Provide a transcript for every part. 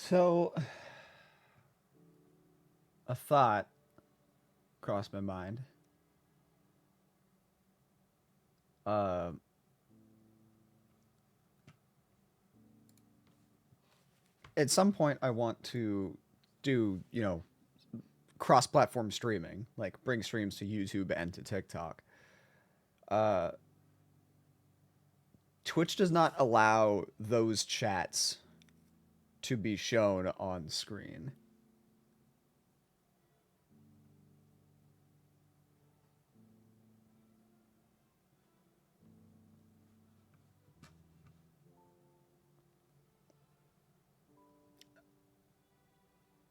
So, a thought crossed my mind. Uh, at some point, I want to do, cross-platform streaming, like bring streams to YouTube and to TikTok. Uh, Twitch does not allow those chats to be shown on screen.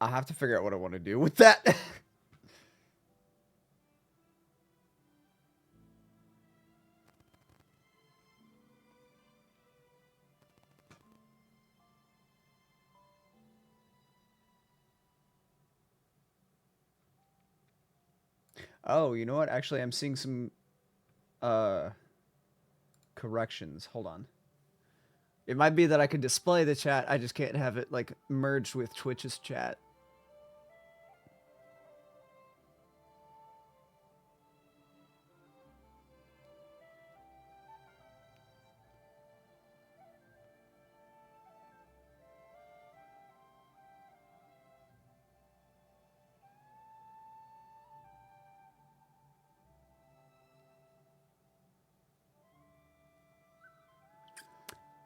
I have to figure out what I want to do with that. Oh, you know what? Actually, I'm seeing some uh corrections. Hold on. It might be that I can display the chat. I just can't have it like merged with Twitch's chat.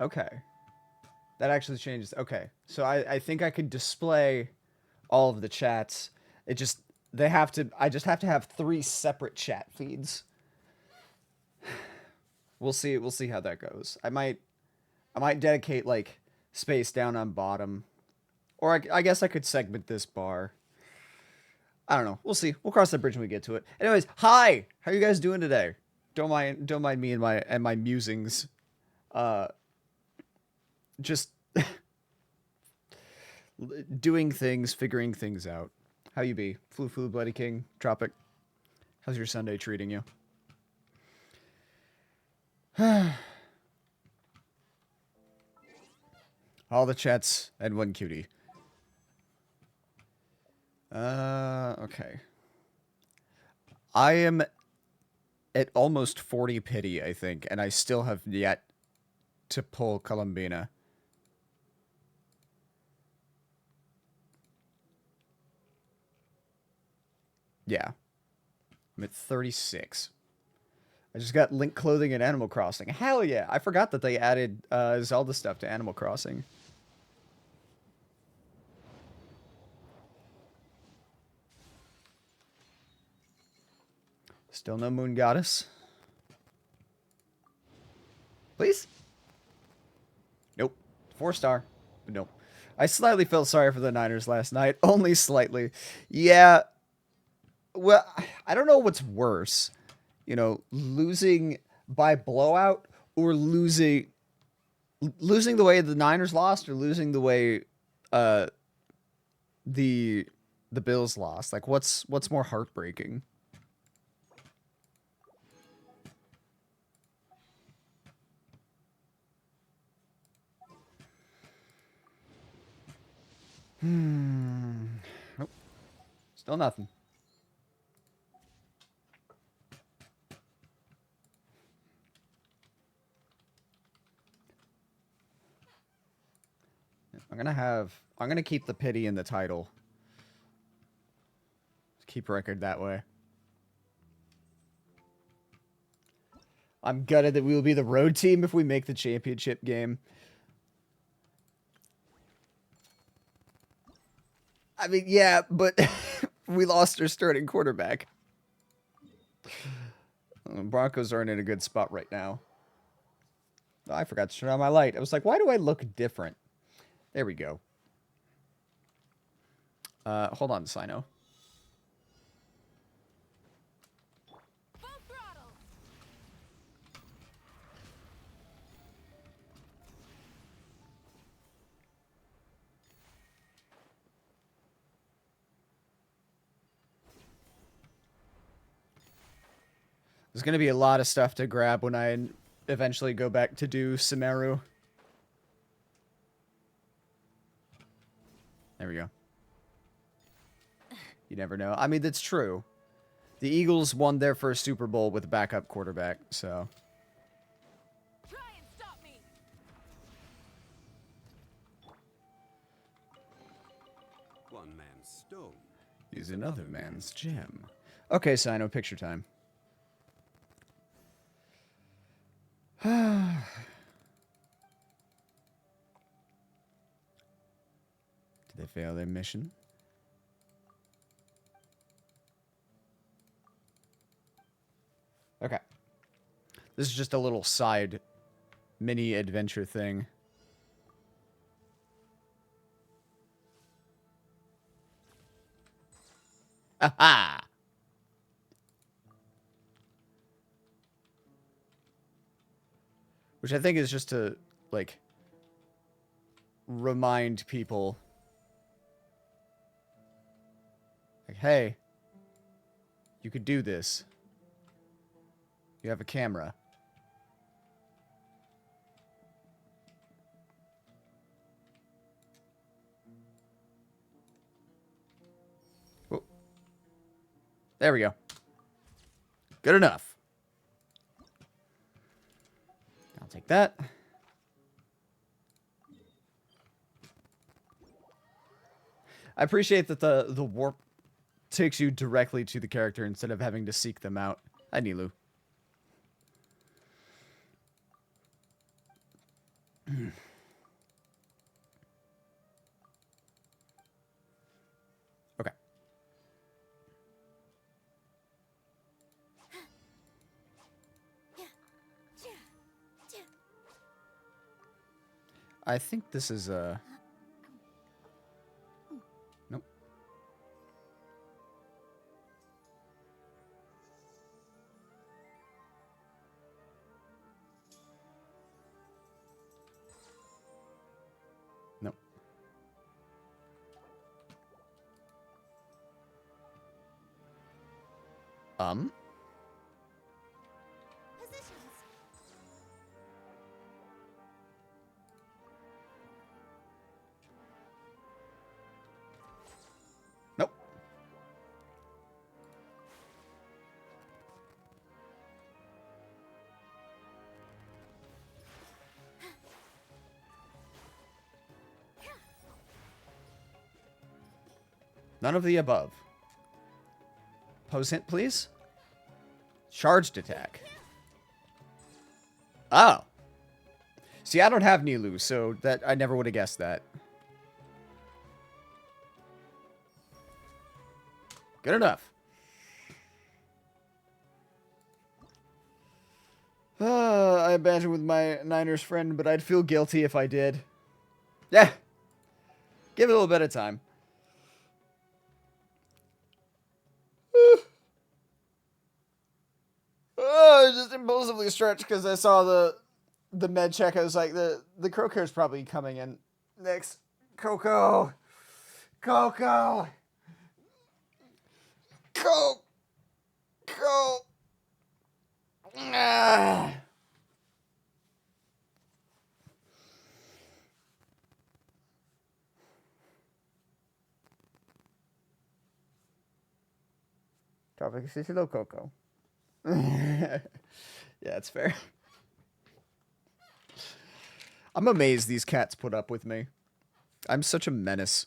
Okay. That actually changes. Okay. So I think I could display all of the chats. It just they have to I just have to have 3 separate chat feeds. We'll see how that goes. I might dedicate like space down on bottom, or I guess I could segment this bar. I don't know. We'll see. We'll cross that bridge when we get to it. Anyways, hi. How are you guys doing today? Don't mind me and my musings. Uh just doing things, figuring things out. How you be? Flu Bloody King, Tropic. How's your Sunday treating you? All the chats and one cutie. Okay. I am at almost 40 pity, I think, and I still have yet to pull Columbina. Yeah. I'm at 36. I just got Link clothing in Animal Crossing. Hell yeah! I forgot that they added Zelda stuff to Animal Crossing. Still no Moon Goddess. Please? Nope. 4-star. But nope. I slightly felt sorry for the Niners last night. Only slightly. Yeah. Well, I don't know what's worse. Losing by blowout or losing the way the Niners lost or losing the way uh the the Bills lost. Like what's more heartbreaking? Nope. Still nothing. I'm gonna keep the pity in the title. Keep record that way. I'm gutted that we will be the road team if we make the championship game. I mean, yeah, but we lost our starting quarterback. Broncos aren't in a good spot right now. Oh, I forgot to turn on my light. I was like, why do I look different? There we go. Hold on, Sino. There's going to be a lot of stuff to grab when I eventually go back to do Sumeru. There we go. You never know. I mean, that's true. The Eagles won their first Super Bowl with a backup quarterback, so... Try and stop me. One man's stone. Use another man's gem. Okay, Sino, picture time. Did they fail their mission? Okay. This is just a little side mini adventure thing. Aha! Which I think is just to, like, remind people, like, hey, you could do this. You have a camera. Oh. There we go. Good enough. I'll take that. I appreciate that the warp takes you directly to the character instead of having to seek them out. Hi, Nilu. Okay. I think this is a... Nope. Nope. Positions. Nope. None of the above. Pose hint, please. Charged attack. Oh. See, I don't have Nilu, so that I never would have guessed that. Good enough. I imagine with my Niners friend, but I'd feel guilty if I did. Yeah. Give it a little bit of time. I just impulsively stretched because I saw the med check. I was like, the Crocare's probably coming in next. Coco. Coco. Go. Go. Ah. Topic is hello, Coco. Yeah, it's fair. I'm amazed these cats put up with me. I'm such a menace.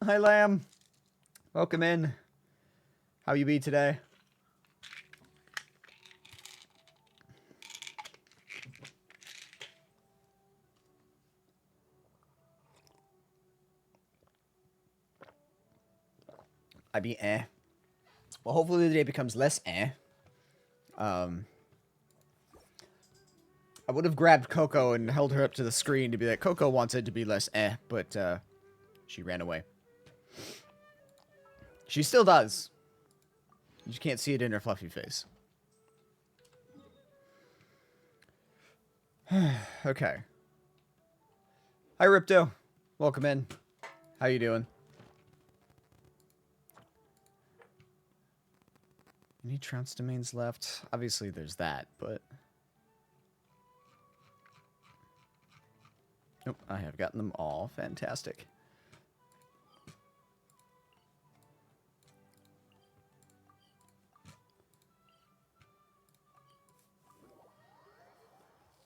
Hi, Lamb. Welcome in. How you be today? I be eh. Well, hopefully the day becomes less eh. I would have grabbed Coco and held her up to the screen to be like, Coco wants it to be less eh, but she ran away. She still does. You can't see it in her fluffy face. Okay. Hi, Ripto. Welcome in. How you doing? Any trounce domains left? Obviously, there's that, but... Nope, I have gotten them all. Fantastic.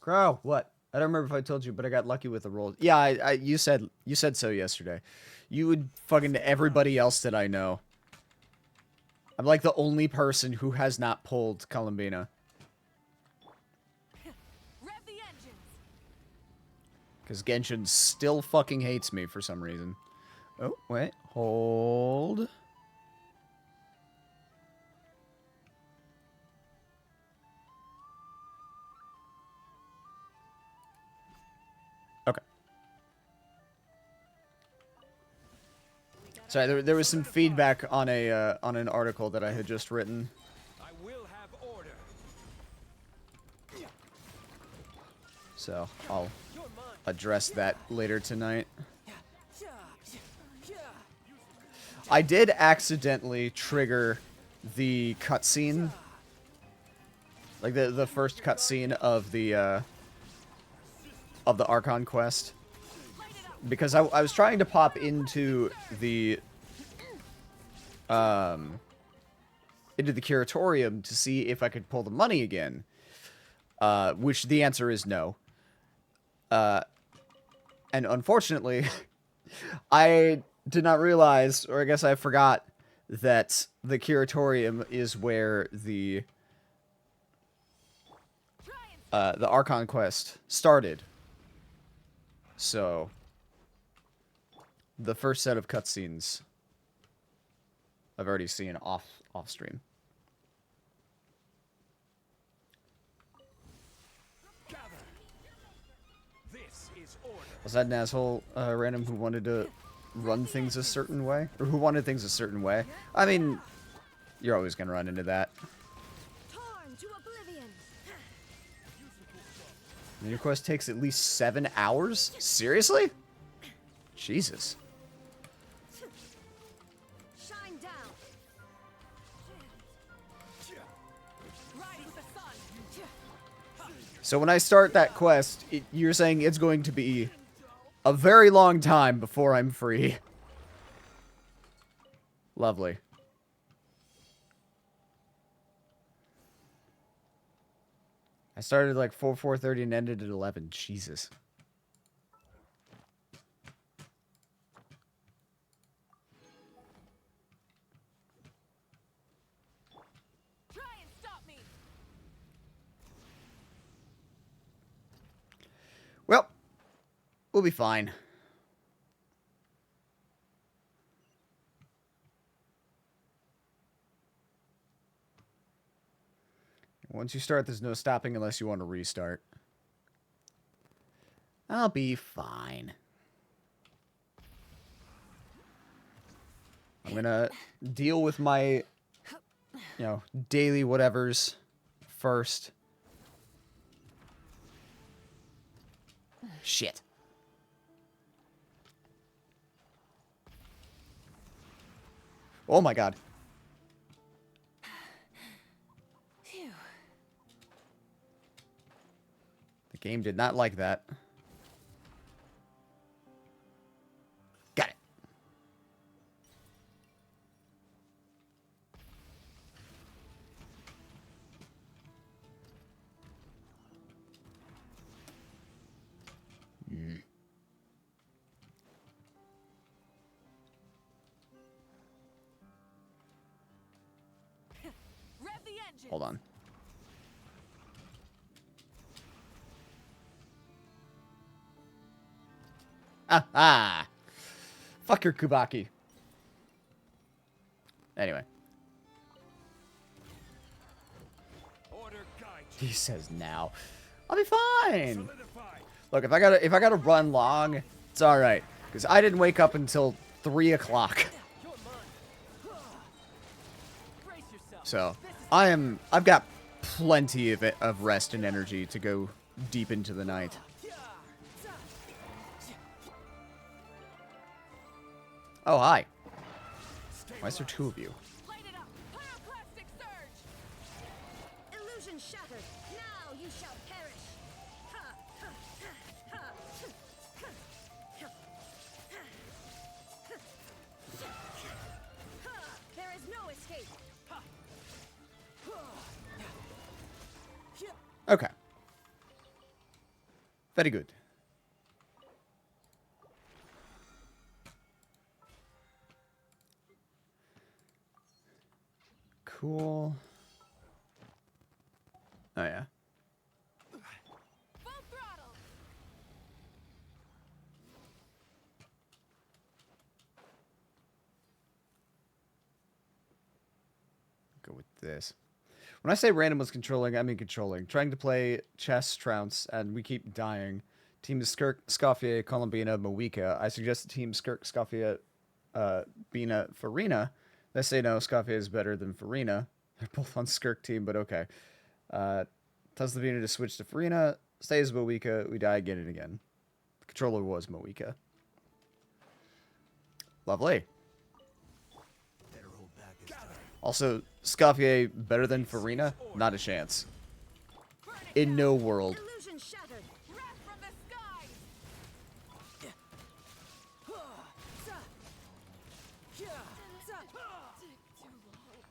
Crow, what? I don't remember if I told you, but I got lucky with the roll. Yeah, you said so yesterday. You would fucking everybody else that I know. I'm like the only person who has not pulled Columbina. Rev the engines. Because Genshin still fucking hates me for some reason. Oh, wait. Hold. Okay. Sorry, there was some feedback on on an article that I had just written. I will have order. So, I'll address that later tonight. I did accidentally trigger the cutscene. Like the first cutscene of the Archon quest. Because I was trying to pop into the curatorium to see if I could pull the money again. Which the answer is no. And unfortunately, I did not realize, or I guess I forgot, that the curatorium is where the Archon quest started. So, the first set of cutscenes I've already seen off stream. This is order. Was that an asshole random who wanted to run things a certain way? Or who wanted things a certain way? I mean, you're always going to run into that. Torn to oblivion. And your quest takes at least 7 hours? Seriously? Jesus. Shine down. Rise with the sun. So when I start that quest, you're saying it's going to be a very long time before I'm free. Lovely. I started like 4:30 and ended at 11. Jesus. Try and stop me. Well, we'll be fine. Once you start, there's no stopping unless you want to restart. I'll be fine. I'm gonna deal with my, daily whatevers first. Shit. Oh my god. Phew. The game did not like that. Got it. Rev the engine. Hold on. Ah! Fuck your Kubaki. Anyway. Order guide you. He says now. I'll be fine. Solidify. Look, if I gotta run long, it's alright. Because I didn't wake up until 3 o'clock. You're mine. Brace yourself. So, I've got plenty of rest and energy to go deep into the night. Oh, hi. Why is there 2 of you? Light it up. Pyroclastic surge. Illusion shattered. Now you shall perish. Very good. Cool. Oh yeah. Full throttle. Go with this. When I say random was controlling, I mean controlling. Trying to play chess, trounce, and we keep dying. Team Skirk, Scoffia, Columbina, Moika. I suggest the team Skirk, Scoffia, Bina, Farina. They say no, Scoffia is better than Farina. They're both on Skirk team, but okay. Tells the Bina to switch to Farina. Stays Moika. We die again and again. The controller was Moika. Lovely. Also, Scoffia better than Farina? Not a chance. Burn it In down. no world. Illusion shattered. Wrath from the skies.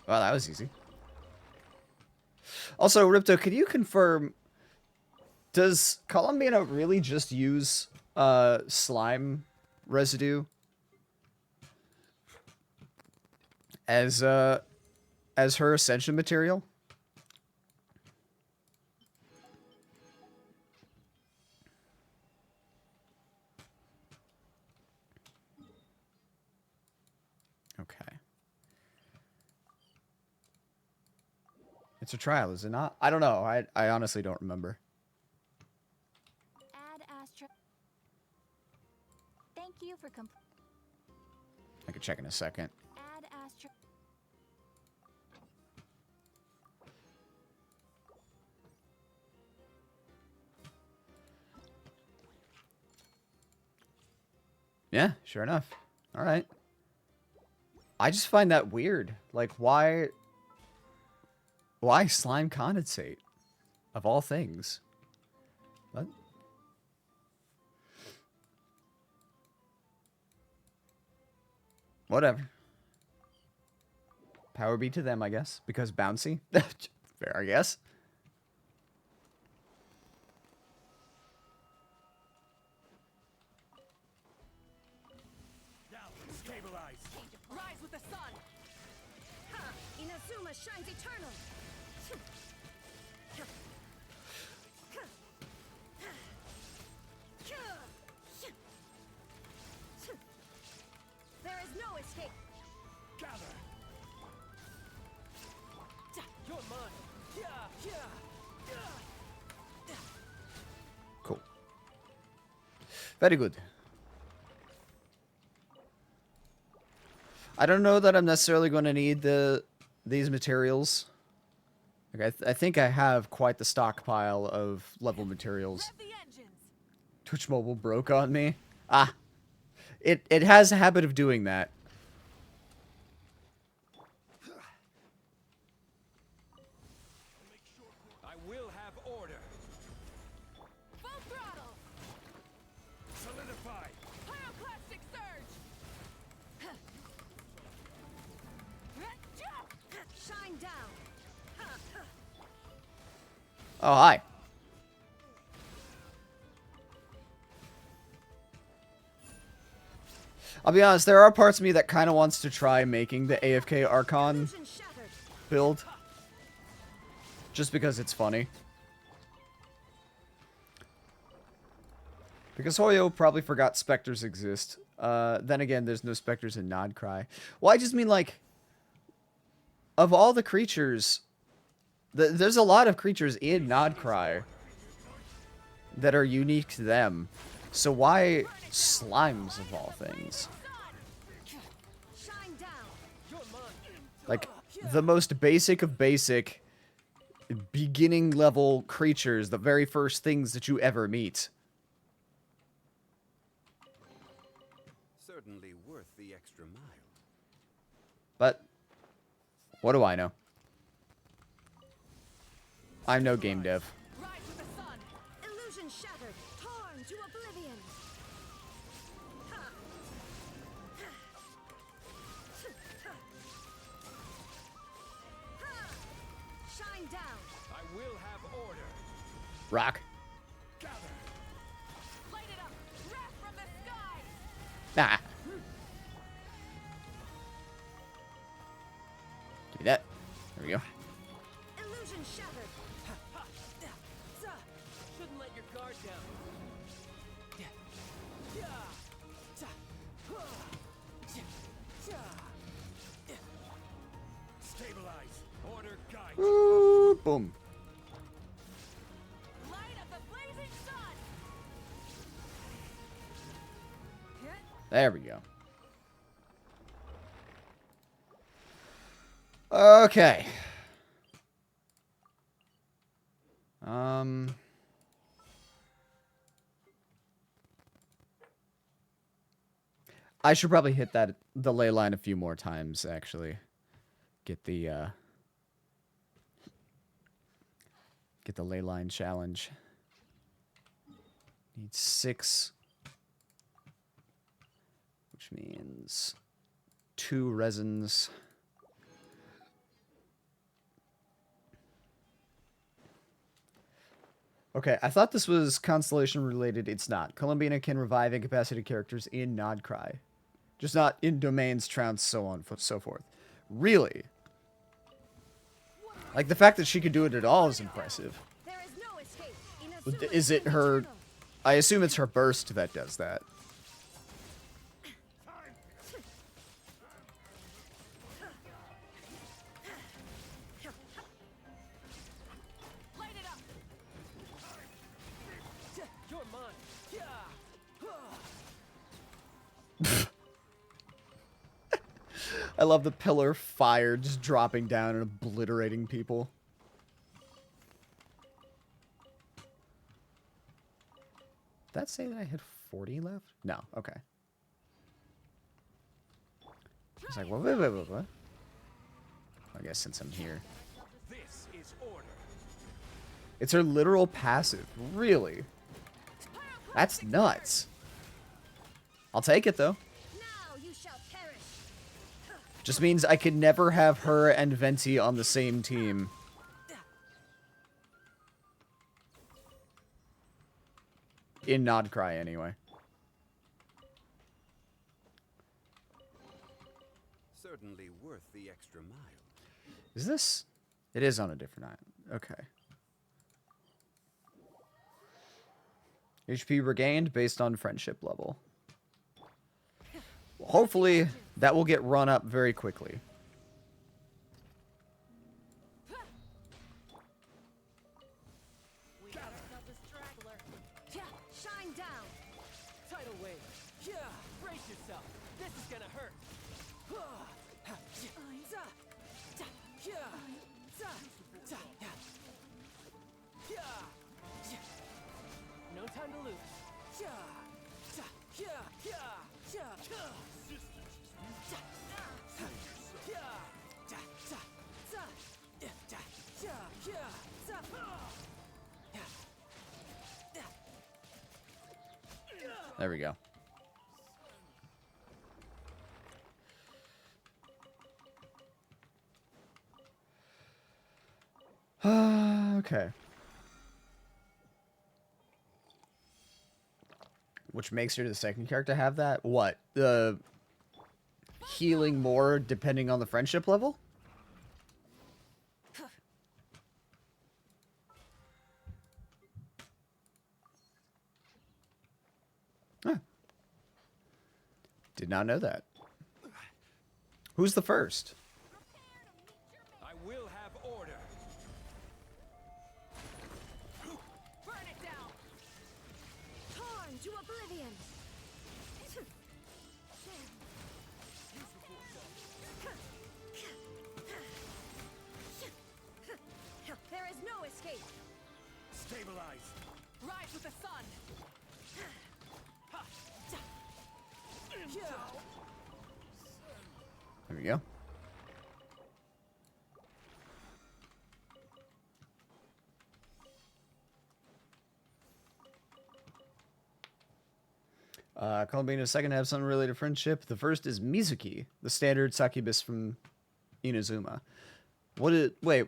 Wow, that was easy. Also, Ripto, can you confirm, does Columbina really just use slime residue as her ascension material? Okay. It's a trial, is it not? I don't know. I honestly don't remember. Add Astra. Thank you for I could check in a second. add Astra. Yeah, sure enough. All right. I just find that weird. Like, why slime condensate? Of all things. What? Whatever. Power be to them, I guess. Because bouncy? Fair, I guess. Now, stabilize. Rise with the sun. Ha! Inazuma shines eternal. There is no escape. Gather. You're mine. Yeah, yeah. Cool. Very good. I don't know that I'm necessarily going to need these materials. Like I think I have quite the stockpile of level materials. Rev the engines. Twitch Mobile broke on me. Ah. It has a habit of doing that. I will have order. Full throttle. Solidify. Pyroclastic surge. Shine down. Oh, hi. I'll be honest, there are parts of me that kind of wants to try making the AFK Archon Illusion shattered. build. Just because it's funny. Because Hoyo probably forgot specters exist. Then again, there's no specters in Nodcry. Well, I just mean, like, of all the creatures, there's a lot of creatures in Nodcry that are unique to them. So why slimes of all things? Shine down. You're mine. Like, the most basic of basic beginning level creatures, the very first things that you ever meet. Certainly worth the extra mile. But what do I know? I'm no game dev. Rise with the sun. Illusion shattered. Torn to oblivion. Ha! Ha! Shine down. I will have order. Rock. Gather. Nah. Give me that. There we go. Illusion shattered. Shouldn't let your guard down. Stabilize. Order guide. Ooh, boom. Light of the blazing sun. There we go. Okay. I should probably hit the ley line a few more times, actually. Get the ley line challenge. Need 6, which means 2 resins. Okay, I thought this was constellation related. It's not. Columbina can revive incapacitated characters in Nodcry. Just not in domains, trounce, so on, so forth. Really? Like, the fact that she could do it at all is impressive. There is no escape. Inazuma Is it her... eternal. I assume it's her burst that does that. Light it up. You're mine. I love the pillar fire just dropping down and obliterating people. Did that say that I had 40 left? No, okay. It's like, what? I guess since I'm here. This is order. It's her literal passive. Really? That's nuts. I'll take it, though. Now you shall perish. Just means I could never have her and Venti on the same team. In Nodcry, anyway. Certainly worth the extra mile. Is this? It is on a different island. Okay. HP regained based on friendship level. Well, hopefully, that will get run up very quickly. We got ourselves a straggler. Shine down. Tidal wave. Yeah. Brace yourself. This is gonna hurt. No time to lose. There we go. Okay. Which makes her the second character have that? What? The healing more depending on the friendship level? Huh. Did not know that. Who's the first? I will have order. Burn it down. Torn to oblivion. There is no escape. Stabilize. Rise with the sun. There we go. Columbina's second have some related friendship. The first is Mizuki, the standard succubus from Inazuma. Wait,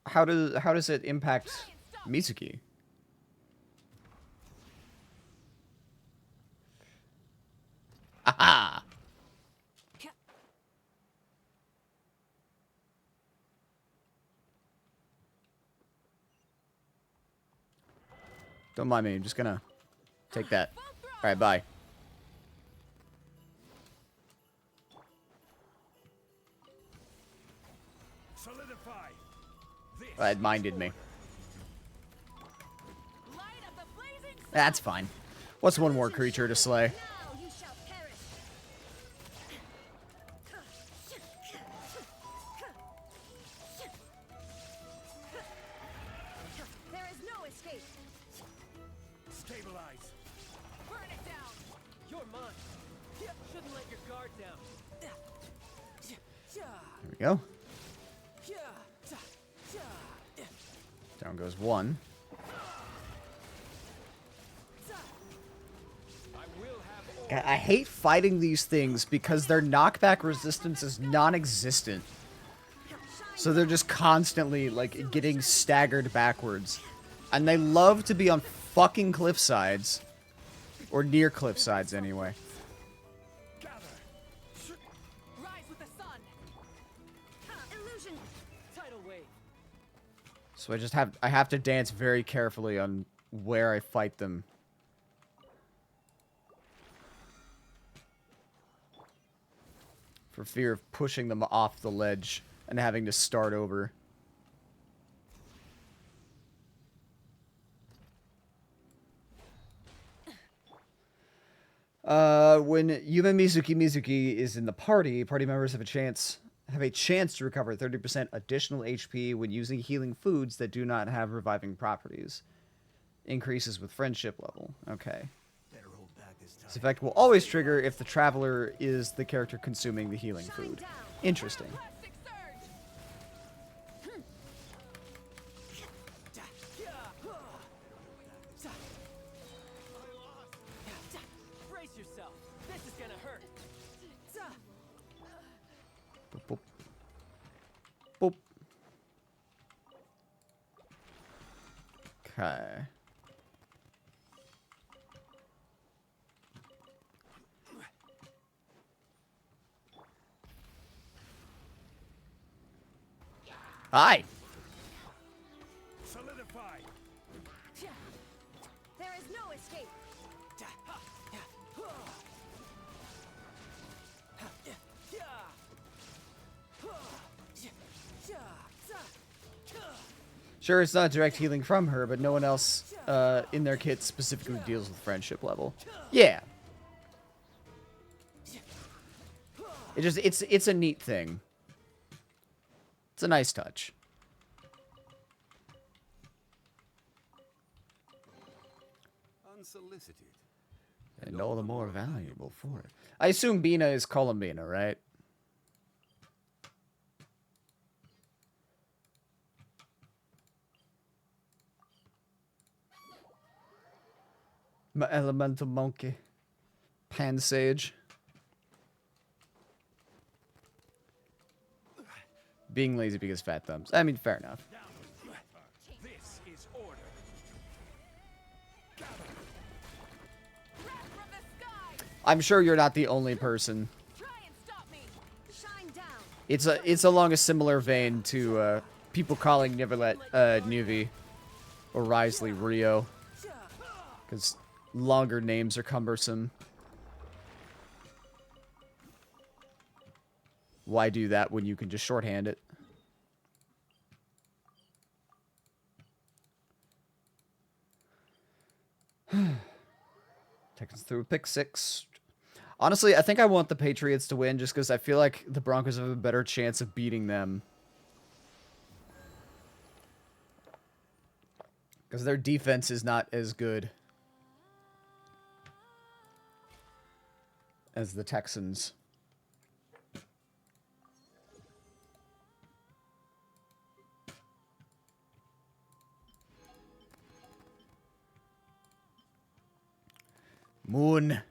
how does it impact Mizuki? Aha! Don't mind me. I'm just gonna take that. All right, bye. Solidify. This That minded me. Light up the blazing sun. That's fine. What's one more creature to slay? Now you shall perish. There is no escape. stabilize. Burn it down. You're mine. Yep, shouldn't let your guard down. There we go. Down goes one. I will have God, I hate fighting these things because their knockback resistance is non-existent. So they're just constantly, like, getting staggered backwards. And they love to be on fucking cliff sides. Or near cliff sides, anyway. gather. Rise with the sun. Illusion. Tidal wave. So I have to dance very carefully on where I fight them. For fear of pushing them off the ledge and having to start over. When Yume Mizuki is in the party members have a chance to recover 30% additional HP when using healing foods that do not have reviving properties. Increases with friendship level. Okay. This effect will always trigger if the traveler is the character consuming the healing food. Interesting. Plastic surge. Brace yourself. This is gonna hurt. Boop, boop. Boop. Okay. Hi. Solidify. There is no escape. Sure, it's not direct healing from her, but no one else in their kit specifically deals with friendship level. Yeah. It's a neat thing. It's a nice touch. Unsolicited. And all the more valuable for it. I assume Bina is Columbina, right? My elemental monkey. Pan Sage. Being lazy because fat thumbs. I mean, fair enough. This is order. Wrath from the sky. I'm sure you're not the only person. Try and stop me. Shine down. It's along a similar vein to people calling Niverlet Nuvi or Risley Rio, because longer names are cumbersome. Why do that when you can just shorthand it? Takes us through pick 6. Honestly, I think I want the Patriots to win just because I feel like the Broncos have a better chance of beating them. Because their defense is not as good as the Texans. Moon.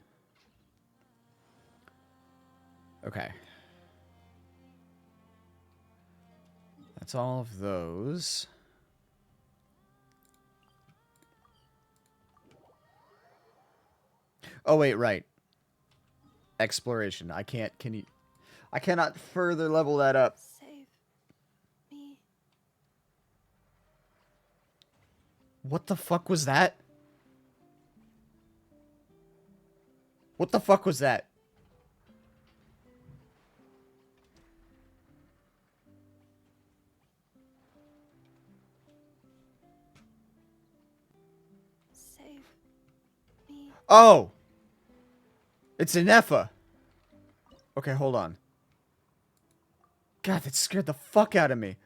Okay. That's all of those. Oh wait, right. Exploration. I cannot further level that up. Save me. What the fuck was that? What the fuck was that? Save me. Oh! It's an Effa. Okay, hold on. God, that scared the fuck out of me.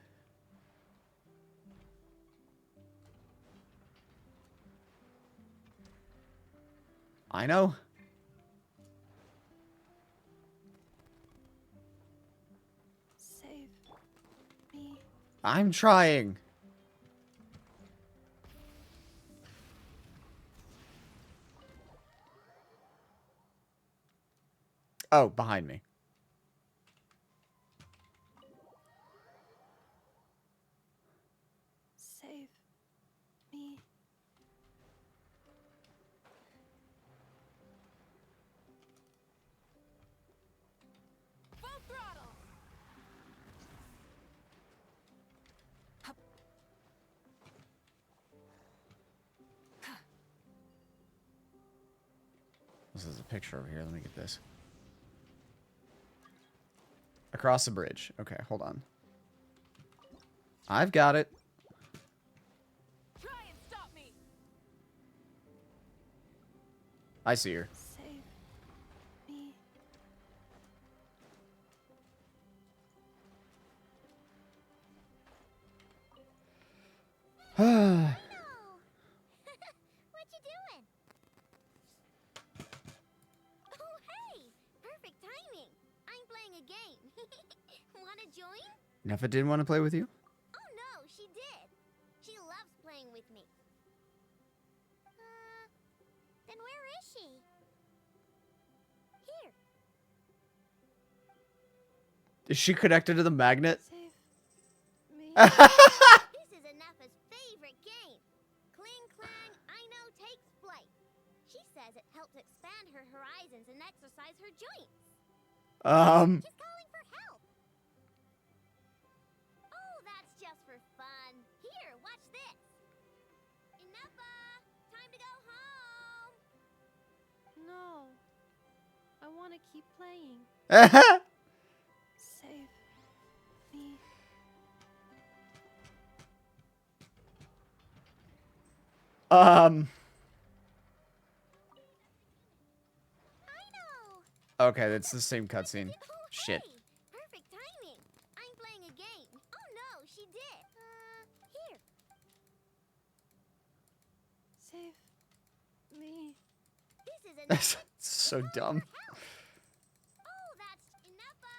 I know. Save me. I'm trying. Oh, behind me. Save me. Full throttle. This is a picture over here. Let me get this. Across the bridge. Okay, hold on. I've got it. Try and stop me. I see her. Save me. No! What you doing? Oh, hey! Perfect timing. I'm playing a game. Wanna join? Neffa didn't want to play with you? Oh no, she did. She loves playing with me. Then where is she? Here. Is she connected to the magnet? Save me. This is Anafa's favorite game. Cling Clang, I know takes flight. She says it helps expand her horizons and exercise her joints. She's calling for help. Oh, that's just for fun. Here, watch this. Anafa, time to go home. No. I want to keep playing. Save me. I know. Okay, that's the same cutscene. Oh, Shit. hey, perfect timing. I'm playing a game. Oh no, she did. Here. Save me. This is That's Anafa. so Calling dumb. for help. Oh, that's Anafa.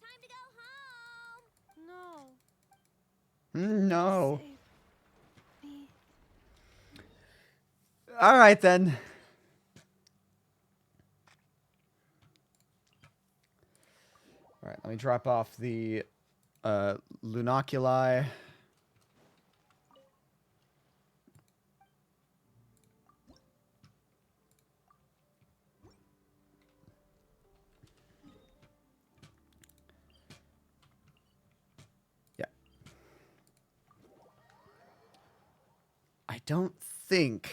Time to go home. No. No. Save me. All right then. All right, let me drop off the lunoculi. Yeah. I don't think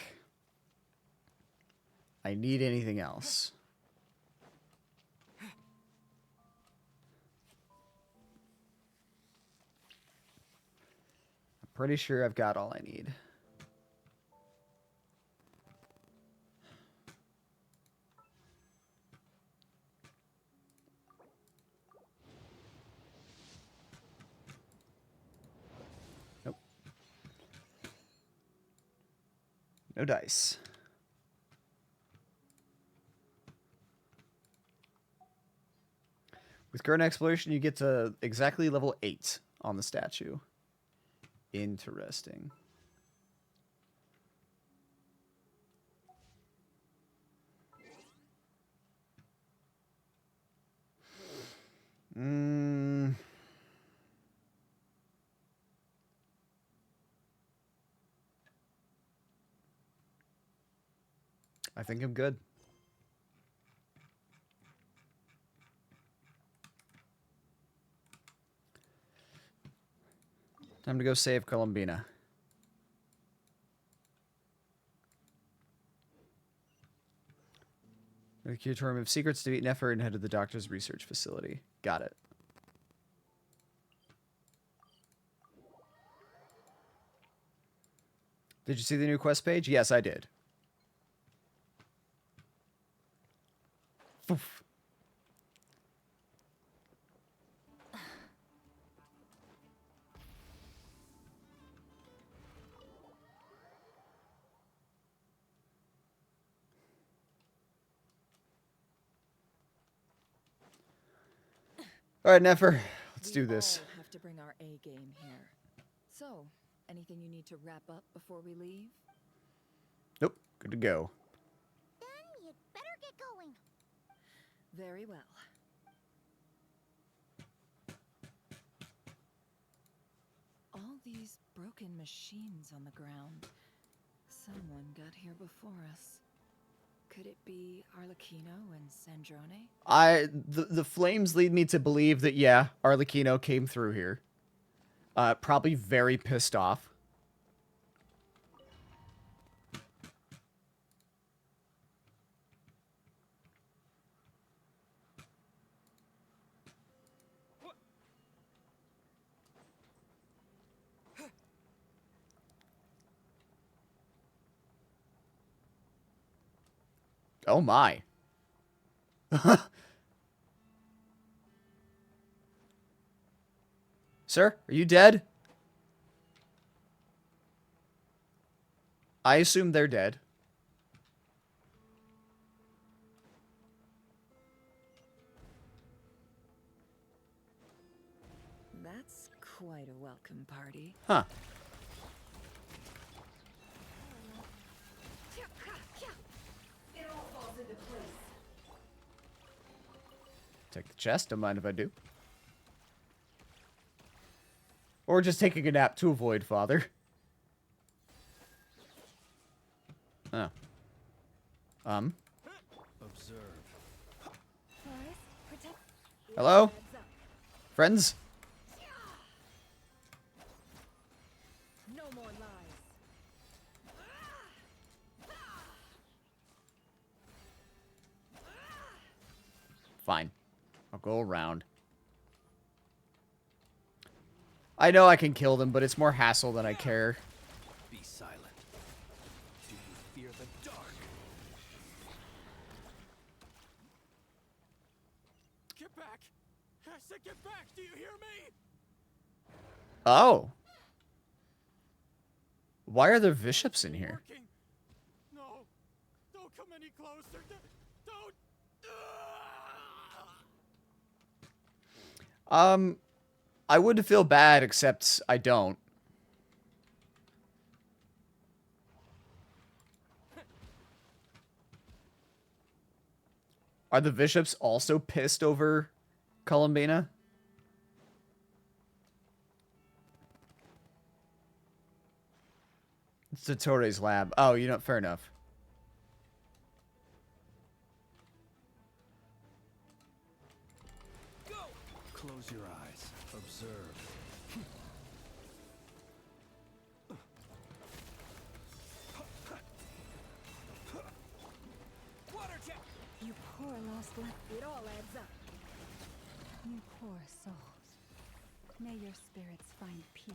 I need anything else. Pretty sure I've got all I need. Nope. No dice. With current exploration, you get to exactly level 8 on the statue. Interesting. I think I'm good. Time to go save Columbina. The curatorium of secrets to meet Nefer and head to the doctor's research facility. Got it. Did you see the new quest page? Yes, I did. Oof. All right, Nefer, let's do this. We all have to bring our A game here. So, anything you need to wrap up before we leave? Nope, good to go. Then you'd better get going. Very well. All these broken machines on the ground. Someone got here before us. Could it be Arlecchino and Sandrone? The flames lead me to believe that yeah, Arlecchino came through here. Probably very pissed off. Oh my. Sir, are you dead? I assume they're dead. That's quite a welcome party. Huh. It all falls into place. Take the chest, don't mind if I do. Or just taking a nap to avoid father. Oh. Observe. Forest, protect. Hello? Friends? No more lies. Fine. I'll go around. I know I can kill them, but it's more hassle than I care. Be silent. Do you fear the dark? Get back! I said get back! Do you hear me? Oh. Why are there bishops in here? Working. No. Don't come any closer. Don't. I would feel bad, except I don't. Are the bishops also pissed over Columbina? It's Dottore lab. Oh, you know, fair enough. Go. Close your eyes. Observe. Water check. You poor lost life. It all adds up. You poor souls. May your spirits find peace.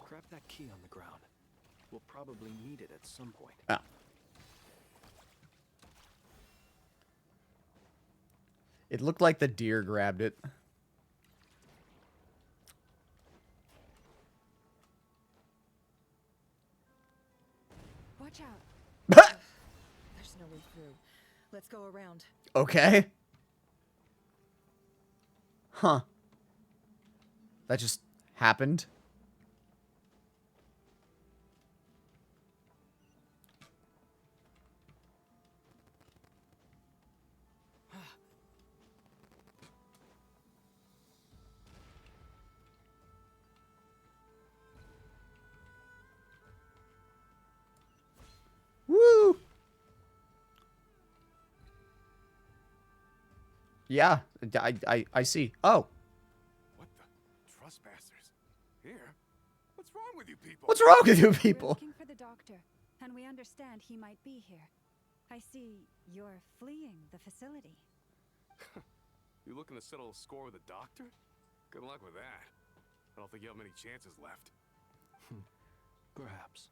Grab that key on the ground. We'll probably need it at some point. Ah. It looked like the deer grabbed it. Watch out. There's no way through. Let's go around. Okay. Huh. That just happened. Woo! Yeah, I see. Oh, What the? Trespassers? Here? What's wrong with you people? what's wrong with you We're people? looking for the doctor, and we understand he might be here. I see you're fleeing the facility. You looking to settle a score with a doctor? Good luck with that. I don't think you have many chances left. Perhaps.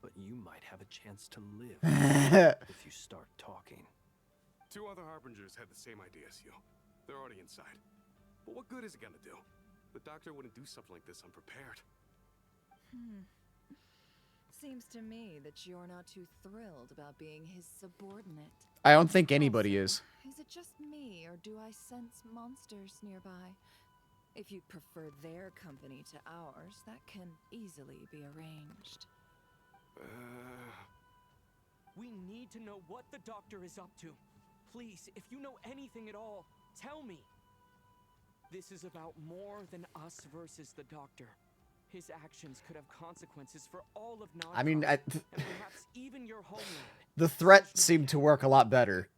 But you might have a chance to live if you start talking. 2 other Harbingers had the same idea as you. They're already inside. But what good is it gonna do? The doctor wouldn't do something like this unprepared. Seems to me that you're not too thrilled about being his subordinate. I don't think anybody Also, is. Is it just me, or do I sense monsters nearby? If you prefer their company to ours, that can easily be arranged. We need to know what the doctor is up to. Please, if you know anything at all, tell me. This is about more than us versus the doctor. His actions could have consequences for all of Nodcroft, I mean, and perhaps even your homeland. the threat seemed to work a lot better.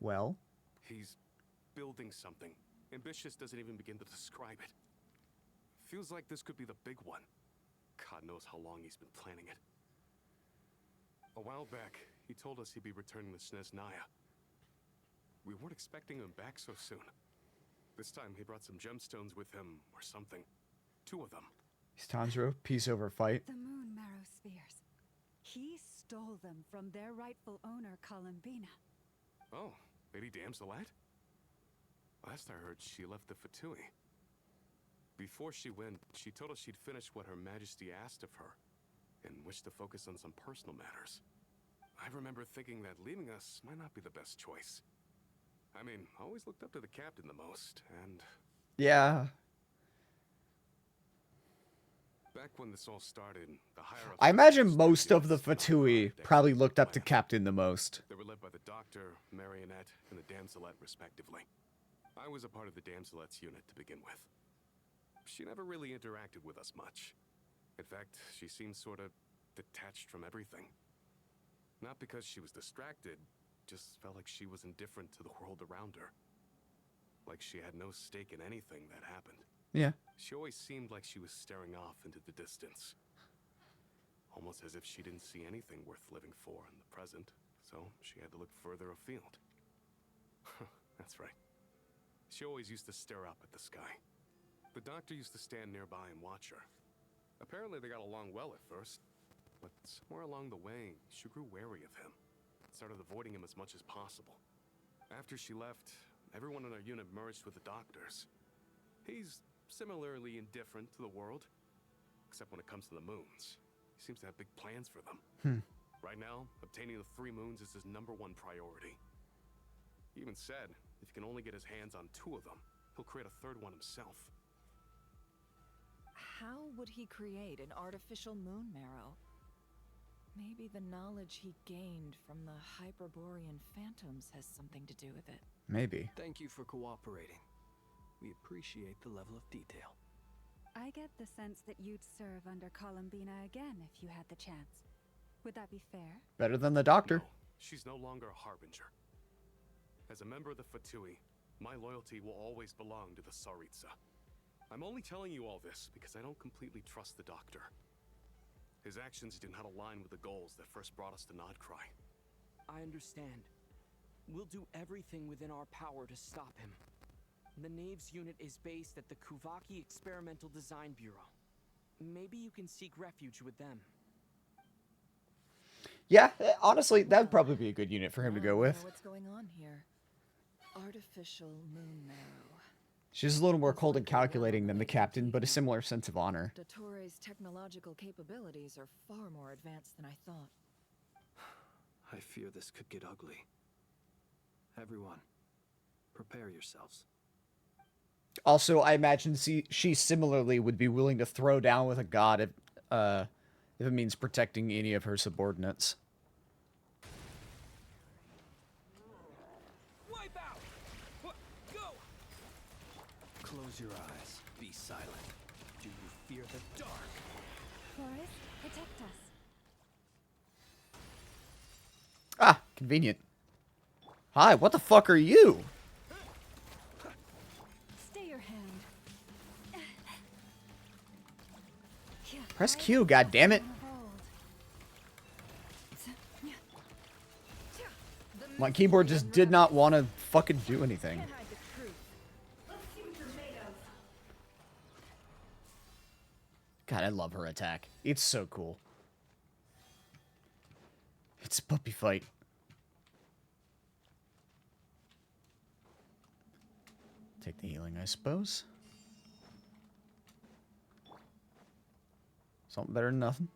Well, He's building something. Ambitious doesn't even begin to describe it. Feels like this could be the big one. God knows how long he's been planning it. A while back, he told us he'd be returning to Snezhnaya. We weren't expecting him back so soon. This time he brought some gemstones with him, or something. 2 of them. these Tanjiro, peace over fight. The moon marrow spheres. He stole them from their rightful owner, Columbina. Oh, Lady Damselat? Last I heard, she left the Fatui. Before she went, she told us she'd finished what Her Majesty asked of her, and wished to focus on some personal matters. I remember thinking that leaving us might not be the best choice. I mean, I always looked up to the captain the most, and Yeah. back when this all started, the higher I imagine most of the Fatui probably looked up to Captain the most. They were led by the Doctor, Marionette, and the Damselet, respectively. I was a part of the Damselet's unit to begin with. She never really interacted with us much. In fact, she seemed sort of detached from everything. Not because she was distracted, just felt like she was indifferent to the world around her. Like she had no stake in anything that happened. Yeah. She always seemed like she was staring off into the distance. Almost as if she didn't see anything worth living for in the present, so she had to look further afield. That's right. She always used to stare up at the sky. The doctor used to stand nearby and watch her. Apparently they got along well at first, but somewhere along the way, she grew wary of him. Started avoiding him as much as possible. After she left, everyone in our unit merged with the doctors. He's similarly indifferent to the world, except when it comes to the moons. He seems to have big plans for them. Right now, obtaining the 3 moons is his #1 priority. He even said if he can only get his hands on 2 of them, he'll create a 3rd one himself. How would he create an artificial moon marrow? Maybe the knowledge he gained from the Hyperborean phantoms has something to do with it. Maybe. Thank you for cooperating. We appreciate the level of detail. I get the sense that you'd serve under Columbina again if you had the chance. Would that be fair? Better than the Doctor. No, she's no longer a Harbinger. As a member of the Fatui, my loyalty will always belong to the Tsaritsa. I'm only telling you all this because I don't completely trust the Doctor. His actions did not align with the goals that first brought us to Nodcry. I understand. We'll do everything within our power to stop him. The Knaves unit is based at the Kuvaki Experimental Design Bureau. Maybe you can seek refuge with them. Yeah, honestly, that would probably be a good unit for him to Now go we with. know what's going on here. Artificial moon marrow. She's a little more cold and calculating than the Captain, but a similar sense of honor. Dottoro's technological capabilities are far more advanced than I thought. I fear this could get ugly. Everyone, prepare yourselves. Also, I imagine she similarly would be willing to throw down with a god if it means protecting any of her subordinates. Wipe out! Go! Close your eyes. Be silent. Do you fear the dark? Boris, protect us. Ah, convenient. Hi, what the fuck are you? hand. Press Q, god damn it. My keyboard just did not want to fucking do anything. God, I love her attack. It's so cool. It's a puppy fight. Take the healing, I suppose. Something better than nothing.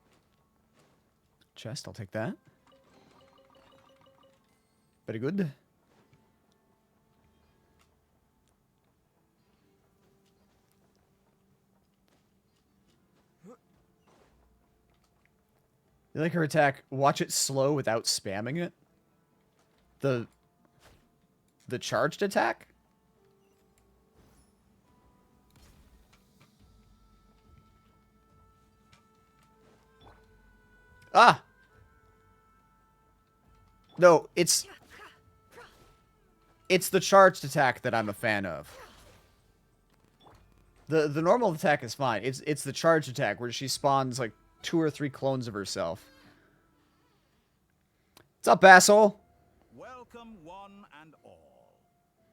Chest, I'll take that. Very good. You like her attack? Watch it slow without spamming it. The charged attack? Ah! No, it's the charged attack that I'm a fan of. The normal attack is fine. It's the charged attack where she spawns like 2 or 3 clones of herself. What's up, asshole? Welcome, one and all.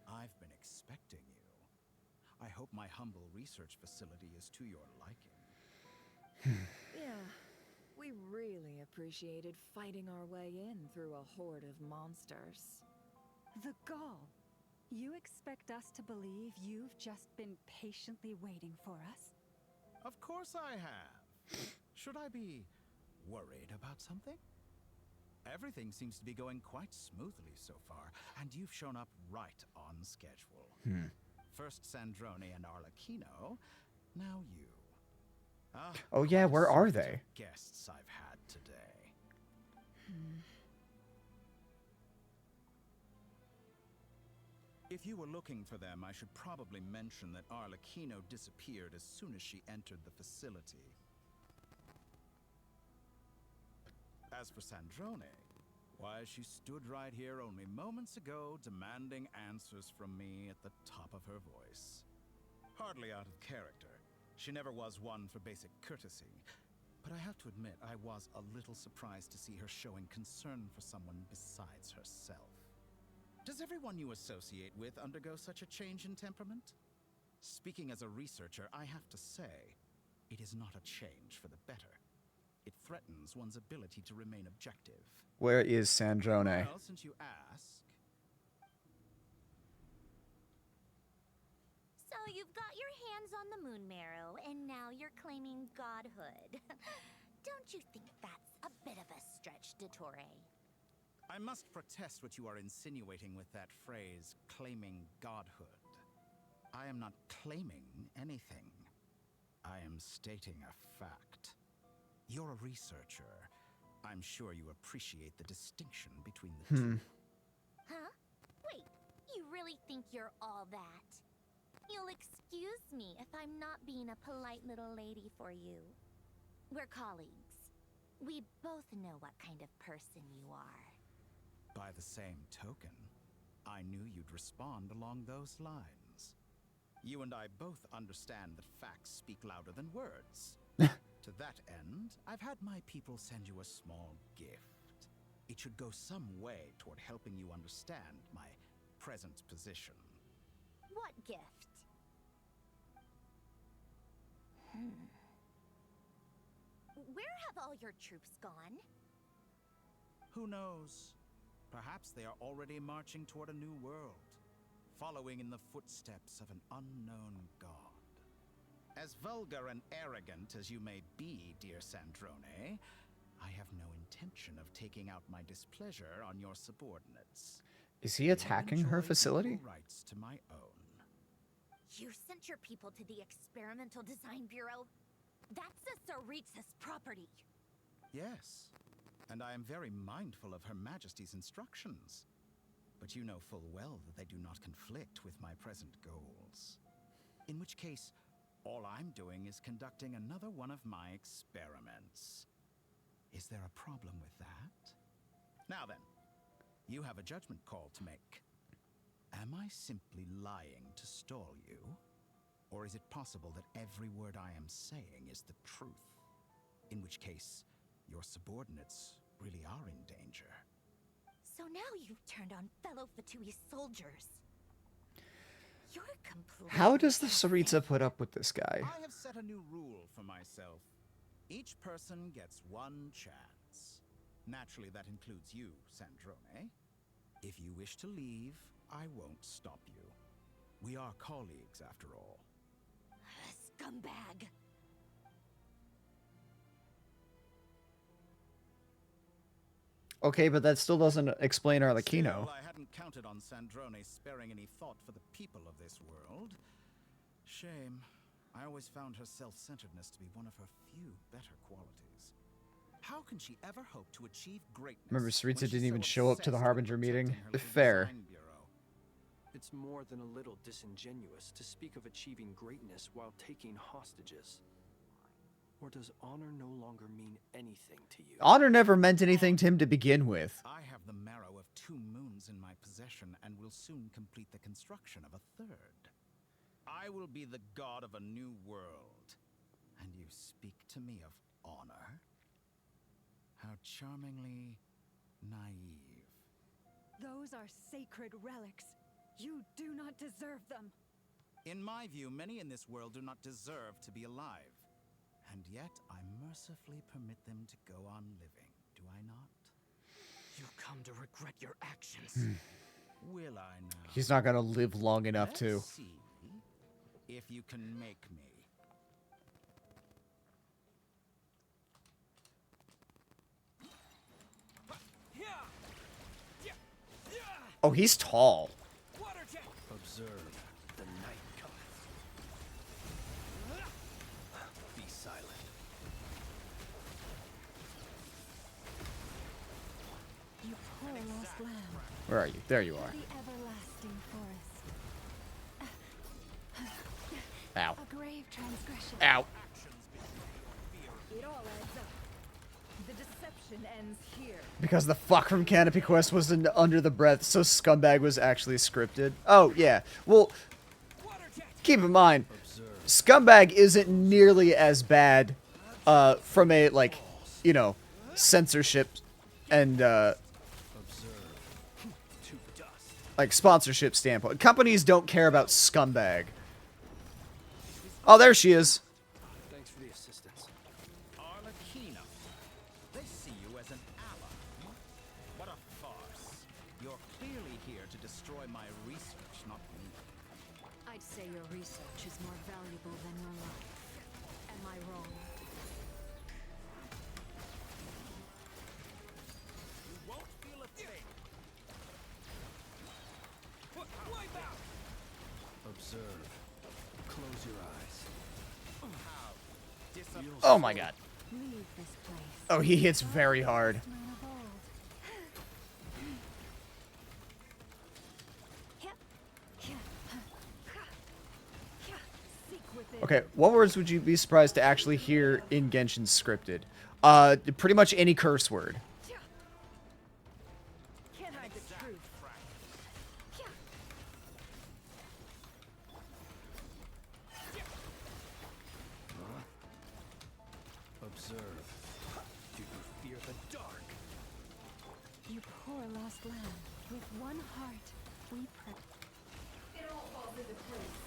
I've been expecting you. I hope my humble research facility is to your liking. Yeah, we really appreciated fighting our way in through a horde of monsters. The gall. You expect us to believe you've just been patiently waiting for us? Of course I have. Should I be worried about something? Everything seems to be going quite smoothly so far, and you've shown up right on schedule. First Sandrone and Arlecchino, now you. Oh yeah, where are they? Guests I've had today. If you were looking for them, I should probably mention that Arlecchino disappeared as soon as she entered the facility. As for Sandrone, why, she stood right here only moments ago demanding answers from me at the top of her voice. Hardly out of character. She never was one for basic courtesy. But I have to admit, I was a little surprised to see her showing concern for someone besides herself. Does everyone you associate with undergo such a change in temperament? Speaking as a researcher, I have to say, it is not a change for the better. It threatens one's ability to remain objective. Where is Sandrone? Well, since you ask... So you've got your hands on the moon marrow, and now you're claiming godhood. Don't you think that's a bit of a stretch, Dottore? I must protest what you are insinuating with that phrase, claiming godhood. I am not claiming anything. I am stating a fact. You're a researcher. I'm sure you appreciate the distinction between the two. Huh? Wait, you really think you're all that? You'll excuse me if I'm not being a polite little lady for you. We're colleagues. We both know what kind of person you are. By the same token, I knew you'd respond along those lines. You and I both understand that facts speak louder than words. To that end, I've had my people send you a small gift. It should go some way toward helping you understand my present position. What gift? Where have all your troops gone? Who knows? Perhaps they are already marching toward a new world, following in the footsteps of an unknown god. As vulgar and arrogant as you may be, dear Sandrone, I have no intention of taking out my displeasure on your subordinates. Is he attacking her facility? Equal rights to my own. You sent your people to the Experimental Design Bureau? That's a Tsaritsa's property. Yes, and I am very mindful of Her Majesty's instructions. But you know full well that they do not conflict with my present goals. In which case, all I'm doing is conducting another one of my experiments. Is there a problem with that? Now then, you have a judgment call to make. Am I simply lying to stall you? Or is it possible that every word I am saying is the truth? In which case, your subordinates really are in danger. So now you've turned on fellow Fatui soldiers. You're completely... How does the Saritsa put up with this guy? I have set a new rule for myself. Each person gets one chance. Naturally, that includes you, Sandrone. If you wish to leave, I won't stop you. We are colleagues, after all. Scumbag. Okay, but that still doesn't explain Arlecchino. Still, I hadn't counted on Sandrone sparing any thought for the people of this world. Shame. I always found her self-centeredness to be one of her few better qualities. How can she ever hope to achieve greatness? Remember, Saritsa when she's didn't even so show up to the obsessed Harbinger with meeting? protecting her little Fair. design bureau? It's more than a little disingenuous to speak of achieving greatness while taking hostages. Or does honor no longer mean anything to you? Honor never meant anything to him to begin with. I have the marrow of 2 moons in my possession and will soon complete the construction of a 3rd. I will be the god of a new world. And you speak to me of honor? How charmingly naive. Those are sacred relics. You do not deserve them. In my view, many in this world do not deserve to be alive. And yet, I mercifully permit them to go on living, do I not? You'll come to regret your actions. Will I now? He's not gonna live long enough to. Let's see if you can make me. Oh, he's tall. Observe the night cometh. Be silent. You poor lost lamb. Where are you? There you are. The everlasting forest. Ow. A grave transgression. Ow. It all adds up. The deception ends here. Because the fuck from Canopy Quest was under the breath, so Scumbag was actually scripted. Oh, yeah. Well, keep in mind, Scumbag isn't nearly as bad from a, like, you know, censorship and, like, sponsorship standpoint. Companies don't care about Scumbag. Oh, there she is. Thanks for the assistance. Arlecchino. They see you as an ally. What a farce. You're clearly here to destroy my research, not me. I'd say your research is more valuable than your life. Am I wrong? You won't feel a thing. Wipe out! Observe. Close your eyes. Oh my god. Leave this place. Oh, he hits very hard. Man of old. Seek within. Okay, what words would you be surprised to actually hear in Genshin scripted? Pretty much any curse word. Can't hide the truth. Observe. Do you fear the dark? You poor lost lamb. With one heart, we pray. It all falls into place.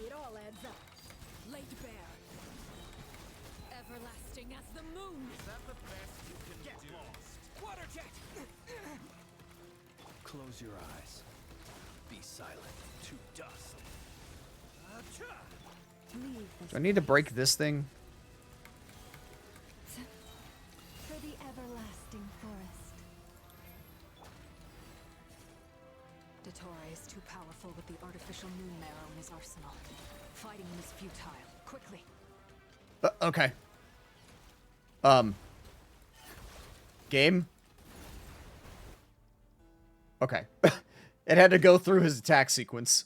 It all adds up. Laid bare. Everlasting as the moon. Is that the best you can do? Water jet! Close your eyes. Be silent. To dust. Leave Do I this need to break this thing? for the everlasting forest. Dottore is too powerful with the artificial moon marrow in his arsenal. Fighting him is futile. Quickly. Okay. Game? Okay. It had to go through his attack sequence.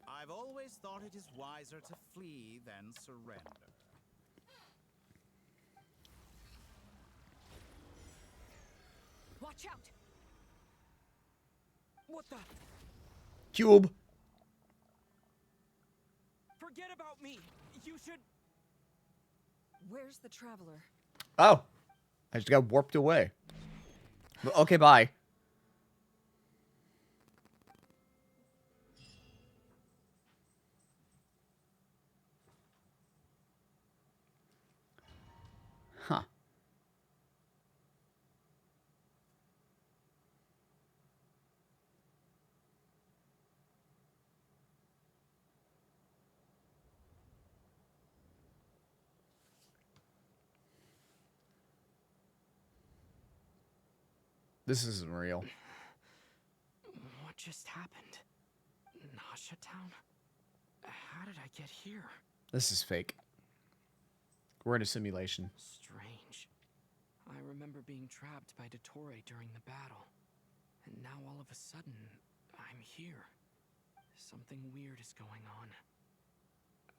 I've always thought it is wiser to flee than surrender. Watch out! What the? Cube. Forget about me. You should... Where's the traveler? Oh, I just got warped away. Okay, bye. Huh. This isn't real. What just happened? Nasha Town? How did I get here? This is fake. We're in a simulation. Strange. I remember being trapped by Dottore during the battle. And now all of a sudden, I'm here. Something weird is going on.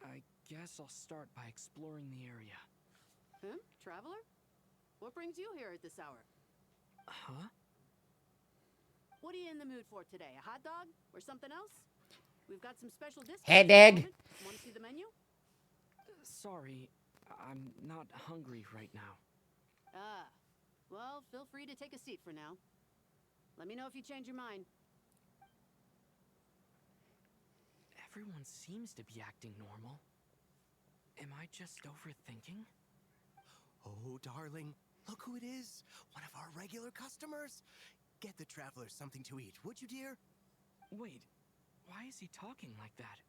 I guess I'll start by exploring the area. Traveler? What brings you here at this hour? Huh? What are you in the mood for today? A hot dog? Or something else? We've got some special discounts. Head egg. Want to see the menu? Sorry, I'm not hungry right now. Ah. Well, feel free to take a seat for now. Let me know if you change your mind. Everyone seems to be acting normal. Am I just overthinking? Oh, darling, look who it is. One of our regular customers. Get the traveler something to eat, would you, dear? Wait, why is he talking like that?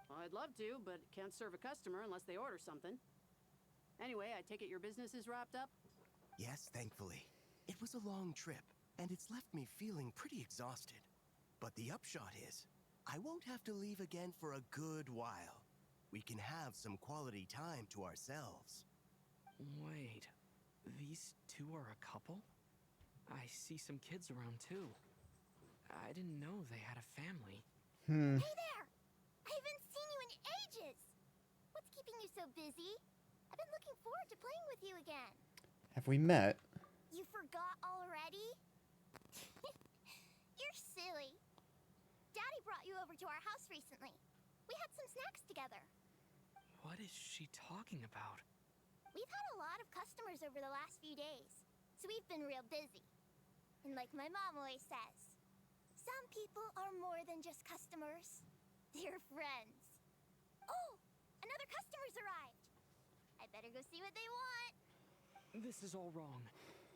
Well, I'd love to, but can't serve a customer unless they order something. Anyway, I take it your business is wrapped up? Yes, thankfully. It was a long trip, and it's left me feeling pretty exhausted. But the upshot is, I won't have to leave again for a good while. We can have some quality time to ourselves. Wait, these two are a couple? I see some kids around too. I didn't know they had a family. Hey there! I haven't seen you in ages! What's keeping you so busy? I've been looking forward to playing with you again. Have we met? You forgot already? You're silly. Daddy brought you over to our house recently. We had some snacks together. What is she talking about? We've had a lot of customers over the last few days, so we've been real busy. And like my mom always says, some people are more than just customers. They're friends. Oh, another customer's arrived. I better go see what they want. This is all wrong.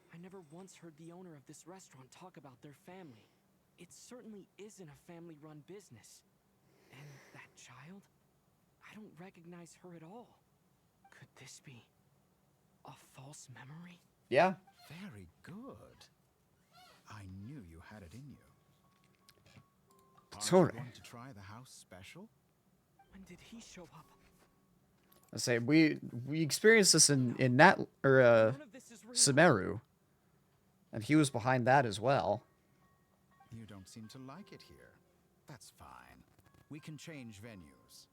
I never once heard the owner of this restaurant talk about their family. It certainly isn't a family-run business. And that child? I don't recognize her at all. Could this be a false memory? Yeah. Very good. I knew you had it in you. Aren't you going to try the house special? When did he show up? I say we experienced this in Nat or Sumeru, and he was behind that as well. You don't seem to like it here. That's fine. We can change venues.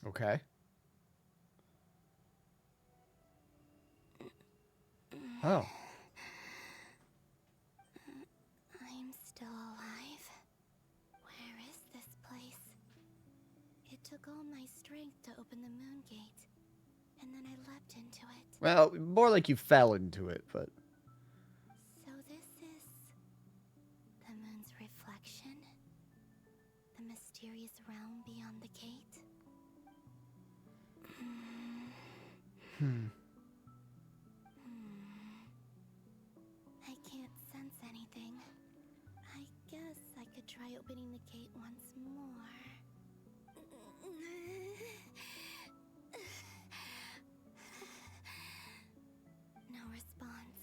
Okay. Oh. I'm still alive. Where is this place? It took all my strength to open the moon gate, and then I leapt into it. Well, more like you fell into it, but... So this is the moon's reflection? The mysterious realm beyond the gate? I can't sense anything. I guess I could try opening the gate once more. No response.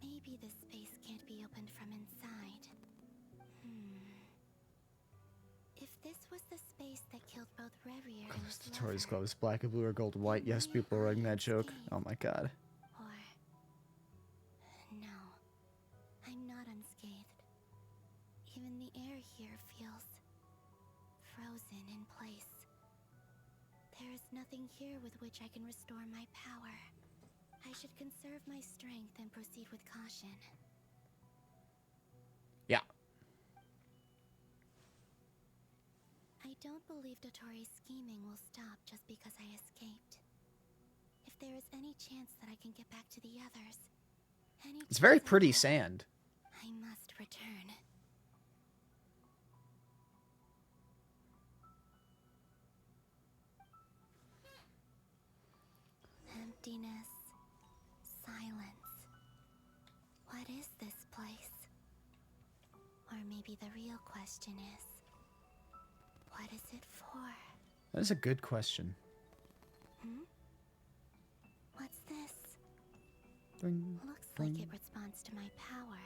Maybe this space can't be opened from inside. If this was the space that killed both Revier and his The Tories lover, Club is black and blue or gold and white. Yes, people are writing that joke. Oh my god. or... No, I'm not unscathed. Even the air here feels frozen in place. nothing here with which I can restore my power. I should conserve my strength and proceed with caution. Yeah. I don't believe Dotori's scheming will stop just because I escaped. If there is any chance that I can get back to the others, it's very pretty sand. I must return. Emptiness. Silence. What is this place? Or maybe the real question is, what is it for? That is a good question. Hmm? What's this? Bling, Looks bling. like it responds to my power.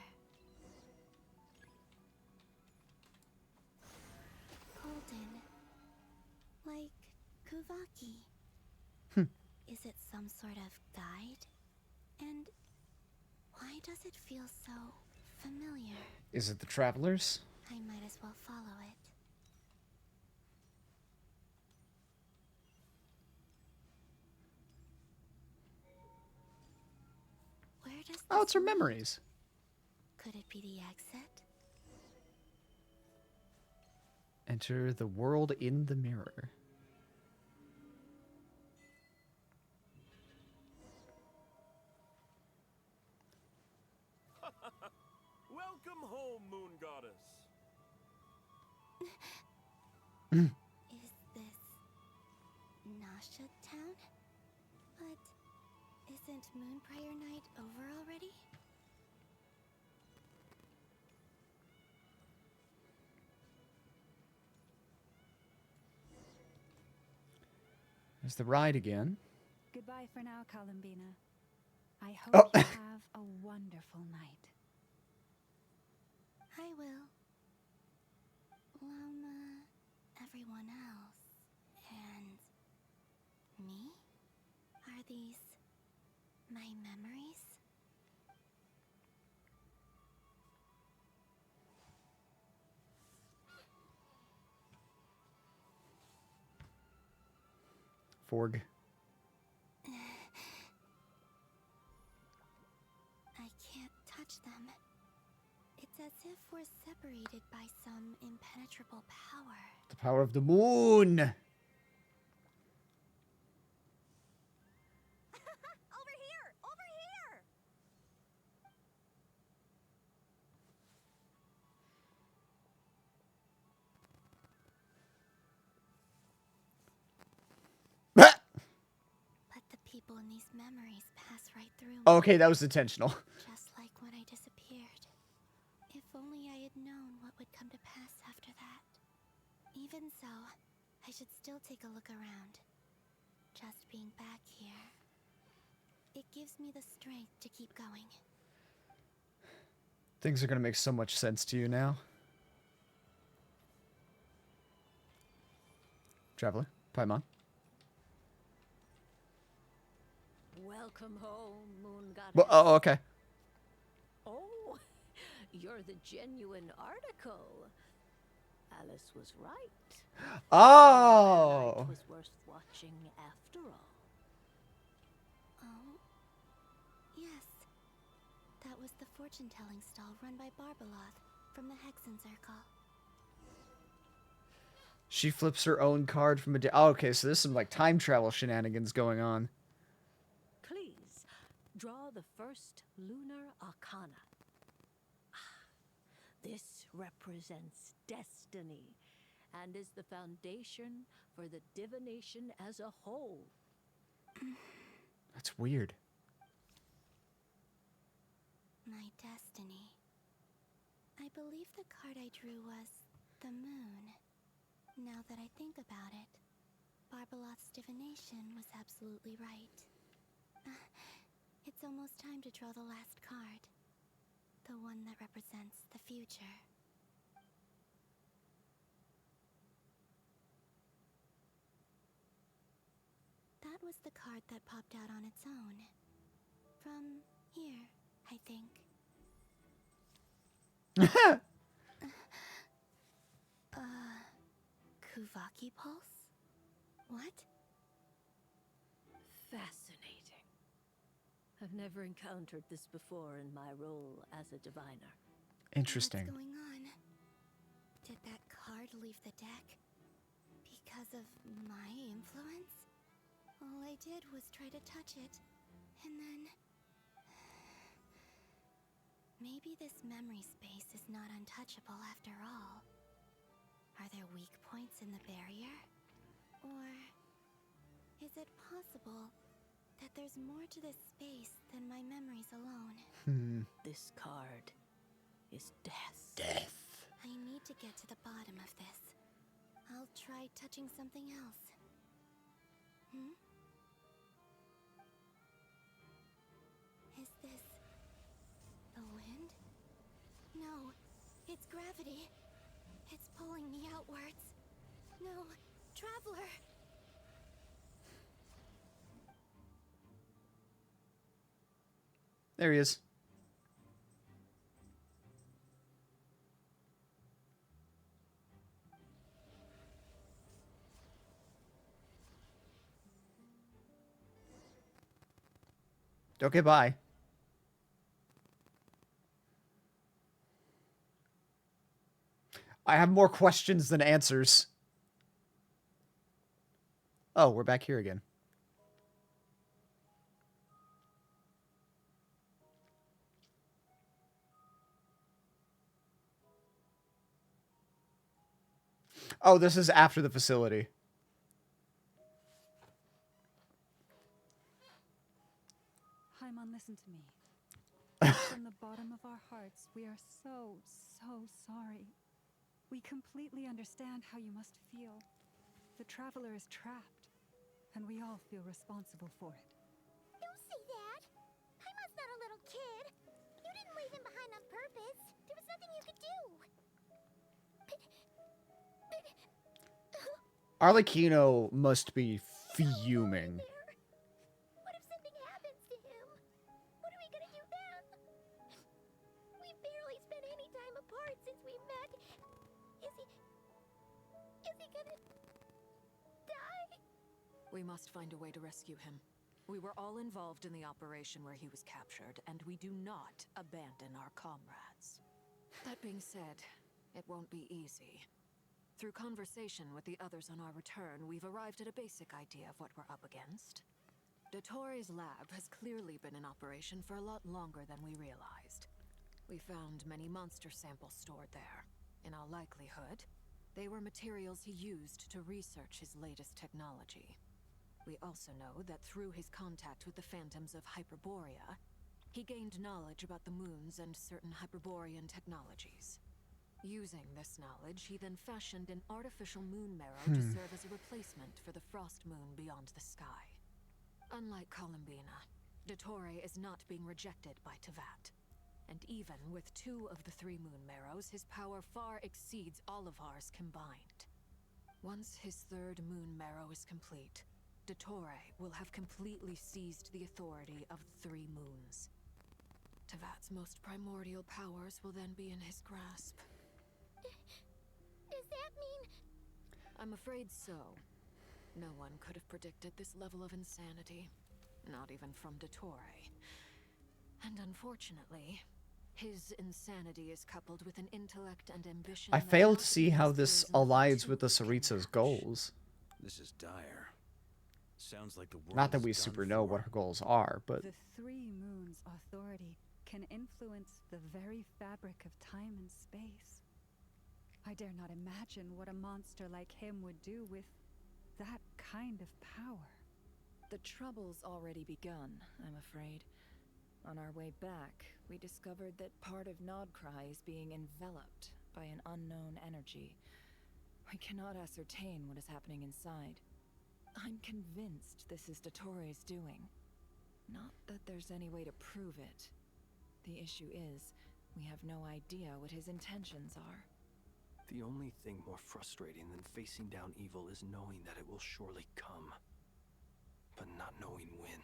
Golden. Like Kuvaki. Is it some sort of guide? And why does it feel so familiar? Is it the Travelers? I might as well follow it. Where does Oh, it's her lead? memories. Could it be the exit? Enter the world in the mirror. Welcome home, Moon Goddess. Is this Nasha Town? But isn't Moonbriar Night over already? There's the ride again. Goodbye for now, Columbina. I hope Oh. you have a wonderful night. I will. Lama, everyone else, and me? Are these my memories? Forg. I can't touch them. It's as if we're separated by some impenetrable power. The power of the moon. Over here! Over here! But the people in these memories pass right through me. Okay, that was intentional. Just like when I disappeared. If only I had known what would come to pass after that. Even so, I should still take a look around. Just being back here, it gives me the strength to keep going. Things are gonna make so much sense to you now. Traveler, Paimon. Welcome home, Moon Goddess. Well, oh, okay. Oh, you're the genuine article. Alice was right. Oh. It was worth watching after all. Oh? Yes. That was the fortune-telling stall run by Barbeloth from the Hexen Circle. She flips her own card from a day. Oh, okay, so there's some like time travel shenanigans going on. Please, draw the first lunar arcana. This represents destiny and is the foundation for the divination as a whole. That's weird. My destiny. I believe the card I drew was the moon. Now that I think about it, Barbeloth's divination was absolutely right. It's almost time to draw the last card. The one that represents the future. That was the card that popped out on its own. From here, I think. Kuvaki Pulse? What? Fascinating. I've never encountered this before in my role as a diviner. Interesting. What's going on? Did that card leave the deck? Because of my influence? All I did was try to touch it, and then... Maybe this memory space is not untouchable after all. Are there weak points in the barrier? Or... is it possible that there's more to this space than my memories alone? This card is death. Death. I need to get to the bottom of this. I'll try touching something else. Is this... the wind? No, it's gravity. It's pulling me outwards. No, Traveler! There he is. Okay, bye. I have more questions than answers. Oh, we're back here again. Oh, this is after the facility. Paimon, listen to me. From the bottom of our hearts, we are so sorry. We completely understand how you must feel. The Traveler is trapped, and we all feel responsible for it. Don't say that! Paimon's not a little kid! You didn't leave him behind on purpose! There was nothing you could do! Arlecchino must be fuming. What if something happens to him? What are we gonna do then? We barely spent any time apart since we met. Is he gonna... die? We must find a way to rescue him. We were all involved in the operation where he was captured, and we do not abandon our comrades. That being said, it won't be easy. Through conversation with the others on our return, we've arrived at a basic idea of what we're up against. Dottore's lab has clearly been in operation for a lot longer than we realized. We found many monster samples stored there. In all likelihood, they were materials he used to research his latest technology. We also know that through his contact with the phantoms of Hyperborea, he gained knowledge about the moons and certain Hyperborean technologies. Using this knowledge, he then fashioned an artificial moon marrow to serve as a replacement for the frost moon beyond the sky. Unlike Columbina, Dottore is not being rejected by Tevat. And even with 2 of the 3 moon marrows, his power far exceeds all of ours combined. Once his 3rd moon marrow is complete, Dottore will have completely seized the authority of the 3 moons. Tevat's most primordial powers will then be in his grasp. Does that mean... I'm afraid so. No one could have predicted this level of insanity. Not even from Dottore. And unfortunately, his insanity is coupled with an intellect and ambition. I fail to see how this aligns with the Saritsa's goals. This is dire. Sounds like the world Not that we is done super know for. what her goals are, but... The 3 moons' authority can influence the very fabric of time and space. I dare not imagine what a monster like him would do with that kind of power. The trouble's already begun, I'm afraid. On our way back, we discovered that part of Nodcry is being enveloped by an unknown energy. We cannot ascertain what is happening inside. I'm convinced this is Dottore's doing. Not that there's any way to prove it. The issue is, we have no idea what his intentions are. The only thing more frustrating than facing down evil is knowing that it will surely come, but not knowing when.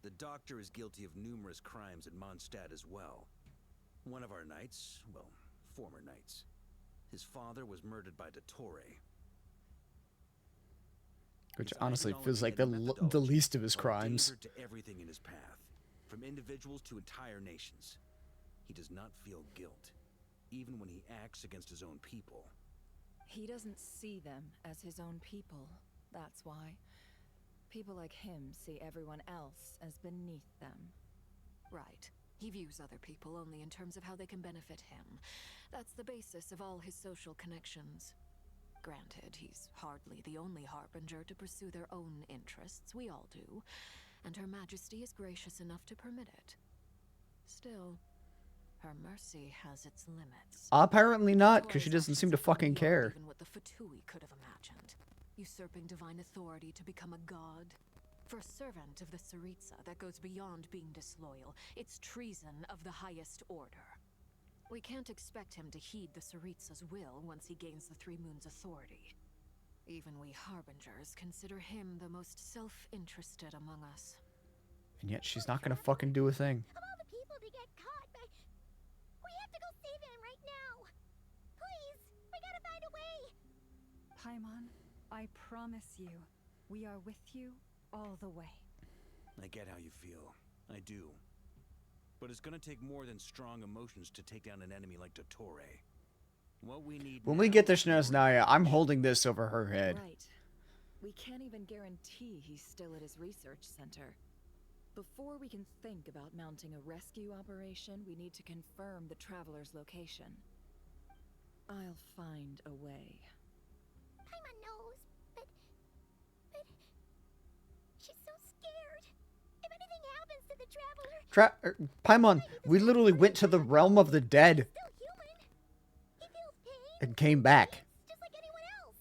The Doctor is guilty of numerous crimes at Mondstadt as well. One of our knights, well, former knights. His father was murdered by Dottore. Which His honestly feels like ideology and the least of his methodology are crimes. danger to everything in his path, from individuals to entire nations. He does not feel guilt, even when he acts against his own people. He doesn't see them as his own people, that's why. People like him see everyone else as beneath them. Right. He views other people only in terms of how they can benefit him. That's the basis of all his social connections. Granted, he's hardly the only harbinger to pursue their own interests. We all do. And Her Majesty is gracious enough to permit it. Still, her mercy has its limits. Apparently not, because she Tora's doesn't seem to actions have gone fucking beyond care. Even what the Fatui could have imagined. Usurping divine authority to become a god. For a servant of the Tsaritsa, that goes beyond being disloyal. It's treason of the highest order. We can't expect him to heed the Tsaritsa's will once he gains the Three Moons' authority. Even we Harbingers consider him the most self-interested among us. And yet she's not gonna fucking do a thing. Of all the people to get caught by... We have to go save him right now. Please, we gotta find a way. Paimon, I promise you, we are with you all the way. I get how you feel. I do. But it's gonna take more than strong emotions to take down an enemy like Dottore. What we need When we get to Snezhnaya, I'm holding this over her head. Right. We can't even guarantee he's still at his research center. Before we can think about mounting a rescue operation, we need to confirm the traveler's location. I'll find a way. Paimon knows, but... She's so scared. If anything happens to the traveler... Paimon, we literally went to the realm of the dead. Still human. He feels pain. And came back. Just like anyone else.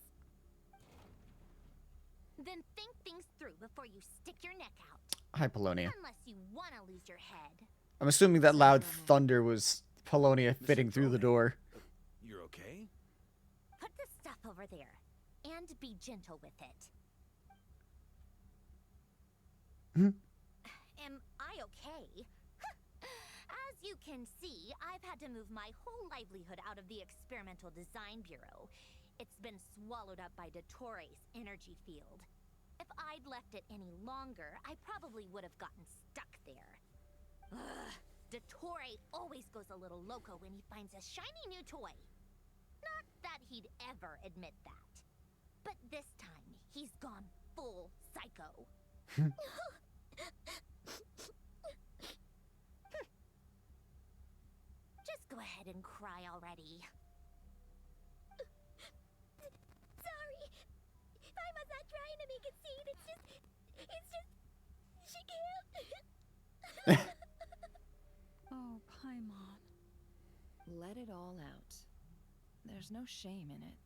Then think things through before you stick your neck out. Hi, Polonia. Unless you want to lose your head. I'm assuming that loud thunder was Polonia fitting through the door. You're okay? Put the stuff over there. And be gentle with it. Am I okay? As you can see, I've had to move my whole livelihood out of the Experimental Design Bureau. It's been swallowed up by Dottore's energy field. If I'd left it any longer, I probably would have gotten stuck there. Ugh, Dottore always goes a little loco when he finds a shiny new toy. Not that he'd ever admit that. But this time, he's gone full psycho. Just go ahead and cry already. Sorry. Paimon's not trying to make it seem. It's just... She can't. Oh, Paimon. Let it all out. There's no shame in it.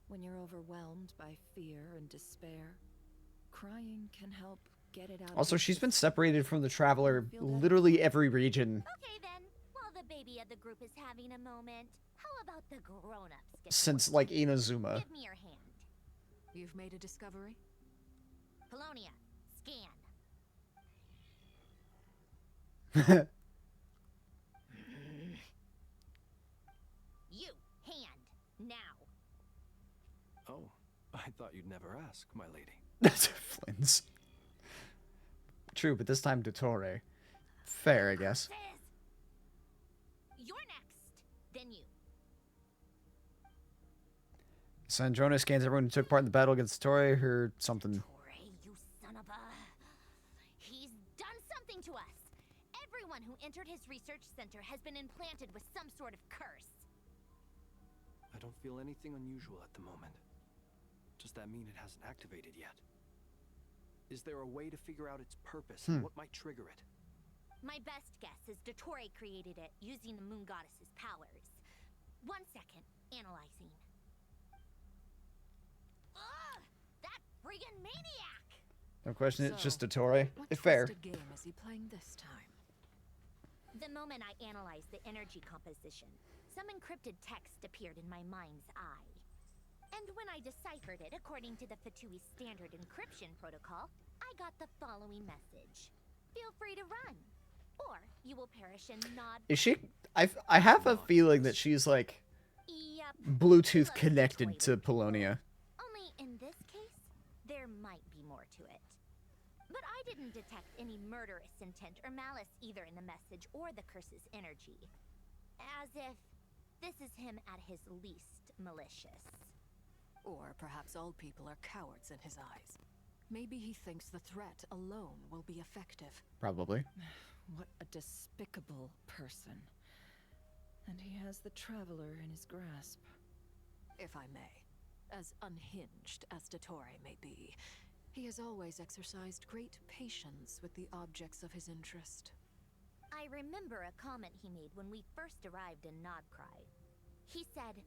When you're overwhelmed by fear and despair, crying can help get it out. Also, she's been separated from the Traveler literally every region. Okay then, while the baby of the group is having a moment, how about the grown-ups get Since, like, Inazuma. Give me your hand. You've made a discovery? Polonia, scan. You, hand, now. Oh, I thought you'd never ask, my lady. That's Flynn's. True, but this time Dottore. Fair, I guess. You're next, then you. Sandrona scans everyone who took part in the battle against Dottore, her something. Dottore, you son of a... He's done something to us. Everyone who entered his research center has been implanted with some sort of curse. I don't feel anything unusual at the moment. Does that mean it hasn't activated yet? Is there a way to figure out its purpose and what might trigger it? My best guess is Dottore created it using the Moon Goddess's powers. 1 second, analyzing. Ugh! That friggin' maniac! No question, it's just So, Dottore. What Fair. twisted game is he playing this time? The moment I analyzed the energy composition, some encrypted text appeared in my mind's eye. And when I deciphered it according to the Fatui standard encryption protocol, I got the following message. Feel free to run, or you will perish in nod. Is she... I have a feeling that she's, like, Yep. Bluetooth connected to Polonia. Only in this case, there didn't detect any murderous intent or malice either in the message or the curse's energy. As if this is him at his least malicious. Or perhaps all people are cowards in his eyes. Maybe he thinks the threat alone will be effective. Probably. What a despicable person. And he has the Traveler in his grasp. If I may, as unhinged as Dottore may be, he has always exercised great patience with the objects of his interest. I remember a comment he made when we first arrived in Nodcry. He said,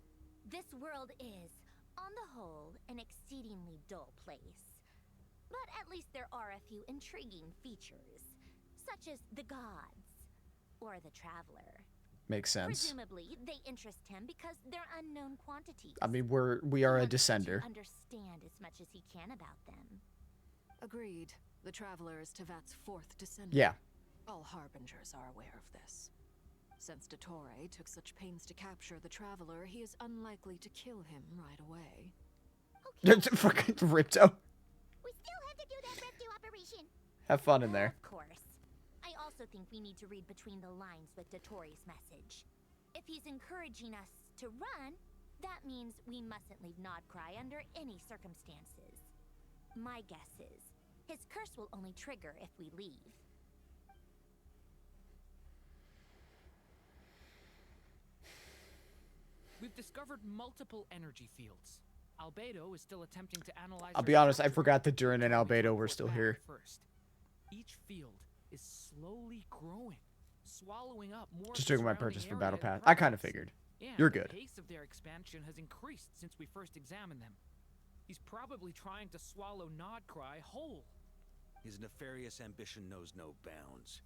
"This world is, on the whole, an exceedingly dull place. But at least there are a few intriguing features, such as the gods, or the Traveler. Makes sense. Presumably, they interest him because they're unknown quantities. I mean, we are a descender. Understand as much as he can about them." Agreed. The Traveler is Tevat's fourth descendant. Yeah. All Harbingers are aware of this. Since Dottore took such pains to capture the Traveler, he is unlikely to kill him right away. Fucking Ripto. We still have to do that rescue operation. Have fun in there. Of course. I also think we need to read between the lines with Dottore's message. If he's encouraging us to run, that means we mustn't leave Nodcry under any circumstances. My guess is, his curse will only trigger if we leave. We've discovered multiple energy fields. Albedo is still attempting to analyze. I'll be honest, I forgot that Durin and Albedo were still here. First. Each field is slowly growing, swallowing up more. Just doing my purchase for Battle Pass. I kind of figured. You're good. The pace of their expansion has increased since we first examined them. He's probably trying to swallow Nodcry whole. His nefarious ambition knows no bounds.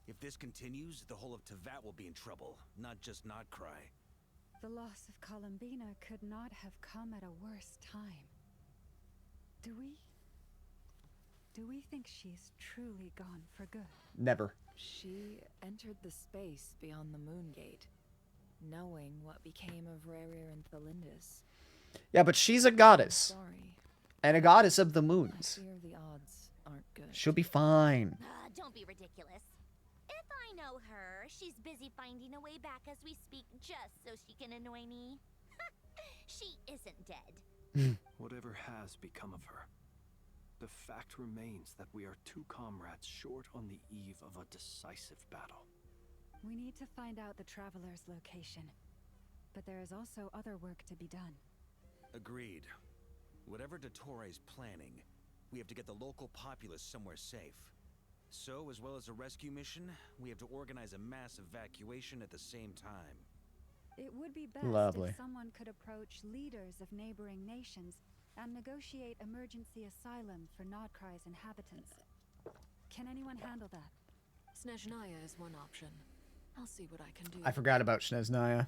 If this continues, the whole of Tevat will be in trouble, not just Nodcry. The loss of Columbina could not have come at a worse time. Do we think she's truly gone for good? Never. She entered the space beyond the Moon Gate, knowing what became of Rerir and Thelindis. Yeah, but she's a goddess. Sorry. And a goddess of the moons. I fear the odds aren't good. She'll be fine. Don't be ridiculous. If I know her, she's busy finding a way back as we speak just so she can annoy me. She isn't dead. Whatever has become of her, the fact remains that we are two comrades short on the eve of a decisive battle. We need to find out the Traveler's location. But there is also other work to be done. Agreed. Whatever Dottore's planning, we have to get the local populace somewhere safe. So, as well as a rescue mission, we have to organize a mass evacuation at the same time. It would be best Lovely. if someone could approach leaders of neighboring nations and negotiate emergency asylum for Nodcry's inhabitants. Can anyone handle that? Snezhnaya is one option. I'll see what I can do. I forgot about Snezhnaya.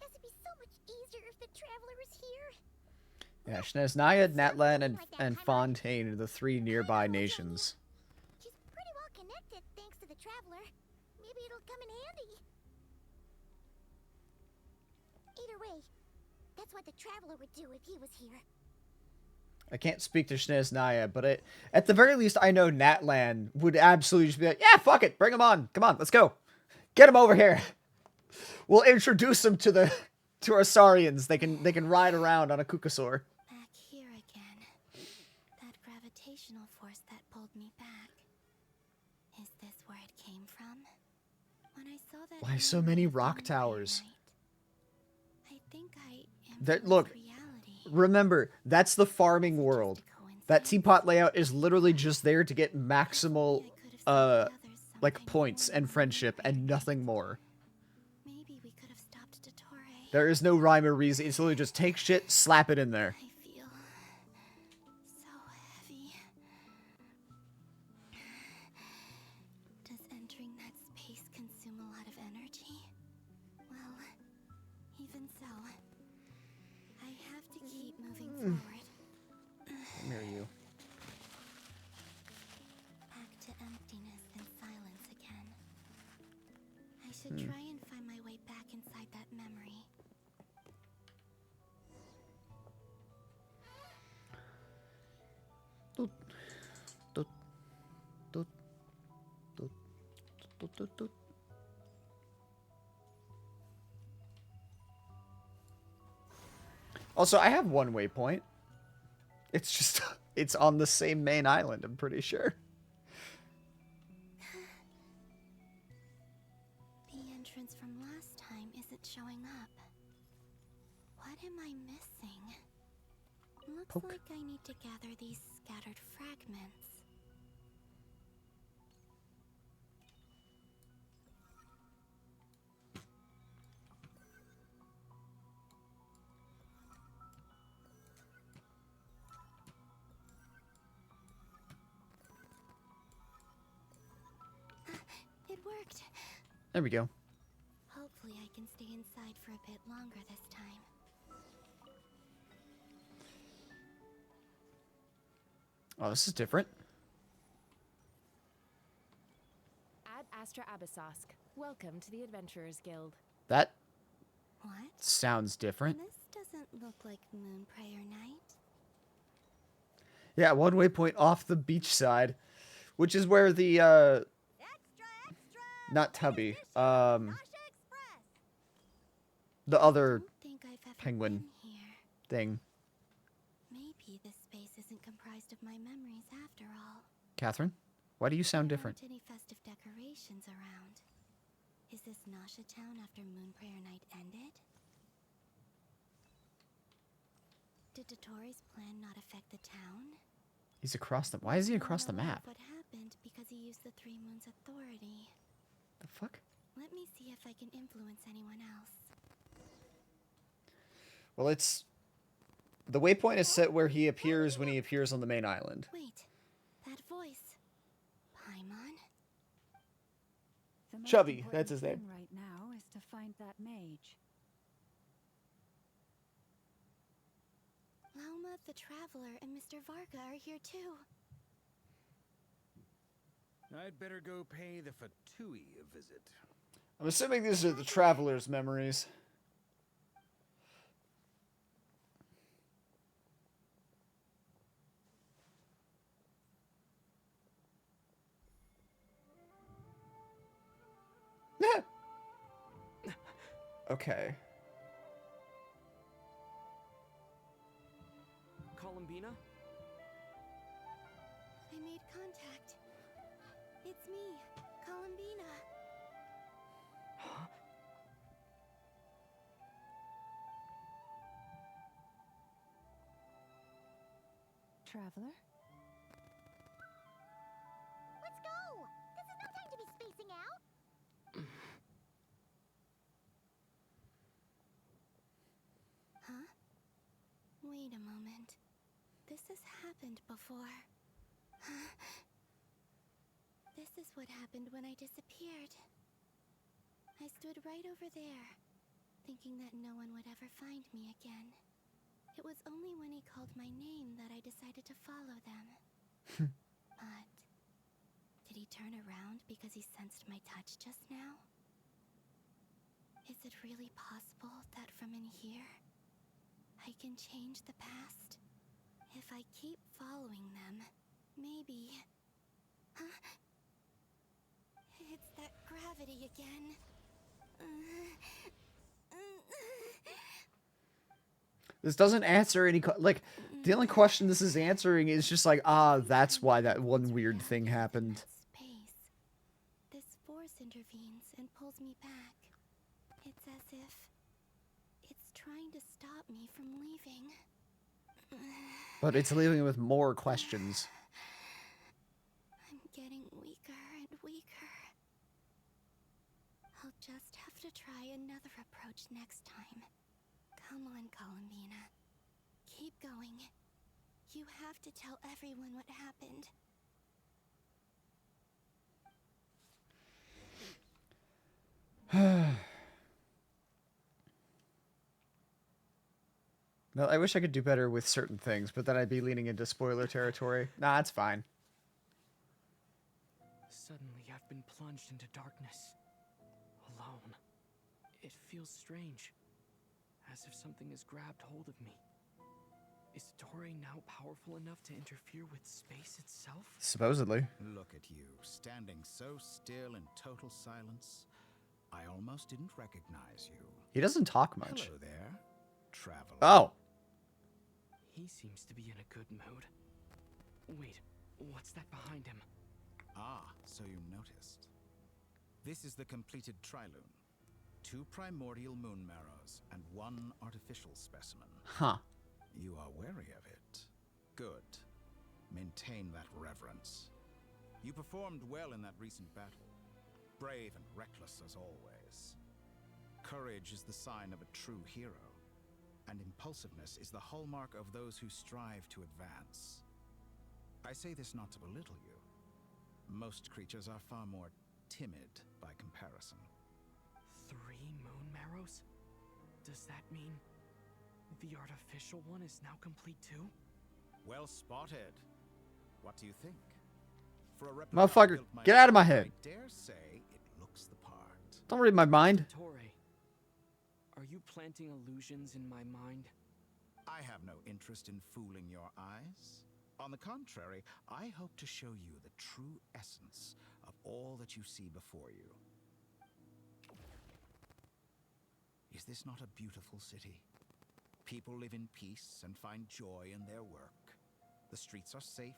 This would be so much easier if the Traveler was here. Yeah, Snezhnaya, Natlan, and Fontaine are the three nearby nations. She's pretty well connected thanks to the Traveler. Maybe it'll come in handy. Either way, that's what the Traveler would do if he was here. I can't speak to Snezhnaya, but at the very least, I know Natlan would absolutely just be like, yeah, fuck it, bring him on. Come on, let's go. Get him over here. We'll introduce him to our Saurians. They can ride around on a Kukasaur. Back here again. That gravitational force that pulled me back. Is this where it came from? When I saw that. Why so many rock towers? I think I That look. Remember, that's the farming world. That teapot layout is literally just there to get maximal, like points and friendship and nothing more. Maybe we could have stopped Dottore. There is no rhyme or reason. It's literally just take shit, slap it in there. I feel so heavy. Does entering that space consume a lot of energy? Well, even so, I have to keep moving forward. Come here, you. Back to emptiness and silence again. I should try and find my way back inside that memory. Also, I have one waypoint. It's just, it's on the same main island, I'm pretty sure. The entrance from last time isn't showing up. What am I missing? Looks like I need to gather these scattered fragments. It worked. There we go. Hopefully I can stay inside for a bit longer this time. Oh, this is different. Ad Astra Abyssosk. Welcome to the Adventurers Guild. That What? sounds different. This doesn't look like Moonprayer Night. Yeah, one waypoint off the beach side, which is where the not Tubby, the other penguin thing. Maybe this space isn't comprised of my memories after all. Catherine, why do you sound different? There aren't any festive decorations around. Is this Nasha Town after Moonprayer Night ended? Did Dottoro's plan not affect the town? He's across the. Why is he across the map? What happened because he used the Three Moons authority? The fuck? Let me see if I can influence anyone else. Well, it's the waypoint is set where he appears when he appears on the main island. Wait, that voice. Paimon? The most Chubby, important that's his name. thing right now is to find that mage. Lauma the Traveler and Mr. Varga are here too. I'd better go pay the Fatui a visit. I'm assuming these are the traveler's memories. Okay. Columbina? I made contact. It's me, Columbina. Huh? Traveler? Let's go! This is no time to be spacing out! Huh? Wait a moment. This has happened before. This is what happened when I disappeared. I stood right over there, thinking that no one would ever find me again. It was only when he called my name that I decided to follow them. But did he turn around because he sensed my touch just now? Is it really possible that from in here, I can change the past? If I keep following them, maybe... Huh? It's that gravity again. This doesn't answer any like the only question this is answering is just like, that's why that one weird thing happened. Space. This force intervenes and pulls me back. It's as if it's trying to stop me from leaving. But it's leaving with more questions. I'm getting weaker and weaker. I'll just have to try another approach next time. Come on, Columbina. Keep going. You have to tell everyone what happened. No, I wish I could do better with certain things, but then I'd be leaning into spoiler territory. Nah, it's fine. Suddenly, I've been plunged into darkness. Alone. It feels strange. As if something has grabbed hold of me. Is Tori Dottore now powerful enough to interfere with space itself? Supposedly. Look at you, standing so still in total silence. I almost didn't recognize you. He doesn't talk much. Hello there, traveler. Oh. He seems to be in a good mood. Wait, what's that behind him? Ah, so you noticed. This is the completed Trilune. 2 primordial moon marrows and 1 artificial specimen. Huh. You are wary of it. Good. Maintain that reverence. You performed well in that recent battle. Brave and reckless as always. Courage is the sign of a true hero, and impulsiveness is the hallmark of those who strive to advance. I say this not to belittle you. Most creatures are far more timid by comparison. 3 moon marrows? Does that mean the artificial one is now complete too? Well spotted. What do you think? For a Motherfucker, get out of my head. I dare say it looks the part. Don't read my mind. Dottore, are you planting illusions in my mind? I have no interest in fooling your eyes. On the contrary, I hope to show you the true essence of all that you see before you. Is this not a beautiful city? People live in peace and find joy in their work. The streets are safe.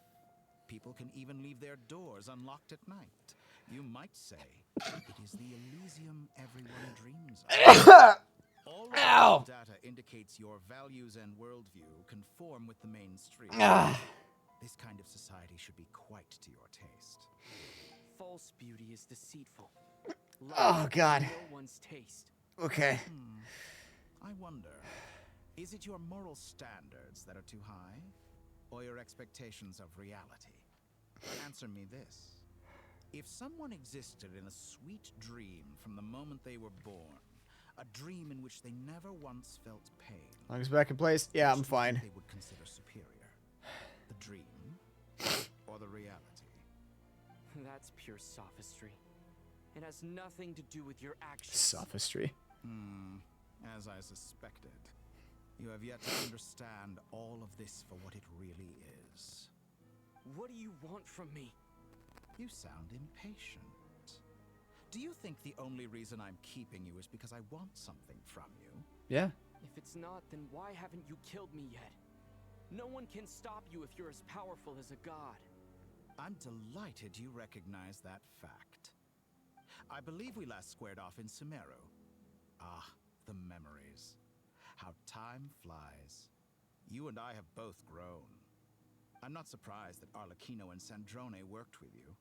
People can even leave their doors unlocked at night. You might say it is the Elysium everyone dreams of. All of the data indicates your values and worldview conform with the mainstream. This kind of society should be quite to your taste. False beauty is deceitful. Oh, God. No one's taste. Okay. I wonder, is it your moral standards that are too high, or your expectations of reality? Answer me this. If someone existed in a sweet dream from the moment they were born, a dream in which they never once felt pain, As long as back in place, yeah, I'm fine. they would consider superior. The dream or the reality? That's pure sophistry. It has nothing to do with your actions. Sophistry. As I suspected. You have yet to understand all of this for what it really is. What do you want from me? You sound impatient. Do you think the only reason I'm keeping you is because I want something from you? Yeah. If it's not, then why haven't you killed me yet? No one can stop you if you're as powerful as a god. I'm delighted you recognize that fact. I believe we last squared off in Sumeru. Ah, the memories. How time flies. You and I have both grown. I'm not surprised that Arlecchino and Sandrone worked with you.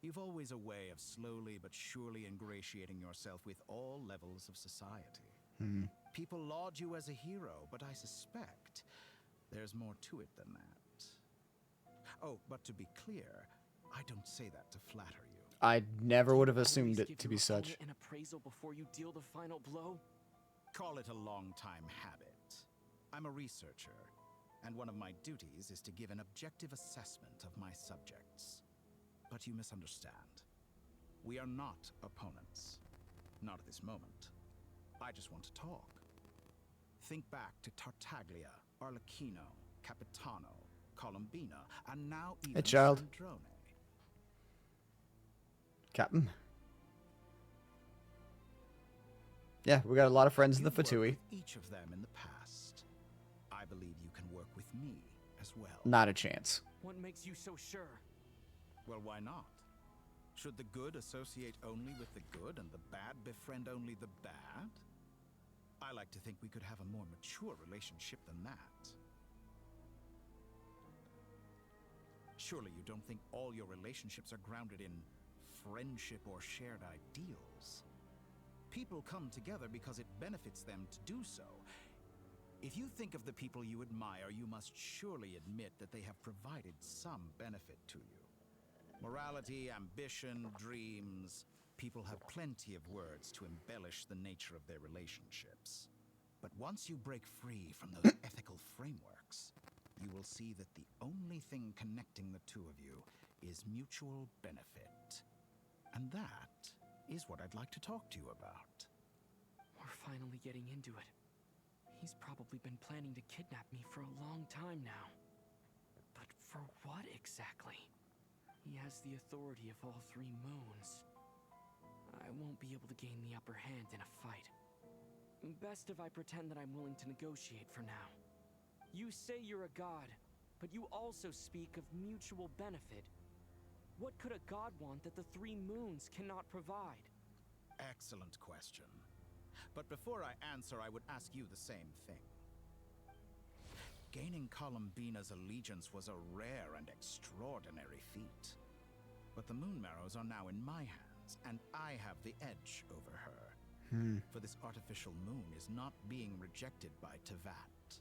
You've always a way of slowly but surely ingratiating yourself with all levels of society. People laud you as a hero, but I suspect there's more to it than that. Oh, but to be clear, I don't say that to flatter you. I never would have Always assumed give it to your be such. opponent an appraisal before you deal the final blow? Call it a long-time habit. I'm a researcher, and one of my duties is to give an objective assessment of my subjects. But you misunderstand. We are not opponents. Not at this moment. I just want to talk. Think back to Tartaglia, Arlecchino, Capitano, Colombina, and now even Hey, child. Sandrone. Captain. Yeah, we got a lot of friends in the You've worked Fatui. with each of them in the past. I believe you can work with me as well. Not a chance. What makes you so sure? Well, why not? Should the good associate only with the good and the bad befriend only the bad? I like to think we could have a more mature relationship than that. Surely you don't think all your relationships are grounded in friendship or shared ideals? People come together because it benefits them to do so. If you think of the people you admire, you must surely admit that they have provided some benefit to you. Morality, ambition, dreams. People have plenty of words to embellish the nature of their relationships. But once you break free from those ethical frameworks, you will see that the only thing connecting the two of you is mutual benefit. And that is what I'd like to talk to you about. We're finally getting into it. He's probably been planning to kidnap me for a long time now. Exactly. He has the authority of all 3 moons. I won't be able to gain the upper hand in a fight. Best if I pretend that I'm willing to negotiate for now. You say you're a god, but you also speak of mutual benefit. What could a god want that the 3 moons cannot provide? Excellent question. But before I answer, I would ask you the same thing. Gaining Columbina's allegiance was a rare and extraordinary feat. But the Moon Marrows are now in my hands, and I have the edge over her. For this artificial moon is not being rejected by Tevat.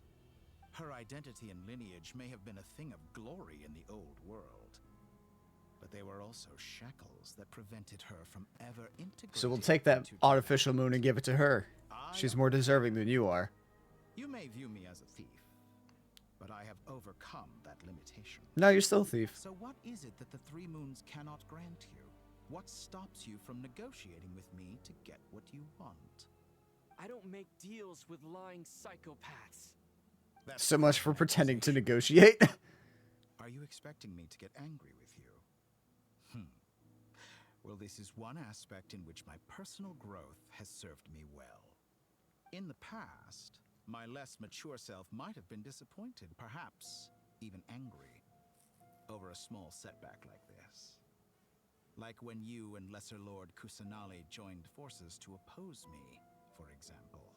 Her identity and lineage may have been a thing of glory in the old world, but they were also shackles that prevented her from ever integrating. So we'll take that artificial moon and give it to her. She's more deserving than you are. You may view me as a thief, but I have overcome that limitation. No, you're still a thief. So what is it that the 3 moons cannot grant you? What stops you from negotiating with me to get what you want? I don't make deals with lying psychopaths. So much for pretending to negotiate. Are you expecting me to get angry with you? Well, this is one aspect in which my personal growth has served me well. In the past, my less mature self might have been disappointed, perhaps even angry, over a small setback like this. Like when you and Lesser Lord Kusanali joined forces to oppose me, for example.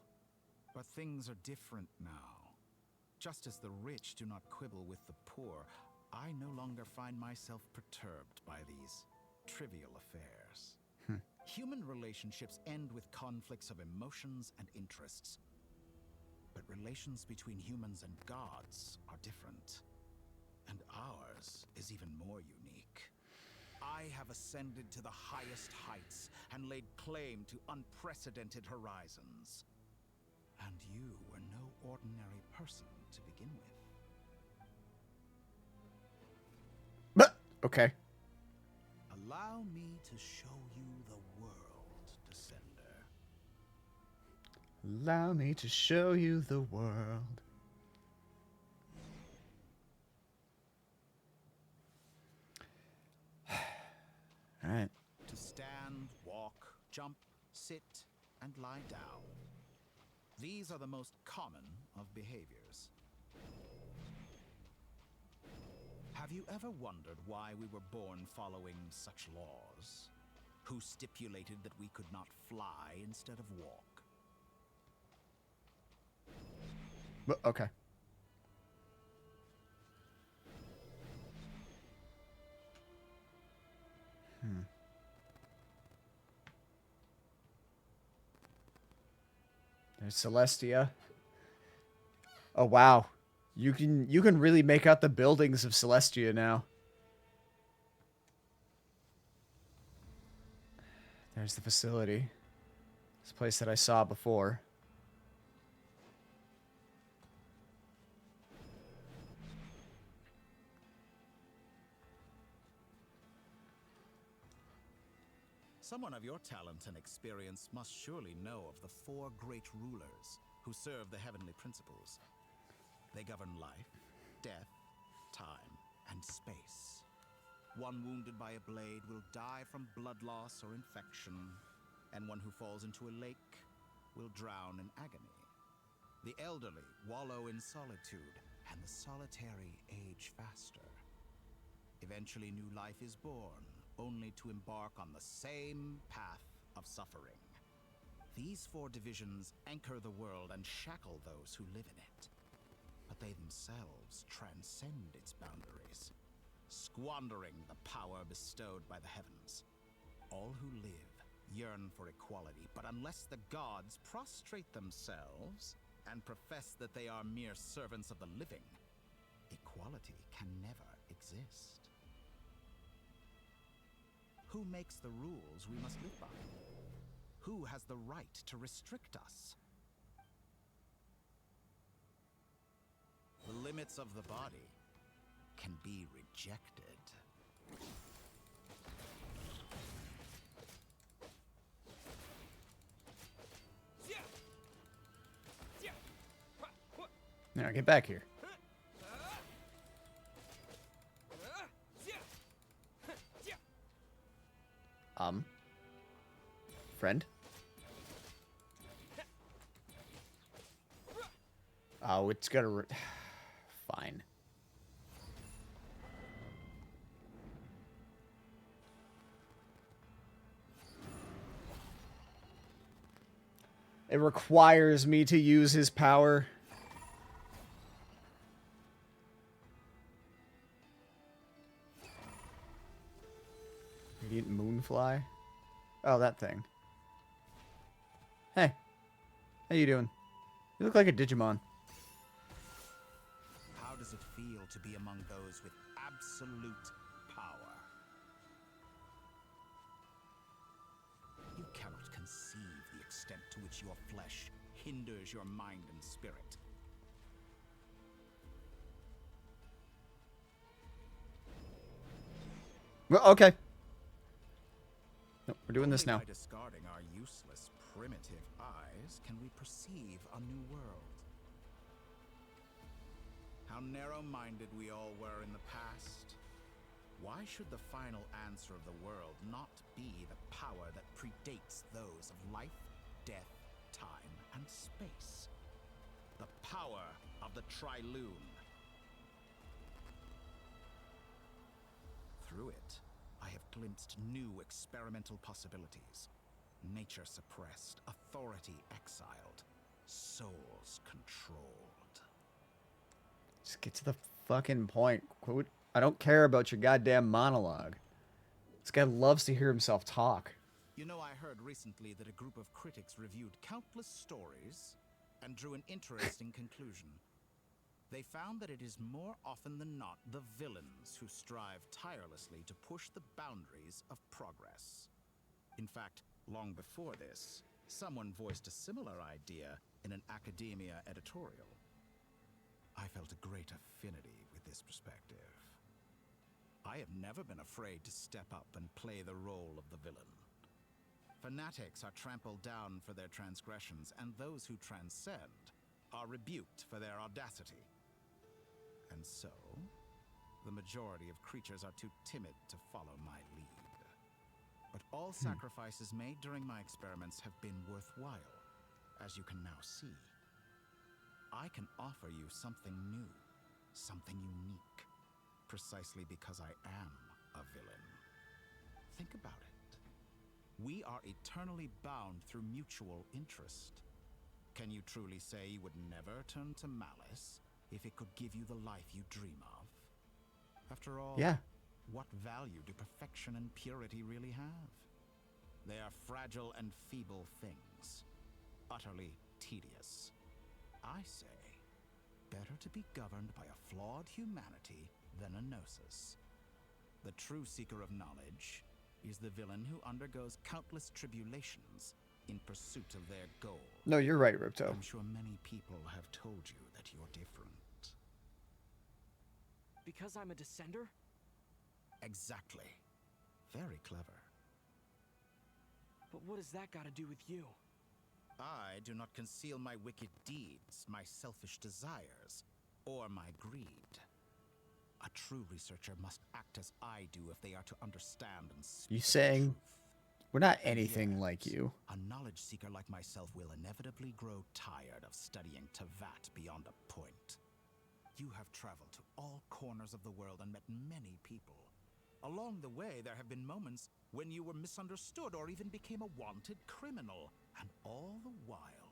But things are different now. Just as the rich do not quibble with the poor, I no longer find myself perturbed by these trivial affairs. Human relationships end with conflicts of emotions and interests. But relations between humans and gods are different. And ours is even more unique. I have ascended to the highest heights and laid claim to unprecedented horizons. And you were no ordinary person to begin with. But okay. Allow me to show you the world, Descender. Allow me to show you the world. All right. To stand, walk, jump, sit, and lie down. These are the most common of behaviors. Have you ever wondered why we were born following such laws? Who stipulated that we could not fly instead of walk? Okay. There's Celestia. Oh wow. You can really make out the buildings of Celestia now. There's the facility. This place that I saw before. Someone of your talent and experience must surely know of the 4 great rulers who serve the heavenly principles. They govern life, death, time, and space. One wounded by a blade will die from blood loss or infection, and one who falls into a lake will drown in agony. The elderly wallow in solitude, and the solitary age faster. Eventually, new life is born, only to embark on the same path of suffering. These 4 divisions anchor the world and shackle those who live in it. But they themselves transcend its boundaries, squandering the power bestowed by the heavens. All who live yearn for equality, but unless the gods prostrate themselves and profess that they are mere servants of the living, equality can never exist. Who makes the rules we must live by? Who has the right to restrict us? The limits of the body can be rejected. Now get back here. Friend? Oh, it's gotta... Fine. It requires me to use his power. Radiant Moonfly? Oh, that thing. Hey. How you doing? You look like a Digimon. How does it feel to be among those with absolute power? You cannot conceive the extent to which your flesh hinders your mind and spirit. Well, okay. No, we're doing this now. By discarding our useless, primitive eyes, can we perceive a new world? How narrow-minded we all were in the past. Why should the final answer of the world not be the power that predates those of life, death, time, and space? The power of the Triloon. Through it, I have glimpsed new experimental possibilities. Nature suppressed, authority exiled, souls controlled. Just get to the fucking point. Quote. I don't care about your goddamn monologue. This guy loves to hear himself talk. You know, I heard recently that a group of critics reviewed countless stories and drew an interesting conclusion. They found that it is more often than not the villains who strive tirelessly to push the boundaries of progress. In fact, long before this, someone voiced a similar idea in an academia editorial. I felt a great affinity with this perspective. I have never been afraid to step up and play the role of the villain. Fanatics are trampled down for their transgressions, and those who transcend are rebuked for their audacity. And so, the majority of creatures are too timid to follow my lead. But all sacrifices made during my experiments have been worthwhile, as you can now see. I can offer you something new, something unique, precisely because I am a villain. Think about it. We are eternally bound through mutual interest. Can you truly say you would never turn to malice if it could give you the life you dream of? After all, yeah. What value do perfection and purity really have? They are fragile and feeble things, utterly tedious. I say, better to be governed by a flawed humanity than a gnosis. The true seeker of knowledge is the villain who undergoes countless tribulations in pursuit of their goal. No, you're right, Ripto. I'm sure many people have told you that you're different. Because I'm a descender? Exactly. Very clever. But what has that got to do with you? I do not conceal my wicked deeds, my selfish desires, or my greed. A true researcher must act as I do if they are to understand and speak You saying the truth. we're not anything Yet, like you? A knowledge seeker like myself will inevitably grow tired of studying Tevat beyond a point. You have traveled to all corners of the world and met many people. Along the way, there have been moments when you were misunderstood or even became a wanted criminal. And all the while,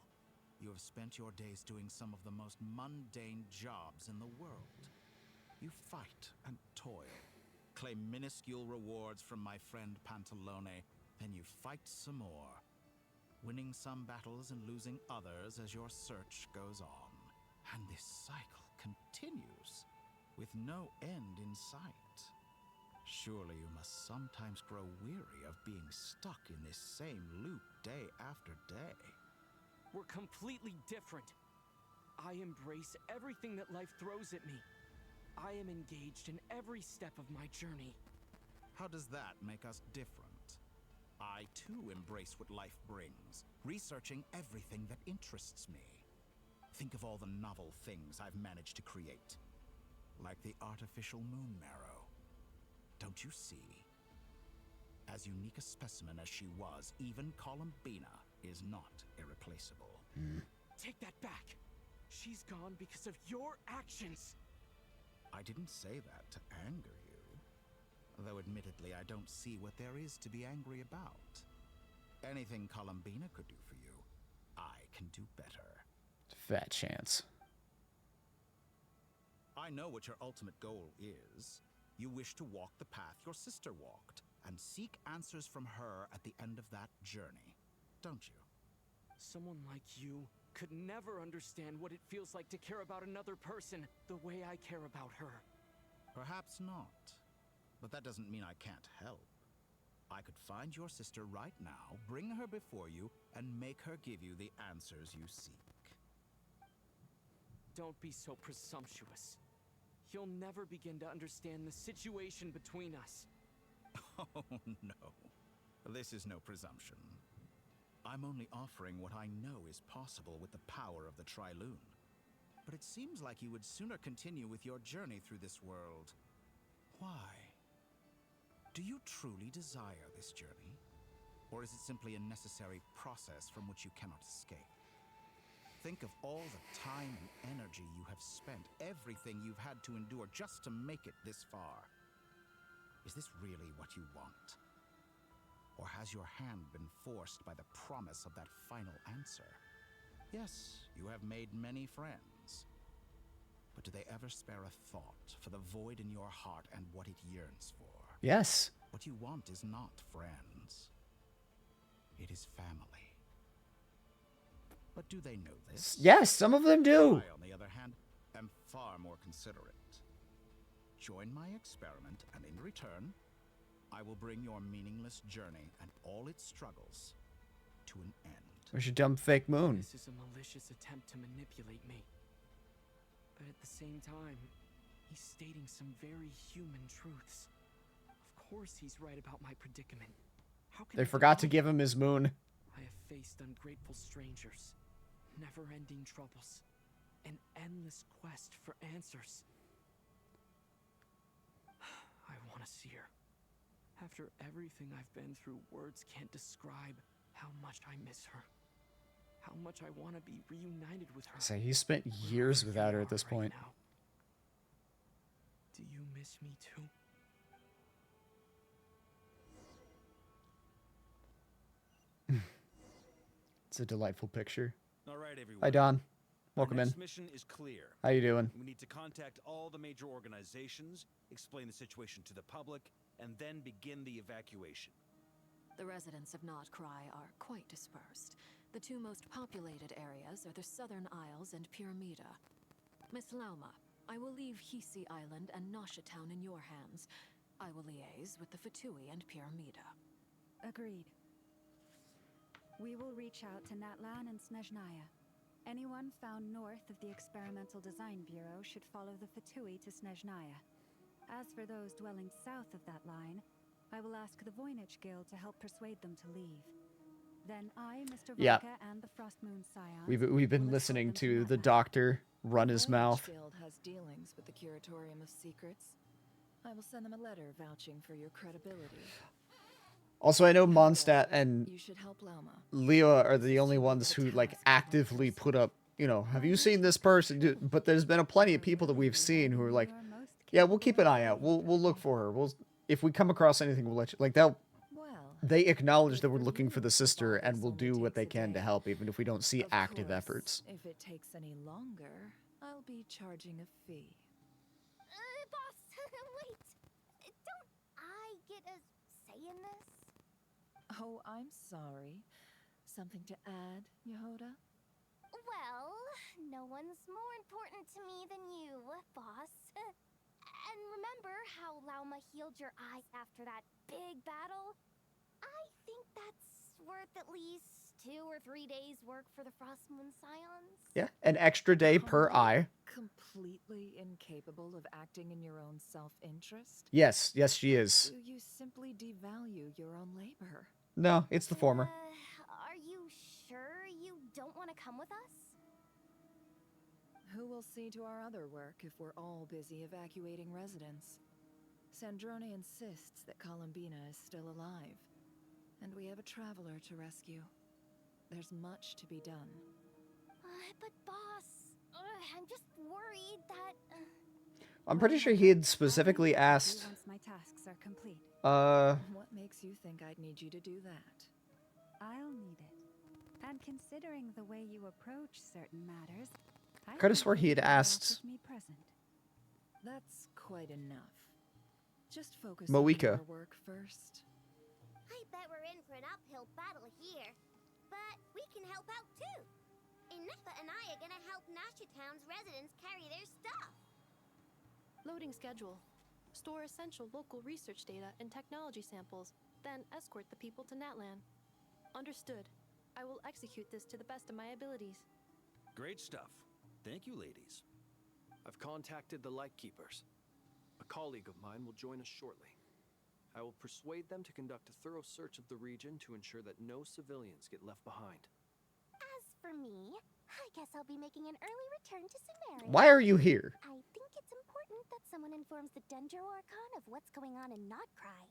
you have spent your days doing some of the most mundane jobs in the world. You fight and toil, claim minuscule rewards from my friend Pantalone, then you fight some more, winning some battles and losing others as your search goes on. And this cycle continues, with no end in sight. Surely you must sometimes grow weary of being stuck in this same loop day after day. We're completely different. I embrace everything that life throws at me. I am engaged in every step of my journey. How does that make us different? I too embrace what life brings, researching everything that interests me. Think of all the novel things I've managed to create, like the artificial moon marrow. Don't you see? As unique a specimen as she was, even Columbina is not irreplaceable. Take that back. She's gone because of your actions. I didn't say that to anger you. Though admittedly, I don't see what there is to be angry about. Anything Columbina could do for you, I can do better. Fat chance. I know what your ultimate goal is. You wish to walk the path your sister walked, and seek answers from her at the end of that journey, don't you? Someone like you could never understand what it feels like to care about another person the way I care about her. Perhaps not. But that doesn't mean I can't help. I could find your sister right now, bring her before you, and make her give you the answers you seek. Don't be so presumptuous. You'll never begin to understand the situation between us. Oh, no. This is no presumption. I'm only offering what I know is possible with the power of the Trilune. But it seems like you would sooner continue with your journey through this world. Why? Do you truly desire this journey? Or is it simply a necessary process from which you cannot escape? Think of all the time and energy you have spent, everything you've had to endure just to make it this far. Is this really what you want? Or has your hand been forced by the promise of that final answer? Yes, you have made many friends. But do they ever spare a thought for the void in your heart and what it yearns for? Yes. What you want is not friends. It is family. But do they know this? Yes, some of them do. I, on the other hand, am far more considerate. Join my experiment, and in return, I will bring your meaningless journey and all its struggles to an end. Where's your dumb fake moon? This is a malicious attempt to manipulate me. But at the same time, he's stating some very human truths. Of course he's right about my predicament. How can They forgot to give him his moon. I have faced ungrateful strangers, never-ending troubles, an endless quest for answers. I want to see her. After everything I've been through, words can't describe how much I miss her. How much I want to be reunited with her. Say he spent years without her at this point. Now. Do you miss me too? It's a delightful picture. All right, everyone. Hi, Don. Welcome Our next in. mission is clear. How you doing? We need to contact all the major organizations, explain the situation to the public, and then begin the evacuation. The residents of Nodcry are quite dispersed. The two most populated areas are the Southern Isles and Pyramida. Miss Lauma, I will leave Hisi Island and Nasha Town in your hands. I will liaise with the Fatui and Pyramida. Agreed. We will reach out to Natlan and Snezhnaya. Anyone found north of the Experimental Design Bureau should follow the Fatui to Snezhnaya. As for those dwelling south of that line, I will ask the Voynich Guild to help persuade them to leave. Then I, Mr. Yeah. Vodka, and the Frostmoon Scions We've been listening to the doctor run his mouth. Guild has dealings with the Curatorium of Secrets. I will send them a letter vouching for your credibility. Also, I know Mondstadt and You should help Lauma. Leo are the only ones who like actively put up, you know, have you seen this person? But there's been plenty of people that we've seen who are like, yeah, we'll keep an eye out. We'll look for her. If we come across anything, we'll let you. Like they acknowledge that we're looking for the sister and will do what they can to help, even if we don't see active efforts. If it takes any longer, I'll be charging a fee. Boss, wait. Don't I get a say in this? Oh, I'm sorry. Something to add, Yehoda? Well, no one's more important to me than you, boss. And remember how Lauma healed your eyes after that big battle? I think that's worth at least 2 or 3 days' work for the Frostmoon Scions. Yeah, an extra day per eye. Completely incapable of acting in your own self-interest? Yes, she is. Do you simply devalue your own labor? No, it's the former. Are you sure you don't want to come with us? Who will see to our other work if we're all busy evacuating residents? Sandrone insists that Columbina is still alive, and we have a traveler to rescue. There's much to be done. But boss, I'm just worried that... I'm pretty sure he had specifically asked. Once my tasks are complete. What makes you think I'd need you to do that? I'll need it. And considering the way you approach certain matters, I could have think swore he you'd had be better off asked with me present. That's quite enough. Just focus Moika. on your work first. I bet we're in for an uphill battle here. But we can help out too. Ineppa and I are gonna help Nasha Town's residents carry their stuff. Loading schedule. Store essential local research data and technology samples, then escort the people to Natlan. Understood. I will execute this to the best of my abilities. Great stuff. Thank you, ladies. I've contacted the Lightkeepers. A colleague of mine will join us shortly. I will persuade them to conduct a thorough search of the region to ensure that no civilians get left behind. As for me, I guess I'll be making an early return to Sumeria. Why are you here? I think it's important that someone informs the Dendro Archon of what's going on in Notcry.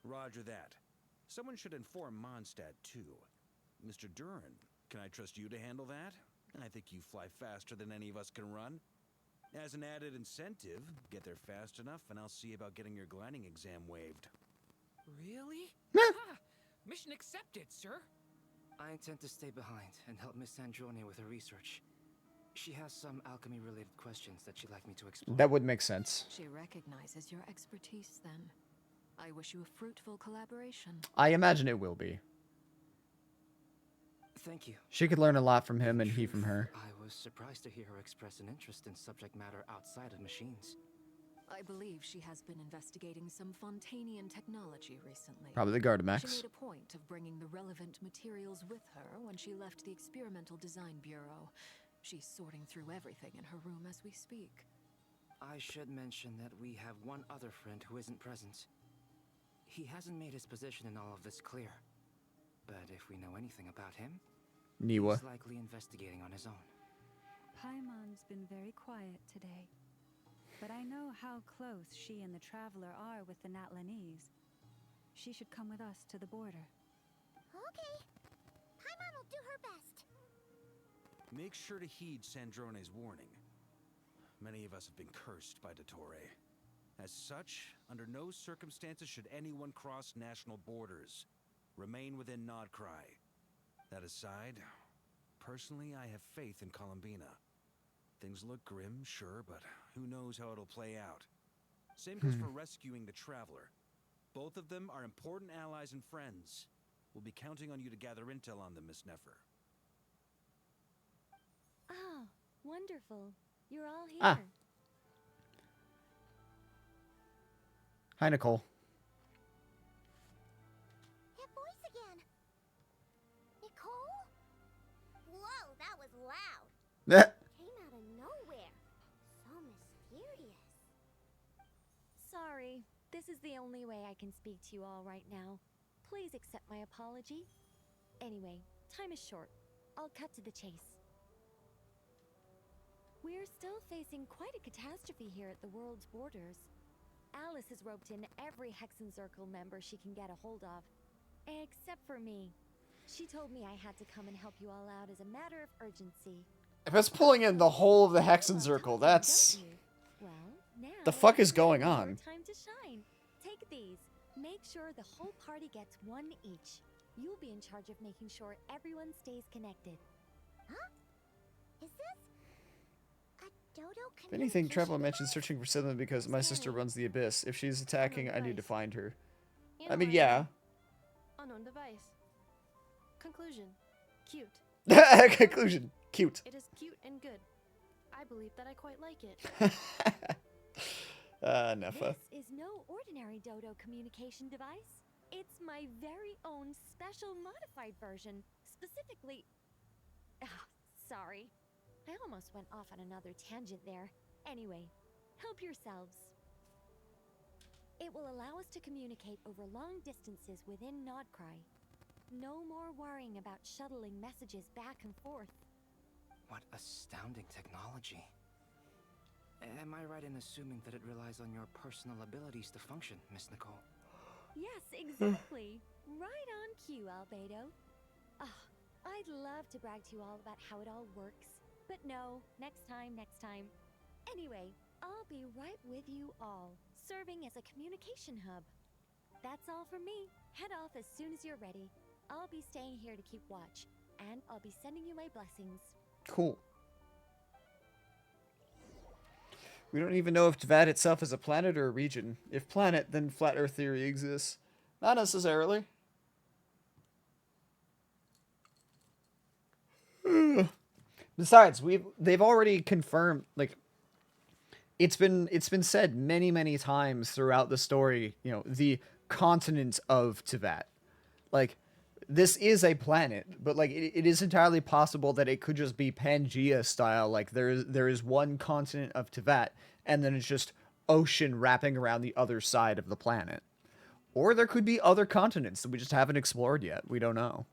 Roger that. Someone should inform Mondstadt, too. Mr. Duran, can I trust you to handle that? I think you fly faster than any of us can run. As an added incentive, get there fast enough and I'll see about getting your gliding exam waived. Really? Ah, mission accepted, sir. I intend to stay behind and help Miss Sandrone with her research. She has some alchemy-related questions that she'd like me to explore. That would make sense. She recognizes your expertise, then. I wish you a fruitful collaboration. I imagine it will be. Thank you. She could learn a lot from him and he from her. I was surprised to hear her express an interest in subject matter outside of machines. I believe she has been investigating some Fontanian technology recently. Probably the Gardemax. She made a point of bringing the relevant materials with her when she left the Experimental Design Bureau. She's sorting through everything in her room as we speak. I should mention that we have one other friend who isn't present. He hasn't made his position in all of this clear. But if we know anything about him, Niwa. he's likely investigating on his own. Paimon's been very quiet today. But I know how close she and the Traveler are with the Natlanese. She should come with us to the border. Okay. Paimon will do her best. Make sure to heed Sandrone's warning. Many of us have been cursed by Dottore. As such, under no circumstances should anyone cross national borders. Remain within Nodcry. That aside, personally, I have faith in Columbina. Things look grim, sure, but who knows how it'll play out. Same goes for rescuing the Traveler. Both of them are important allies and friends. We'll be counting on you to gather intel on them, Miss Nefer. Ah, wonderful. You're all here. Ah. Hi, Nicole. That voice again. Nicole? Whoa, that was loud. Came out of nowhere. So mysterious. Sorry, this is the only way I can speak to you all right now. Please accept my apology. Anyway, time is short. I'll cut to the chase. We're still facing quite a catastrophe here at the world's borders. Alice has roped in every Hexenzirkel member she can get a hold of. Except for me. She told me I had to come and help you all out as a matter of urgency. If it's pulling in the whole of the Hexenzirkel, that's... Well, now the fuck is going on? your time to shine. Take these. Make sure the whole party gets one each. You'll be in charge of making sure everyone stays connected. Huh? Is this a dodo If anything, Traveler mentioned searching for Scythian because my sister runs the Abyss. If she's attacking, I need to find her. I mean, yeah. Unknown device. Conclusion. Cute. Conclusion. Cute. It is cute and good. I believe that I quite like it. Nefa. This is no ordinary dodo communication device. It's my very own special modified version. Specifically... sorry. I almost went off on another tangent there. Anyway, help yourselves. It will allow us to communicate over long distances within Nodcry. No more worrying about shuttling messages back and forth. What astounding technology. Am I right in assuming that it relies on your personal abilities to function, Miss Nicole? Yes, exactly. Right on cue, Albedo. Ah, I'd love to brag to you all about how it all works. But no, next time, next time. Anyway, I'll be right with you all, serving as a communication hub. That's all from me. Head off as soon as you're ready. I'll be staying here to keep watch, and I'll be sending you my blessings. Cool. We don't even know if Tvad itself is a planet or a region. If planet, then flat Earth theory exists. Not necessarily. Besides, they've already confirmed, like, it's been said many times throughout the story, you know, the continent of Tvat. Like, this is a planet, but like it is entirely possible that it could just be Pangea style. Like there is one continent of Tvat, and then it's just ocean wrapping around the other side of the planet. Or there could be other continents that we just haven't explored yet. We don't know.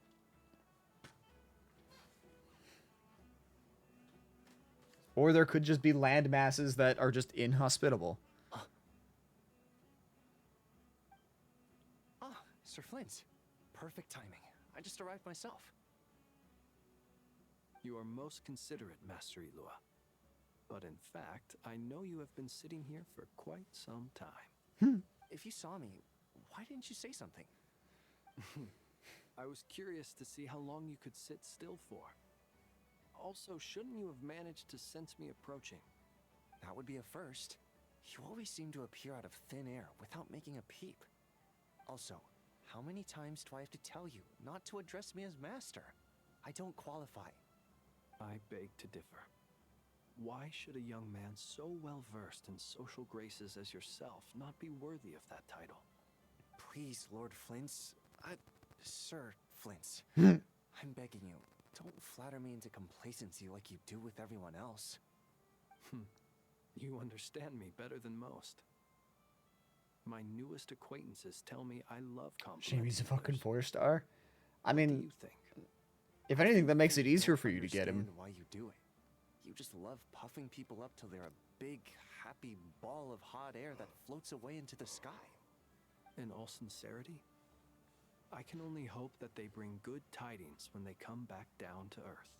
Or there could just be land masses that are just inhospitable. Ah, Sir Flint. Perfect timing. I just arrived myself. You are most considerate, Master Ilua. But in fact, I know you have been sitting here for quite some time. If you saw me, why didn't you say something? I was curious to see how long you could sit still for. Also, shouldn't you have managed to sense me approaching? That would be a first. You always seem to appear out of thin air without making a peep. Also, how many times do I have to tell you not to address me as master? I don't qualify. I beg to differ. Why should a young man so well versed in social graces as yourself not be worthy of that title? Please, Lord Flint's... Sir Flint's. I'm begging you, don't flatter me into complacency like you do with everyone else. You understand me better than most. My newest acquaintances tell me I love complimenting. Shame he's a fucking 4-star. I What mean, do you think? if anything, that makes it easier for you to get him. Understand why you do it. You just love puffing people up till they're a big, happy ball of hot air that floats away into the sky. In all sincerity, I can only hope that they bring good tidings when they come back down to Earth.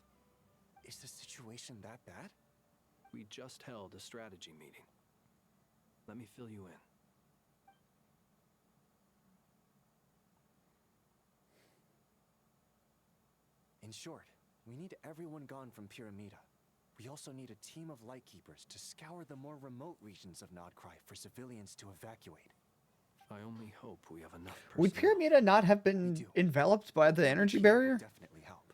Is the situation that bad? We just held a strategy meeting. Let me fill you in. In short, we need everyone gone from Pyramida. We also need a team of lightkeepers to scour the more remote regions of Nodcry for civilians to evacuate. I only hope we have enough personnel. Would Pyramida not have been enveloped by the energy barrier? Definitely help.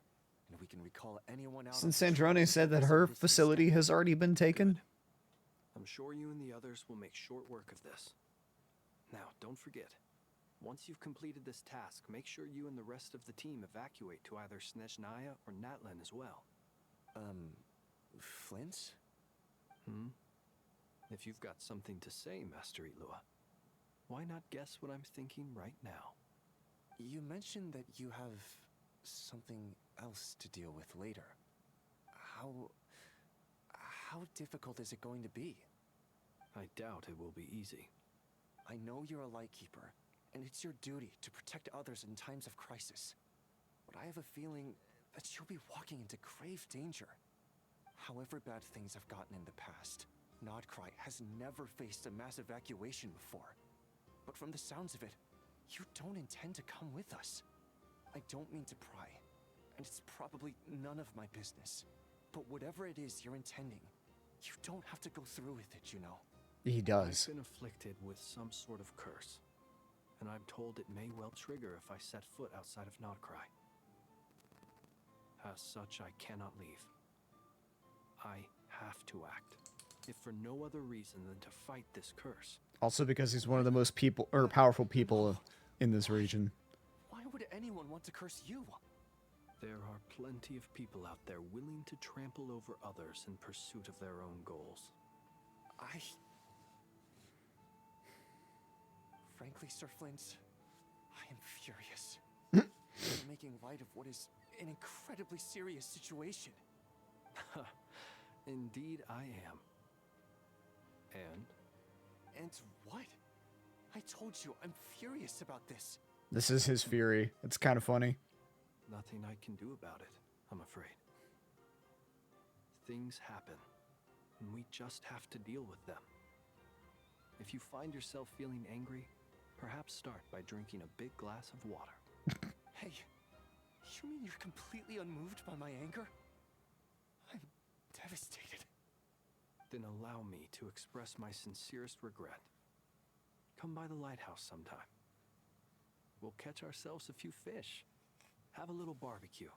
And we can recall anyone out Since on patrol Sandrone said that to her listen to this facility instead. has already been taken. I'm sure you and the others will make short work of this. Now, don't forget. Once you've completed this task, make sure you and the rest of the team evacuate to either Snezhnaya or Natlan as well. Flint? If you've got something to say, Master Ilua, why not guess what I'm thinking right now? You mentioned that you have something else to deal with later. How difficult is it going to be? I doubt it will be easy. I know you're a lightkeeper, and it's your duty to protect others in times of crisis. But I have a feeling that you'll be walking into grave danger. However bad things have gotten in the past, Nodcry has never faced a mass evacuation before. But from the sounds of it, you don't intend to come with us. I don't mean to pry, and it's probably none of my business. But whatever it is you're intending, you don't have to go through with it, you know. He does. I've been afflicted with some sort of curse, and I'm told it may well trigger if I set foot outside of Nodcry. As such, I cannot leave. I have to act, if for no other reason than to fight this curse. Also because he's one of the most powerful people in this region. Why would anyone want to curse you? There are plenty of people out there willing to trample over others in pursuit of their own goals. Frankly, Sir Flint, I am furious. You're making light of what is an incredibly serious situation. Indeed, I am. And what? I told you, I'm furious about this. This is his fury. It's kind of funny. Nothing I can do about it, I'm afraid. Things happen, and we just have to deal with them. If you find yourself feeling angry, perhaps start by drinking a big glass of water. Hey, you mean you're completely unmoved by my anger? I'm devastated. Then allow me to express my sincerest regret. Come by the lighthouse sometime. We'll catch ourselves a few fish, have a little barbecue,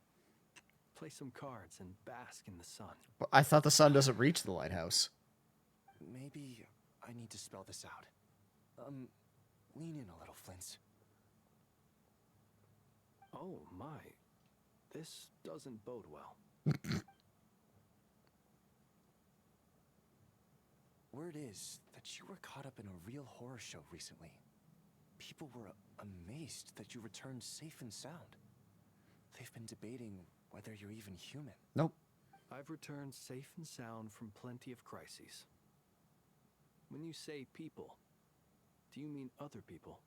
play some cards, and bask in the sun. But I thought the sun doesn't reach the lighthouse. Maybe I need to spell this out. Lean in a little, Flint's. Oh my, this doesn't bode well. Word is that you were caught up in a real horror show recently. People were amazed that you returned safe and sound. They've been debating whether you're even human. Nope. I've returned safe and sound from plenty of crises. When you say people, do you mean other people?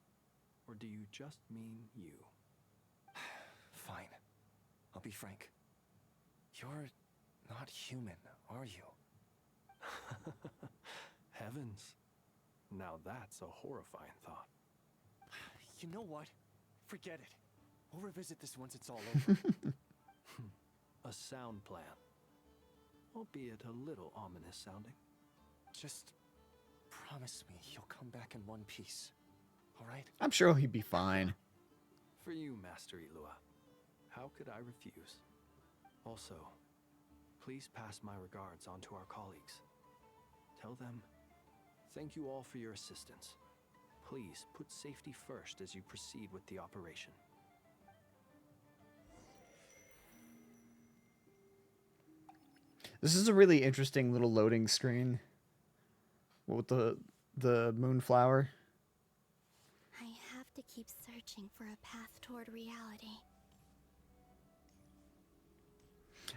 Or do you just mean you? Fine. I'll be frank. You're not human, are you? Heavens. Now that's a horrifying thought. You know what? Forget it. We'll revisit this once it's all over. A sound plan. Albeit a little ominous sounding. Just promise me you'll come back in one piece. All right? I'm sure he'd be fine. For you, Master Ilua. How could I refuse? Also, please pass my regards on to our colleagues. Tell them, thank you all for your assistance. Please put safety first as you proceed with the operation. This is a really interesting little loading screen with the moonflower. I have to keep searching for a path toward reality.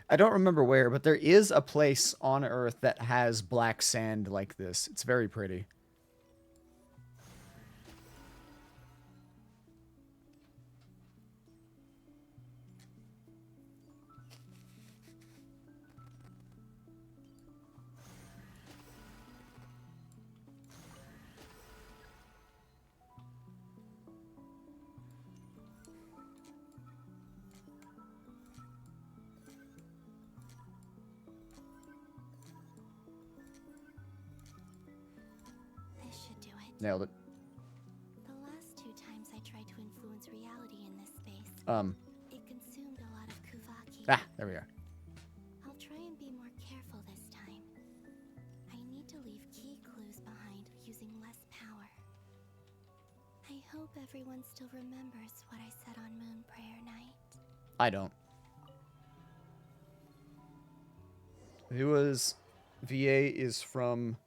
I don't remember where, but there is a place on Earth that has black sand like this. It's very pretty. This should do it. Nailed it. The last 2 times I tried to influence reality in this space, it consumed a lot of Kuvaki. Ah, there we are. I'll try and be more careful this time. I need to leave key clues behind using less power. I hope everyone still remembers what I said on Moon Prayer Night. I don't. It was... VA is from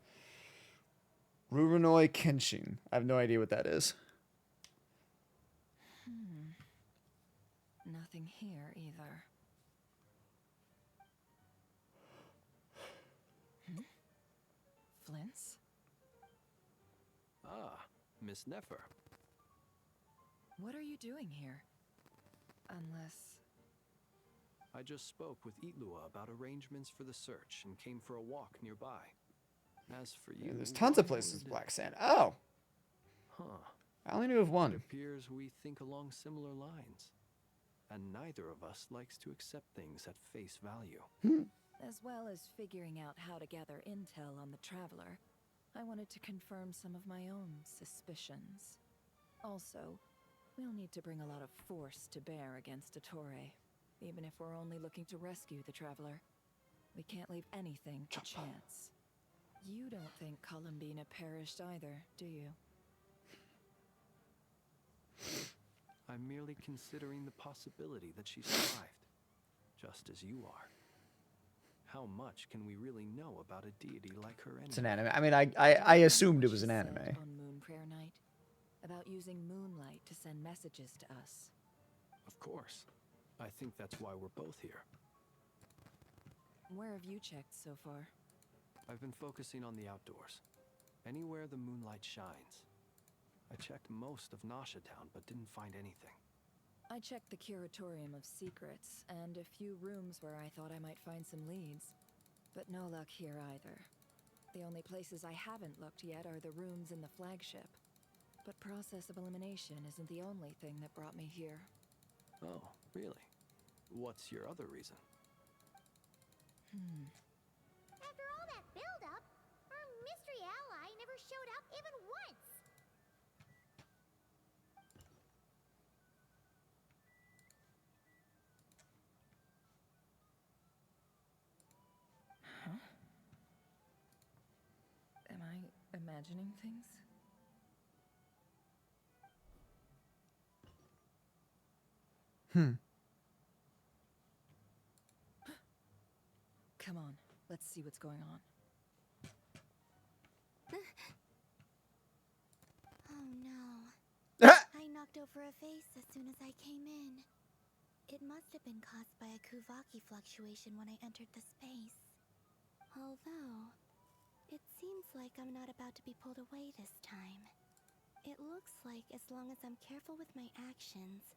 Ruronoi Genshin. I have no idea what that is. Nothing here either. Flint's? Ah, Miss Nefer. What are you doing here? Unless... I just spoke with Ilua about arrangements for the search and came for a walk nearby. As for you... Yeah, there's tons of places with black sand. Oh! Huh. I only knew of one. It appears we think along similar lines. And neither of us likes to accept things at face value. As well as figuring out how to gather intel on the Traveler, I wanted to confirm some of my own suspicions. Also, we'll need to bring a lot of force to bear against Dottore, even if we're only looking to rescue the Traveler. We can't leave anything to chance. You don't think Columbina perished either, do you? I'm merely considering the possibility that she survived, just as you are. How much can we really know about a deity like her anyway? It's an anime. I mean, I assumed it was an anime. On Moon Prayer Night, about using moonlight to send messages to us. Of course. I think that's why we're both here. Where have you checked so far? I've been focusing on the outdoors. Anywhere the moonlight shines. I checked most of Nasha Town, but didn't find anything. I checked the Curatorium of Secrets, and a few rooms where I thought I might find some leads. But no luck here either. The only places I haven't looked yet are the rooms in the flagship. But process of elimination isn't the only thing that brought me here. Oh, really? What's your other reason? After all that build-up, our mystery ally never showed up even once. Huh? Am I imagining things? Come on, let's see what's going on. Oh no. I knocked over a vase as soon as I came in. It must have been caused by a Kuvaki fluctuation when I entered the space. Although, it seems like I'm not about to be pulled away this time. It looks like as long as I'm careful with my actions,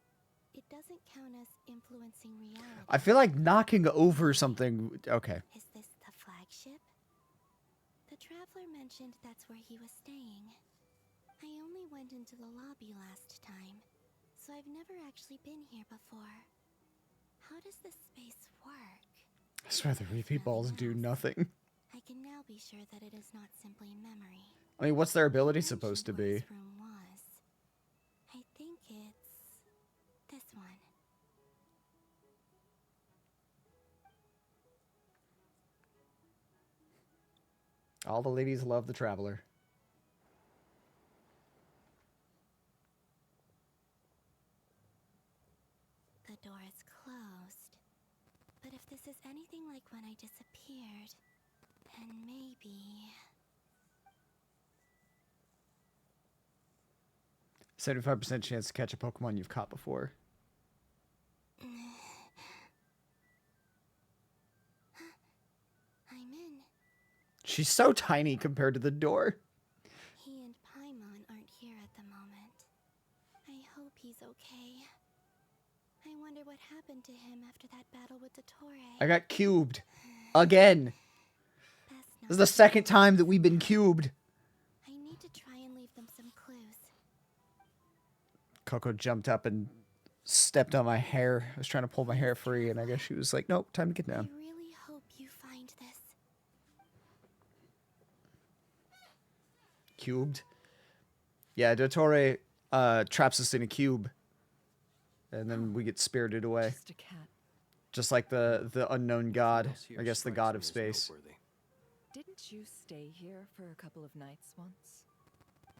it doesn't count as influencing reality. I feel like knocking over something... Okay. Is this the flagship? The traveler mentioned that's where he was staying. I only went into the lobby last time, so I've never actually been here before. How does this space work? I swear the repeat balls do nothing. I can now be sure that it is not simply memory. I mean, what's their ability supposed to be? This room was. I think it's this one. All the ladies love the traveler. The door is closed. But if this is anything like when I disappeared, then maybe... 75% chance to catch a Pokemon you've caught before. I'm in. She's so tiny compared to the door. He and Paimon aren't here at the moment. I hope he's okay. I wonder what happened to him after that battle with Dottore. I got cubed. Again. This is the second time that we've been cubed. I need to try and leave them some clues. Coco jumped up and stepped on my hair. I was trying to pull my hair free, and I guess she was like, nope, time to get down. I really hope you find this. Cubed? Yeah, Dottore traps us in a cube. And then we get spirited away. Just a cat. Just like the unknown god. I guess the god of space. Didn't you stay here for a couple of nights once?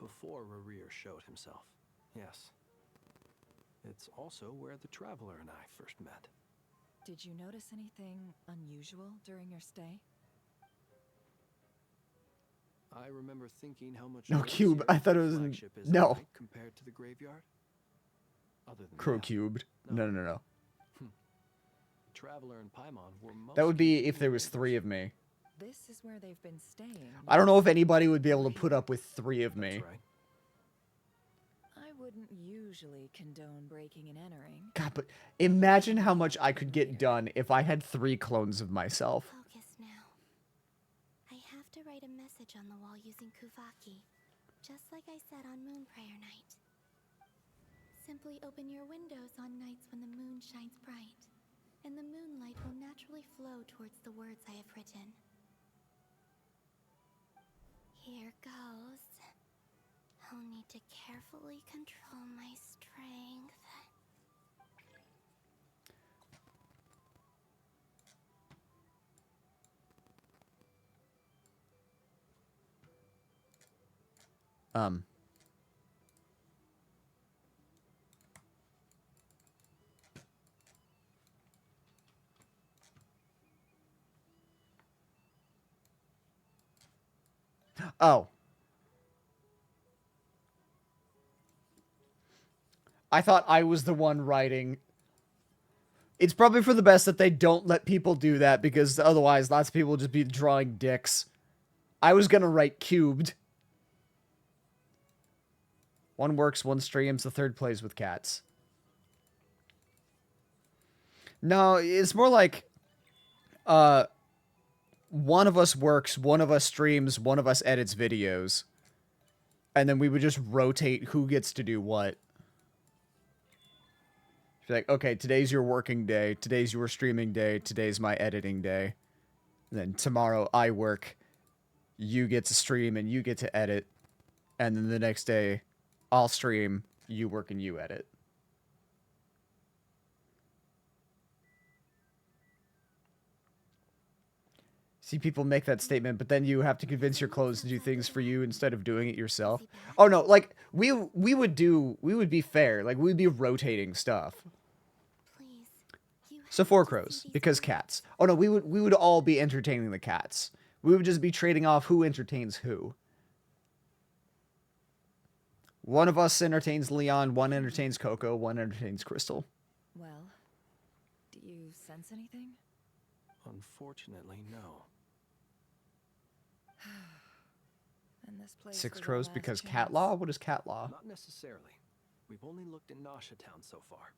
Before Rarir showed himself, yes. It's also where the traveler and I first met. Did you notice anything unusual during your stay? I remember thinking how much No, noise cube. here I at thought the it was flagship is no. at night compared to the graveyard. Other than Crow that, cubed. No. Traveler and Paimon were most That would be if there was 3 of me. This is where they've been staying. I don't know if anybody would be able to put up with 3 of me. That's right. I wouldn't usually condone breaking and entering. God, but imagine how much I could get done if I had 3 clones of myself. Focus now. I have to write a message on the wall using Kuvaki, just like I said on Moon Prayer Night. Simply open your windows on nights when the moon shines bright, and the moonlight will naturally flow towards the words I have written. Here goes. I'll need to carefully control my strength. Oh. I thought I was the one writing. It's probably for the best that they don't let people do that, because otherwise lots of people will just be drawing dicks. I was gonna write cubed. One works, one streams, the third plays with cats. No, it's more like one of us works, one of us streams, one of us edits videos. And then we would just rotate who gets to do what. Be like, okay, today's your working day, today's your streaming day, today's my editing day. And then tomorrow I work, you get to stream and you get to edit. And then the next day, I'll stream, you work and you edit. See people make that statement, but then you have to convince your clones to do things for you instead of doing it yourself. Oh no, like we would be fair, like we'd be rotating stuff. So 4 crows because cats. Oh no, we would all be entertaining the cats. We would just be trading off who entertains who. One of us entertains Leon, one entertains Coco, one entertains Crystal. Well, do you sense anything? Unfortunately, no. And this place 6 was our crows last because chance. cat law? What is cat law? Not necessarily. We've only looked in Nasha Town so far.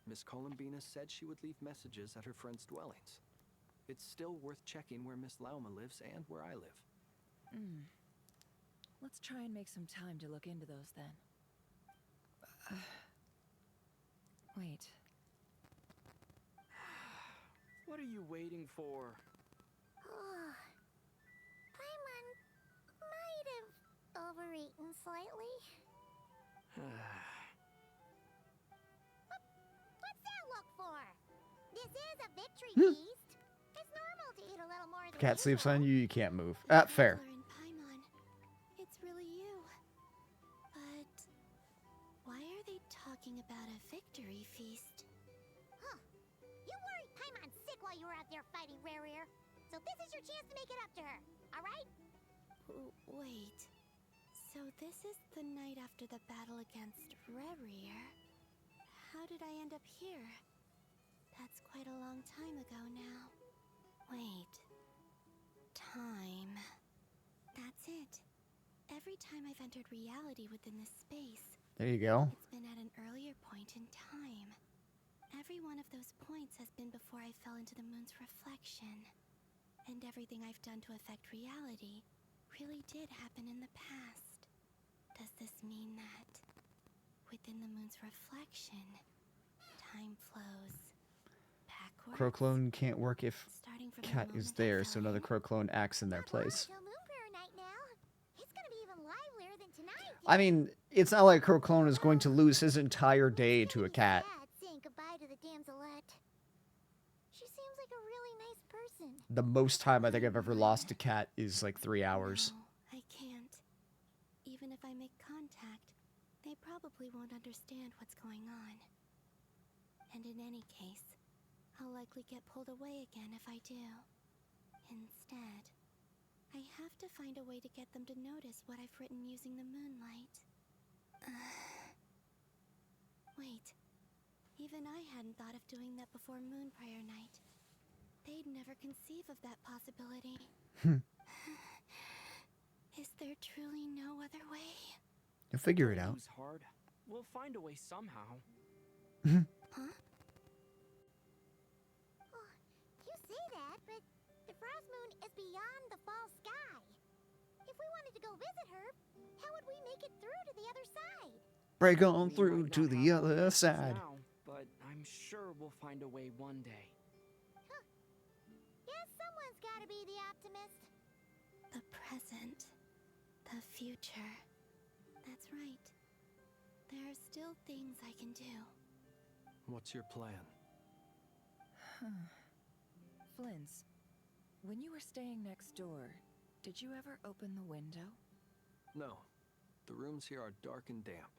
Miss Columbina said she would leave messages at her friends' dwellings. It's still worth checking where Miss Lauma lives and where I live. Let's try and make some time to look into those then. Wait. What are you waiting for? Paimon might have overeaten slightly. What's that look for? This is a victory feast. It's normal to eat a little more than Cat sleeps on you, you can't move. Fair. Paimon, it's really you. But why are they talking about a victory feast? Huh. You worried Paimon sick while you were out there fighting Rare. So this is your chance to make it up to her, alright? Wait. So this is the night after the battle against Rare. How did I end up here? That's quite a long time ago now. Wait. Time. That's it. Every time I've entered reality within this space, There you go. it's been at an earlier point in time. Every one of those points has been before I fell into the moon's reflection. And everything I've done to affect reality really did happen in the past. Does this mean that within the moon's reflection, time flows backwards? Crow clone can't work if Starting from the cat is moment I there, fell so another in? crow clone acts in their place. Till Moon Prayer night now. It's gonna be even livelier than tonight. I mean, it's not like Crow clone is going to lose his entire day to a cat. Sad saying goodbye to the damselette. She seems like a really nice person. The most time I think I've ever lost a cat is like 3 hours. No, I can't. Even if I make contact, they probably won't understand what's going on. And in any case, I'll likely get pulled away again if I do. Instead, I have to find a way to get them to notice what I've written using the moonlight. Wait, even I hadn't thought of doing that before Moon Prayer night. They'd never conceive of that possibility. Is there truly no other way? You'll figure it out. It was hard. We'll find a way somehow. Huh? Oh, you say that, but the Frost Moon is beyond the fall sky. If we wanted to go visit her, how would we make it through to the other side? Break on through to the other side. Now, but I'm sure we'll find a way one day. Huh. Guess someone's gotta be the optimist. The present. The future. That's right. There are still things I can do. What's your plan? Flint's, when you were staying next door, did you ever open the window? No. The rooms here are dark and damp.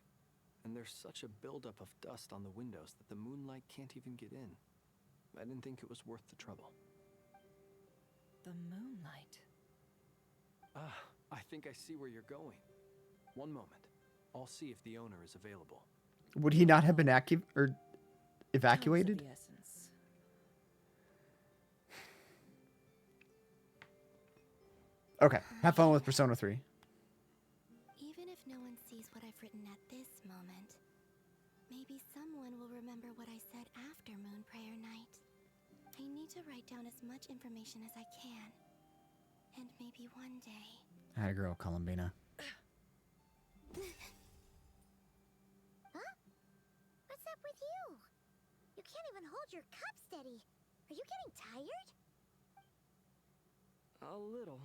And there's such a buildup of dust on the windows that the moonlight can't even get in. I didn't think it was worth the trouble. The moonlight. Ah, I think I see where you're going. One moment. I'll see if the owner is available. Would he not have been evacuated? Time's of the essence. Okay, have fun with Persona 3. Even if no one sees what I've written at this moment, maybe someone will remember what I said after Moon Prayer Night. I need to write down as much information as I can. And maybe one day... Atta girl, Columbina. Huh? What's up with you? You can't even hold your cup steady. Are you getting tired? A little.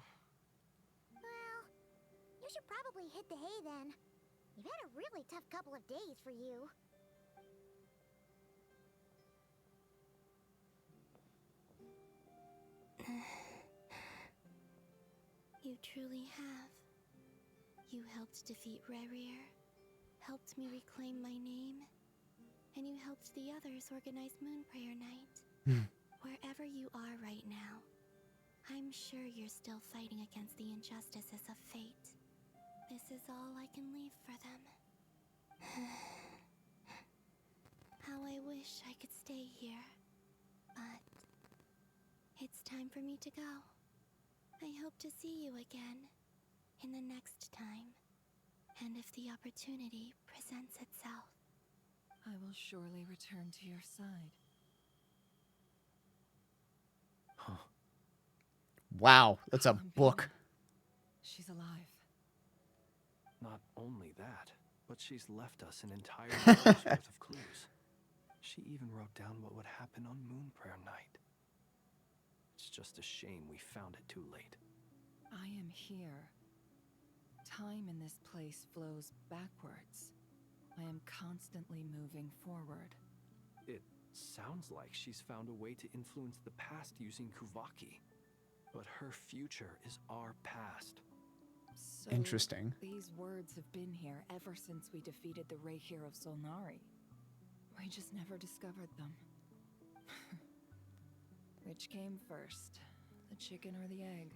Well, you should probably hit the hay then. You've had a really tough couple of days for you. You truly have. You helped defeat Rerir, helped me reclaim my name, and you helped the others organize Moon Prayer Night. Wherever you are right now, I'm sure you're still fighting against the injustices of fate. This is all I can leave for them. How I wish I could stay here. But it's time for me to go. I hope to see you again in the next time. And if the opportunity presents itself. I will surely return to your side. Huh. Wow, that's a book. She's alive. Not only that, but she's left us an entire novel's worth of clues. She even wrote down what would happen on Moon Prayer Night. It's just a shame we found it too late. I am here. Time in this place flows backwards. I am constantly moving forward. It sounds like she's found a way to influence the past using Kuvaki. But her future is our past. So Interesting. These words have been here ever since we defeated the Reikir of Solnari. We just never discovered them. Which came first, the chicken or the egg?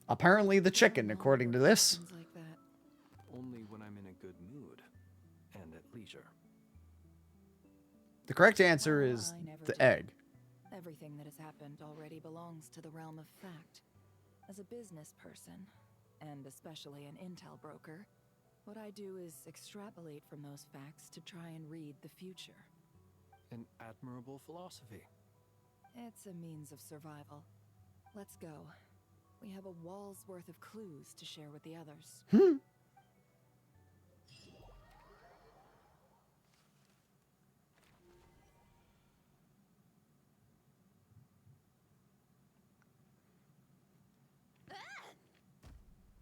Apparently the chicken, according to this. Like that. Only when I'm in a good mood and at leisure. The correct answer is the egg. Everything that has happened already belongs to the realm of fact. As a business person, and especially an intel broker, what I do is extrapolate from those facts to try and read the future. An admirable philosophy. It's a means of survival. Let's go. We have a wall's worth of clues to share with the others.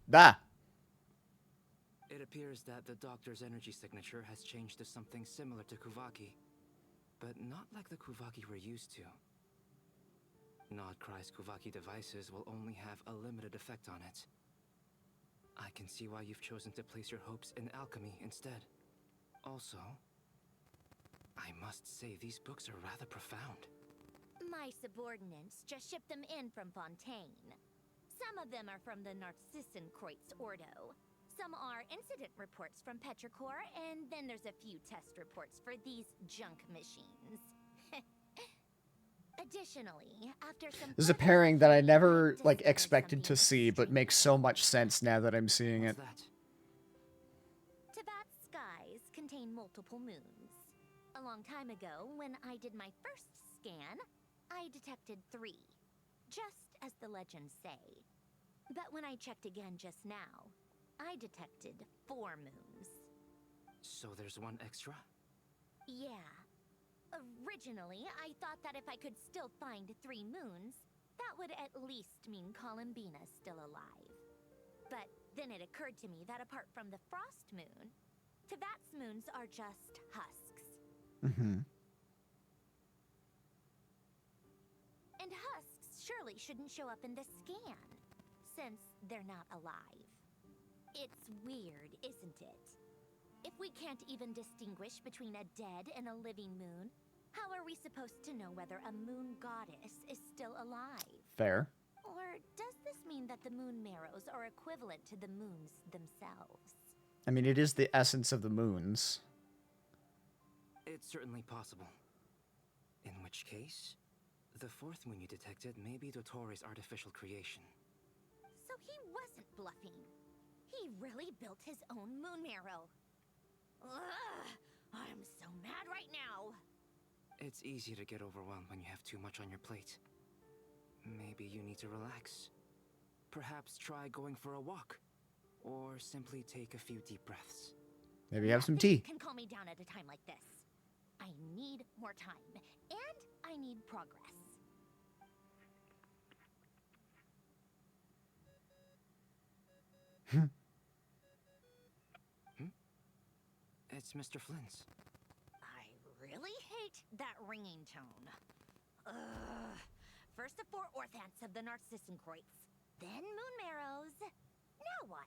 Da. It appears that the doctor's energy signature has changed to something similar to Kuvaki, but not like the Kuvaki we're used to. Nodcry's Kuvaki devices will only have a limited effect on it. I can see why you've chosen to place your hopes in alchemy instead. Also, I must say these books are rather profound. My subordinates just shipped them in from Fontaine. Some of them are from the Narcissenkreuz Ordo. Some are incident reports from Petrichor, and then there's a few test reports for these junk machines. Additionally, after some... This is a pairing that I never, like, expected to see, but makes so much sense now that I'm seeing it. Teyvat's skies contain multiple moons. A long time ago, when I did my first scan, I detected 3. Just as the legends say. But when I checked again just now, I detected 4 moons. So there's one extra? Yeah. Originally, I thought that if I could still find 3 moons, that would at least mean Columbina's still alive. But then it occurred to me that apart from the Frost Moon, Teyvat's moons are just husks. Mm-hmm. And husks surely shouldn't show up in the scan, since they're not alive. It's weird, isn't it? If we can't even distinguish between a dead and a living moon, how are we supposed to know whether a moon goddess is still alive? Fair. Or does this mean that the moon marrows are equivalent to the moons themselves? I mean, it is the essence of the moons. It's certainly possible. In which case, the 4th moon you detected may be Dottores' artificial creation. So he wasn't bluffing. He He really built his own moon marrow. Ugh, I'm so mad right now. It's easy to get overwhelmed when you have too much on your plate. Maybe you need to relax. Perhaps try going for a walk. Or simply take a few deep breaths. Maybe have some Nothing tea. can calm me down at a time like this. I need more time, and I need progress. It's Mr. Flynn's. I really hate that ringing tone. Ugh. First the 4 Orthants of the Narcissenkreuz, then moon marrows. Now what?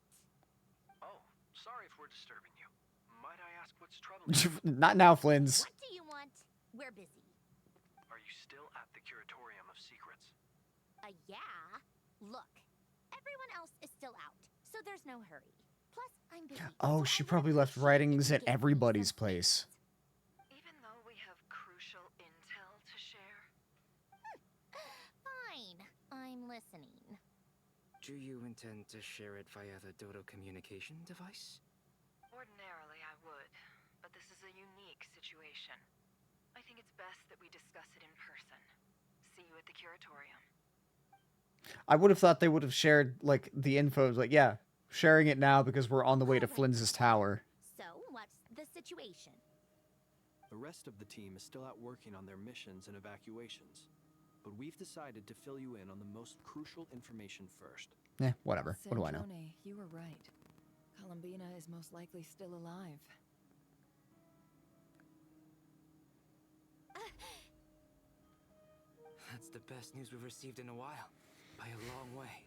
Oh, sorry if we're disturbing you. Might I ask what's troubling you? Not now, Flynn's. What do you want? We're busy. Are you still at the Curatorium of Secrets? Yeah. Look, everyone else is still out, so there's no hurry. Plus, I'm busy. Oh, she probably left writings at everybody's place. Even though we have crucial intel to share? Fine. I'm listening. Do you intend to share it via the Dodo communication device? Ordinarily, I would, but this is a unique situation. I think it's best that we discuss it in person. See you at the Curatorium. I would have thought they would have shared, like, the info. Like, yeah, sharing it now because we're on the way to Flynn's tower. So, what's the situation? The rest of the team is still out working on their missions and evacuations. But we've decided to fill you in on the most crucial information first. Whatever. What do I know? Sandrone, you were right. Columbina is most likely still alive. That's the best news we've received in a while. By a long way.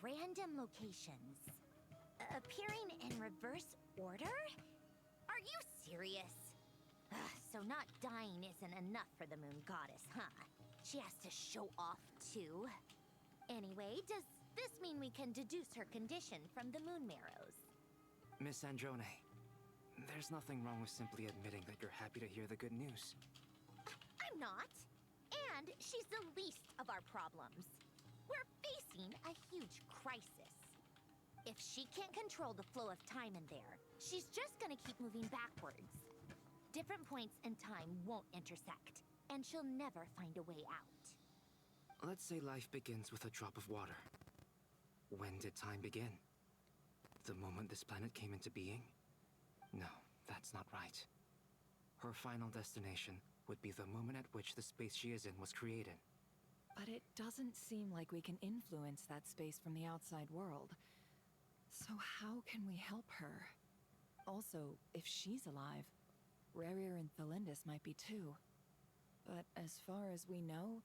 Random locations. Appearing in reverse order? Are you serious? So not dying isn't enough for the moon goddess, huh? She has to show off too. Anyway, does this mean we can deduce her condition from the moon marrows? Miss Sandrone, there's nothing wrong with simply admitting that you're happy to hear the good news. I'm not. And she's the least of our problems. We're facing a huge crisis. If she can't control the flow of time in there, she's just gonna keep moving backwards. Different points in time won't intersect, and she'll never find a way out. Let's say life begins with a drop of water. When did time begin? The moment this planet came into being? No, that's not right. Her final destination would be the moment at which the space she is in was created. But it doesn't seem like we can influence that space from the outside world. So how can we help her? Also, if she's alive, Rarier and Thalindus might be too. But as far as we know,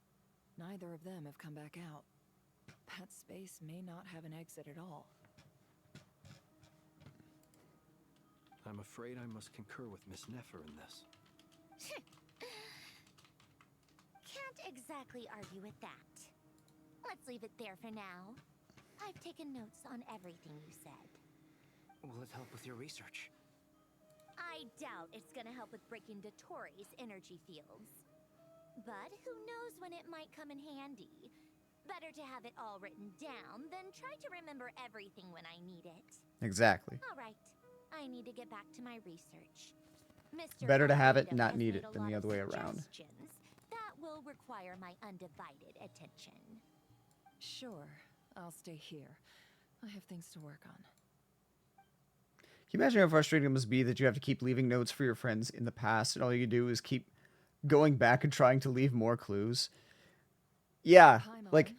neither of them have come back out. That space may not have an exit at all. I'm afraid I must concur with Miss Nefer in this. Can't exactly argue with that. Let's leave it there for now. I've taken notes on everything you said. Will it help with your research? I doubt it's gonna help with breaking Dottoro's energy fields. But who knows when it might come in handy. Better to have it all written down than try to remember everything when I need it. Exactly. All right, I need to get back to my research. Mr. Better to have it, Alfredo not has need made it a than lot the of other way around. suggestions that will require my undivided attention. Sure, I'll stay here. I have things to work on. Can you imagine how frustrating it must be that you have to keep leaving notes for your friends in the past, and all you do is keep going back and trying to leave more clues? Yeah, like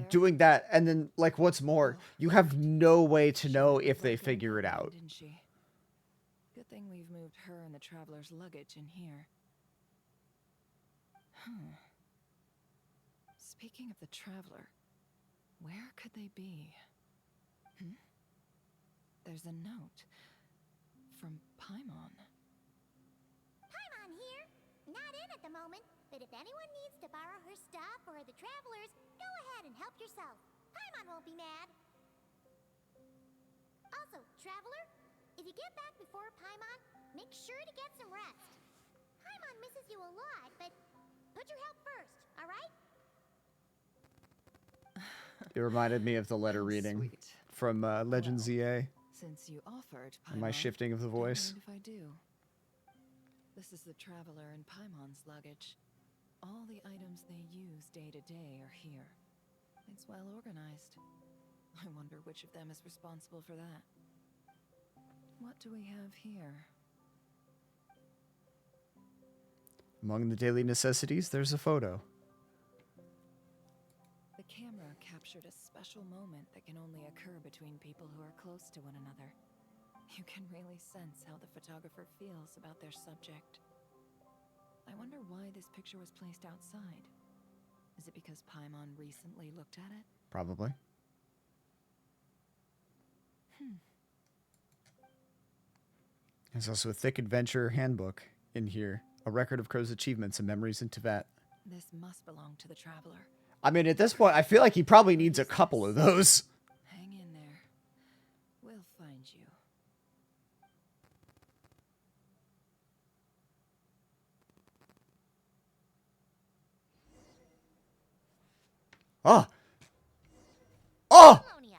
doing that, and then like what's more, you have no way to know if they figure it out. Didn't she? Good thing we've moved her and the traveler's luggage in here. Speaking of the traveler, where could they be? There's a note from Paimon. Paimon here. Not in at the moment, but if anyone needs to borrow her stuff or the travelers, go ahead and help yourself. Paimon won't be mad. Also, traveler, if you get back before Paimon, make sure to get some rest. Paimon misses you a lot, but Put your help first, all right? It reminded me of the letter reading from Legend ZA. Since you offered, And my Paimon, shifting of the don't voice. mind if I do. This is the Traveler and Paimon's luggage. All the items they use day to day are here. It's well organized. I wonder which of them is responsible for that. What do we have here? Among the daily necessities, there's a photo. The camera captured a special moment that can only occur between people who are close to one another. You can really sense how the photographer feels about their subject. I wonder why this picture was placed outside. Is it because Paimon recently looked at it? Probably. There's also a thick adventure handbook in here. A record of Crow's achievements and memories in Tibet. This must belong to the Traveler. I mean, at this point, I feel like he probably needs a couple of those. Hang in there. We'll find you. Oh! Oh! Polonia.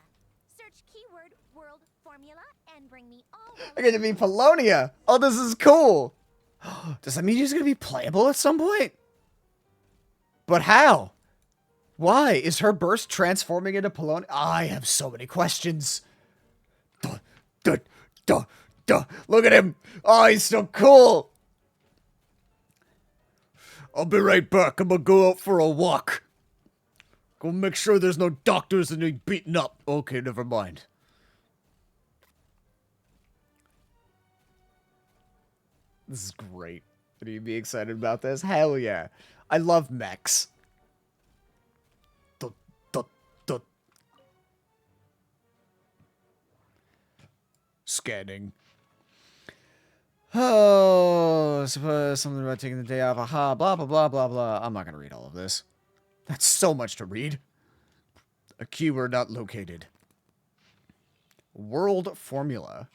Search keyword world formula and bring me all. I get to be Polonia. Oh, this is cool. Does that mean she's going to be playable at some point? But how? Why? Is her burst transforming into Polonia? I have so many questions. Duh, duh, duh, duh. Look at him. Oh, he's so cool. I'll be right back. I'm going to go out for a walk. Go make sure there's no doctors and they beaten up. Okay, never mind. This is great. Would you be excited about this? Hell yeah. I love mechs. Scanning. Oh, suppose something about taking the day off. Aha, blah, blah, blah, blah, blah. I'm not going to read all of this. That's so much to read. A keyword not located. World formula.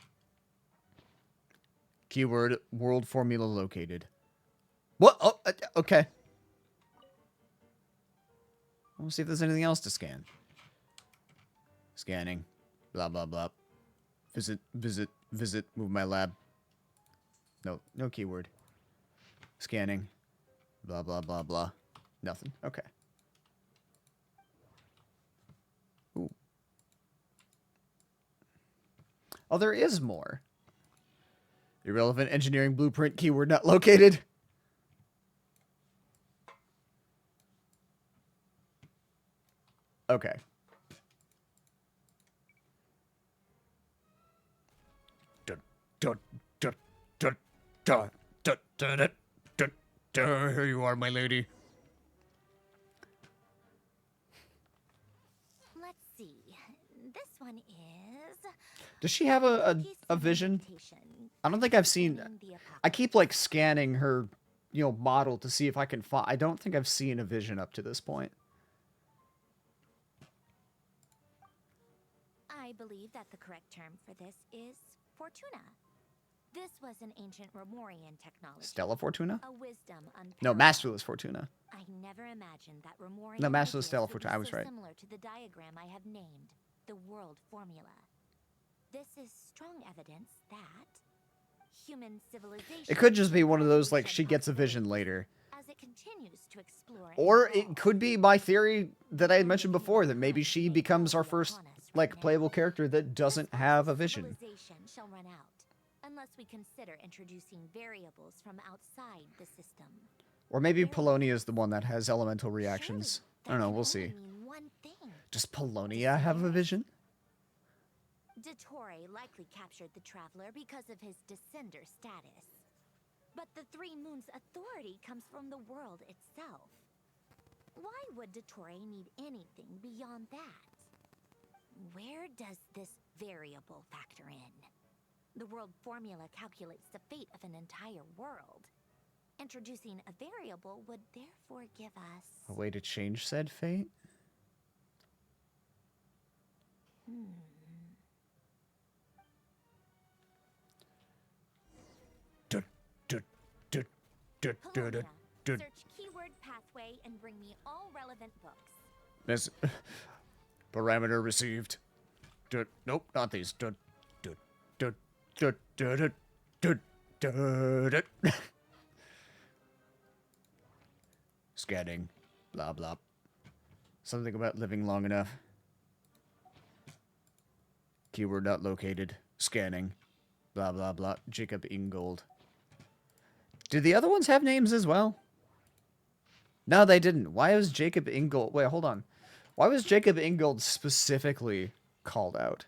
Keyword world formula located. What? Oh, okay. We'll see if there's anything else to scan. Scanning. Blah, blah, blah. Visit, visit, visit. Move my lab. No, no keyword. Scanning. Blah, blah, blah, blah. Nothing. Okay. Ooh. Oh, there is more. Irrelevant engineering blueprint keyword not located. Okay. Here you are, my lady. Let's see. This one is. Does she have a vision? I don't think I've seen. I keep like scanning her, model to see if I can find. I don't think I've seen a vision up to this point. I believe that the correct term for this is Fortuna. This was an ancient Romorian technology. Stella Fortuna? A wisdom unparalleled. No, Masterless Fortuna. I never imagined that Romorian. No, Masterless ideas Stella would be Fortuna. I was so right. Similar to the diagram I have named, the world formula. This is strong evidence that human civilization. It could just be one of those like she gets a vision later. As it continues to explore. Or it could be my theory that I had mentioned before that maybe she becomes our first like playable character that doesn't have a vision. Civilization shall run out unless we consider introducing variables from outside the system. Or maybe Polonia is the one that has elemental reactions. I don't know, we'll see. Does Polonia have a vision? Dottore likely captured the Traveler because of his descender status. But the Three Moons' authority comes from the world itself. Why would Dottore need anything beyond that? Where does this variable factor in? The world formula calculates the fate of an entire world. Introducing a variable would therefore give us... A way to change said fate? Polonia. Search keyword pathway and bring me all relevant books. This parameter received. Nope, not these. Scanning. Blah, blah. Something about living long enough. Keyword not located. Scanning. Blah, blah, blah. Jacob Ingold. Did the other ones have names as well? No, they didn't. Why was Jacob Ingold... Wait, hold on. Why was Jacob Ingold specifically called out?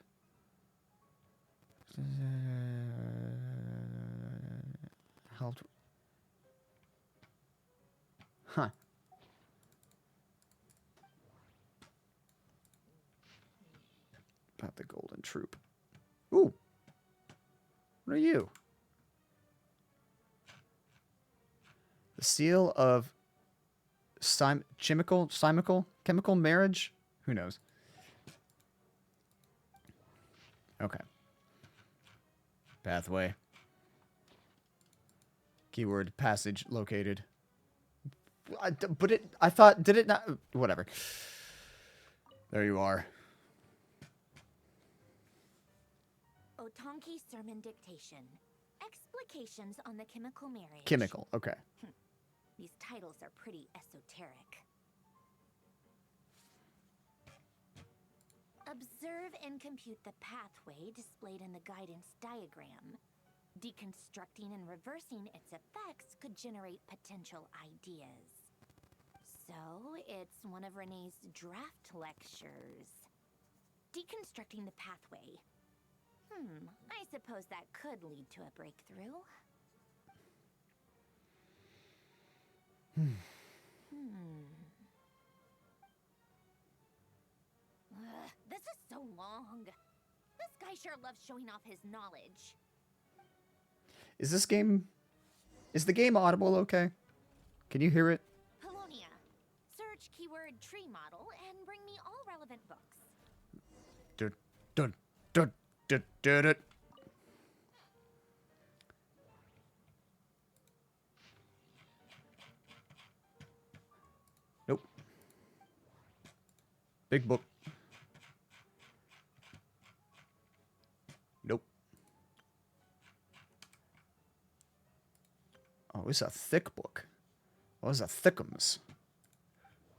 Helped. Huh. About the Golden Troop. Ooh. What are you? The seal of chemical marriage? Who knows? Okay. Pathway. Keyword passage located. I thought, did it not? Whatever. There you are. Otonki Sermon Dictation. Explications on the chemical marriage. Chemical, okay. These titles are pretty esoteric. Observe and compute the pathway displayed in the guidance diagram. Deconstructing and reversing its effects could generate potential ideas. So, it's one of Renee's draft lectures. Deconstructing the pathway. I suppose that could lead to a breakthrough. This is so long. This guy sure loves showing off his knowledge. Is this game... Is the game audible okay? Can you hear it? Polonia. Search keyword tree model and bring me all relevant books. Nope. Big book. Nope. Oh, it's a thick book. Oh, it's a thickums.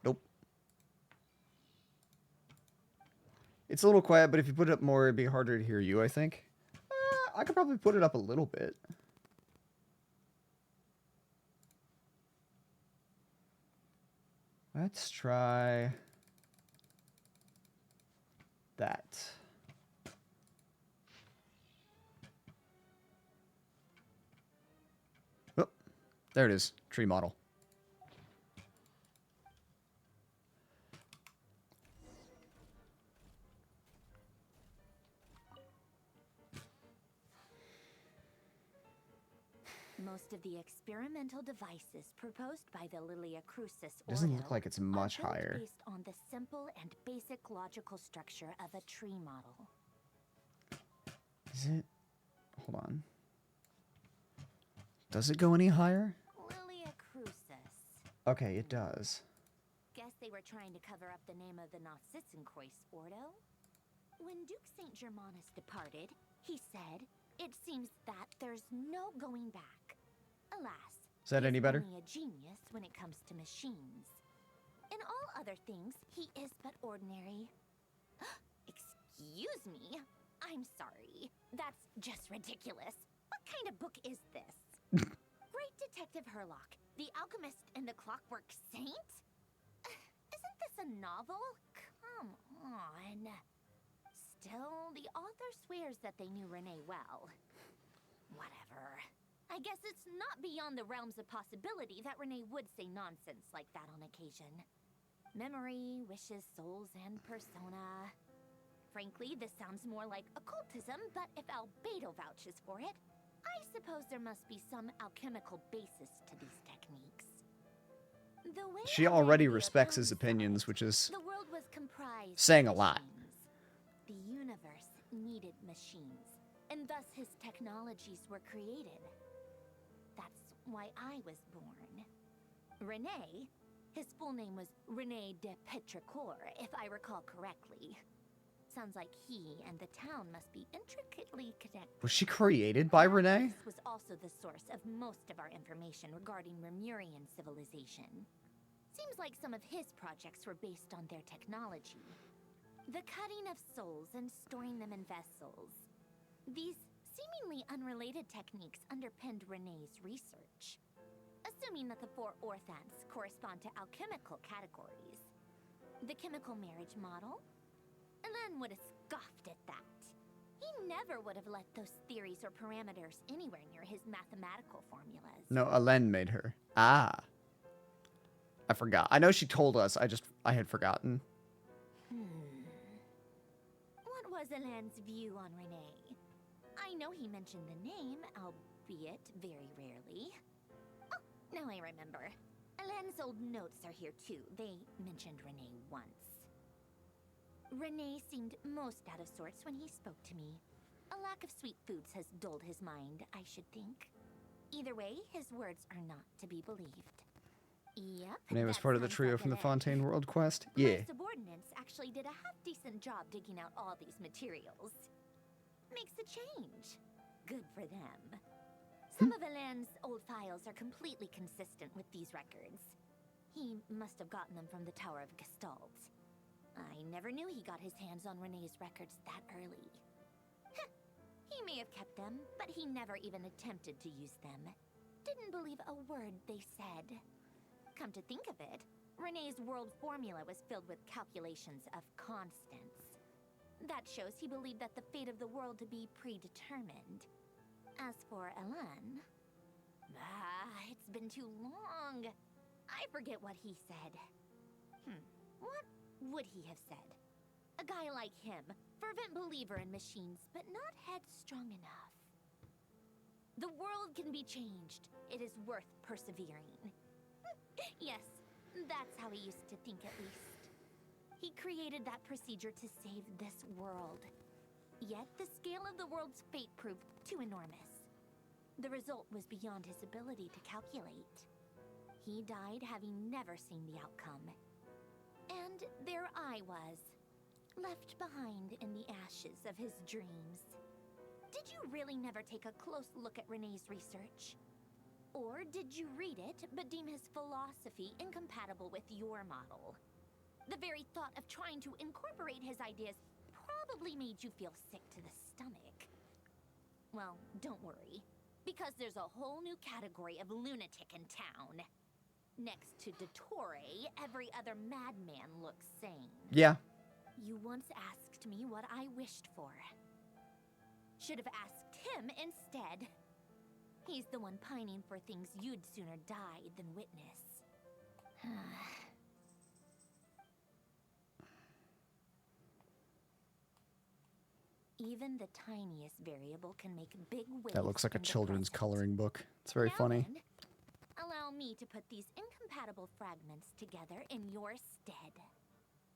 Nope. It's a little quiet, but if you put it up more, it'd be harder to hear you, I think. I could probably put it up a little bit. Let's try that. Oh, there it is. Tree model. Most of the experimental devices proposed by the Lilia Crucis Doesn't look like it's much higher. based on the simple and basic logical structure of a tree model. Is it? Hold on. Does it go any higher? Lilia Crucis. Okay, it does. Guess they were trying to cover up the name of the Nautitzenkreuz Ordo. When Duke St. Germanus departed, he said, "It seems that there's no going back." Alas, Is that any better? Only a genius when it comes to machines. In all other things, he is but ordinary. Excuse me. I'm sorry. That's just ridiculous. What kind of book is this? Great Detective Herlock, the Alchemist and the Clockwork Saint? Isn't this a novel? Come on. Still, the author swears that they knew Renee well. Whatever. I guess it's not beyond the realms of possibility that Renee would say nonsense like that on occasion. Memory, wishes, souls, and persona. Frankly, this sounds more like occultism, but if Albedo vouches for it, I suppose there must be some alchemical basis to these techniques. The way She already respects his opinions, which is the world was comprised saying a of lot. machines. The universe needed machines, and thus his technologies were created. That's why I was born. Renee, His full name was Rene de Petrichor, if I recall correctly. Sounds like he and the town must be intricately connected. Was she created by Renee? This was also the source of most of our information regarding Remurian civilization. Seems like some of his projects were based on their technology. The cutting of souls and storing them in vessels. These seemingly unrelated techniques underpinned Renee's research. Assuming that the 4 orthants correspond to alchemical categories. The chemical marriage model? Elen would have scoffed at that. He never would have let those theories or parameters anywhere near his mathematical formulas. No, Alen made her. Ah. I forgot. I know she told us. I had forgotten. What was Elen's view on Renee? I know he mentioned the name, albeit very rarely. Oh, now I remember. Elen's old notes are here too. They mentioned Renee once. Renee seemed most out of sorts when he spoke to me. A lack of sweet foods has dulled his mind, I should think. Either way, his words are not to be believed. Yep. Renee was part of the trio from the Fontaine World quest? Yeah. My subordinates actually did a half-decent job digging out all these materials. Makes a change. Good for them. Some of Elen's old files are completely consistent with these records. He must have gotten them from the Tower of Gestalt. I never knew he got his hands on Renee's records that early. He may have kept them, but he never even attempted to use them. Didn't believe a word they said. Come to think of it, Renee's world formula was filled with calculations of constants. That shows he believed that the fate of the world to be predetermined. As for Elen... it's been too long. I forget what he said. What would he have said? A guy like him, fervent believer in machines, but not headstrong enough. The world can be changed. It is worth persevering. Yes, that's how he used to think at least. He created that procedure to save this world. Yet the scale of the world's fate proved too enormous. The result was beyond his ability to calculate. He died having never seen the outcome. And there I was, left behind in the ashes of his dreams. Did you really never take a close look at Renee's research? Or did you read it, but deem his philosophy incompatible with your model? The very thought of trying to incorporate his ideas probably made you feel sick to the stomach. Well, don't worry, because there's a whole new category of lunatic in town. Next to Dottore, every other madman looks sane. Yeah. You once asked me what I wished for. Should have asked him instead. He's the one pining for things you'd sooner die than witness. Even the tiniest variable can make big waves. That looks like a in the children's present. coloring book. It's very Now funny. then, allow me to put these incompatible fragments together in your stead.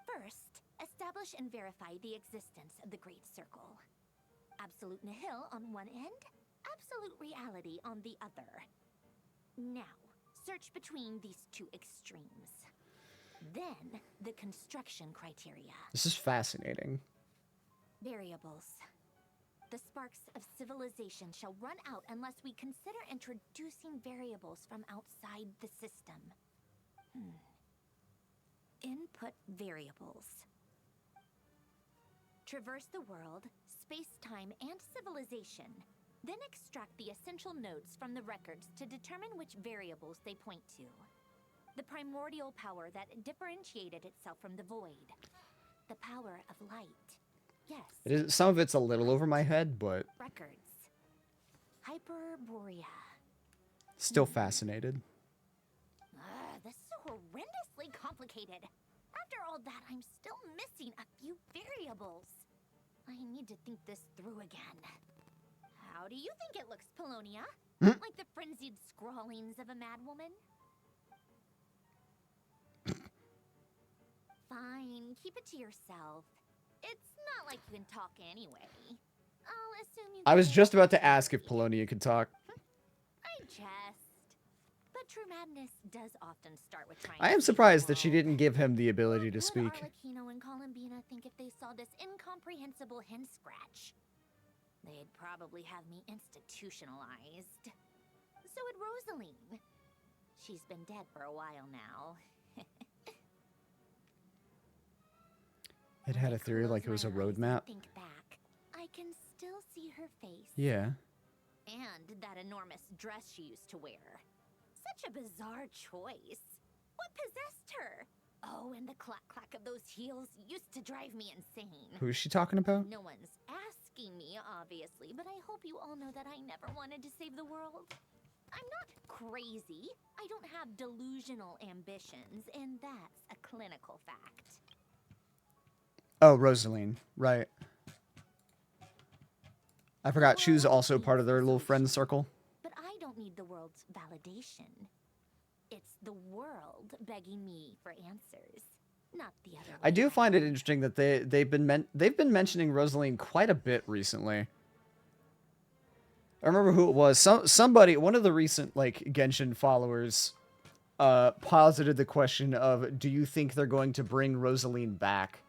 First, establish and verify the existence of the Great Circle. Absolute nihil on one end, absolute reality on the other. Now, search between these two extremes. Then, the construction criteria. This is fascinating. Variables. The sparks of civilization shall run out unless we consider introducing variables from outside the system. Input variables. Traverse the world, space-time, and civilization. Then extract the essential nodes from the records to determine which variables they point to. The primordial power that differentiated itself from the void. The power of light. Yes. It is, some of it's a little over my head, but Records. Hyperborea. still fascinated. This is horrendously complicated. After all that, I'm still missing a few variables. I need to think this through again. How do you think it looks, Polonia? Like the frenzied scrawlings of a madwoman? Fine, keep it to yourself. It's not like you can talk anyway. I'll assume you I was can- just about to ask if Polonia could talk. I jest. But true madness does often start with trying I to am save the surprised that she world. didn't give him the ability to What speak. would Arlecchino and Columbina think if they saw this incomprehensible hen scratch? They'd probably have me institutionalized. So would Rosaline. She's been dead for a while now. It had a theory like it was a roadmap. Think back. I can still see her face. Yeah. And that enormous dress she used to wear. Such a bizarre choice. What possessed her? Oh, and the clack-clack of those heels used to drive me insane. Who is she talking about? No one's asking me, obviously, but I hope you all know that I never wanted to save the world. I'm not crazy. I don't have delusional ambitions, and that's a clinical fact. Oh, Rosaline. Right. I forgot she was also part of their little friend circle. But I don't need the world's validation. It's the world begging me for answers, not the other way. I do find it interesting that they've been mentioning Rosaline quite a bit recently. I remember who it was. Somebody, one of the recent like Genshin followers, posited the question of, do you think they're going to bring Rosaline back?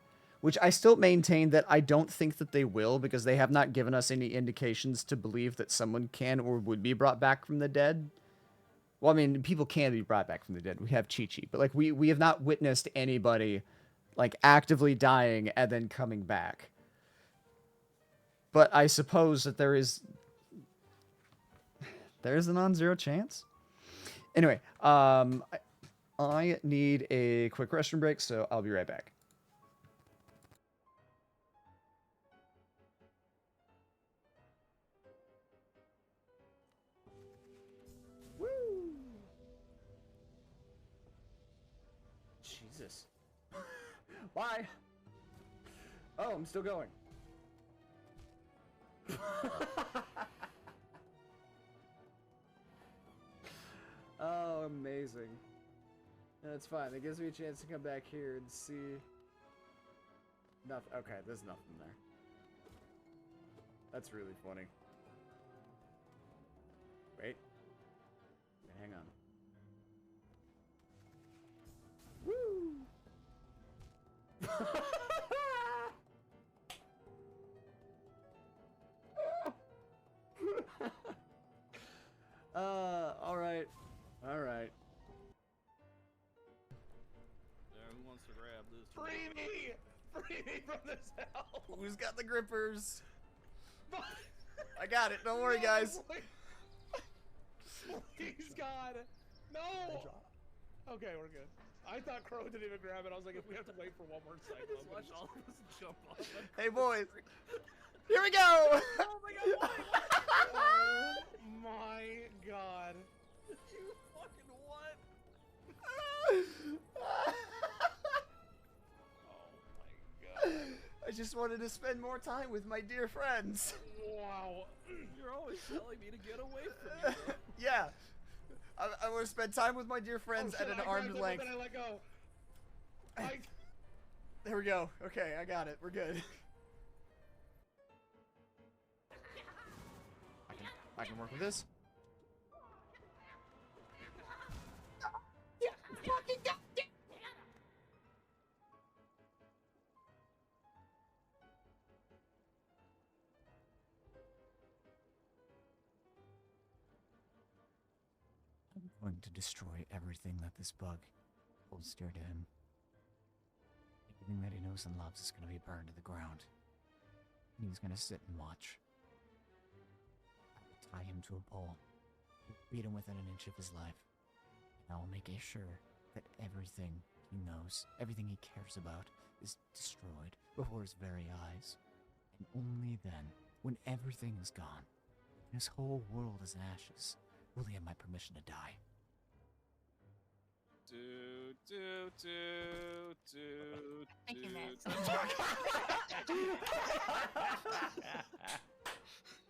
Which I still maintain that I don't think that they will, because they have not given us any indications to believe that someone can or would be brought back from the dead. Well, I mean, people can be brought back from the dead. We have Chi-Chi, but like we have not witnessed anybody like actively dying and then coming back. But I suppose that there is a non-zero chance. Anyway, I need a quick restroom break, so I'll be right back. Jesus. Bye. Oh, I'm still going. Oh, amazing. That's fine. It gives me a chance to come back here and see. Nothing. Okay, there's nothing there. That's really funny. Wait. Hang on. Woo! All right. All right. Who wants to grab this? Free me! Free me from this hell! Who's got the grippers? I got it. Don't worry, guys. Please, God. No! Okay, we're good. I thought Crow didn't even grab it. I was like, if we have to wait for one more second, I just watched all of us jump off. Hey, boys. Here we go! Oh my God! Oh my God! You fucking what? I just wanted to spend more time with my dear friends. Wow. You're always telling me to get away from you. Bro. Yeah. I want to spend time with my dear friends at an arm's length. Then I let go. There we go. Okay, I got it. We're good. I can work with this. Yeah, fucking God. I'm going to destroy everything that this bug holds dear to him. Everything that he knows and loves is going to be burned to the ground. And he's going to sit and watch. I will tie him to a pole, beat him within an inch of his life, and I will make sure that everything he knows, everything he cares about, is destroyed before his very eyes. And only then, when everything is gone, and his whole world is ashes, will he have my permission to die. Thank you, Matt.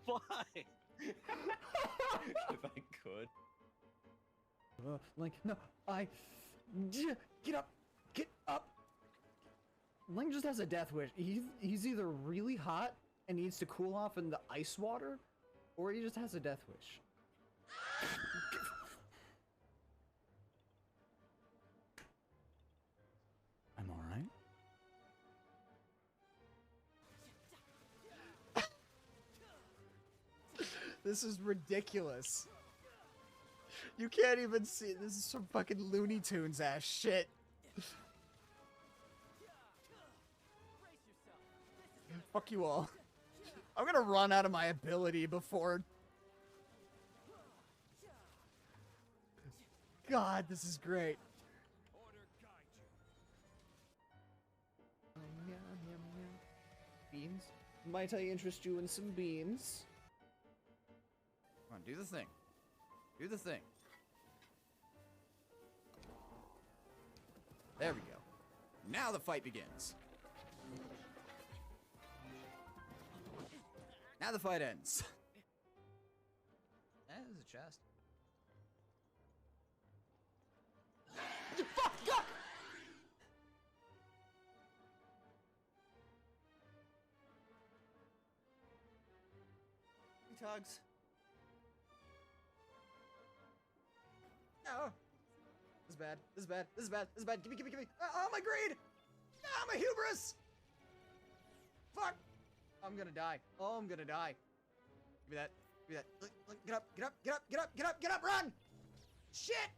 Why? If I could. Link, no, get up, get up. Link just has a death wish. He's either really hot and needs to cool off in the ice water, or he just has a death wish. This is ridiculous. You can't even see. This is some fucking Looney Tunes ass shit. Fuck you all. I'm gonna run out of my ability before... God, this is great. Beans? Might I interest you in some beans? Come on, do the thing. Do the thing. There we go. Now the fight begins. Now the fight ends. There's a chest. Fuck! God! Tugs. No. This is bad. This is bad. This is bad. This is bad. Give me. Oh, my greed! Ah, my hubris! Fuck! I'm gonna die. Oh, I'm gonna die. Give me that. Give me that. Look, get up. Get up. Get up. Get up. Get up. Get up. Run! Shit!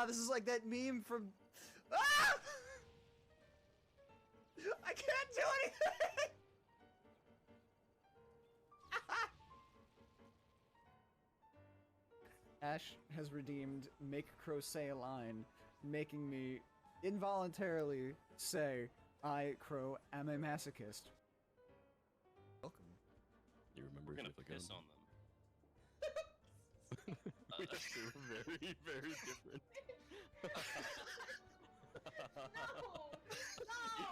This is like that meme from... Ah! I can't do anything! Ash has redeemed Make Crow Say a line, making me involuntarily say, I, Crow, am a masochist. Welcome. You remember We're gonna shit like piss that? on them. We are very, very different.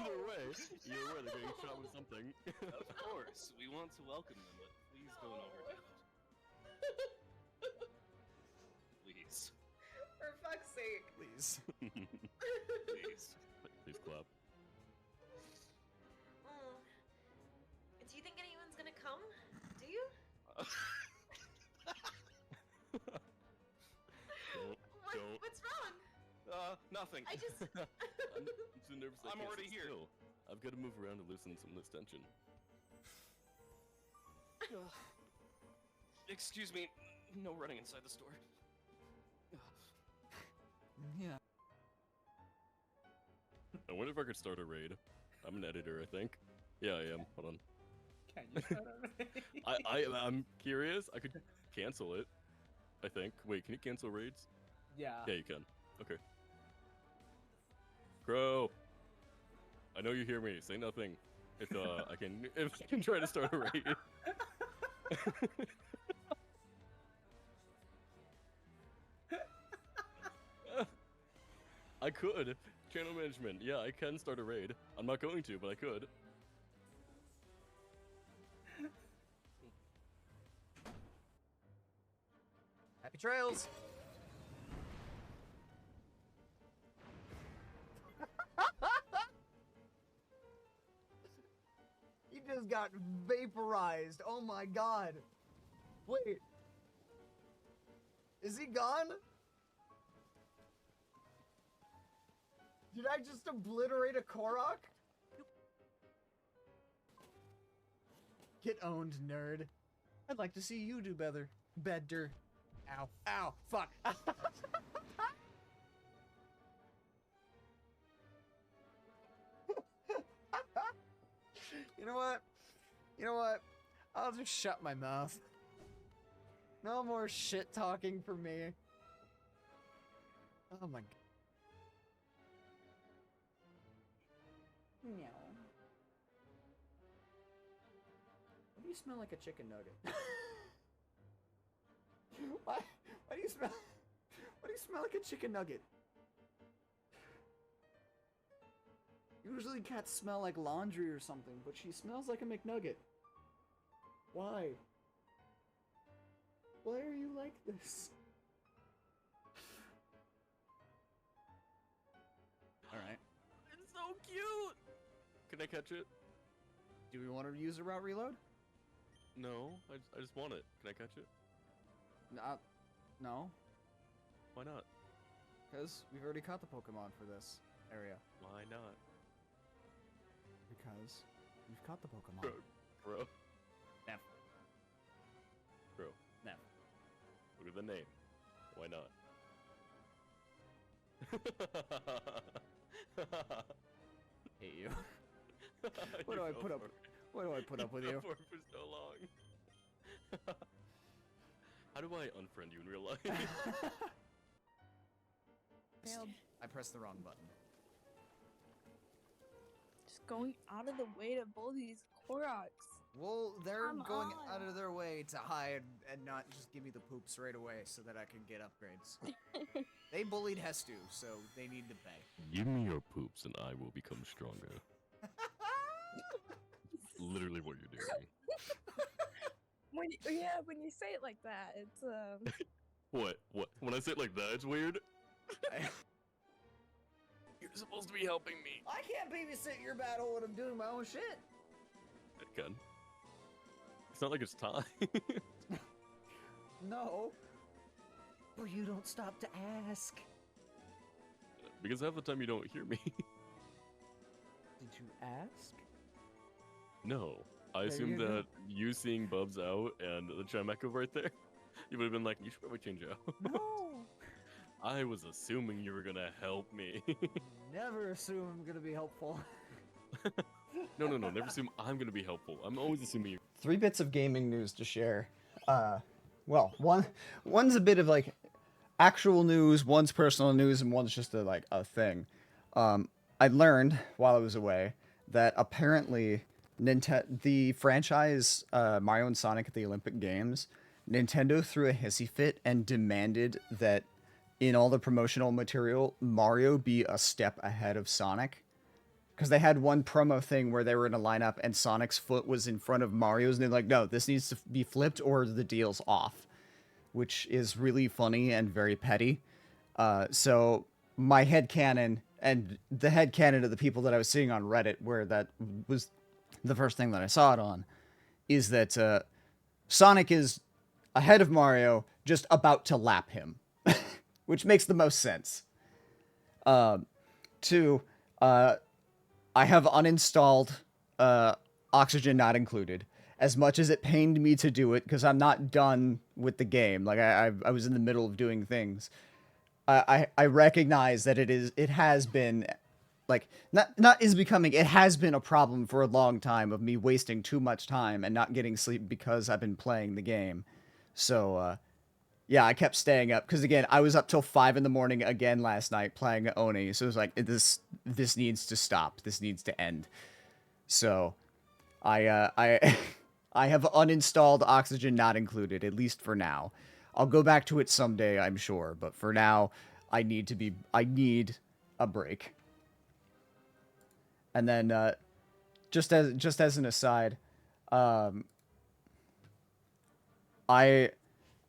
Either way, they're getting shot with something. Of course, we want to welcome them, but please don't overdo it. Please. For fuck's sake. Please. Please. Please clap. Oh. Do you think anyone's gonna come? Do you? Don't. What's wrong? Nothing. I just... I'm too nervous. I I'm can't already sit here. still. I've got to move around to loosen some of this tension. Excuse me. No running inside the store. Yeah. I wonder if I could start a raid. I'm an editor, I think. Yeah, I am. Hold on. Can you start already? I'm curious. I could cancel it. I think. Wait, can you cancel raids? Yeah. Yeah, you can. Okay. Crow. I know you hear me. Say nothing. If I can try to start a raid. I could. Channel management. Yeah, I can start a raid. I'm not going to, but I could. Happy trails! He just got vaporized. Oh my god. Wait. Is he gone? Did I just obliterate a Korok? Get owned, nerd. I'd like to see you do better. Better. Ow. Ow. Fuck. You know what? You know what? I'll just shut my mouth. No more shit talking for me. Oh my god. Meow. Why do you smell like a chicken nugget? Why do you smell like a chicken nugget? Usually cats smell like laundry or something, but she smells like a McNugget. Why? Why are you like this? Alright. It's so cute! Can I catch it? Do we want to use a route reload? No, I just want it. Can I catch it? No. Why not? Because we've already caught the Pokemon for this area. Why not? Because we've caught the Pokemon. Bro. Look at the name. Why not? Hate you. What do I put up? What do I put up with you? For so long. How do I unfriend you in real life? Failed. I pressed the wrong button. Just going out of the way to bully these Koroks. Well, they're Come going on. out of their way to hide and not just give me the poops right away so that I can get upgrades. They bullied Hestu, so they need to pay. Give me your poops and I will become stronger. Literally what you're doing. When you say it like that, it's What? When I say it like that, it's weird? You're supposed to be helping me. I can't babysit your battle when I'm doing my own shit. I can. It's not like it's time. No. Well, you don't stop to ask. Because half the time you don't hear me. Did you ask? No. I There assumed you go. that you seeing Bubs out and the Chime Echo right there, you would have been like, you should probably change out. No. I was assuming you were gonna help me. Never assume I'm gonna be helpful. No, never assume I'm gonna be helpful. I'm always assuming you. 3 bits of gaming news to share. Well, one's a bit of like actual news, one's personal news, and one's just a thing. I learned while I was away that apparently the franchise Mario and Sonic at the Olympic Games, Nintendo threw a hissy fit and demanded that in all the promotional material, Mario be a step ahead of Sonic. Because they had one promo thing where they were in a lineup and Sonic's foot was in front of Mario's, and they're like, no, this needs to be flipped or the deal's off. Which is really funny and very petty. So my headcanon, and the headcanon of the people that I was seeing on Reddit, where that was the first thing that I saw it on, is that Sonic is ahead of Mario, just about to lap him. Which makes the most sense. Two, I have uninstalled Oxygen Not Included. As much as it pained me to do it, because I'm not done with the game. Like, I was in the middle of doing things. I recognize that it has been, like, it has been a problem for a long time of me wasting too much time and not getting sleep because I've been playing the game. So, yeah, I kept staying up, because again, I was up till 5 in the morning again last night playing Oni, so it was like, this needs to stop. This needs to end. So, I have uninstalled Oxygen Not Included, at least for now. I'll go back to it someday, I'm sure, but for now, I need a break. And then, just as an aside,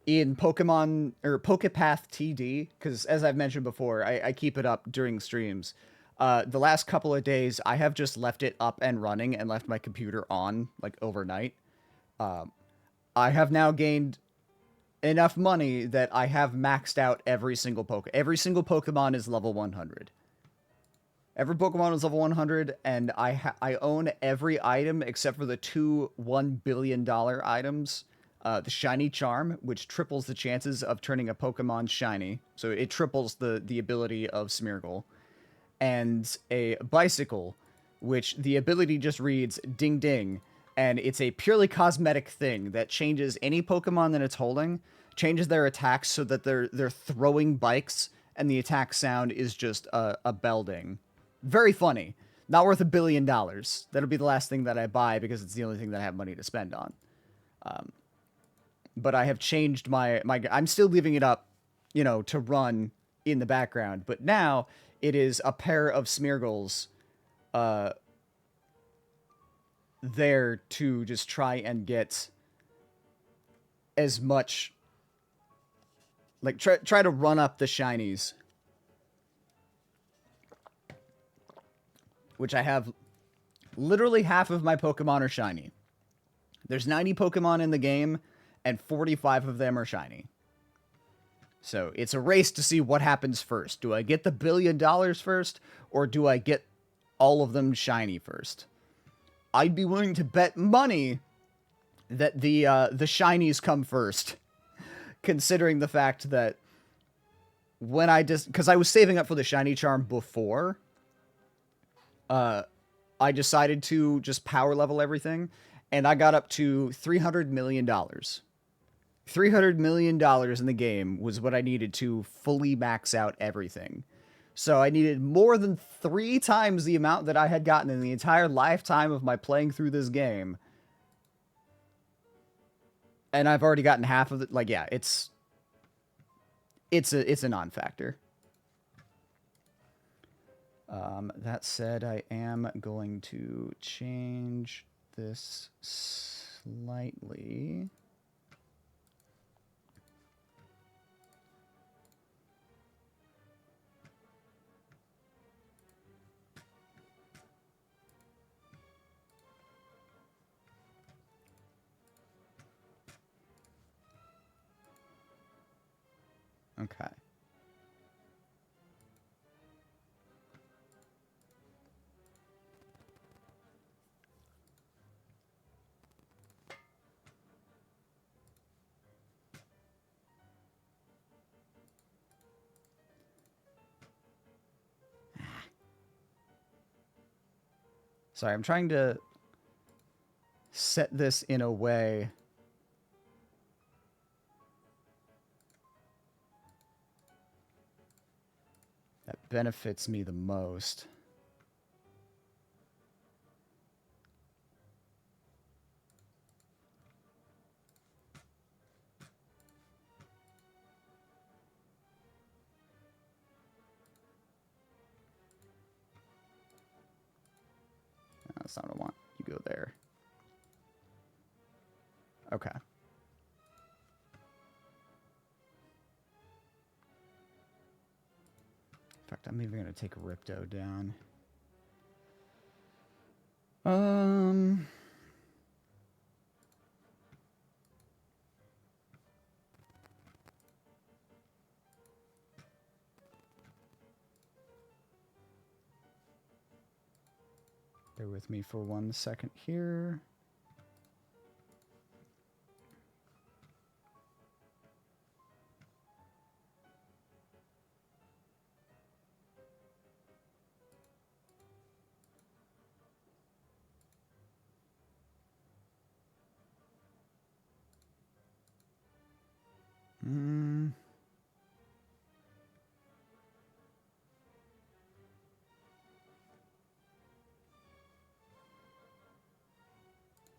in Pokemon, or Pokepath TD, because as I've mentioned before, I keep it up during streams. The last couple of days, I have just left it up and running and left my computer on, like, overnight. I have now gained enough money that I have maxed out every single Pokemon is level 100. Every Pokemon is level 100, and I own every item except for the 2 $1 billion items. The Shiny Charm, which triples the chances of turning a Pokemon shiny. So it triples the ability of Smeargle. And a Bicycle, which the ability just reads ding ding. And it's a purely cosmetic thing that changes any Pokemon that it's holding, changes their attacks so that they're throwing bikes, and the attack sound is just a belding. Very funny. Not worth $1 billion. That'll be the last thing that I buy because it's the only thing that I have money to spend on. But I have changed my I'm still leaving it up, to run in the background. But now it is a pair of Smeargles there to just try and get as much, like, try to run up the shinies. Which I have, literally half of my Pokemon are shiny. There's 90 Pokemon in the game, and 45 of them are shiny. So it's a race to see what happens first. Do I get the $1 billion first, or do I get all of them shiny first? I'd be willing to bet money that the shinies come first. considering the fact that when I just, because I was saving up for the shiny charm before, I decided to just power level everything, and I got up to $300 million. $300 million in the game was what I needed to fully max out everything. So I needed more than 3 times the amount that I had gotten in the entire lifetime of my playing through this game. And I've already gotten half of it. Like, yeah, it's a non-factor. That said, I am going to change this slightly. Okay. Sorry, I'm trying to set this in a way that benefits me the most. That's not what I want. You go there. Okay. In fact, I'm even going to take Ripto down. Bear with me for 1 second here.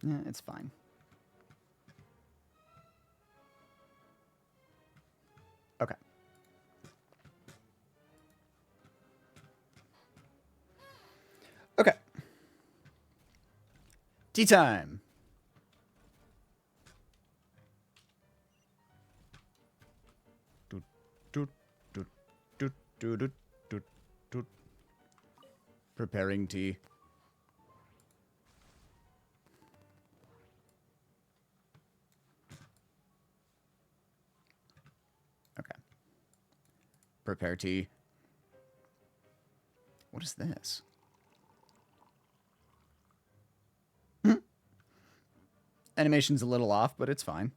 Yeah, it's fine. Okay. Okay. Tea time. Preparing tea. Okay. Prepare tea. What is this? Animation's a little off, but it's fine.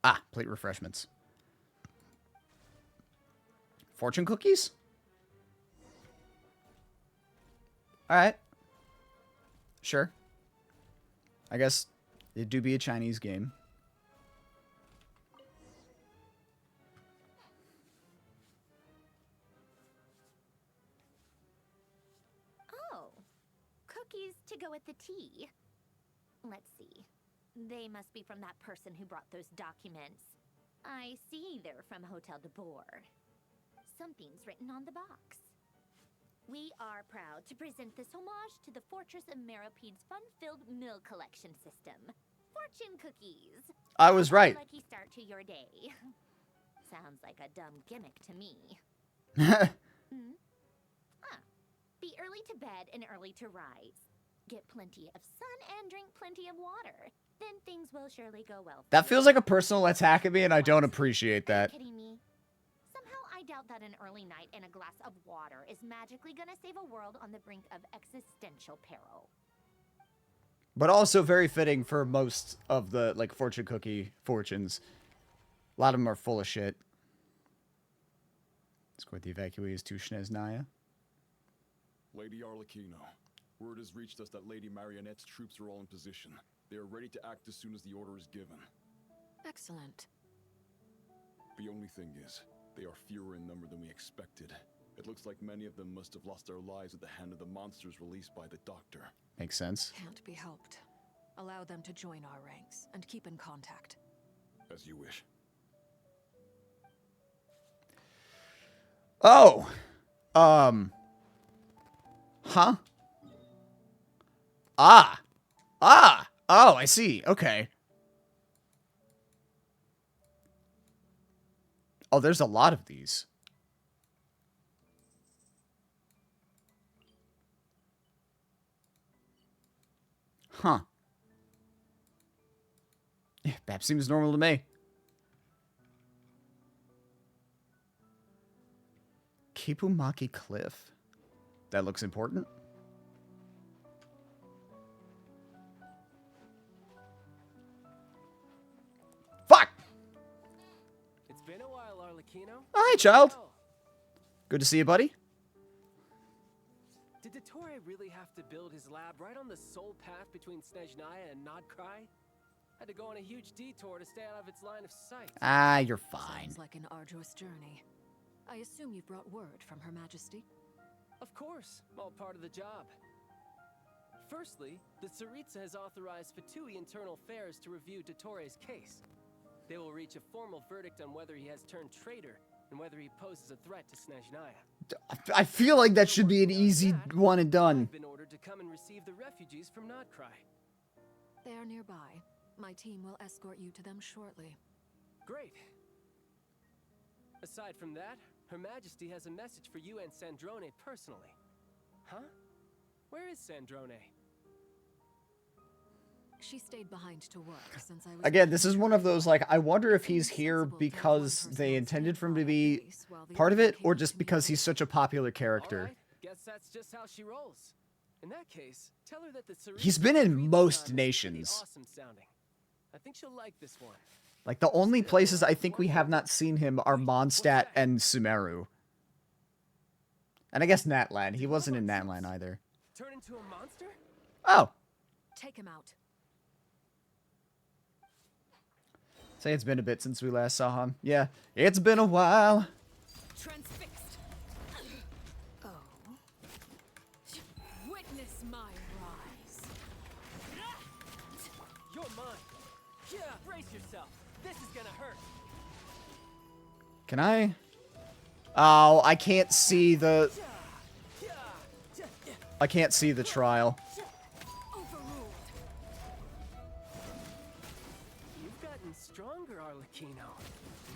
Ah, plate refreshments. Fortune cookies? Alright. Sure. I guess it do be a Chinese game. Oh, cookies to go with the tea. Let's see. They must be from that person who brought those documents. I see they're from Hotel de Boer. Something's written on the box. We are proud to present this homage to the Fortress of Meropede's fun-filled mill collection system. Fortune cookies. I was right. Lucky start to your day. Sounds like a dumb gimmick to me. Be early to bed and early to rise. Get plenty of sun and drink plenty of water. Then things will surely go well. That feels like a personal attack at me, and I don't appreciate that. Are you kidding me? Somehow I doubt that an early night and a glass of water is magically gonna save a world on the brink of existential peril. But also very fitting for most of the, like, fortune cookie fortunes. lot of them are full of shit. Escort the evacuees to Snezhnaya. Lady Arlecchino, word has reached us that Lady Marionette's troops are all in position. They are ready to act as soon as the order is given. Excellent. The only thing is, they are fewer in number than we expected. It looks like many of them must have lost their lives at the hand of the monsters released by the Doctor. Makes sense. Can't be helped. Allow them to join our ranks and keep in contact. As you wish. Oh! Huh? Ah! Ah! Oh, I see. Okay. Oh, there's a lot of these. Huh. Yeah, that seems normal to me. Kipumaki Cliff. That looks important. Fuck! It's been a while, Arlecchino. Oh, hey, child. Good to see you, buddy. Did Dottore really have to build his lab right on the sole path between Snezhnaya and Nodcry? Had to go on a huge detour to stay out of its line of sight. Ah, you're fine. Sounds like an arduous journey. I assume you've brought word from Her Majesty? Of course, all part of the job. Firstly, the Tsaritsa has authorized Fatui Internal Affairs to review Dottore's case. They will reach a formal verdict on whether he has turned traitor and whether he poses a threat to Snezhnaya. I feel like that should be an easy one and done. I've been ordered to come and receive the refugees from Nodcry. They are nearby. My team will escort you to them shortly. Great. Aside from that, Her Majesty has a message for you and Sandrone personally. Huh? Where is Sandrone? She stayed behind to work since I was... Again, this is one of those, like, I wonder if he's here because they intended for him to be part of it, or just because he's such a popular character. Right. Guess that's just how she rolls. In that case, tell her that the Tsaritsa He's been in read most sound is nations. pretty awesome sounding. I think she'll like this one. Like, the only places I think we have not seen him are Mondstadt and Sumeru. And I guess Natlan. He wasn't in Natlan either. Turn into a monster? Oh. Take him out. Say it's been a bit since we last saw him. Yeah, it's been a while. Transfixed. Oh. Witness my rise. You're mine. Yeah, brace yourself. This is gonna hurt. Can I? Oh, I can't see the... I can't see the trial. You've gotten stronger, Arlecchino.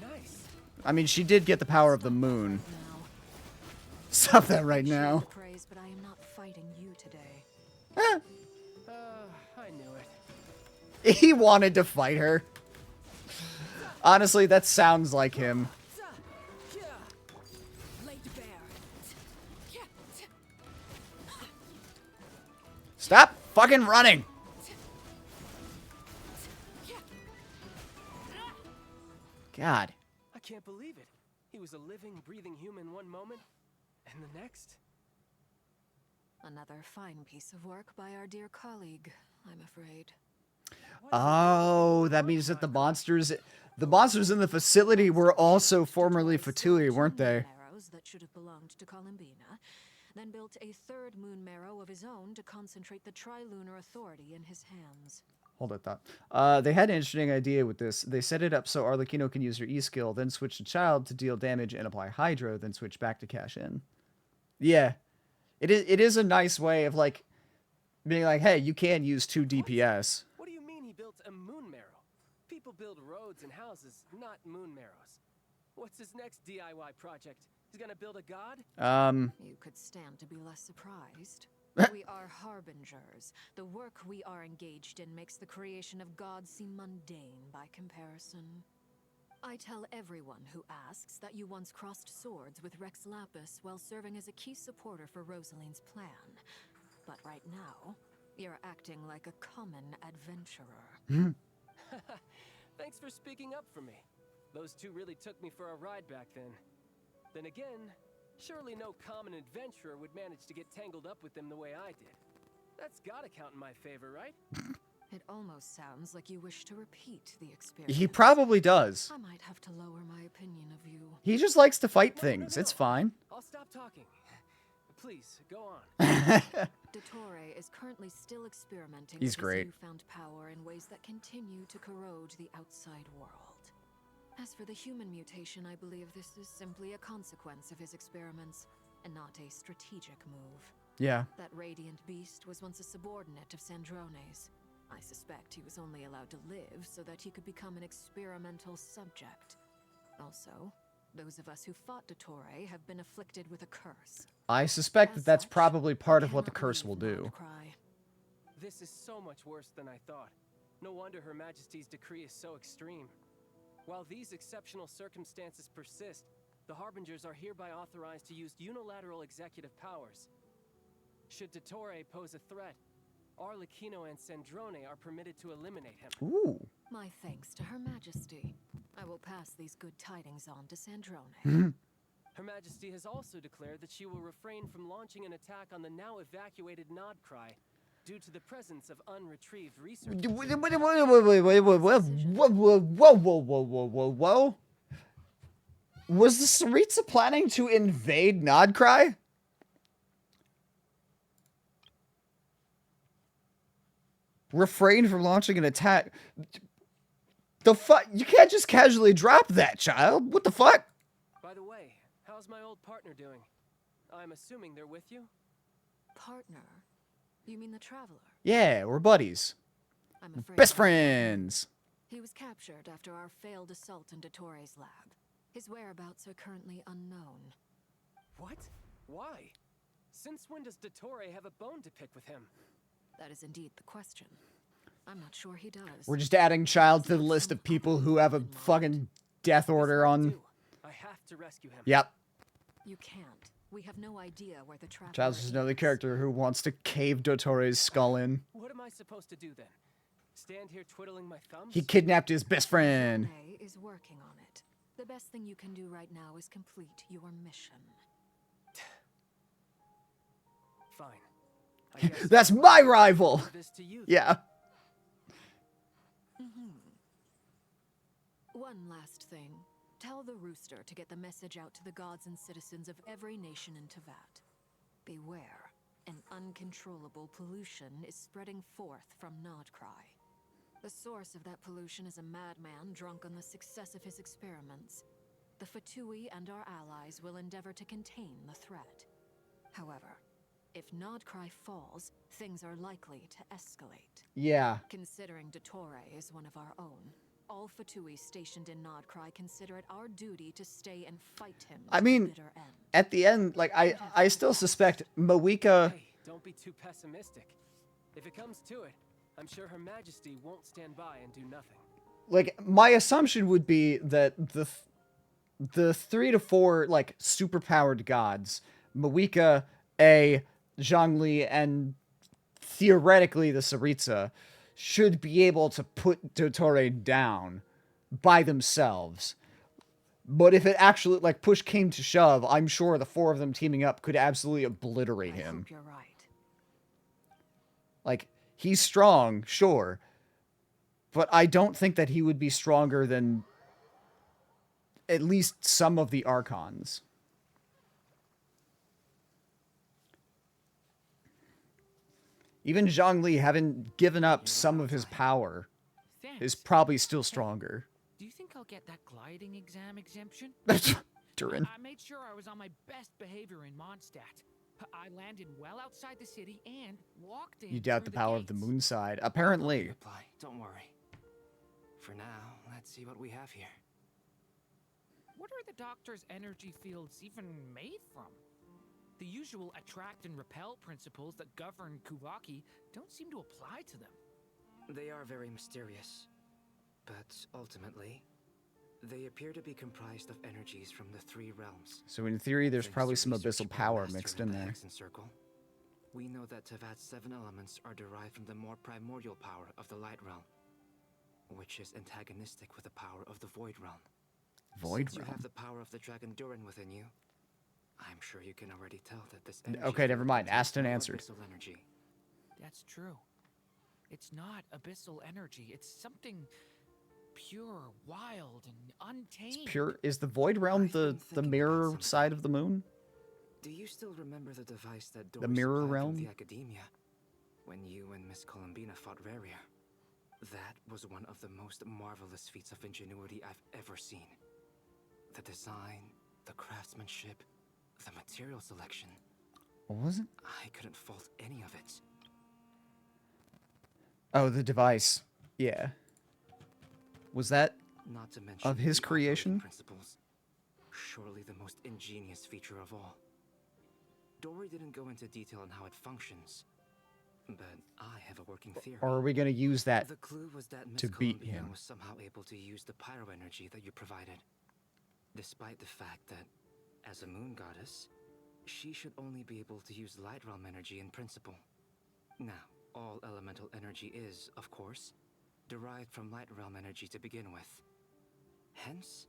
Nice. I mean, she did get the power of the moon. Stop that right now. Praise, but I am not fighting you today. I knew it. He wanted to fight her. Honestly, that sounds like him. Stop fucking running! God. I can't believe it. He was a living, breathing human one moment, and the next. Another fine piece of work by our dear colleague, I'm afraid. Oh, that means that the monsters in the facility were also formerly Fatui, weren't they? Marrows that should have belonged to Columbina, then built a third moon marrow of his own to concentrate the Trilunar Authority in his hands. Hold that thought. They had an interesting idea with this. They set it up so Arlecchino can use her E-skill, then switch to Child to deal damage and apply Hydro, then switch back to cash in. Yeah. It is a nice way of, like, being like, hey, you can use 2 DPS. What do you mean he built a moon marrow? People build roads and houses, not moon marrows. What's his next DIY project? He's gonna build a god? You could stand to be less surprised. We are harbingers. The work we are engaged in makes the creation of gods seem mundane by comparison. I tell everyone who asks that you once crossed swords with Rex Lapis while serving as a key supporter for Rosaline's plan. But right now, you're acting like a common adventurer. Thanks for speaking up for me. Those two really took me for a ride back then. Then again, surely no common adventurer would manage to get tangled up with them the way I did. That's gotta count in my favor, right? It almost sounds like you wish to repeat the experience. He probably does. I might have to lower my opinion of you. He just likes to fight things. It's fine. I'll stop talking. Please, go on. Dottore is currently still experimenting He's with great. his newfound power in ways that continue to corrode the outside world. As for the human mutation, I believe this is simply a consequence of his experiments, and not a strategic move. Yeah. That radiant beast was once a subordinate of Sandrone's. I suspect he was only allowed to live so that he could become an experimental subject. Also, those of us who fought Dottore have been afflicted with a curse. I suspect that that's probably part of what the curse will do. This is so much worse than I thought. No wonder Her Majesty's decree is so extreme. While these exceptional circumstances persist, the Harbingers are hereby authorized to use unilateral executive powers. Should Dottore pose a threat, Arlecchino and Sandrone are permitted to eliminate him. Ooh. My thanks to Her Majesty. I will pass these good tidings on to Sandrone. Her Majesty has also declared that she will refrain from launching an attack on the now evacuated Nodcry due to the presence of unretrieved research. Whoa. Was the Tsaritsa planning to invade Nodcry? Refrain from launching an attack. The fuck? You can't just casually drop that, child. What the fuck? By the way, how's my old partner doing? I'm assuming they're with you? Partner? You mean the Traveler? Yeah, we're buddies. I'm afraid Best friends. He was captured after our failed assault in Dottore's lab. His whereabouts are currently unknown. What? Why? Since when does Dottore have a bone to pick with him? That is indeed the question. I'm not sure he does. We're just adding child to the list of people who have a fucking death order on. I have to rescue him. Yep. You can't. We have no idea where the Traveler Child's just another character who wants to cave Dottore's skull in. What am I supposed to do then? Stand here twiddling my thumbs? He kidnapped his best friend. Sandrone is working on it. The best thing you can do right now is complete your mission. Fine. That's my rival. Yeah. One last thing. Tell the Rooster to get the message out to the gods and citizens of every nation in Tevat. Beware. An uncontrollable pollution is spreading forth from Nodcry. The source of that pollution is a madman drunk on the success of his experiments. The Fatui and our allies will endeavor to contain the threat. However, if Nodcry falls, things are likely to escalate. Yeah. Considering Dottore is one of our own, all Fatui stationed in Nodcry consider it our duty to stay and fight him to I the mean, bitter end. at the end, like, I still suspect Moeka. Hey, don't be too pessimistic. If it comes to it, I'm sure Her Majesty won't stand by and do nothing. Like, my assumption would be that the 3 to 4 like superpowered gods, Moeka, Zhongli, and theoretically the Tsaritsa, should be able to put Dottore down by themselves. But if it actually, like, push came to shove, I'm sure the 4 of them teaming up could absolutely obliterate him. I hope you're right. Like, he's strong, sure. But I don't think that he would be stronger than at least some of the Archons. Even Zhongli, having given up some of his power, is probably still stronger. Do you think I'll get that gliding exam exemption? Durin. I made sure I was on my best behavior in Mondstadt. I landed well outside the city and walked in. You doubt the power of the moon side. Apparently. Don't worry. For now, let's see what we have here. What are the doctor's energy fields even made from? The usual attract and repel principles that govern Kuvaki don't seem to apply to them. They are very mysterious. But ultimately, they appear to be comprised of energies from the 3 realms. So in theory, there's probably some abyssal power mixed in there. Circle, we know that Tevat's 7 elements are derived from the more primordial power of the Light Realm, which is antagonistic with the power of the Void Realm. Void Since you realm. have the power of the dragon Durin within you, I'm sure you can already tell that this Okay, never mind. Asked and answered. Energy. That's true. It's not abyssal energy. It's something pure, wild, and untamed. Pure. Is the void realm the mirror side of the moon? Do you still remember the device that Dory The mirror supplied realm? from the academia when you and Miss Columbina fought Raria? That was one of the most marvelous feats of ingenuity I've ever seen. The design, the craftsmanship, the material selection. What was it? I couldn't fault any of it. Oh, the device. Yeah. Was that Not to mention of his the operating creation? principles. Surely the most ingenious feature of all. Dory didn't go into detail on how it functions, but I have a working theory. Or are we going to use that The clue was that Miss to beat Columbina him? was somehow able to use the pyro energy that you provided, despite the fact that, as a moon goddess, she should only be able to use light realm energy in principle. Now, all elemental energy is, of course, derived from light realm energy to begin with. Hence,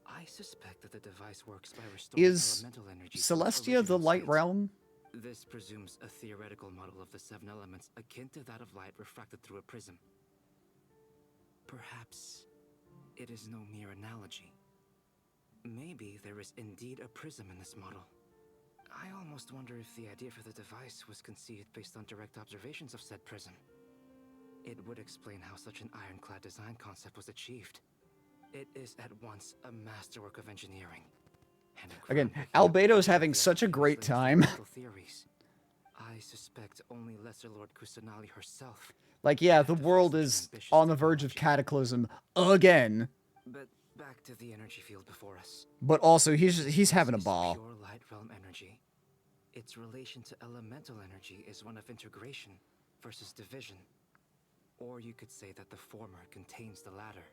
I suspect that the device works by restoring Is elemental energy to its Celestia the original light state. realm? This presumes a theoretical model of the seven elements akin to that of light refracted through a prism. Perhaps it is no mere analogy. Maybe there is indeed a prism in this model. I almost wonder if the idea for the device was conceived based on direct observations of said prism. It would explain how such an ironclad design concept was achieved. It is at once a masterwork of engineering. And a Again, groundbreaking Albedo's application having of the such a great previously time. theoretical theories. I suspect only Lesser Lord Kusanali herself. Like, yeah, the world is on the verge of cataclysm again. But back to the energy field before us. But also, he's having a ball. Pure light realm energy. Its relation to elemental energy is one of integration versus division. Or you could say that the former contains the latter.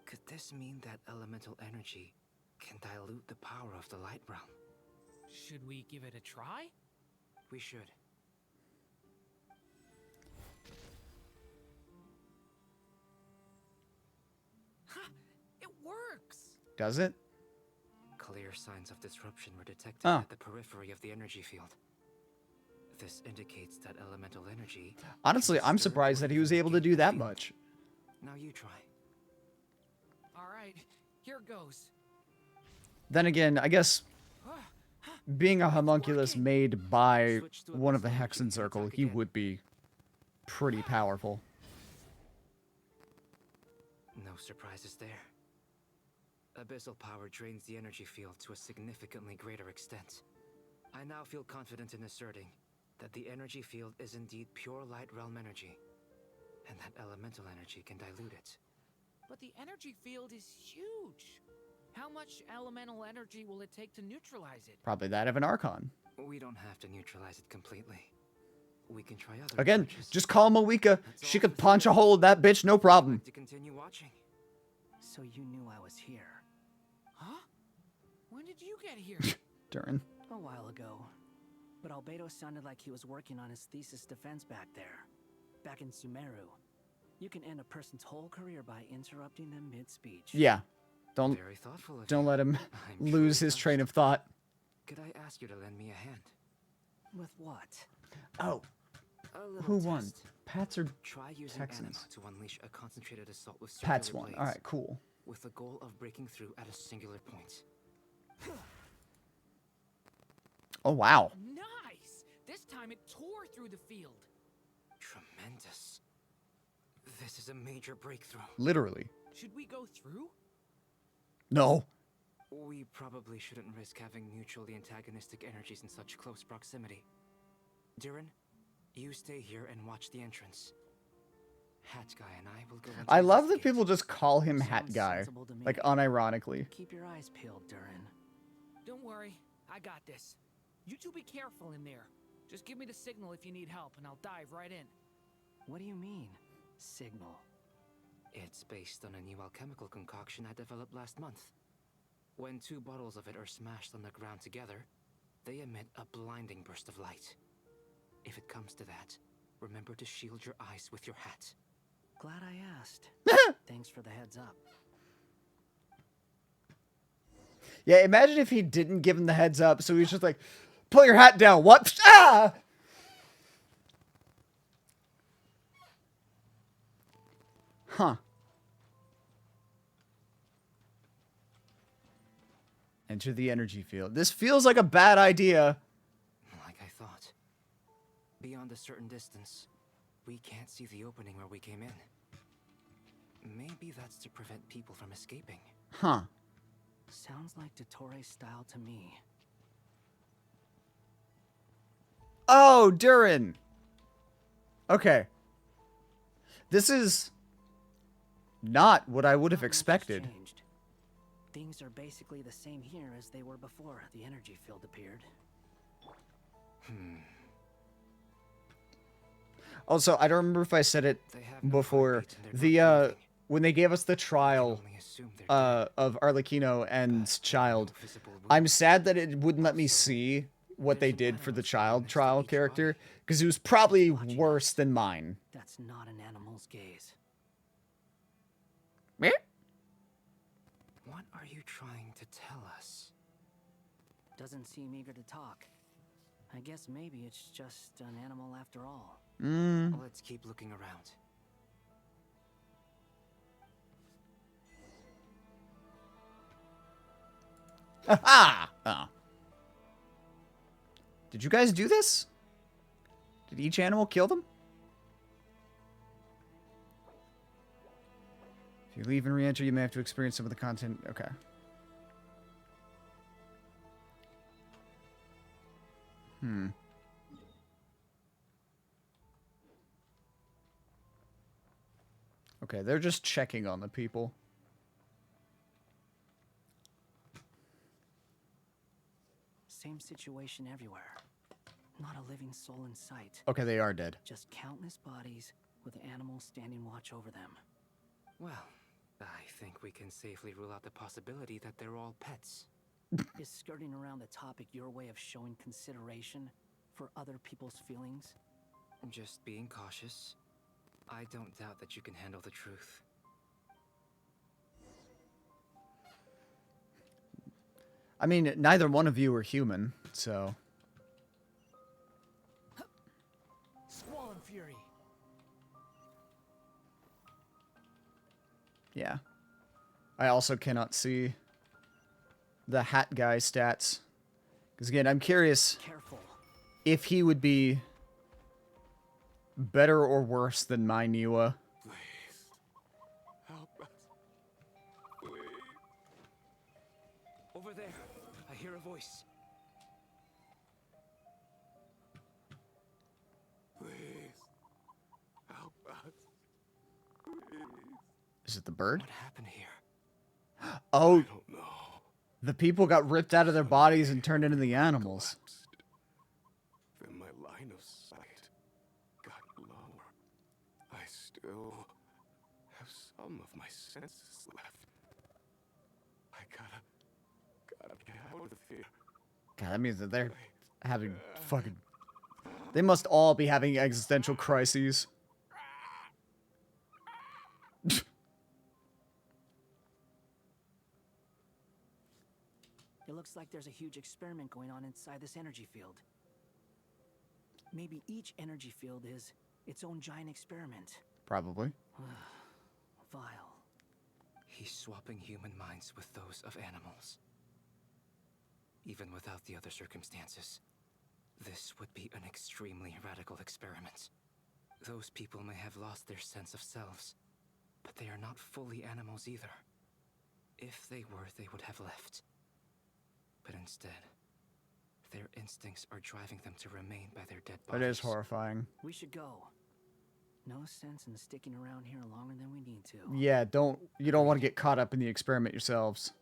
Could this mean that elemental energy can dilute the power of the light realm? Should we give it a try? We should. It works! Does it? Clear signs of disruption were detected Oh. at the periphery of the energy field. This indicates that elemental energy... Honestly, can I'm stir surprised or that he was even able to negate do the that field. much. Now you try. Alright, here goes. Then again, I guess being a homunculus made by one of the Hexen Circle, he would be pretty powerful. No surprises there. Abyssal power drains the energy field to a significantly greater extent. I now feel confident in asserting that the energy field is indeed pure light realm energy, and that elemental energy can dilute it. But the energy field is huge. How much elemental energy will it take to neutralize it? Probably that of an Archon. We don't have to neutralize it completely. We can try other Again, approaches. just call Moeka. She could punch a hole in that bitch, no problem. To continue watching. So you knew I was here. Huh? When did you get here? Durin. A while ago. But Albedo sounded like he was working on his thesis defense back there. Back in Sumeru. You can end a person's whole career by interrupting them mid-speech. Yeah. Don't Very thoughtful of don't you. let him I'm lose truly his touched. train of thought. Could I ask you to lend me a hand? With what? Oh, A little who won? test. Pats or Try using Texans? anima to unleash a concentrated assault with Pats circular won. blades, All right, cool. with the goal of breaking through at a singular point. Oh wow. Nice! This time it tore through the field. Tremendous. This is a major breakthrough. Literally. Should we go through? No. We probably shouldn't risk having mutually antagonistic energies in such close proximity. Durin, you stay here and watch the entrance. Hat Guy and I will go into I love that investigate. people just call him Hat Sounds Guy, sensible to me. like unironically. Keep your eyes peeled, Durin. Don't worry, I got this. You two be careful in there. Just give me the signal if you need help, and I'll dive right in. What do you mean, signal? It's based on a new alchemical concoction I developed last month. When two bottles of it are smashed on the ground together, they emit a blinding burst of light. If it comes to that, remember to shield your eyes with your hat. Glad I asked. Thanks for the heads up. Yeah, imagine if he didn't give him the heads up, so he's just like, pull your hat down. What? Ah! Huh. Enter the energy field. This feels like a bad idea. Like I thought. Beyond a certain distance, we can't see the opening where we came in. Maybe that's to prevent people from escaping. Huh. Sounds like Dottore style to me. Oh, Durin. Okay. This is not what I would have expected. Changed. Things are basically the same here as they were before the energy field appeared. Also, I don't remember if I said it before. When they gave us the trial of Arlecchino and Child, I'm sad that it wouldn't let me see what they did for the Child trial character, because it was probably worse than mine. That's not an animal's gaze. Meh? What are you trying to tell us? Doesn't seem eager to talk. I guess maybe it's just an animal after all. Let's keep looking around. Ha! Oh. Did you guys do this? Did each animal kill them? If you leave and re-enter, you may have to experience some of the content. Okay. Okay, they're just checking on the people. Same situation everywhere. Not a living soul in sight. Okay, they are dead. Just countless bodies with animals standing watch over them. Well, I think we can safely rule out the possibility that they're all pets. Is skirting around the topic your way of showing consideration for other people's feelings? Just being cautious. I don't doubt that you can handle the truth. I mean, neither one of you are human, so... Squall and Fury. Yeah. I also cannot see the hat guy stats. Because again, I'm curious if he would be better or worse than my Niwa. Please. Help us. Please. Over there, I hear a voice. Please. Help us. Please. Is it the bird? What happened here? Oh, I don't know. the people got ripped out of their bodies and turned into the animals. Then my line of sight got lower. I still have some of my senses left. I gotta get out of here. God, that means that they're having fucking... They must all be having existential crises. It looks like there's a huge experiment going on inside this energy field. Maybe each energy field is its own giant experiment. Probably. Vile. He's swapping human minds with those of animals. Even without the other circumstances, this would be an extremely radical experiment. Those people may have lost their sense of selves, but they are not fully animals either. If they were, they would have left. But instead, their instincts are driving them to remain by their dead bodies. That is horrifying. We should go. No sense in sticking around here longer than we need to. Yeah, you don't want to get caught up in the experiment yourselves.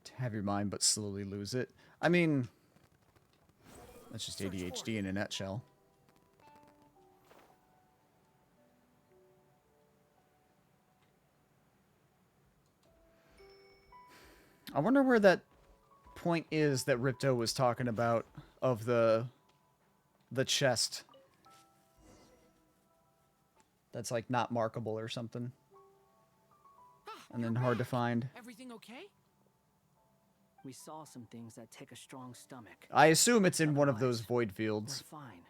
To have your mind but slowly lose it. I mean, that's just ADHD in a nutshell. I wonder where that point is that Ripto was talking about of the chest. That's like not markable or something. Ah, and then hard to find. Everything okay? We saw some things that take a strong stomach. I assume it's in one of those void fields. We're fine.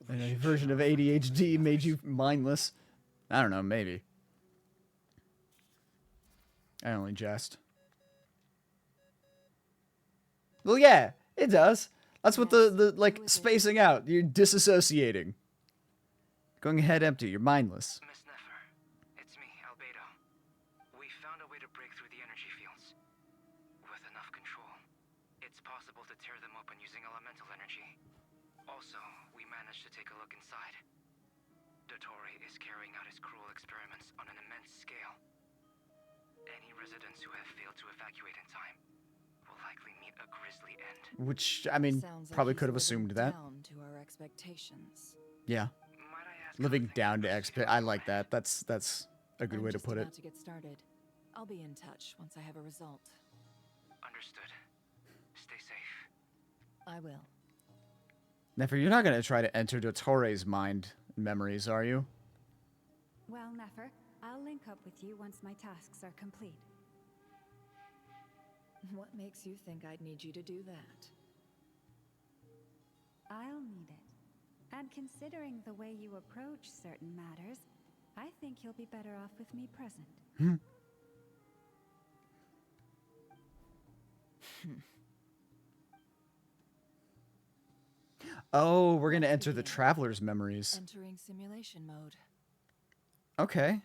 And a version of ADHD made you mindless. I don't know, maybe. I only jest. Well, yeah, it does. That's what the like, spacing out. You're disassociating. Going ahead empty, you're mindless. Miss Nefer, it's me, Albedo. We found a way to break through the energy fields. With enough control, it's possible to tear them open using elemental energy. Also, we managed to take a look inside. Dottore is carrying out his cruel experiments on an immense scale. Any residents who have failed to evacuate in time will likely meet a grisly end. Which, I mean, Sounds like probably he's could have living assumed that. down to our expectations. Yeah. Living down to expect. I like that. That's a good I'm way to just put it. about to get started. I'll be in touch once I have a result. Understood. Stay safe. I will. Nefer, you're not going to try to enter Dottore's mind memories, are you? Well, Nefer, I'll link up with you once my tasks are complete. What makes you think I'd need you to do that? I'll need it. And considering the way you approach certain matters, I think you'll be better off with me present. Oh, we're going to enter the Traveler's memories. Entering simulation mode. Okay.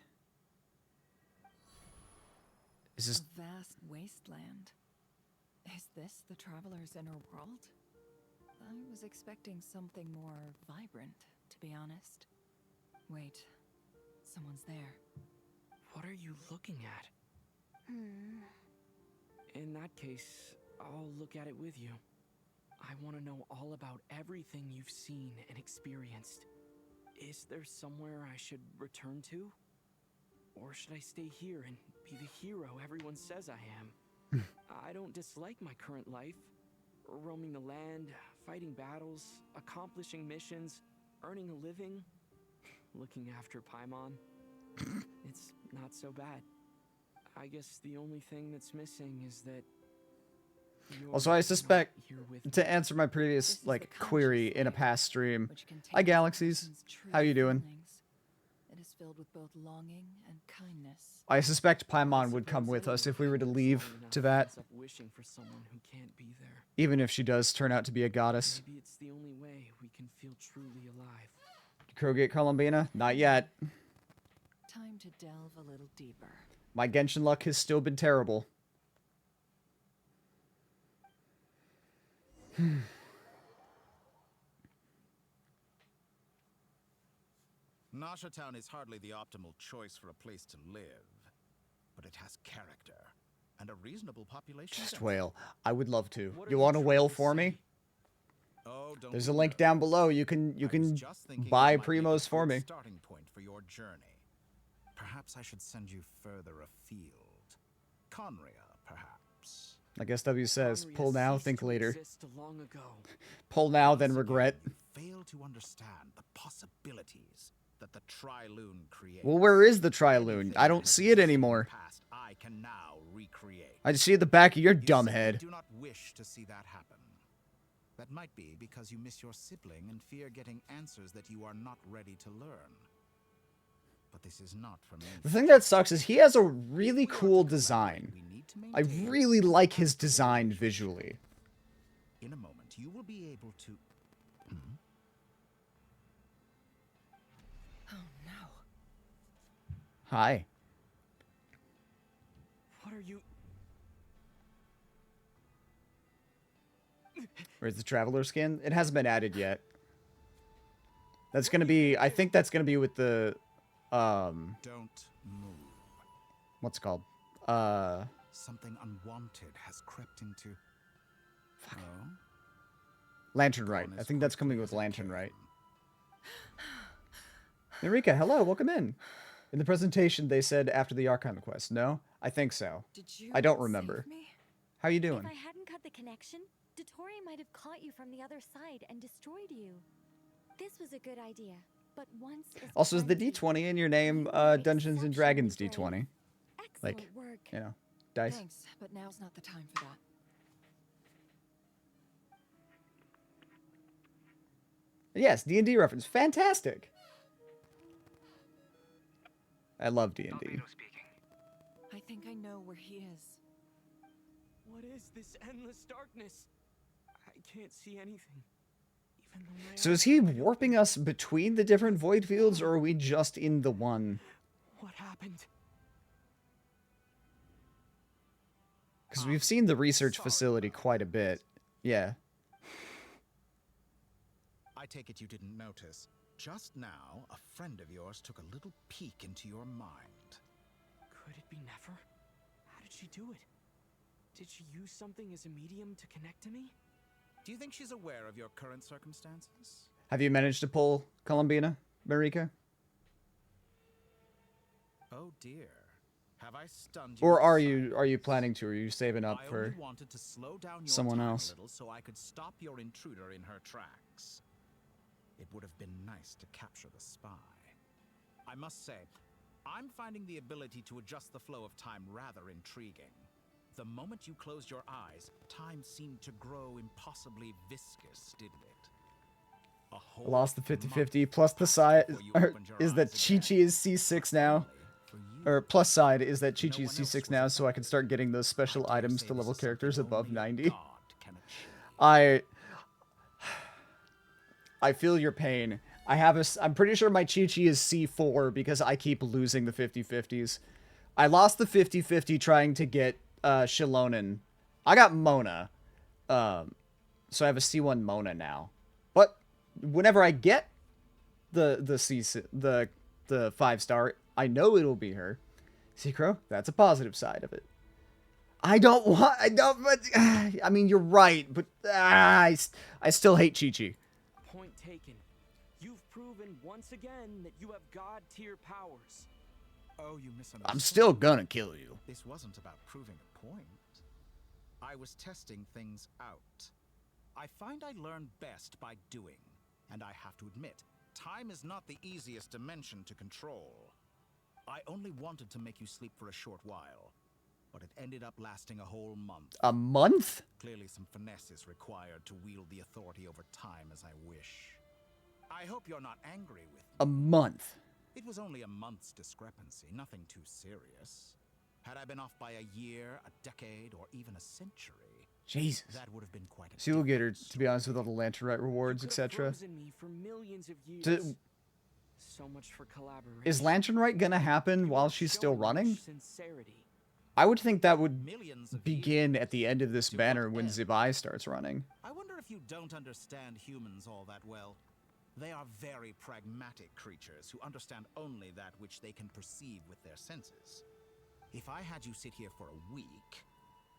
Is this... A vast wasteland. Is this the Traveler's inner world? I was expecting something more vibrant, to be honest. Wait, someone's there. What are you looking at? In that case, I'll look at it with you. I want to know all about everything you've seen and experienced. Is there somewhere I should return to? Or should I stay here and be the hero everyone says I am? I don't dislike my current life. Roaming the land, fighting battles, accomplishing missions, earning a living, looking after Paimon. It's not so bad. I guess the only thing that's missing is that Also, I suspect, to answer my previous, like, query in a past stream, hi Galaxies, how you doing? It is filled with both longing and kindness. I suspect Paimon would come with us if we were to leave to that. Wishing for someone who can't be there. Even if she does turn out to be a goddess. Maybe it's the only way we can feel truly alive. Krogate Columbina? Not yet. Time to delve a little deeper. My Genshin luck has still been terrible. Nasha Town is hardly the optimal choice for a place to live, but it has character and a reasonable population. Just whale. I would love to. You want a whale for me? There's a link down below. You can buy Primos for me. Starting point for your journey. Perhaps I should send you further afield. Conria, perhaps. Like SW says, pull now, think later. Pull now, then regret. You fail to understand the possibilities that the Tri-Lune creates. Well, where is the Tri-Lune? I don't see it anymore. I can now recreate. I just see it at the back of your dumb head. I do not wish to see that happen. That might be because you miss your sibling and fear getting answers that you are not ready to learn. But this is not for me. The thing that sucks is he has a really cool design. I really like his design visually. In a moment, you will be able to... Oh no. Hi. What are you... Where's the Traveler skin? It hasn't been added yet. That's gonna be... I think that's gonna be with the... Don't move. What's it called? Something unwanted has crept into... Fuck. Lantern Right. I think that's coming with Lantern Right. Eureka, hello, welcome in. In the presentation, they said after the Archon quest. No? I think so. I don't remember. How you doing? If I hadn't cut the connection, Dottore might have caught you from the other side and destroyed you. This was a good idea, but once... Also, is the D20 in your name Dungeons & Dragons D20? Excellent like, work. you know, dice. Thanks, but now's not the time for that. Yes, D&D reference. Fantastic. I love D&D. I think I know where he is. What is this endless darkness? I can't see anything. Even though my So is eyes he are wide warping open. us between the different void fields, or are we just in the one? What happened? Because we've seen the research facility quite a bit. Yeah. I take it you didn't notice. Just now, a friend of yours took a little peek into your mind. Could it be Nefer? How did she do it? Did she use something as a medium to connect to me? Do you think she's aware of your current circumstances? Have you managed to pull Columbina, Marika? Oh dear. Have I stunned you? Or with are you planning to? Or are you saving up I for only wanted to slow down your someone time else? a little so I could stop your intruder in her tracks. It would have been nice to capture the spy. I must say, I'm finding the ability to adjust the flow of time rather intriguing. The moment you closed your eyes, time seemed to grow impossibly viscous, didn't it? I lost the 50-50. Plus the side is that Chi-Chi is C6 now. Or plus side is that Chi-Chi is C6 now, so I can start getting those special items to level characters above 90. I feel your pain. I'm pretty sure my Chi-Chi is C4 because I keep losing the 50-50s. I lost the 50-50 trying to get Shilonen. I got Mona. So I have a C1 Mona now. But whenever I get the 5-star, I know it'll be her. See, Crow? That's a positive side of it. I mean, you're right, but I still hate Chi-Chi. Point taken. You've proven once again that you have god-tier powers. Oh, you misunderstood. I'm still gonna kill you. This wasn't about proving a point. I was testing things out. I find I learn best by doing. And I have to admit, time is not the easiest dimension to control. I only wanted to make you sleep for a short while, but it ended up lasting a whole month. A month? Clearly some finesse is required to wield the authority over time as I wish. I hope you're not angry with me. A month. It was only a month's discrepancy, nothing too serious. Had I been off by a year, a decade, or even a century, Jesus. that would have been quite a So you'll get her, to be honest, with all the Lantern Rite rewards, etc. So much for collaboration. Is Lantern Rite gonna happen while she's still running? I would think that would begin at the end of this banner when Zibai starts running. I wonder if you don't understand humans all that well. They are very pragmatic creatures who understand only that which they can perceive with their senses. If I had you sit here for a week,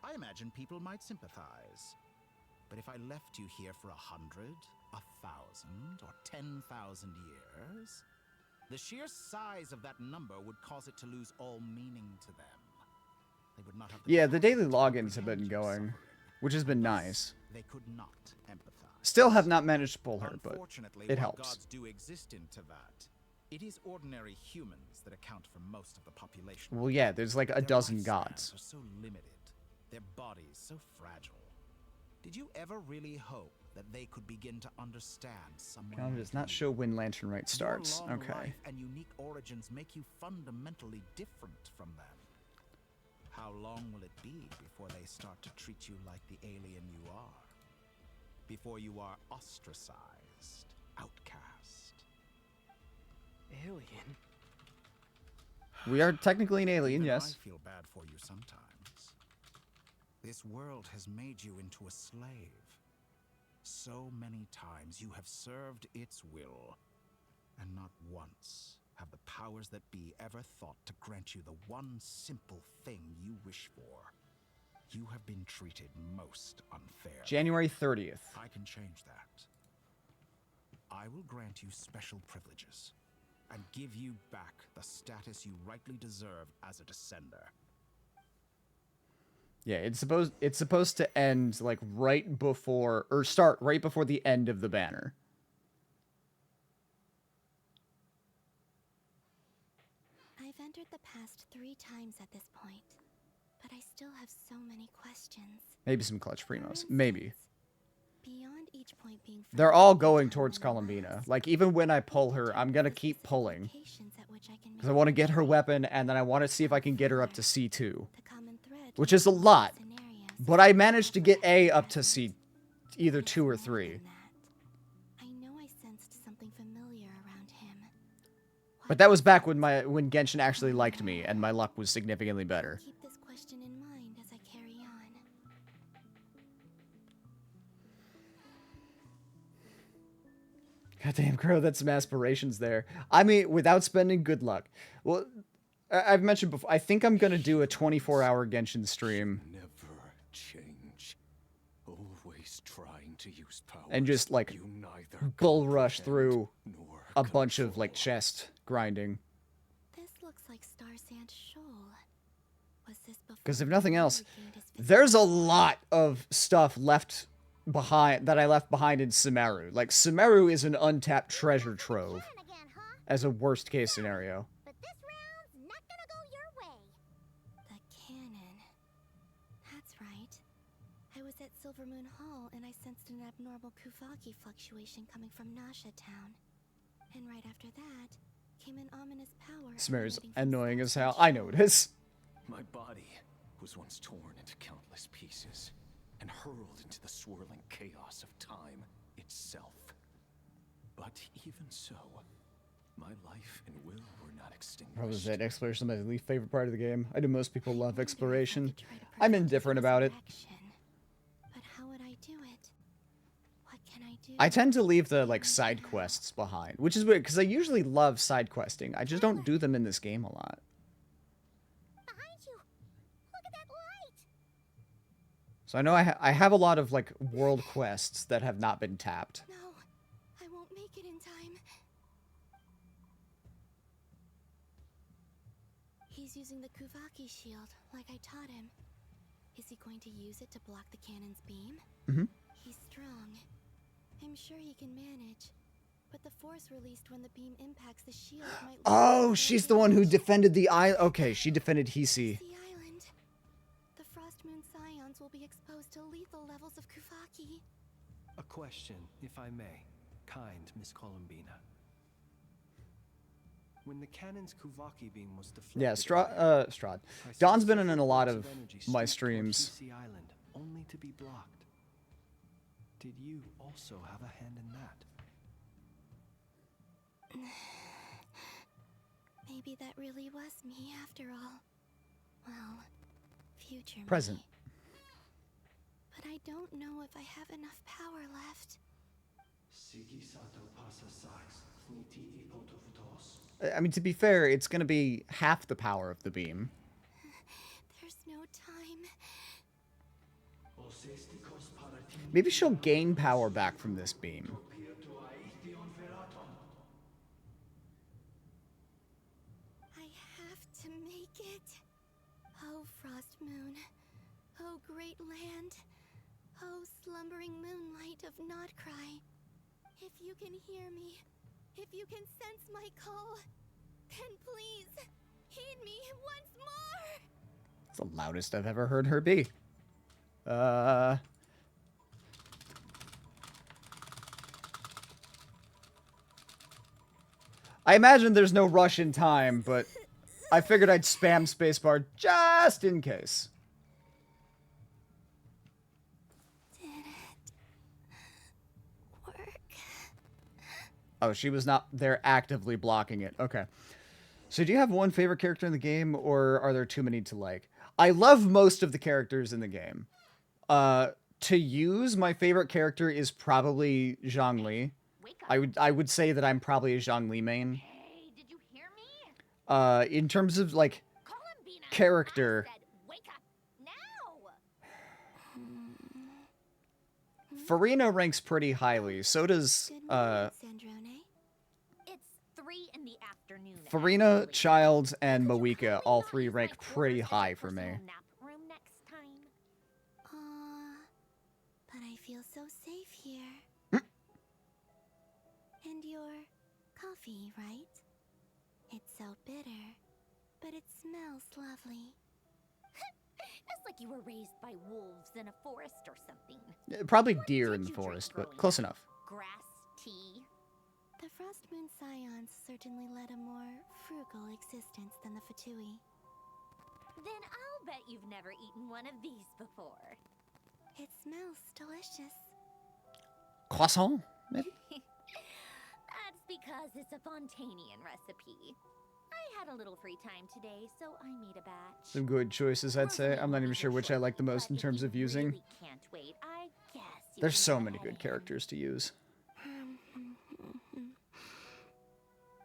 I imagine people might sympathize. But if I left you here for 100, 1,000, or 10,000 years, the sheer size of that number would cause it to lose all meaning to them. They would not have the Yeah, the daily logins have been going, which has been nice. They could not empathize. Still have not managed to pull her, but Unfortunately, it while helps. gods do exist in Teyvat, it is ordinary humans that account for most of the population. Well, yeah, there's like a Their dozen lifespans gods. are so limited, their bodies so fragile. Did you ever really hope that they could begin to understand someone? Calendar does not show when Lantern Rite starts. Your long Okay. life and unique origins make you fundamentally different from them. How long will it be before they start to treat you like the alien you are? Before you are ostracized, outcast? Alien? We are technically an alien, Even yes. I feel bad for you sometimes. This world has made you into a slave. So many times you have served its will, and not once have the powers that be ever thought to grant you the one simple thing you wish for. You have been treated most unfairly. January 30th. I can change that. I will grant you special privileges and give you back the status you rightly deserve as a descender. Yeah, it's supposed to end like right before, or start right before the end of the banner. I've entered it the past 3 times at this point, but I still have so many questions. Maybe some clutch primos. Maybe. Beyond each point being They're all going towards Columbina. Like, even when I pull her, I'm gonna keep pulling. Because I want to get her weapon, and then I want to see if I can get her up to C2. Which is a lot. But I managed to get A up to C, either 2 or 3. I know I sensed something familiar around him. But that was back when Genshin actually liked me, and my luck was significantly better. Keep this question in mind as I carry on. Goddamn, Crow, that's some aspirations there. I mean, without spending good luck. Well, I've mentioned before, I think I'm going to do a 24-hour Genshin stream. Never change. Always trying to use power. And just, like, bull rush through a bunch of, like, chest grinding. This looks like Star Sand Shoal. Was this before? Because if nothing else, there's a lot of stuff left behind that I left behind in Sumeru. Like, Sumeru is an untapped treasure trove as a worst case scenario. But this round's not gonna go your way. The cannon. That's right. I was at Silver Moon Hall and I sensed an abnormal Kuvaki fluctuation coming from Nasha Town. And right after that came an ominous power. Sumeru's annoying as hell. I know it is. My body was once torn into countless pieces and hurled into the swirling chaos of time itself. But even so, my life and will were not extinguished. Probably that exploration is my least favorite part of the game. I know most people love exploration. I'm indifferent about it. But how would I do it? What can I do? I tend to leave the, like, side quests behind, which is weird, because I usually love side questing. I just don't do them in this game a lot. Behind you. Look at that light. So I know I have a lot of, like, world quests that have not been tapped. No, I won't make it in time. He's using the Kuvaki shield, like I taught him. Is he going to use it to block the cannon's beam? Mm-hmm. He's strong. I'm sure he can manage. But the force released when the beam impacts the shield might... Oh, she's the one who defended the island. Okay, she defended Hisi. The island. The Frost Moon Scions will be exposed to lethal levels of Kuvaki. A question, if I may. Kind Miss Columbina. When the cannon's Kuvaki beam was deflected... Yeah, Strahd. Don's been in a lot of my streams. Island, only to be blocked. Did you also have a hand in that? Maybe that really was me after all. Well, future Present. me. But I don't know if I have enough power left. I mean, to be fair, it's going to be half the power of the beam. There's no time. Maybe she'll gain power back from this beam. I have to make it. Oh, Frost Moon. Oh, great land. Oh, slumbering moonlight of Nodcry. If you can hear me, if you can sense my call, then please, heed me once more! It's the loudest I've ever heard her be. I imagine there's no rush in time, but I figured I'd spam spacebar just in case. Oh, she was not there actively blocking it. Okay. So do you have one favorite character in the game, or are there too many to like? I love most of the characters in the game. To use, my favorite character is probably Zhongli. I would say that I'm probably a Zhongli main. Hey, did you hear me? In terms of, like, character... Wake up now! Farina ranks pretty highly. So does, Sandrone? It's 3 in the afternoon. Farina, Child, and Moeka, all three rank pretty high for me. Room next time. But I feel so safe here. And your coffee, right? It's so bitter. but it smells lovely. It's like you were raised by wolves in a forest or something. Probably deer in the forest, but close enough. Grass tea? The Frost Moon Scions certainly led a more frugal existence than the Fatui. Then I'll bet you've never eaten one of these before. It smells delicious. Croissant, maybe? That's because it's a Fontanian recipe. I had a little free time today, so I made a batch. Some good choices, I'd say. I'm not even sure which I like the most in terms of using. Really can't wait. I guess There's so many good characters to use.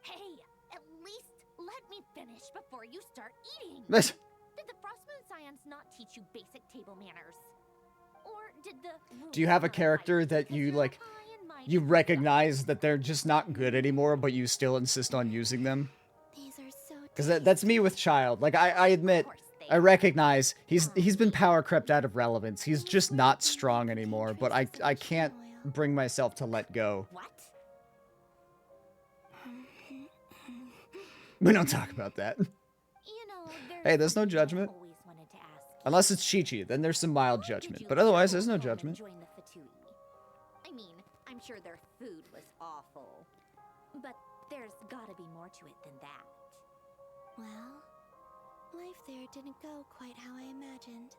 Hey, at least let me finish before you start eating. This. Did the Frostmoon Scions not teach you basic table manners? Or did the Do you have a character that you, like, you recognize that they're just not good anymore, but you still insist on using them? Because that's me with Child. Like, I admit, I recognize he's been power crept out of relevance. He's just not strong anymore, but I can't bring myself to let go. What? We don't talk about that. Hey, there's no judgment. Unless it's Chi-Chi, then there's some mild judgment. But otherwise, there's no judgment. I mean, I'm sure their food was awful. But there's gotta be more to it than that. Well, life there didn't go quite how I imagined.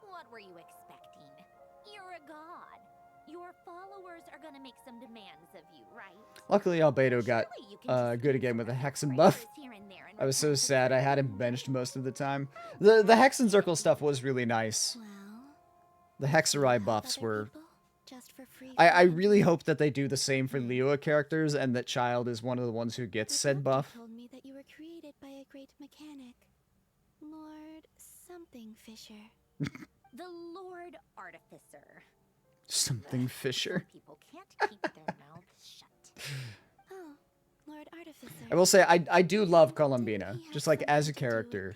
What were you expecting? You're a god. Your followers are gonna make some demands of you, right? Luckily, Albedo got good again with a Hexen buff. I was so sad I had him benched most of the time. The Hexen Circle stuff was really nice. The Hexerai buffs were... I really hope that they do the same for Liyue characters, and that Child is one of the ones who gets said buff. Told me that you were created by a great mechanic, Lord something Fisher. The Lord Artificer. Something Fisher. People can't keep their mouths shut. Oh, Lord Artificer. I will say, I do love Columbina, just like as a character.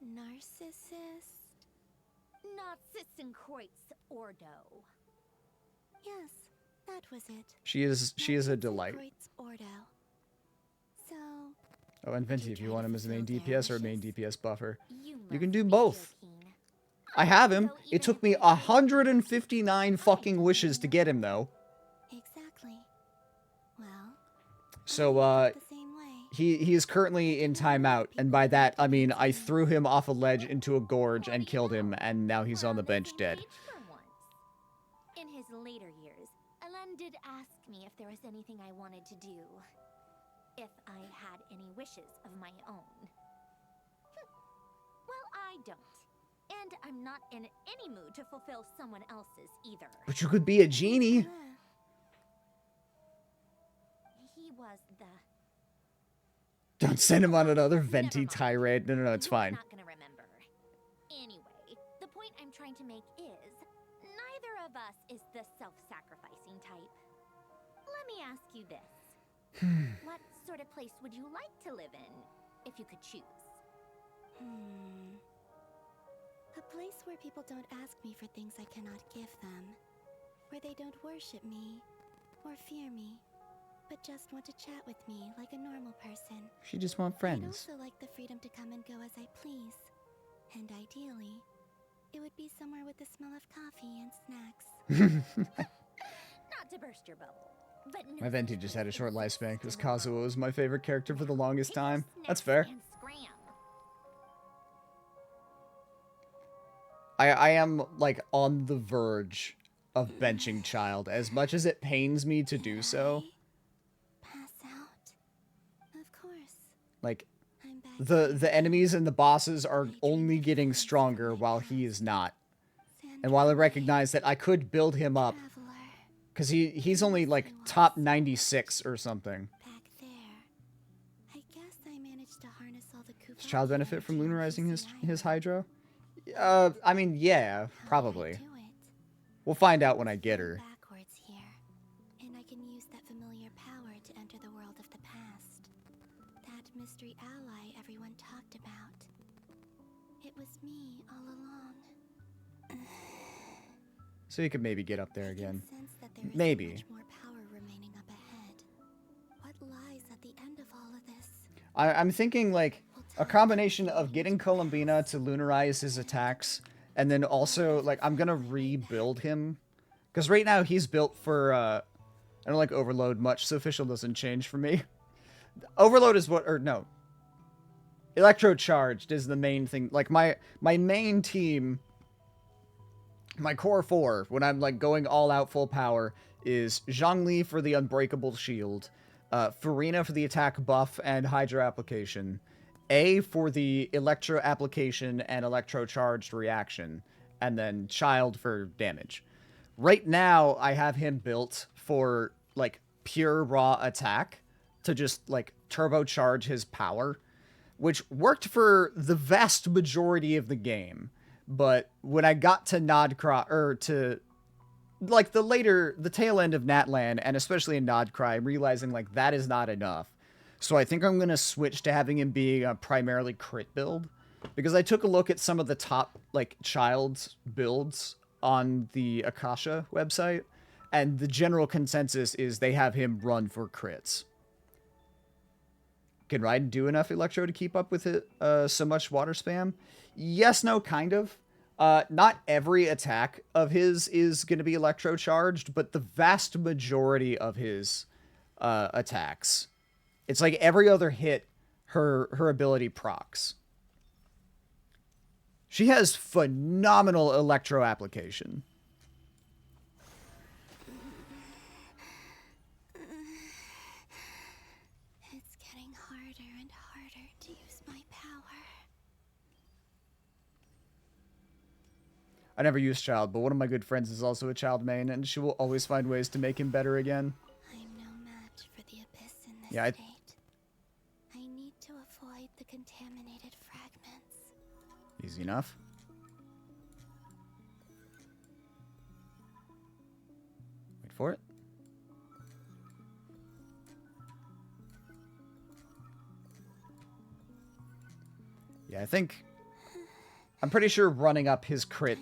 Narcissist? Narcissenkreuz Ordo. Yes, that was it. She is a delight. Ordo. So, Oh, and Venti, if you want him as a main DPS or a main DPS buffer, you can do both. I have him. It took me 159 fucking wishes to get him, though. Exactly. Well, so, he is currently in timeout, and by that, I mean I threw him off a ledge into a gorge and killed him, and now he's on the bench dead. in his later years, Elen did ask me if there was anything I wanted to do. If I had any wishes of my own. Well, I don't. And I'm not in any mood to fulfill someone else's either. But you could be a genie. He was the... Don't send him on another Venti tirade. No, it's fine. Not gonna remember. Anyway, the point I'm trying to make is, neither of us is the self-sacrificing type. Let me ask you this. What sort of place would you like to live in, if you could choose? A place where people don't ask me for things I cannot give them. Where they don't worship me, or fear me, but just want to chat with me like a normal person. She just wants friends. I'd also like the freedom to come and go as I please. And ideally, it would be somewhere with the smell of coffee and snacks. Not to burst your bubble. But no, My Venti just had a short lifespan because Kazuo was my favorite character for the longest time. That's fair. I am, like, on the verge of benching Child, as much as it pains me to do so. Pass out. Of course. Like, the enemies and the bosses are only getting stronger while he is not. And while I recognize that I could build him up, because he's only, like, top 96 or something. Back there. I guess I managed to harness all the Does Child benefit from lunarizing his Hydro? I mean, yeah, probably. We'll find out when I get her. Backwards here, and I can use that familiar power to enter the world of the past. That mystery ally everyone talked about. It was me all along. So you could maybe get up there again. Sense that there is Maybe. much more power remaining up ahead. What lies at the end of all of this? I'm thinking like a combination of getting Columbina to lunarize his attacks, and then also like I'm gonna rebuild him, because right now he's built for I don't like Overload much, so official doesn't change for me. Overload is what, or no, Electrocharged is the main thing. Like my main team, my core 4 when I'm like going all out full power is Zhongli for the Unbreakable Shield, Farina for the attack buff and Hydro application, A for the Electro application and Electrocharged reaction, and then Child for damage. Right now, I have him built for like pure raw attack to just like turbocharge his power, which worked for the vast majority of the game. But when I got to Nodcry, or to like the tail end of Natlan, and especially in Nodcry, I'm realizing like that is not enough. So I think I'm going to switch to having him being a primarily crit build, because I took a look at some of the top like Child's builds on the Akasha website, and the general consensus is they have him run for crits. Can Raiden do enough Electro to keep up with it? So much water spam? Yes, no, kind of. Not every attack of his is going to be Electro charged, but the vast majority of his attacks, it's like every other hit, her ability procs. She has phenomenal Electro application. It's getting harder and harder to use my power. I never used Child, but one of my good friends is also a Child main, and she will always find ways to make him better again. I'm no match for the Abyss in this Yeah, state. I need to avoid the contaminated fragments. Easy enough. Wait for it. Yeah, I think I'm pretty sure running up his crit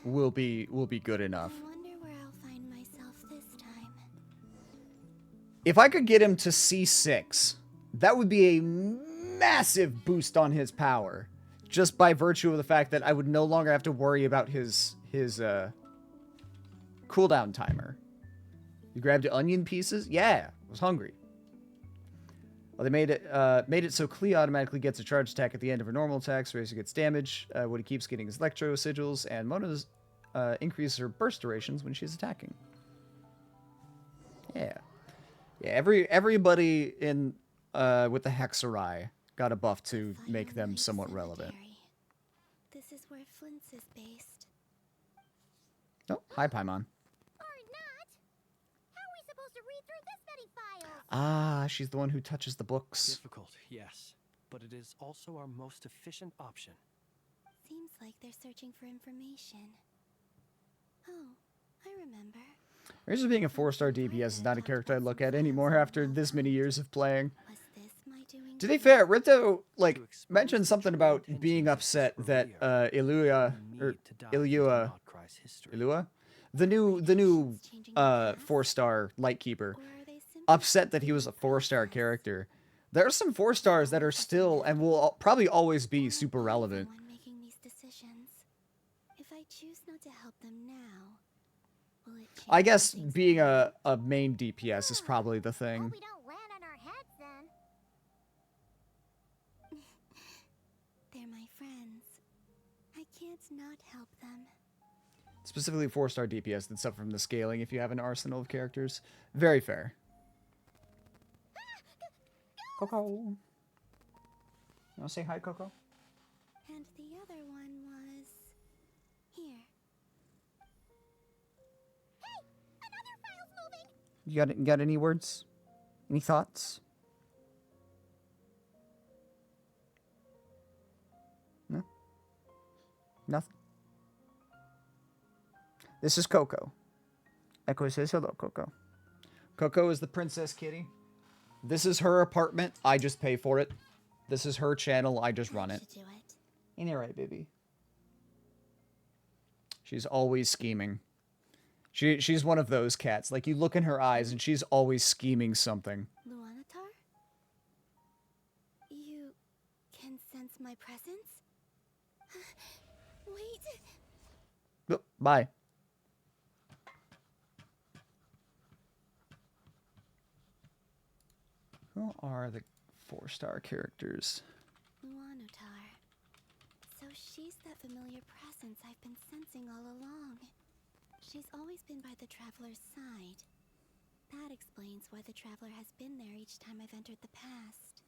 will be good enough. I wonder where I'll find myself this time. If I could get him to C6, that would be a massive boost on his power, just by virtue of the fact that I would no longer have to worry about his cooldown timer. You grabbed onion pieces? Yeah, I was hungry. Well, they made it so Klee automatically gets a charge attack at the end of her normal attacks, so he gets damage when he keeps getting his electro sigils, and Mona's increases her burst durations when she's attacking. Yeah, yeah. Everybody in with the Hexarai got a buff to make them somewhat relevant. This is where Flint's is based. Oh, hi, Paimon. Ah, she's the one who touches the books. Difficult, yes, but it is also our most efficient option. Seems like they're searching for information. Oh, I remember. Razor being a 4-star DPS is not a character I look at anymore after this many years of playing. To be fair, Rito, like, mentioned something about being upset that Ilua, the new 4-star Lightkeeper, upset that he was a 4-star character. There are some 4-stars that are still and will probably always be super relevant. Making these decisions. If I choose not to help them now, will it change? I guess being a main DPS is probably the thing. We don't land on our heads then. They're my friends. I can't not help them. Specifically 4-star DPS that suffer from the scaling if you have an arsenal of characters. Very fair. Coco. You want to say hi, Coco? And the other one was here. Hey, another file's moving. You got any words? Any thoughts? No? Nothing? This is Coco. Echo says hello, Coco. Coco is the princess kitty. This is her apartment. I just pay for it. This is her channel. I just run it. Ain't it right, baby? She's always scheming. She's one of those cats. Like, you look in her eyes and she's always scheming something. Luanatar? my presence? Wait. Oh, bye. Who are the 4-star characters? Luanotar. So she's that familiar presence I've been sensing all along. She's always been by the Traveler's side. That explains why the Traveler has been there each time I've entered the past.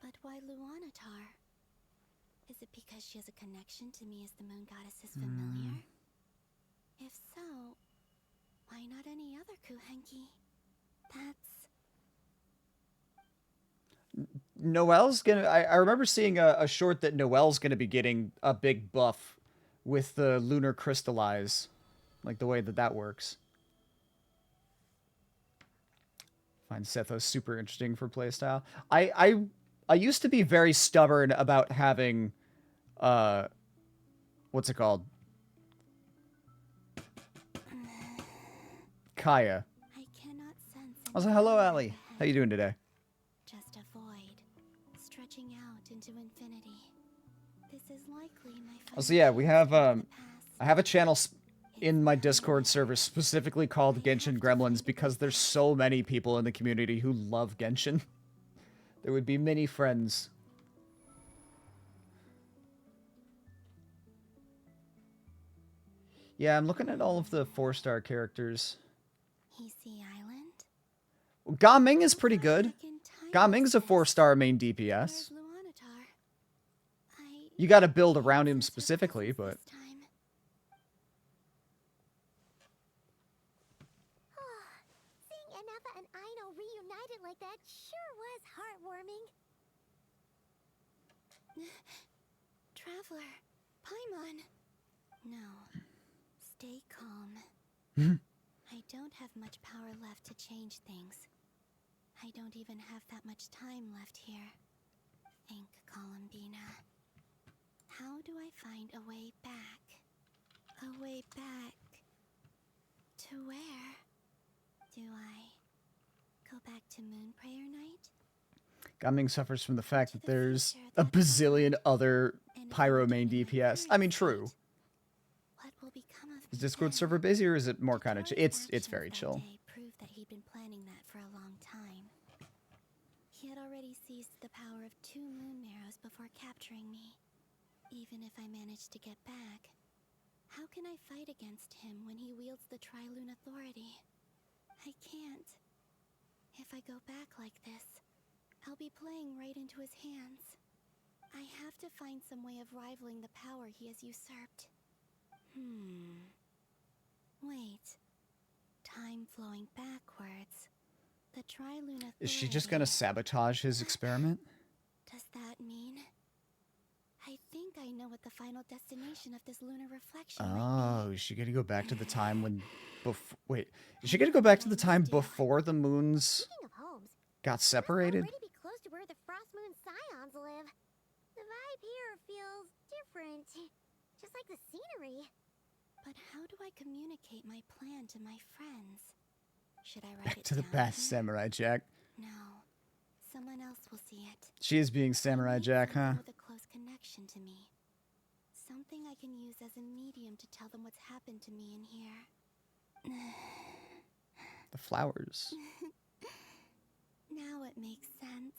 But why Luanotar? Is it because she has a connection to me as the Moon Goddess's familiar? If so, why not any other Kuhenki? That's... Noelle's gonna... I remember seeing a short that Noelle's gonna be getting a big buff with the Lunar Crystallize. Like the way that works. Find Sethos super interesting for playstyle. I used to be very stubborn about having... what's it called? Kaya. I cannot sense Also, hello, Allie. How you doing today? just a void, stretching out into infinity. This is likely my final Also, yeah, we have, chance to I have a channel in my Discord server specifically called Genshin Gremlins because there's so many people in the community who love Genshin. There would be many friends. Yeah, I'm looking at all of the 4-star characters. Heasy Island? Ga Ming is pretty good. Ga Ming's a 4-star main DPS. You gotta build around him specifically, but... Seeing Anafa and Aino reunited like that sure was heartwarming. Traveler, Paimon. No. Stay calm. I don't have much power left to change things. I don't even have that much time left here. Think, Columbina. How do I find a way back? A way back... to where? Do I go back to Moonprayer Night? Ga Ming suffers from the fact that there's a bazillion other Pyro main DPS. I mean, true. Is Discord server busy or is it more kind of chill? It's very chill. Proved that he'd been planning that for a long time. He had already seized the power of 2 moon arrows before capturing me. Even if I managed to get back, how can I fight against him when he wields the Tri-Lune Authority? I can't. If I go back like this, I'll be playing right into his hands. I have to find some way of rivaling the power he has usurped. Wait. Time flowing backwards. The Tri-Lune Authority... Is she just gonna sabotage his experiment? Does that mean... I think I know what the final destination of this lunar reflection might be. Oh, is she gonna go back to the time when... Wait, is she gonna go back to the time before the moons got separated? Already be close to where the Frost Moon Scions live. The vibe here feels different. Just like the scenery. But how do I communicate my plan to my friends? Should I write Back to the past, Samurai Jack. No. Someone else will see it. She is being Samurai Jack, huh? With a close connection to me. Something I can use as a medium to tell them what's happened to me in here. The flowers. Now it makes sense.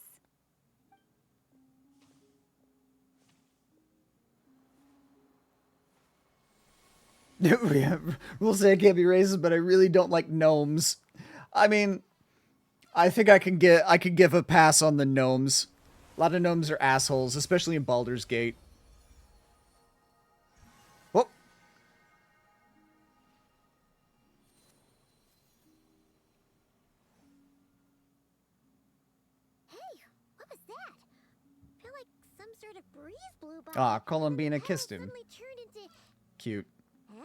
Rules say I can't be racist, but I really don't like gnomes. I mean, I think I can give a pass on the gnomes. A lot of gnomes are assholes, especially in Baldur's Gate. Whoop. Hey, what was that? I feel like some sort of breeze blew by. Ah, Columbina kissed him. Suddenly turned into... Cute. Huh?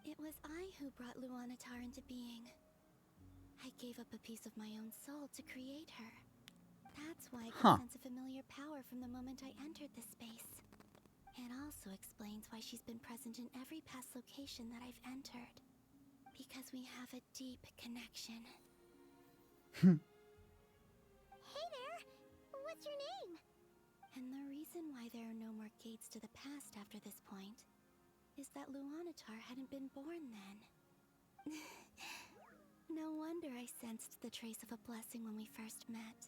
It was I who brought Luanatar into being. I gave up a piece of my own soul to create her. That's why I can sense a familiar power from the moment I entered this space. It also explains why she's been present in every past location that I've entered. Because we have a deep connection. Hmm. Hey there! what's your name? And the reason why there are no more gates to the past after this point is that Luanatar hadn't been born then. No wonder I sensed the trace of a blessing when we first met.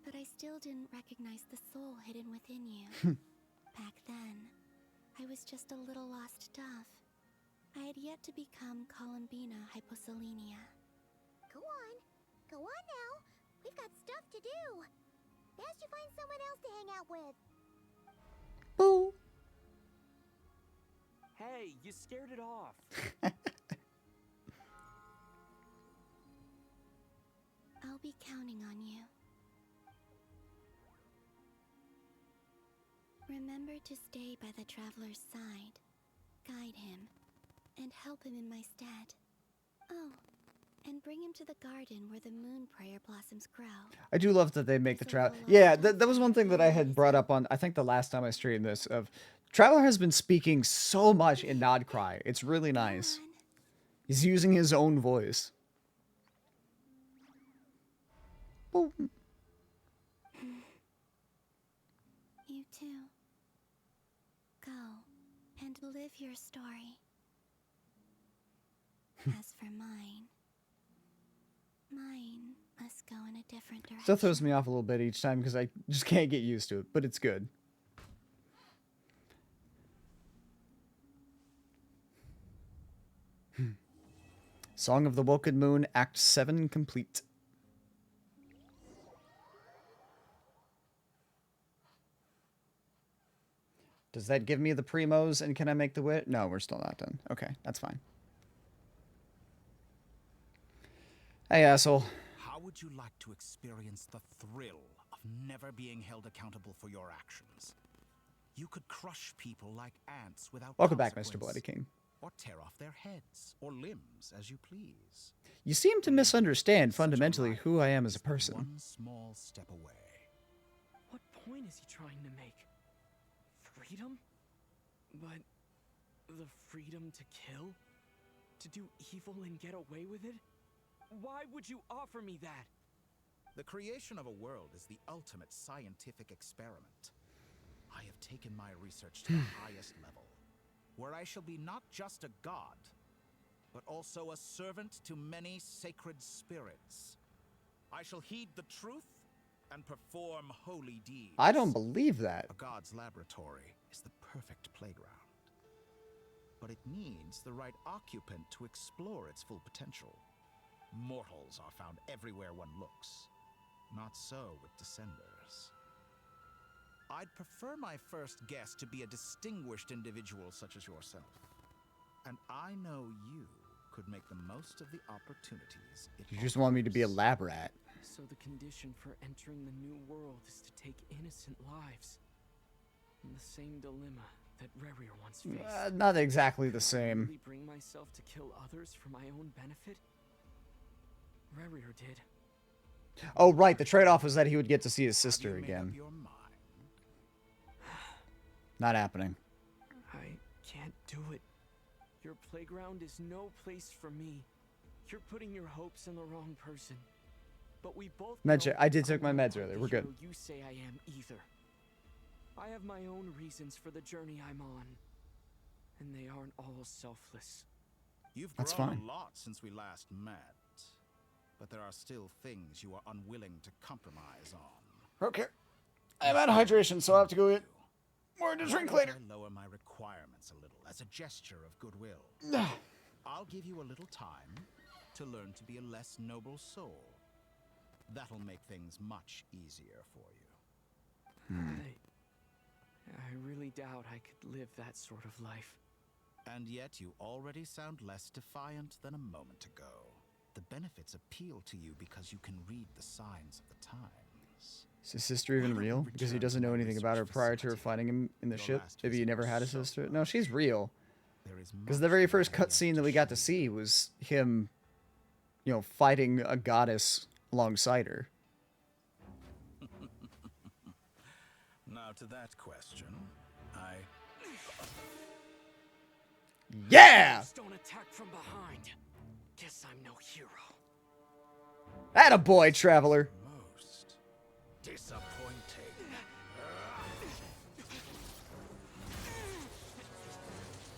But I still didn't recognize the soul hidden within you. Back then, I was just a little lost dove. I had yet to become Columbina Hyposelenia. Go on. Go on now. We've got stuff to do. Best you find someone else to hang out with. Boo. Hey, you scared it off. I'll be counting on you. Remember to stay by the traveler's side, guide him, and help him in my stead. Oh, and bring him to the garden where the moon prayer blossoms grow. I do love that they make the travel. Yeah, that was one thing that I had brought up on, I think the last time I streamed this, of Traveler has been speaking so much in Nod Cry. It's really nice. He's using his own voice. Boom. You too. Go and live your story. As for mine must go in a different direction. Still throws me off a little bit each time because I just can't get used to it, but it's good. Song of the Woken Moon, Act 7 complete. Does that give me the primos and can I make the wit? No, we're still not done. Okay, that's fine. Hey, asshole. How would you like to experience the thrill of never being held accountable for your actions? You could crush people like ants without Welcome back, Mr. consequence, Bloody King. or tear off their heads or limbs as you please. You seem to misunderstand fundamentally who I am as a person. One small step away. What point is he trying to make? Freedom? But the freedom to kill? To do evil and get away with it? Why would you offer me that? The creation of a world is the ultimate scientific experiment. I have taken my research to the highest level, where I shall be not just a god, but also a servant to many sacred spirits. I shall heed the truth and perform holy deeds. I don't believe that. A god's laboratory is the perfect playground. But it needs the right occupant to explore its full potential. Mortals are found everywhere one looks. Not so with Descenders. I'd prefer my first guest to be a distinguished individual such as yourself. And I know you could make the most of the opportunities it You just want me to be a lab rat. So the condition for entering the new world is to take innocent lives. In the same dilemma that Rerir once faced. Not exactly the same. Really bring myself to kill others for my own benefit? Rerir did. Oh, right. The trade-off was that he would get to see his sister again. Not happening. I can't do it. Your playground is no place for me. You're putting your hopes in the wrong person. But we both I did take my meds earlier. We're good. You say I am either. I have my own reasons for the journey I'm on. And they aren't all selfless. You've That's grown fine. a lot since we last met. But there are still things you are unwilling to compromise on. Okay. I'm out of hydration, so I'll have to go get more to drink later. I lower my requirements a little as a gesture of goodwill. I'll give you a little time to learn to be a less noble soul. That'll make things much easier for you. I really doubt I could live that sort of life. And yet you already sound less defiant than a moment ago. The benefits appeal to you because you can read the signs of the times. Is his sister even real? Because he doesn't know anything about her prior to her finding him in the ship? Maybe he never had a sister? No, she's real. Because the very first cutscene that we got to see was him, you know, fighting a goddess alongside her. Now to that question, Yeah! Don't attack from behind. Guess I'm no hero. Attaboy, Traveler. Most disappointing.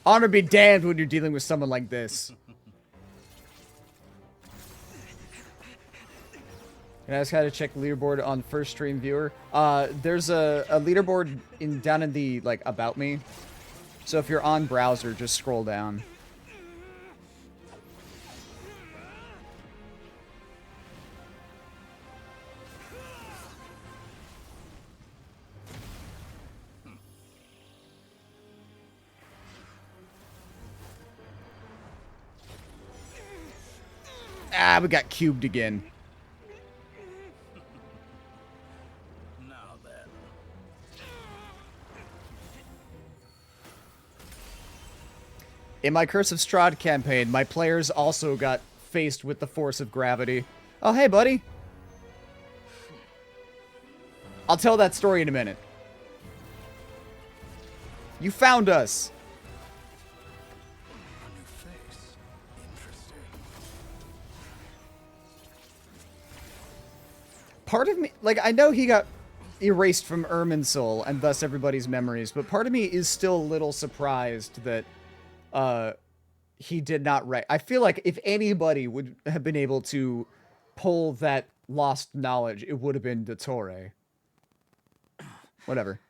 Honor be damned when you're dealing with someone like this. And I just had to check the leaderboard on first stream viewer. There's a leaderboard down in the like about me. So if you're on browser, just scroll down. Ah, we got cubed again. Now then. In my Curse of Strahd campaign, my players also got faced with the force of gravity. Oh, hey, buddy. I'll tell that story in a minute. You found us. A new face. Interesting. Part of me, like, I know he got erased from Irminsul and thus everybody's memories, but part of me is still a little surprised that he did not I feel like if anybody would have been able to pull that lost knowledge, it would have been Dottore. Whatever.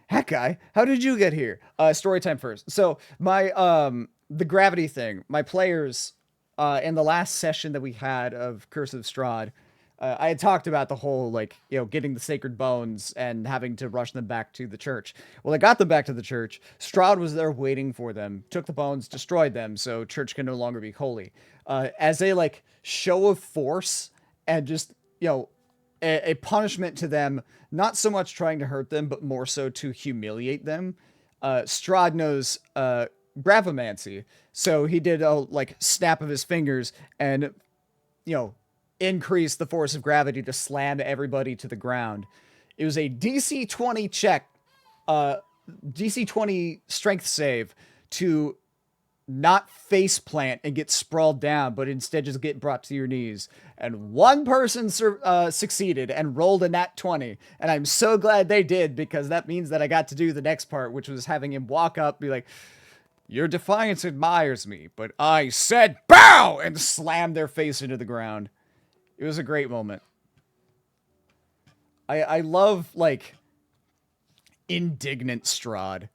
Heck, guy, how did you get here? Story time first. So my the gravity thing, my players in the last session that we had of Curse of Strahd, I had talked about the whole, like, you know, getting the sacred bones and having to rush them back to the church. Well, I got them back to the church. Strahd was there waiting for them, took the bones, destroyed them, so church can no longer be holy. As a, like, show of force and just, you know, a punishment to them, not so much trying to hurt them, but more so to humiliate them. Strahd knows Gravomancy, so he did a, like, snap of his fingers and, you know, increase the force of gravity to slam everybody to the ground. It was a DC 20 check, DC 20 strength save to not face plant and get sprawled down, but instead just get brought to your knees. And one person succeeded and rolled a nat 20. And I'm so glad they did, because that means that I got to do the next part, which was having him walk up, be like, "Your defiance admires me, but I said bow!" and slam their face into the ground. It was a great moment. I love, like, indignant Strahd.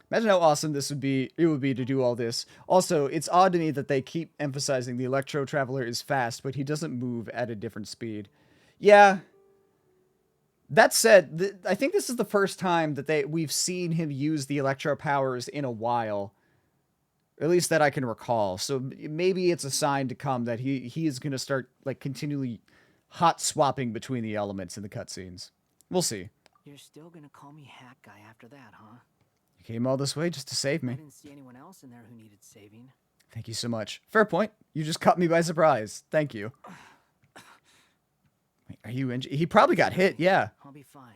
Imagine how awesome it would be to do all this. Also, it's odd to me that they keep emphasizing the Electro Traveler is fast, but he doesn't move at a different speed. Yeah. That said, I think this is the first time that we've seen him use the Electro powers in a while. At least that I can recall. So maybe it's a sign to come that he is going to start, like, continually hot swapping between the elements in the cutscenes. We'll see. You're still gonna call me Hack Guy after that, huh? You came all this way just to save me. I didn't see anyone else in there who needed saving. Thank you so much. Fair point. You just caught me by surprise. Thank you. Wait, are you injured? He probably got hit, yeah. I'll be fine.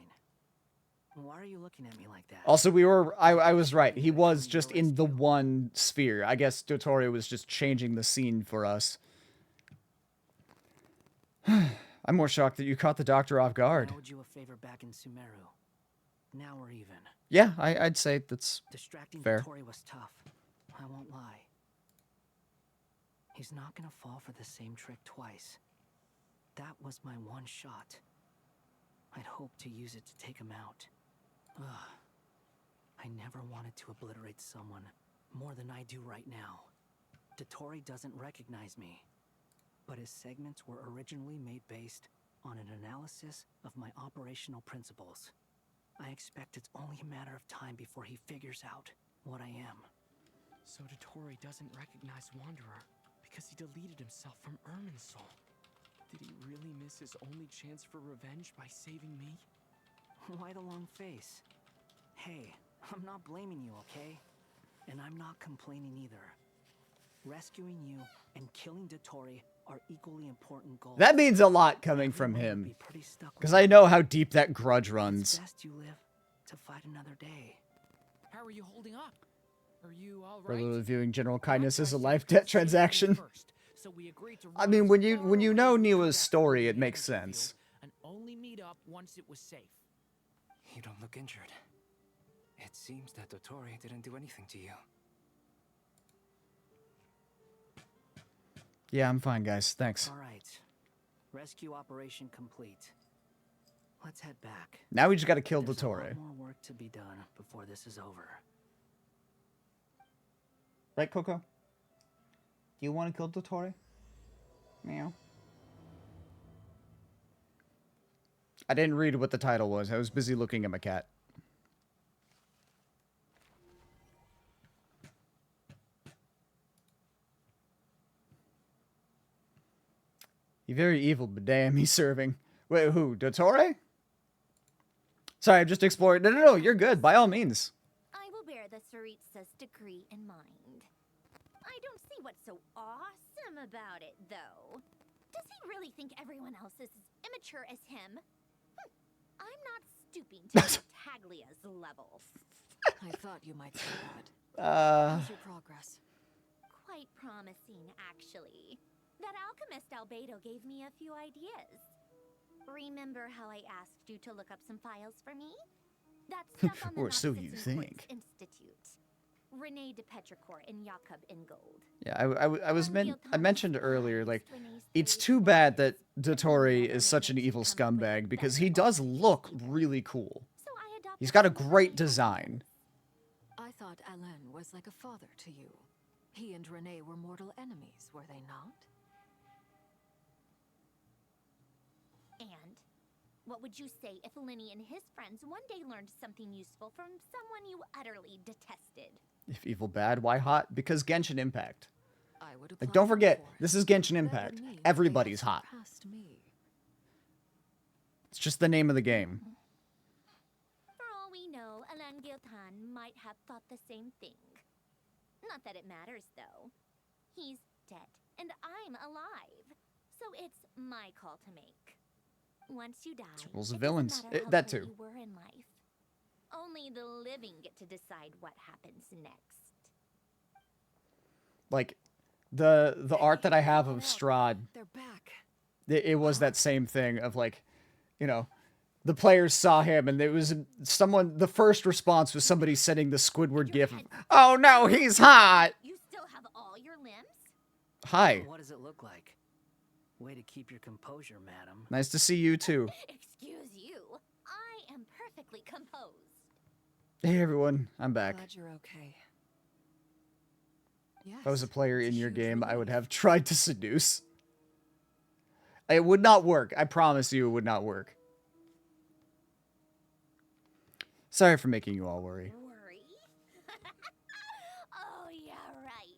Why are you looking at me like that? Also, I was right. He was just in the one sphere. I guess Dottore was just changing the scene for us. I'm more shocked that you caught the doctor off guard. I owed you a favor back in Sumeru. Now we're even. Yeah, I'd say that's Distracting fair. Dottore was tough. I won't lie. He's not gonna fall for the same trick twice. That was my one shot. I'd hoped to use it to take him out. Ugh. I never wanted to obliterate someone more than I do right now. Dottore doesn't recognize me, but his segments were originally made based on an analysis of my operational principles. I expect it's only a matter of time before he figures out what I am. So Dottore doesn't recognize Wanderer because he deleted himself from Irminsul. Did he really miss his only chance for revenge by saving me? Why the long face? Hey, I'm not blaming you, okay? And I'm not complaining either. Rescuing you and killing Dottore are equally important goals. That means a lot coming from him. Because I know how deep that grudge runs. It's best you live to fight another day. How are you holding up? Are you all right? Brotherly viewing general kindness is a life debt transaction. I mean, when you know Niwa's story, it makes sense. And only meet up once it was safe. You don't look injured. It seems that Dottore didn't do anything to you. Yeah, I'm fine, guys. Thanks. All right. Rescue operation complete. Let's head back. Now we just gotta kill There's Dottore. a lot more work to be done before this is over. Right, Coco? Do you want to kill Dottore? Meow. I didn't read what the title was. I was busy looking at my cat. He's very evil, but damn, he's serving. Wait, who? Dottore? Sorry, I'm just exploring. No, you're good. By all means. I will bear the Tsaritsa's decree in mind. I don't see what's so awesome about it, though. Does he really think everyone else is as immature as him? I'm not stooping to Taglia's level. I thought you might say that. How's your progress? Quite promising, actually. That alchemist Albedo gave me a few ideas. Remember how I asked you to look up some files for me? That stuff on the Or so you Nazis think. Institute. Rene de Petrichor and Jakob Ingold. Yeah, I mentioned earlier, like, it's too bad that Dottore is such an evil scumbag because he does look really cool. He's got a great design. I thought Alain was like a father to you. He and Rene were mortal enemies, were they not? And what would you say if Linny and his friends one day learned something useful from someone you utterly detested? If evil bad, why hot? Because Genshin Impact. I would Like, don't forget, this is Genshin Impact. Everybody's hot. It's just the name of the game. For all we know, Alain Giltan might have thought the same thing. Not that it matters, though. He's dead, and I'm alive. So it's my call to make. Once you die, Rules of it doesn't villains. matter how That great too. you were in life. Only the living get to decide what happens next. Like, the art that I have of Strahd, They're back. it was that same thing of, like, you know, the players saw him and there was someone, the first response was somebody sending the Squidward gif of, oh no, he's hot! You still have all your limbs? Hi. What does it look like? Way to keep your composure, madam. Nice to see you too. Excuse you. I am perfectly composed. Hey everyone, I'm back. Glad you're okay. Yes. If I was a player in your game, I would have tried to seduce. It would not work. I promise you it would not work. Sorry for making you all worry. Worry? Oh, yeah, right.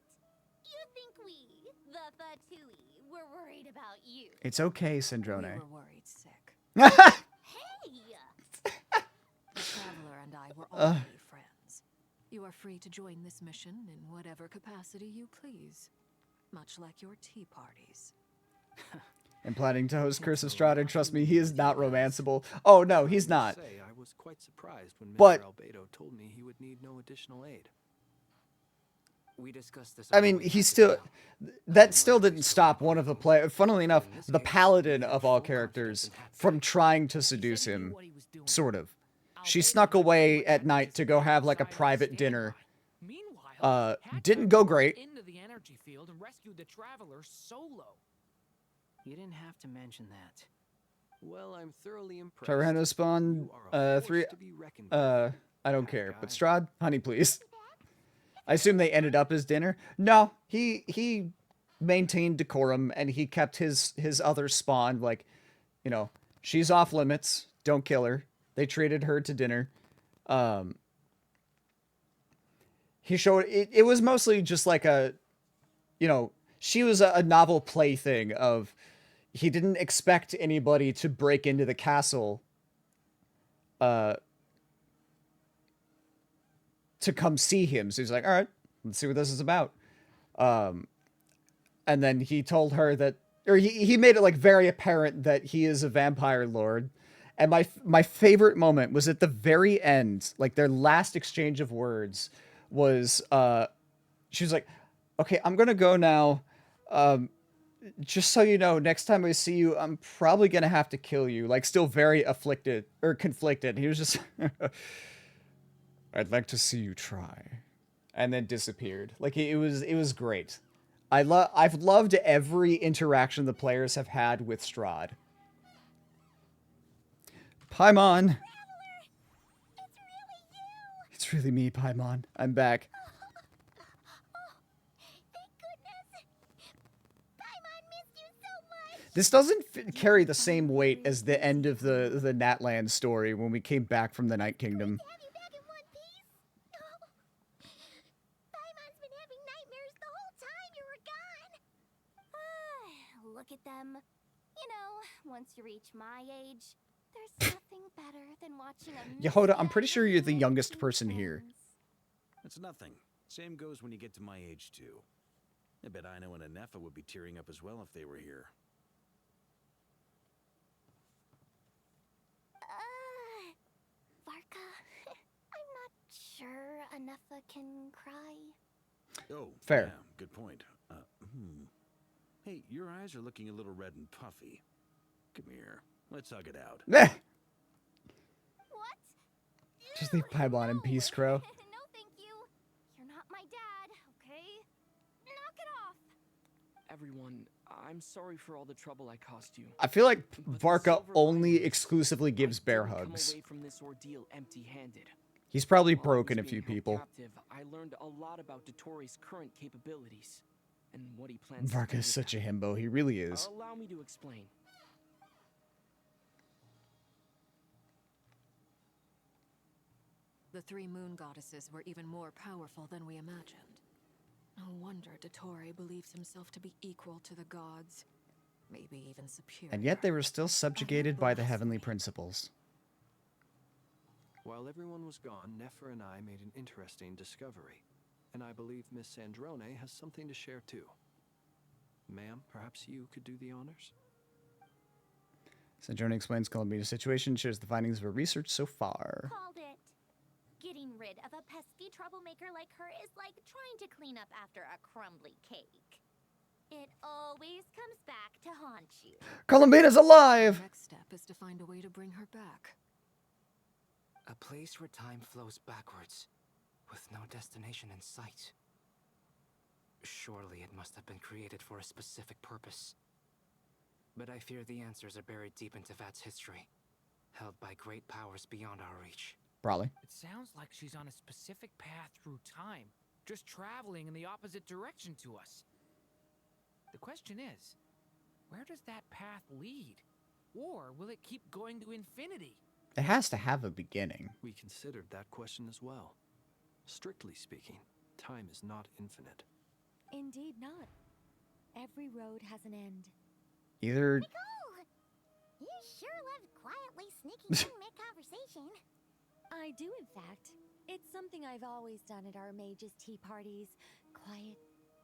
You think we, the Fatui, were worried about you? It's okay, Sindrone. We were worried sick. Hey! The Traveler and I were already friends. You are free to join this mission in whatever capacity you please. Much like your tea parties. I'm planning to host Curse of Strahd, and trust me, he is not romanceable. Oh, no, he's not. I was quite surprised when But- Mr. Albedo told me he would need no additional aid. We discussed this. I mean, he still... That still didn't stop one of the players... Funnily enough, the paladin of all characters from trying to seduce him. Sort of. She snuck away at night to go have, like, a private dinner. Didn't go great. Into the energy field and rescued the Traveler solo. You didn't have to mention that. Well, I'm thoroughly impressed. Tyranno spawn, 3... I don't care. But Strahd, honey, please. I assume they ended up as dinner. No, he maintained decorum, and he kept his other spawn, like, you know, she's off limits, don't kill her. They treated her to dinner. He showed, it was mostly just like a, you know, she was a novel plaything of, he didn't expect anybody to break into the castle, to come see him. So he's like, all right, let's see what this is about. And then he told her that, or he made it like very apparent that he is a vampire lord. And my favorite moment was at the very end, like their last exchange of words was, she was like, okay, I'm going to go now. Just so you know, next time I see you, I'm probably going to have to kill you. Like, still very afflicted or conflicted. He was just, I'd like to see you try. And then disappeared. Like, it was great. I've loved every interaction the players have had with Strahd. Paimon! It's really me, Paimon. I'm back. This doesn't carry the same weight as the end of the Natlan story when we came back from the Night Kingdom. Look at them. You know, once you reach my age, there's nothing better than watching a Yehoda, I'm pretty sure you're the youngest person here. That's nothing. Same goes when you get to my age, too. I bet Ino and Anefa would be tearing up as well if they were here. Varka, I'm not sure Anefa can cry. Oh, fair. Yeah, good point. Hey, your eyes are looking a little red and puffy. Come here. Let's hug it out. What? Just leave Paimon in peace, Crow. No, thank you. You're not my dad, okay? Knock it off. Everyone, I'm sorry for all the trouble I caused you. I feel like Varka only exclusively gives bear Come hugs. away from this ordeal empty-handed. He's probably While I was broken a being few held people. captive, I learned a lot about Dotori's current capabilities and what he plans to Varka do is with such a them. himbo. He really is. Allow me to explain. The three moon goddesses were even more powerful than we imagined. No wonder Dottore believes himself to be equal to the gods. Maybe even superior. And yet they were still subjugated by the heavenly principles. While everyone was gone, Nefer and I made an interesting discovery. And I believe Miss Sandrone has something to share too. Ma'am, perhaps you could do the honors? Sandrone explains Columbia's situation, shares the findings of her research so far. Called it. Getting rid of a pesky troublemaker like her is like trying to clean up after a crumbly cake. It always comes back to haunt you. Columbina's alive! The next step is to find a way to bring her back. A place where time flows backwards, with no destination in sight. Surely it must have been created for a specific purpose. But I fear the answers are buried deep into Vat's history, held by great powers beyond our reach. Probably. It sounds like she's on a specific path through time, just traveling in the opposite direction to us. The question is, where does that path lead? Or will it keep going to infinity? It has to have a beginning. We considered that question as well. Strictly speaking, time is not infinite. Indeed not. Every road has an end. Either... Nicole! You sure love quietly sneaking in mid-conversation. I do, in fact. It's something I've always done at our mages' tea parties. Quiet,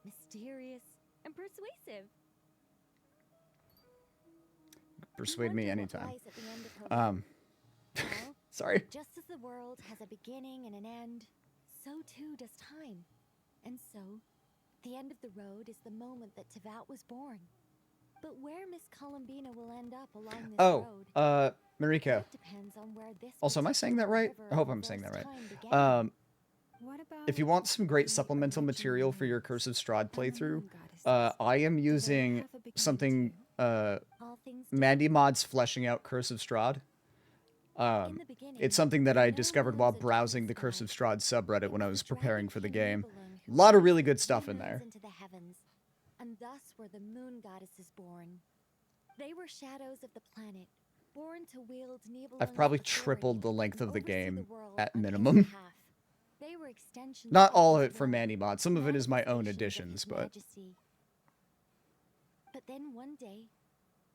mysterious, and persuasive. Persuade me anytime. Well, Sorry. just as the world has a beginning and an end, so too does time. And so, the end of the road is the moment that Tevat was born. But where Miss Columbina will end up along this road Mariko. depends on where this Also, am I saying that right? I hope I'm saying that right. If you want some great supplemental material for your Curse of Strahd playthrough, I am using something, Mandy Mod's Fleshing Out Curse of Strahd. It's something that I discovered while browsing the Curse of Strahd subreddit when I was preparing for the game. A lot of really good stuff in there. into the heavens, and thus were the moon goddesses born. They were shadows of the planet, born to wield Nibelung's I've probably authority tripled the length and of the oversee game world at on any minimum. behalf. They were extensions Not of all of his it from will, Mandy Mod. Some of it is my own manifestations of additions, his but majesty. But then one day,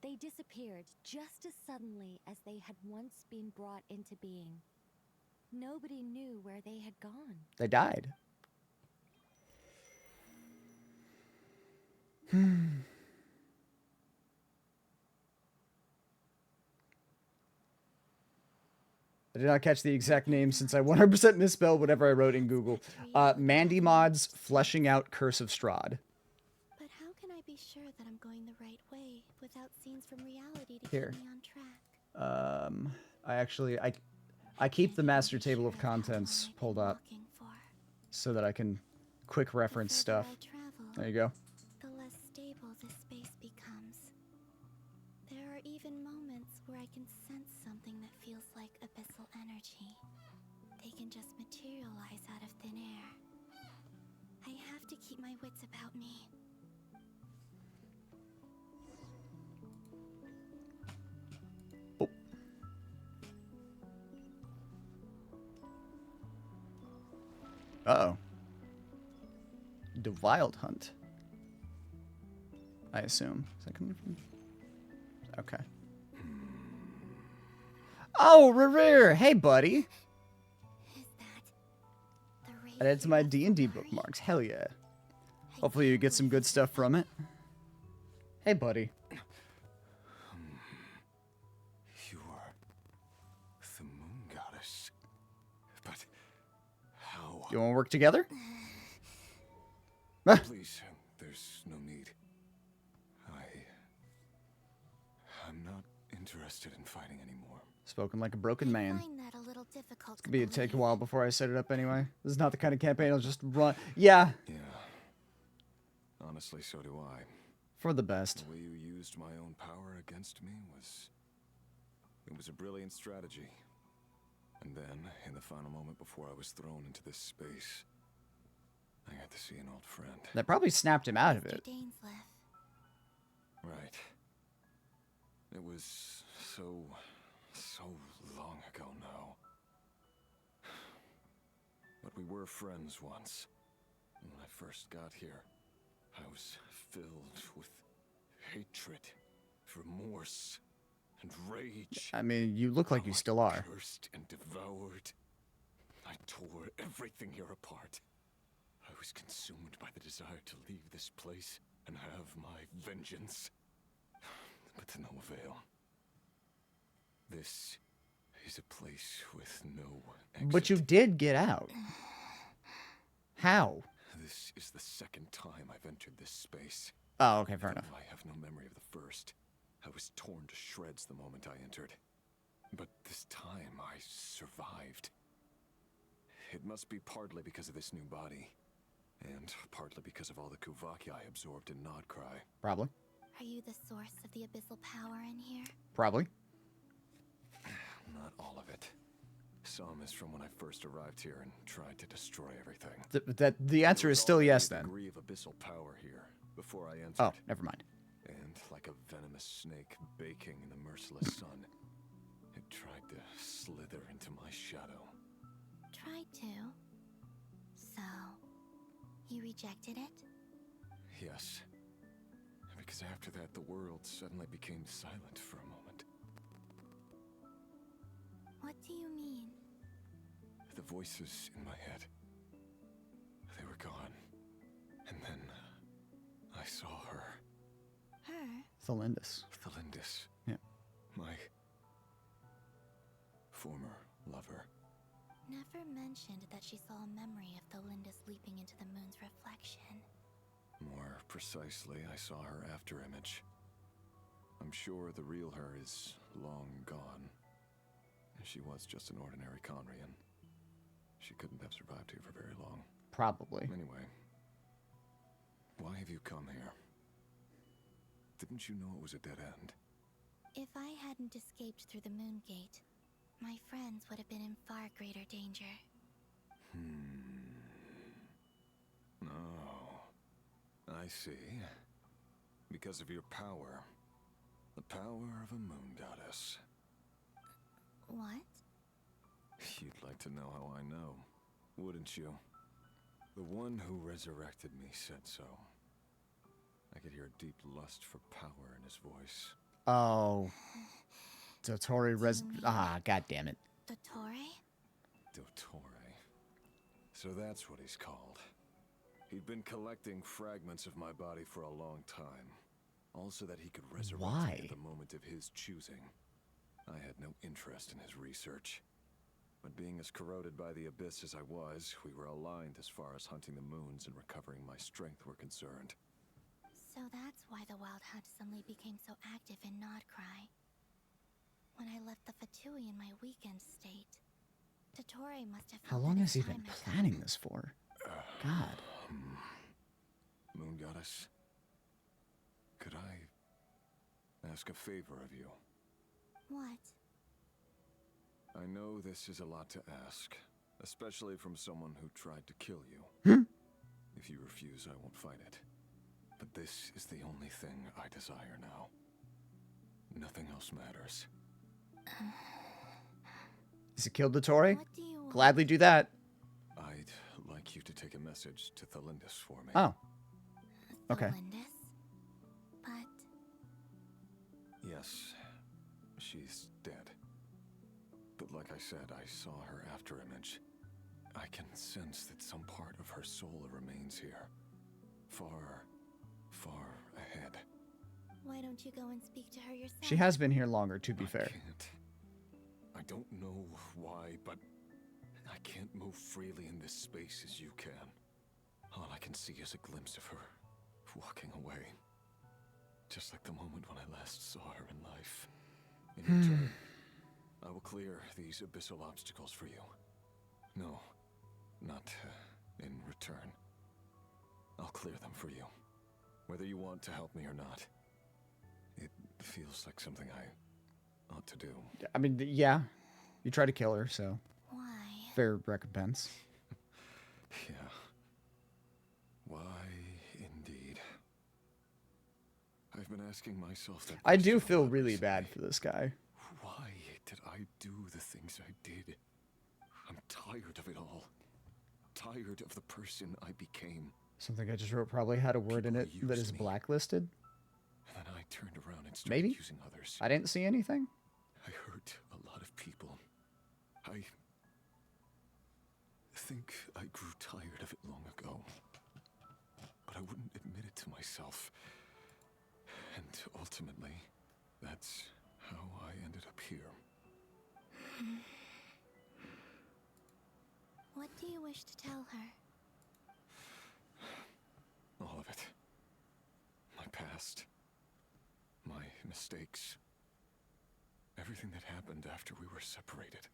they disappeared just as suddenly as they had once been brought into being. Nobody knew where they had gone. they died. I did not catch the exact name since I 100% misspelled whatever I wrote in Google. Mandy Mod's Fleshing Out Curse of Strahd. But how can I be sure that I'm going the right way without scenes from reality to Here. keep me on track? I keep the master table of contents pulled up so that I can quick reference stuff. There you go. The less stable this space becomes. There are even moments where I can sense something that feels like abyssal energy. They can just materialize out of thin air. I have to keep my wits about me. Uh-oh. The Wild Hunt. I assume. Is that coming from... Okay. Oh, Revere! Hey, buddy! Added to my D&D bookmarks. Hell yeah. Hopefully you get some good stuff from it. Hey, buddy. You are the moon goddess. But how? You want to work together? Please, there's no need. I'm not interested in fighting anymore. Spoken like a broken man. Find that a little difficult It's gonna take a while before I set it up anyway. This is not the kind of campaign I'll just run. Yeah. Yeah. Honestly, so do I. For the best. The way you used my own power against me was... It was a brilliant strategy. And then, in the final moment before I was thrown into this space, I got to see an old friend. That probably snapped him out of it. Right. It was so long ago now. But we were friends once. When I first got here, I was filled with hatred, remorse, and rage. I mean, you look like you still are. Cursed and devoured. I tore everything here apart. I was consumed by the desire to leave this place and have my vengeance. But to no avail. This is a place with no exit. But you did get out. How? This is the second time I've entered this space. Oh, okay, fair enough. I have no memory of the first. I was torn to shreds the moment I entered. But this time I survived. It must be partly because of this new body. And partly because of all the Kuvaki I absorbed in Nodcry. Probably. Are you the source of the abyssal power in here? Probably. Not all of it. Some is from when I first arrived here and tried to destroy everything. The answer is still yes, then. Degree of abyssal power here before I entered. Oh, never mind. And like a venomous snake baking in the merciless sun, it tried to slither into my shadow. Tried to? So, you rejected it? Yes. Because after that, the world suddenly became silent for a moment. What do you mean? The voices in my head, they were gone. And then I saw her. Her? Thelindis. Thelindis. Yeah. My former lover. Never mentioned that she saw a memory of Thelindis leaping into the moon's reflection. More precisely, I saw her afterimage. I'm sure the real her is long gone. She was just an ordinary Conrian. She couldn't have survived here for very long. Probably. Anyway, why have you come here? Didn't you know it was a dead end? If I hadn't escaped through the moon gate, my friends would have been in far greater danger. Oh, I see. Because of your power. The power of a moon goddess. What? You'd like to know how I know, wouldn't you? The one who resurrected me said so. I could hear a deep lust for power in his voice. Oh. Dottore God damn it. Dottore? Dottore. So that's what he's called. He'd been collecting fragments of my body for a long time. Also that he could resurrect me at the moment of his choosing. I had no interest in his research. But being as corroded by the abyss as I was, we were aligned as far as hunting the moons and recovering my strength were concerned. So that's why the Wild Hunt suddenly became so active in Nodcry. When I left the Fatui in my weakened state, Dottore must have How felt long that has he his been time had planning this for? God. Moon Goddess, could I ask a favor of you? What? I know this is a lot to ask, especially from someone who tried to kill you. If you refuse, I won't fight it. But this is the only thing I desire now. Nothing else matters. Is it killed Dottore? Gladly do that. I'd like you to take a message to Thalindis for me. Oh. Okay. But... Yes, she's dead. But like I said, I saw her after image. I can sense that some part of her soul remains here. Far, far ahead. Why don't you go and speak to her yourself? She has been here longer, to be fair. I don't know why, but I can't move freely in this space as you can. All I can see is a glimpse of her walking away. Just like the moment when I last saw her in life. In return, I will clear these abyssal obstacles for you. No, not in return. I'll clear them for you. Whether you want to help me or not. It feels like something I ought to do. I mean, yeah. You try to kill her, so. Why? Fair recompense. Yeah. Why, indeed. I've been asking myself that I do question feel really bad for this guy. Why did I do the things I did? I'm tired of it all. Tired of the person I became. Something I just wrote probably had a word in it that is blacklisted. And then I turned around and started Maybe? using others. I didn't see anything. I hurt a lot of people. I think I grew tired of it long ago. But I wouldn't admit it to myself. And ultimately, that's how I ended up here. What do you wish to tell her? All of it. My past. My mistakes. Everything that happened after we were separated.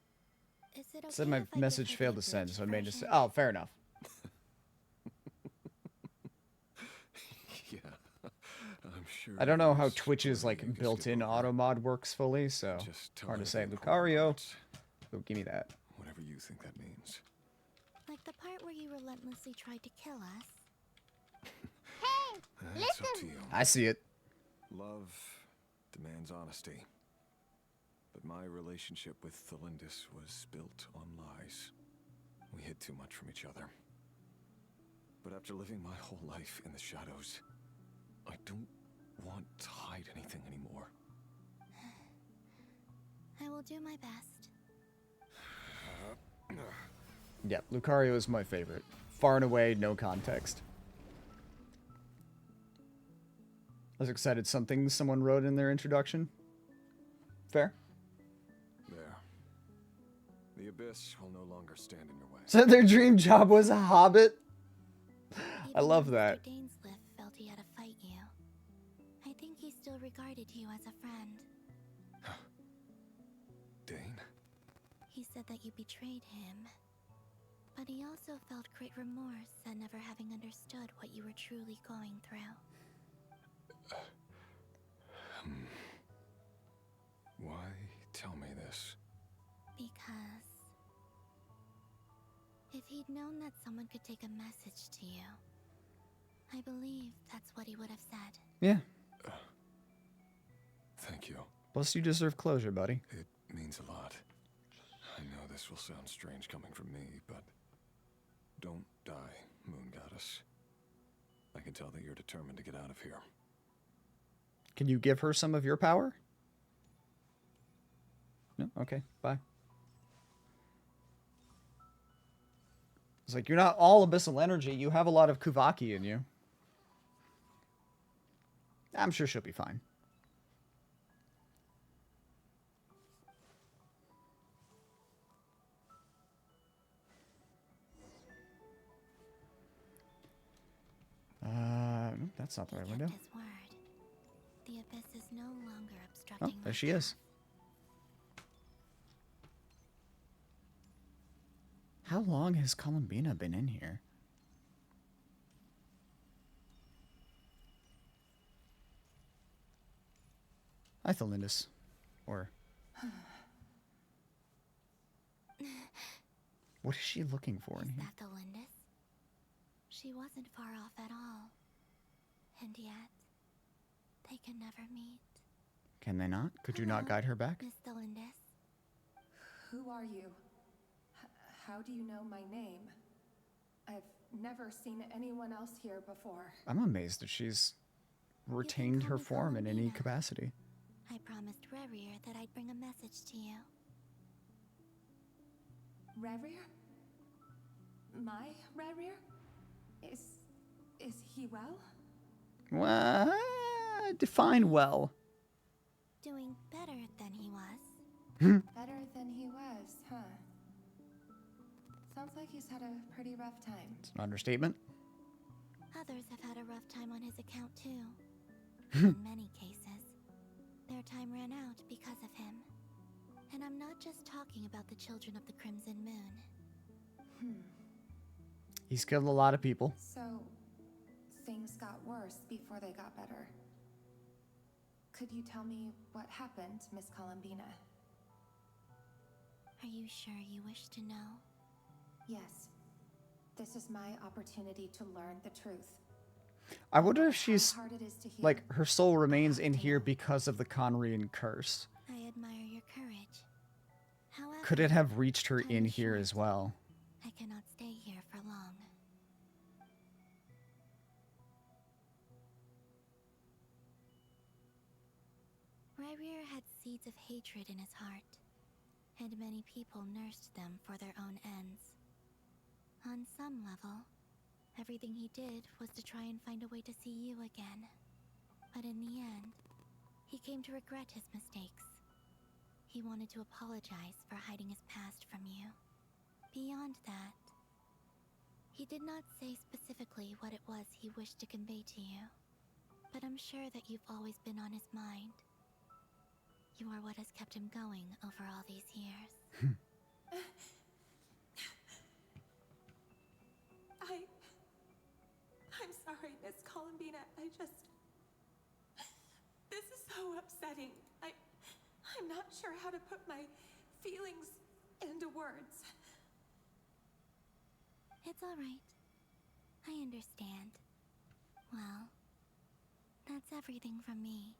Is it okay Said my if I give message her failed the to send, abridged so I made just. version? Oh, fair enough. Yeah, I'm sure. I don't know how there's Twitch's plenty you like can built-in skip over. auto mod works fully, so Just tell hard her to say. the important Lucario, parts. oh, give me that. Whatever you think that means. Like the part where you relentlessly tried to kill us? That's up to you. I see it. Love demands honesty. But my relationship with Thalindis was built on lies. We hid too much from each other. But after living my whole life in the shadows, I don't want to hide anything anymore. I will do my best. Yeah, Lucario is my favorite. Far and away, no context. I was excited something someone wrote in their introduction. Fair. There. The abyss will no longer stand in your way. So their dream job was a hobbit? I love that. Mr. Dainsliff felt he had to fight you. I think he still regarded you as a friend. Dane? He said that you betrayed him. But he also felt great remorse at never having understood what you were truly going through. Why tell me this? Because if he'd known that someone could take a message to you, I believe that's what he would have said. Yeah. Thank you. Plus, you deserve closure, buddy. It means a lot. I know this will sound strange coming from me, but don't die, Moon Goddess. I can tell that you're determined to get out of here. Can you give her some of your power? No? Okay, bye. It's like, you're not all abyssal energy. You have a lot of Kuvaki in you. I'm sure she'll be fine. That's not the right window. His word. The abyss is no longer Oh, obstructing there my she is. How long has Columbina been in here? Hi, Thelindis. Or... What is she looking for in here? Is that the Lindis? She wasn't far off at all. And yet, they can never meet. Can they not? Could you not guide her back? Miss Delindis. Who are you? How do you know my name? I've never seen anyone else here before. I'm amazed that she's retained her form in any capacity. I promised Rerir that I'd bring a message to you. Rerir? My Rerir? Is he well? Well, define well. Doing better than he was. Better than he was, huh? Sounds like he's had a pretty rough time. It's an understatement. Others have had a rough time on his account too. In many cases, their time ran out because of him. And I'm not just talking about the children of the Crimson Moon. He's killed a lot of people. So, things got worse before they got better. Could you tell me what happened, Miss Columbina? Are you sure you wish to know? Yes. This is my opportunity to learn the truth. I wonder if she's, How hard it is to hear. like, her soul remains in here because of the Conrian curse. I admire your courage. However, Could it have reached her in here as well? I cannot stay here for long. Rerir had seeds of hatred in his heart, and many people nursed them for their own ends. On some level, everything he did was to try and find a way to see you again. But in the end, he came to regret his mistakes. He wanted to apologize for hiding his past from you. Beyond that, he did not say specifically what it was he wished to convey to you, but I'm sure that you've always been on his mind. You are what has kept him going over all these years. I'm sorry, Miss Columbina. This is so upsetting. I'm not sure how to put my feelings into words. It's all right. I understand. Well, that's everything from me.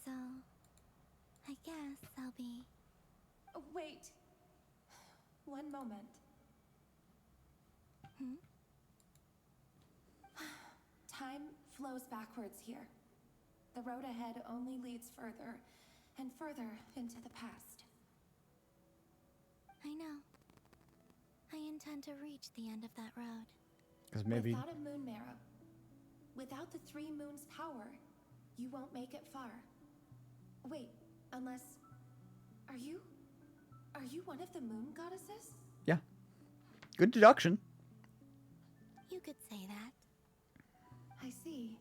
So, I guess I'll be... Wait. One moment. Time flows backwards here. The road ahead only leads further and further into the past. I know. I intend to reach the end of that road. Because maybe... Without a moon marrow, without the 3 moons' power, you won't make it far. Wait, unless... Are you one of the moon goddesses? Yeah. Good deduction. You could say that. I see.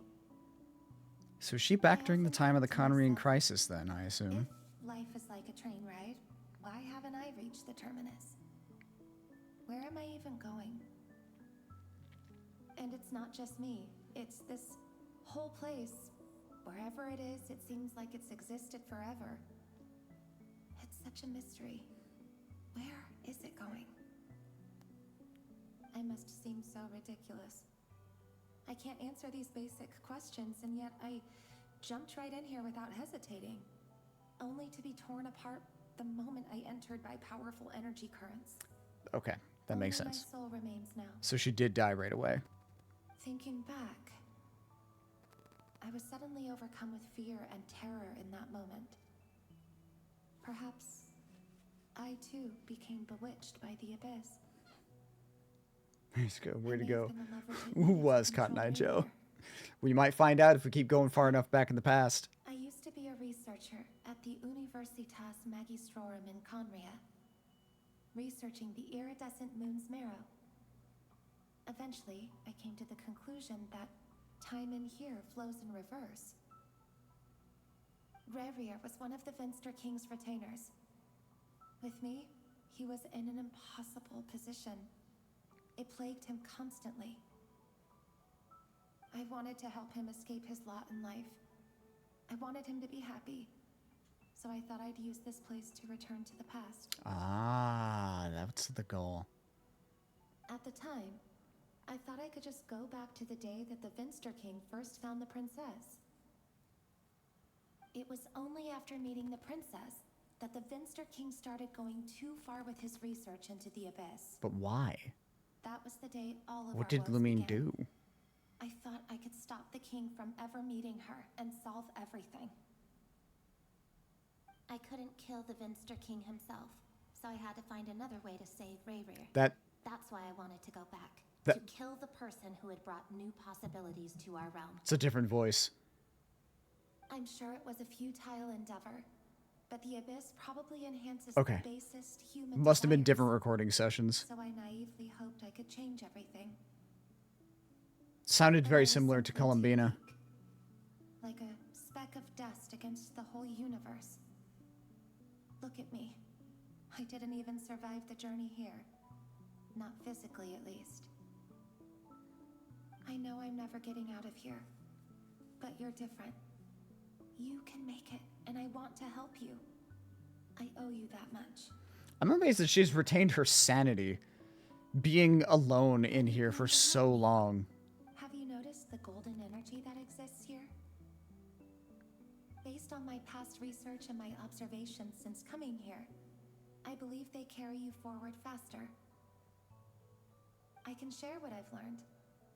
So is she back during the time of the Conrian crisis then, I assume? If life is like a train ride, why haven't I reached the terminus? Where am I even going? And it's not just me. It's this whole place. Wherever it is, it seems like it's existed forever. It's such a mystery. Where is it going? I must seem so ridiculous. I can't answer these basic questions, and yet I jumped right in here without hesitating, only to be torn apart the moment I entered by powerful energy currents. Okay, that makes Only sense. My soul remains now. So she did die right away. Thinking back, I was suddenly overcome with fear and terror in that moment. Perhaps I too became bewitched by the abyss. Let's go. Way to go. Who was Cotton Eye Joe? We might find out if we keep going far enough back in the past. I used to be a researcher at the Universitas Magistrorum in Conria, researching the iridescent moon's marrow. Eventually, I came to the conclusion that time in here flows in reverse. Rerir was one of the Finster King's retainers. With me, He was in an impossible position. It plagued him constantly. I wanted to help him escape his lot in life. I wanted him to be happy. So I thought I'd use this place to return to the past. Ah, that's the goal. At the time, I thought I could just go back to the day that the Vinster King first found the princess. It was only after meeting the princess that the Vinster King started going too far with his research into the Abyss. But why? That was the day all of What our did woes Lumine began. do? I thought I could stop the king from ever meeting her and solve everything. I couldn't kill the Vinster King himself, so I had to find another way to save Rayrir. That's why I wanted to go back. That- To kill the person who had brought new possibilities to our realm. It's a different voice. I'm sure it was a futile endeavor, but the Abyss probably enhances Okay. the basest human Must have been desires. different recording sessions. So I naively hoped I could change everything. Sounded very similar to Columbina. Like a speck of dust against the whole universe. Look at me. I didn't even survive the journey here. Not physically, at least. I know I'm never getting out of here. But you're different. You can make it, and I want to help you. I owe you that much. I'm amazed that she's retained her sanity, being alone in here for so long. Have you noticed the golden energy that exists here? Based on my past research and my observations since coming here, I believe they carry you forward faster. I can share what I've learned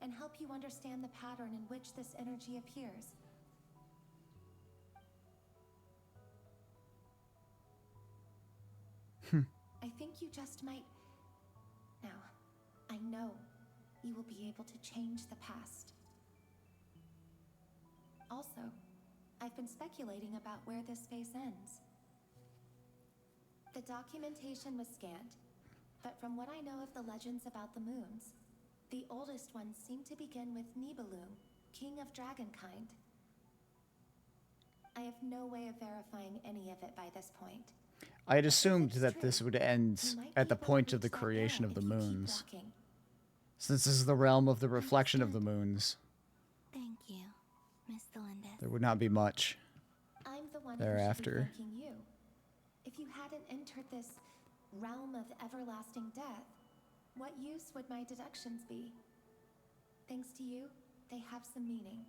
and help you understand the pattern in which this energy appears. I think you just might... Now, I know you will be able to change the past. Also, I've been speculating about where this space ends. The documentation was scanned, but from what I know of the legends about the moons, the oldest ones seem to begin with Nibelung, king of dragonkind. I have no way of verifying any of it by this point. I had assumed that this would end at the point of the creation of the moons, since this is the realm of the reflection of the moons. Thank you, Miss Delindis. There would not be much I'm the one thereafter. who should be thanking you. If you hadn't entered this realm of everlasting death, what use would my deductions be? Thanks to you, they have some meaning.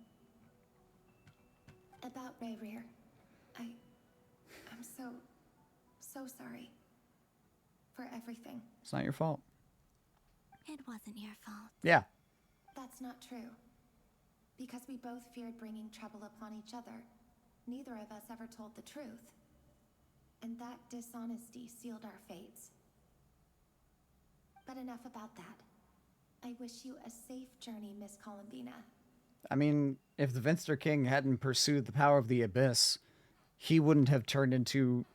About Rayrir, I'm so sorry for everything. It's not your fault. It wasn't your fault. Yeah. That's not true. Because we both feared bringing trouble upon each other, neither of us ever told the truth. And that dishonesty sealed our fates. But enough about that. I wish you a safe journey, Miss Columbina. I mean, if the Vinster King hadn't pursued the power of the Abyss, he wouldn't have turned into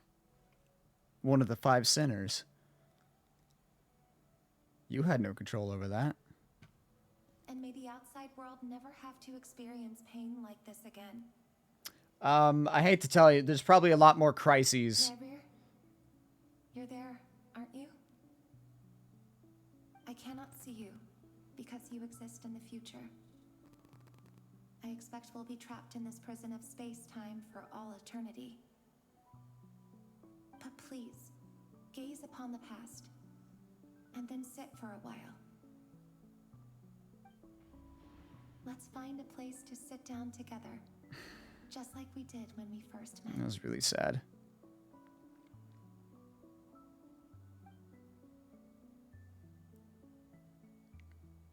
one of the 5 sinners. You had no control over that. And may the outside world never have to experience pain like this again. I hate to tell you, there's probably a lot more crises. Rayrir, you're there, aren't you? I cannot see you, because you exist in the future. I expect we'll be trapped in this prison of space-time for all eternity. But please, gaze upon the past, and then sit for a while. Let's find a place to sit down together, just like we did when we first met. That was really sad.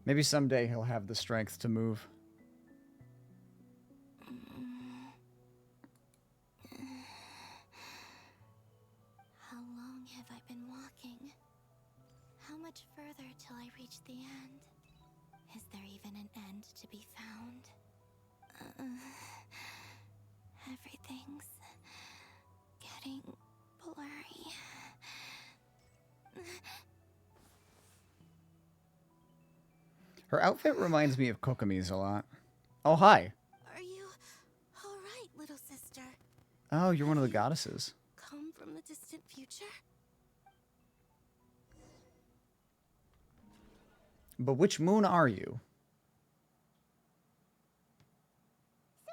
Maybe someday he'll have the strength to move. How long have I been walking? How much further till I reach the end? Is there even an end to be found? Everything's getting blurry. Her outfit reminds me of Kokomi's a lot. Oh, hi. Are you all right, little sister? Oh, you're one of the goddesses. Come from the distant future? But which moon are you? So,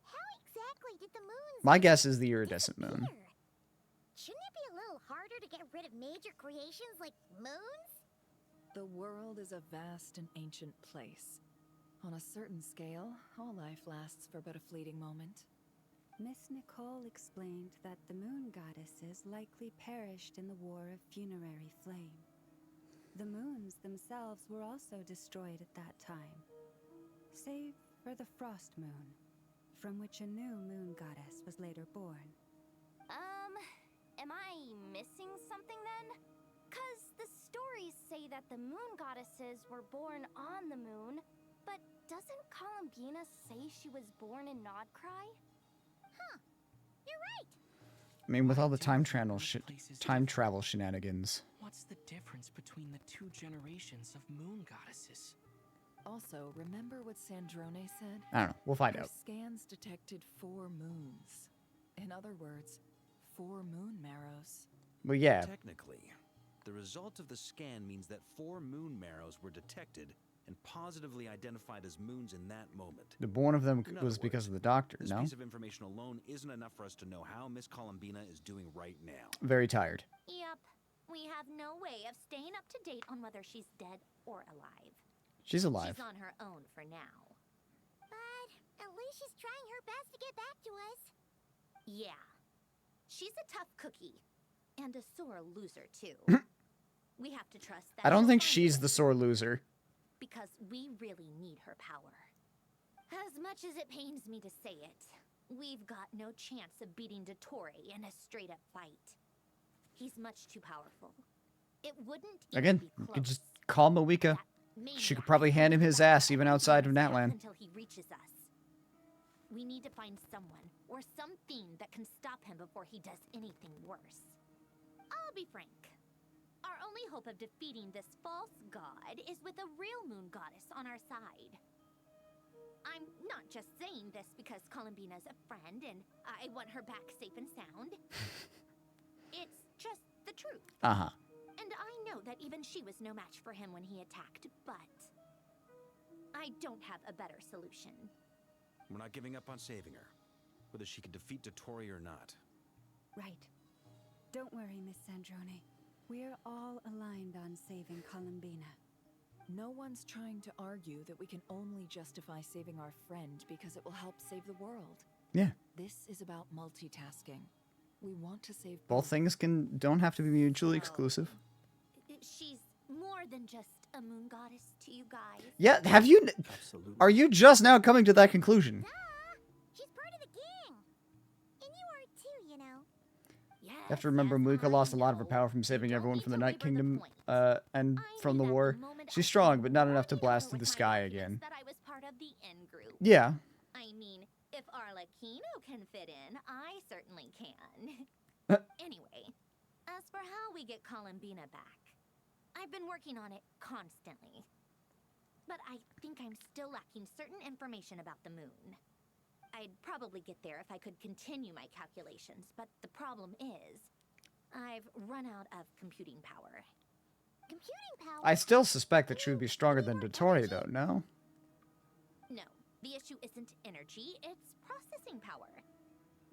how exactly did the moons... My guess is the iridescent moon. Shouldn't it be a little harder to get rid of major creations like moons? The world is a vast and ancient place. On a certain scale, all life lasts for but a fleeting moment. Miss Nicole explained that the moon goddesses likely perished in the War of Funerary Flame. The moons themselves were also destroyed at that time, save for the Frost Moon, from which a new moon goddess was later born. Am I missing something then? 'Cause the stories say that the moon goddesses were born on the moon, but doesn't Columbina say she was born in Nodcry? Huh, you're right. I mean, with all the time travel shenanigans. What's the difference between the two generations of moon goddesses? Also, remember what Sandrone said? I don't know. We'll find Her out. scans detected 4 moons. In other words, 4 moon marrows. Well, yeah. Technically, the result of the scan means that 4 moon marrows were detected and positively identified as moons in that moment. The one of them In was other because words, of the doctor, this no? piece of information alone isn't enough for us to know how Miss Columbina is doing right now. Very tired. Yep, we have no way of staying up to date on whether she's dead or alive. She's alive. She's on her own for now. But at least she's trying her best to get back to us. Yeah. She's a tough cookie. And a sore loser, too. We have to trust that. I don't she'll think find she's us, the sore loser. because we really need her power. As much as it pains me to say it, we've got no chance of beating Dottore in a straight-up fight. He's much too powerful. It wouldn't even Again, be you close. could just call Moika. She could probably hand him his ass even outside of Natlan. Until he reaches us. We need to find someone or something that can stop him before he does anything worse. I'll be frank. Our only hope of defeating this false god is with a real moon goddess on our side. I'm not just saying this because Columbina's a friend and I want her back safe and sound. It's just the truth. Uh-huh. And I know that even she was no match for him when he attacked, but I don't have a better solution. We're not giving up on saving her, whether she can defeat Dottore or not. Right. Don't worry, Miss Sandrone. We're all aligned on saving Columbina. No one's trying to argue that we can only justify saving our friend because it will help save the world. Yeah. This is about multitasking. We want to save Both things don't have to be mutually exclusive. She's more than just a moon goddess to you guys. Yeah, have you... Are you just now coming to that conclusion? She's part of the gang. And you are too, you know. You have to remember Moika lost a lot of her power from saving everyone from the Night Kingdom and from the war. She's strong, but not enough to blast through the sky again. That I was part of the in group. Yeah. I mean, if Arlecchino can fit in, I certainly can. Anyway, as for how we get Columbina back, I've been working on it constantly. But I think I'm still lacking certain information about the moon. I'd probably get there if I could continue my calculations, but the problem is, I've run out of computing power. Computing power? I still suspect that she would be stronger than Dottore, though, no? No, the issue isn't energy, it's processing power.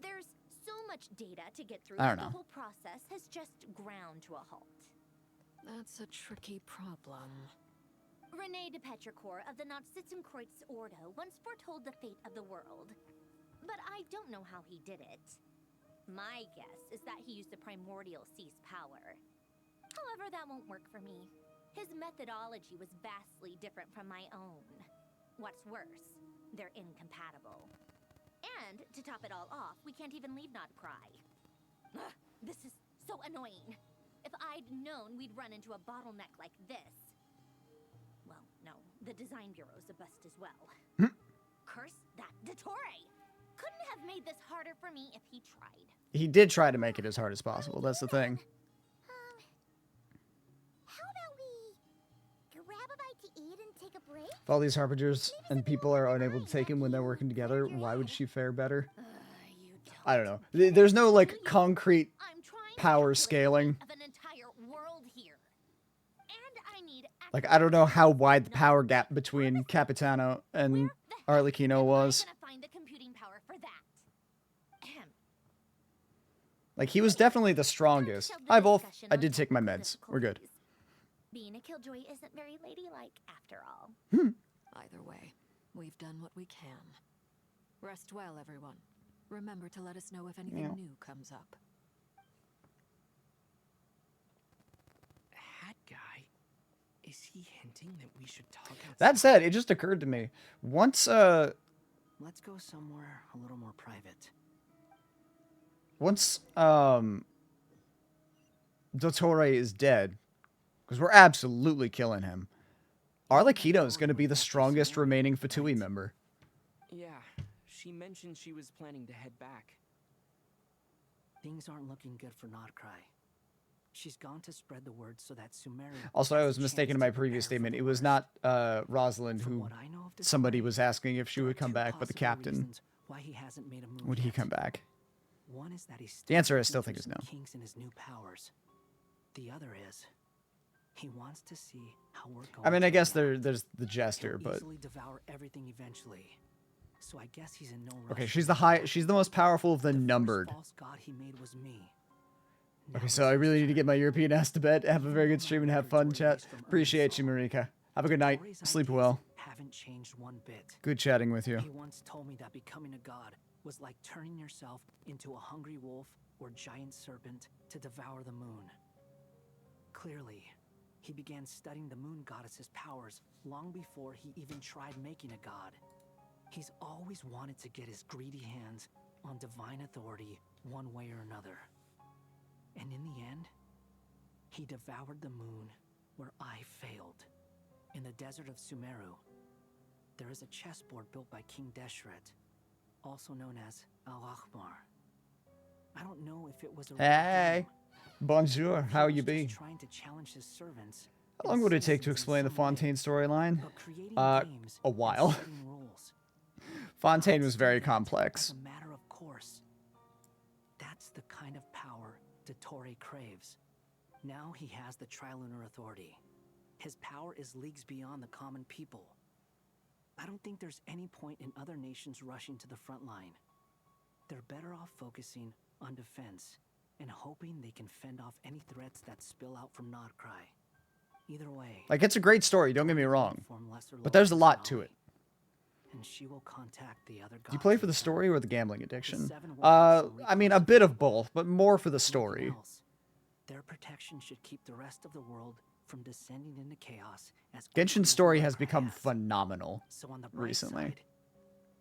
There's so much data to get through I don't that know. the whole process has just ground to a halt. That's a tricky problem. René de Petrichor of the Nautitzenkreuz Ordo once foretold the fate of the world. But I don't know how he did it. My guess is that he used the primordial sea's power. However, that won't work for me. His methodology was vastly different from my own. What's worse, they're incompatible. And, to top it all off, we can't even leave Nodcry. Ugh, this is so annoying. If I'd known we'd run into a bottleneck like this... Well, no, the design bureau's a bust as well. Curse that Dottore! Couldn't have made this harder for me if he tried. He did try to make it as hard as possible, that's the thing. How about we grab a bite to eat and take a break? If all these harbingers and people are unable to take him when they're working together, why would she fare better? I don't know. There's no, like, concrete power scaling. Of an entire world here. And I need Like, I don't know how wide the power gap between Capitano and Arlecchino was. Find the computing power for that. Ahem. Like, he was definitely the strongest. Hi, Wolf. I did take my meds. We're good. Being a killjoy isn't very ladylike after all. Either way, we've done what we can. Rest well, everyone. Remember to let us know if anything new comes up. Hat guy? Is he hinting that we should talk outside? That said, it just occurred to me. Once, Let's go somewhere a little more private. Once, Dottore is dead, because we're absolutely killing him, Arlecchino is going to be the strongest remaining Fatui member. Yeah, she mentioned she was planning to head back. Things aren't looking good for Nodcry. She's gone to spread the word so that Sumeru... Also, I was mistaken in my previous statement. It was not Rosalind who somebody was asking if she would come back, but the captain. Why he hasn't made a move Would he yet. come back? One is that he's The answer I still still think is no. kinks in his new powers. The other is he wants to see how we're going. I mean, I to guess react. there's the jester, He'll but easily devour everything eventually. So I guess he's in no rush. okay, she's the most powerful of the numbered. False god he made was me. Okay, so I really need to get my European ass to bed. Have a very good stream and have fun, chat. Appreciate you, Marika. Have a good night. Sleep well. Haven't changed one bit. Good chatting with you. He once told me that becoming a god was like turning yourself into a hungry wolf or giant serpent to devour the moon. Clearly, he began studying the moon goddess's powers long before he even tried making a god. He's always wanted to get his greedy hands on divine authority one way or another. And in the end, he devoured the moon where I failed. In the desert of Sumeru, there is a chessboard built by King Deshret, also known as Al-Akhmar. I don't know if it was a Hey, bonjour. How you be? trying to challenge his servants. How long would it take to explain the Fontaine storyline? A while. Fontaine was very complex. As a matter of course. That's the kind of power Dottore craves. Now he has the Trilunar Authority. His power is leagues beyond the common people. I don't think there's any point in other nations rushing to the front line. They're better off focusing on defense and hoping they can fend off any threats that spill out from Nodcry. Either way, Like, it's a great story, don't get me wrong. But there's a lot to it. and she will contact the other Do you play for the story or the gambling addiction? I mean, a bit of both, but more for the story. Their protection should keep the rest of the world from descending into chaos as Genshin's story has become phenomenal So on the bright recently. side,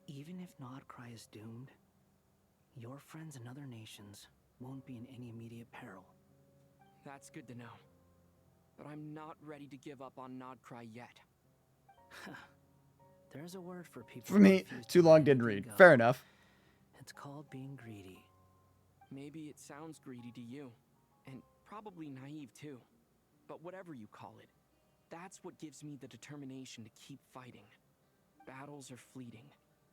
even if Nodcry is doomed, your friends in other nations won't be in any immediate peril. That's good to know. But I'm not ready to give up on Nodcry yet. There's a word for people For who me, refuse too to long let didn't anything read. go. Fair enough. It's called being greedy. Maybe it sounds greedy to you, and probably naive too. But whatever you call it, that's what gives me the determination to keep fighting. Battles are fleeting,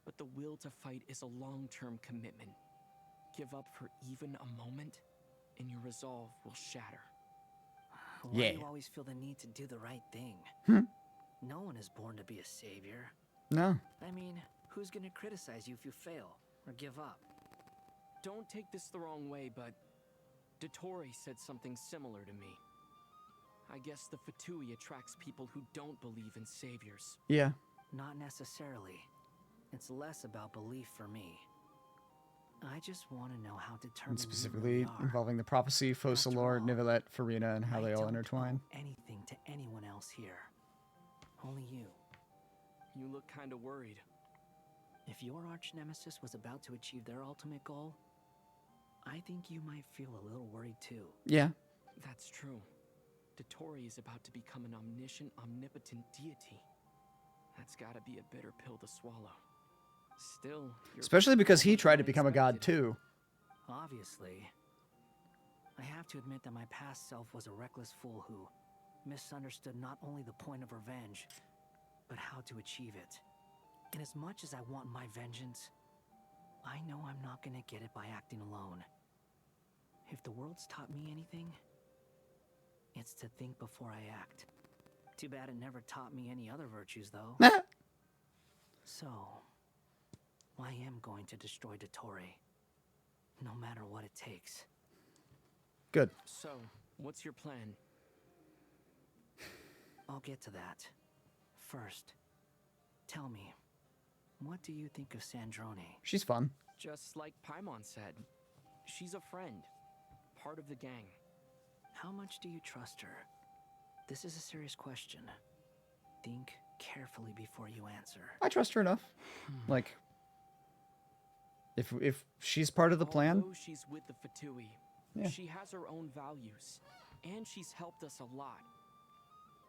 but the will to fight is a long-term commitment. Give up for even a moment, and your resolve will shatter. Why Yeah. do you always feel the need to do the right thing? No one is born to be a savior. No. I mean, who's gonna criticize you if you fail or give up? Don't take this the wrong way, but Dottore said something similar to me. I guess the Fatui attracts people who don't believe in saviors. Yeah. Not necessarily. It's less about belief for me. I just want to know how determined And you specifically really are. involving the prophecy, Focalor, Nivelette, Farina, and how they all intertwine. Anything to anyone else here. Only you. You look kind of worried. If your arch nemesis was about to achieve their ultimate goal, I think you might feel a little worried too. Yeah. That's true. Dottore is about to become an omniscient, omnipotent deity. That's gotta be a bitter pill to swallow. Still, you're Especially because he more tried than to I become a god expected. too. Obviously. I have to admit that my past self was a reckless fool who misunderstood not only the point of revenge, but how to achieve it. And as much as I want my vengeance, I know I'm not gonna get it by acting alone. If the world's taught me anything, it's to think before I act. Too bad it never taught me any other virtues, though. So, I am going to destroy Dottore, no matter what it takes. Good. So, what's your plan? I'll get to that. First, tell me, what do you think of Sandrone? She's fun. Just like Paimon said, she's a friend, part of the gang. How much do you trust her? This is a serious question. Think carefully before you answer. I trust her enough. Like, if she's part of the plan. Although she's with the Fatui, Yeah. she has her own values, and she's helped us a lot.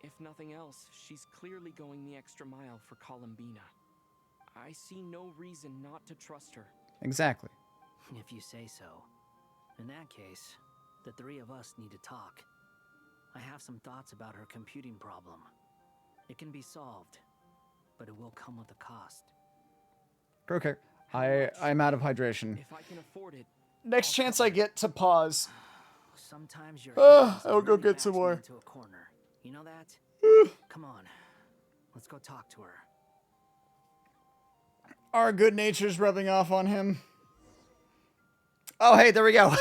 If nothing else, she's clearly going the extra mile for Columbina. I see no reason not to trust her. Exactly. If you say so. In that case, the three of us need to talk. I have some thoughts about her computing problem. It can be solved, but it will come with a cost. Okay. I'm out of hydration. If I can afford it. Next chance I get to pause. Sometimes your I'll go get some more. into a corner. You know that? Come on. Let's go talk to her. Our good nature's rubbing off on him. Oh, hey, there we go.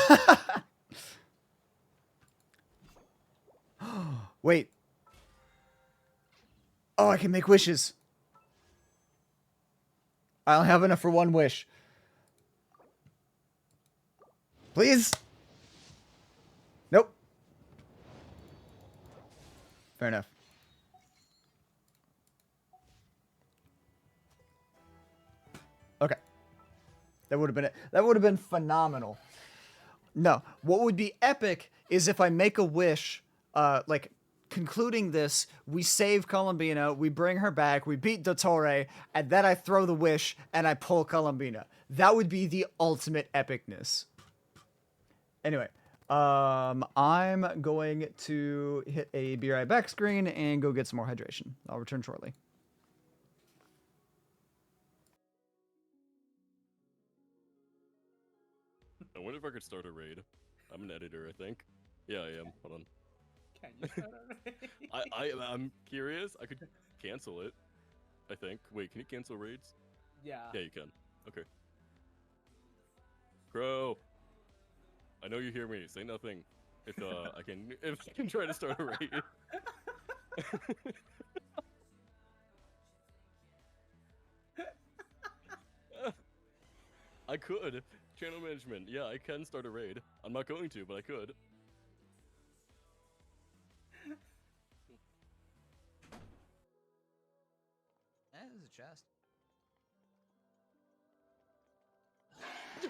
Wait. Oh, I can make wishes. I'll have enough for one wish. Please? Nope. Fair enough. Okay. That would have been it. That would have been phenomenal. No. What would be epic is if I make a wish, like, concluding this, we save Columbina, we bring her back, we beat Dottore, and then I throw the wish and I pull Columbina. That would be the ultimate epicness. Anyway, I'm going to hit a be right back screen and go get some more hydration. I'll return shortly. I wonder if I could start a raid. I'm an editor, I think. Yeah, I am. Hold on. Can you start a raid? I'm curious. I could cancel it, I think. Wait, can you cancel raids? Yeah. Yeah, you can. Okay. Crow. I know you hear me. Say nothing. If I can try to start a raid. I could. Channel management. Yeah, I can start a raid. I'm not going to, but I could. There's a chest.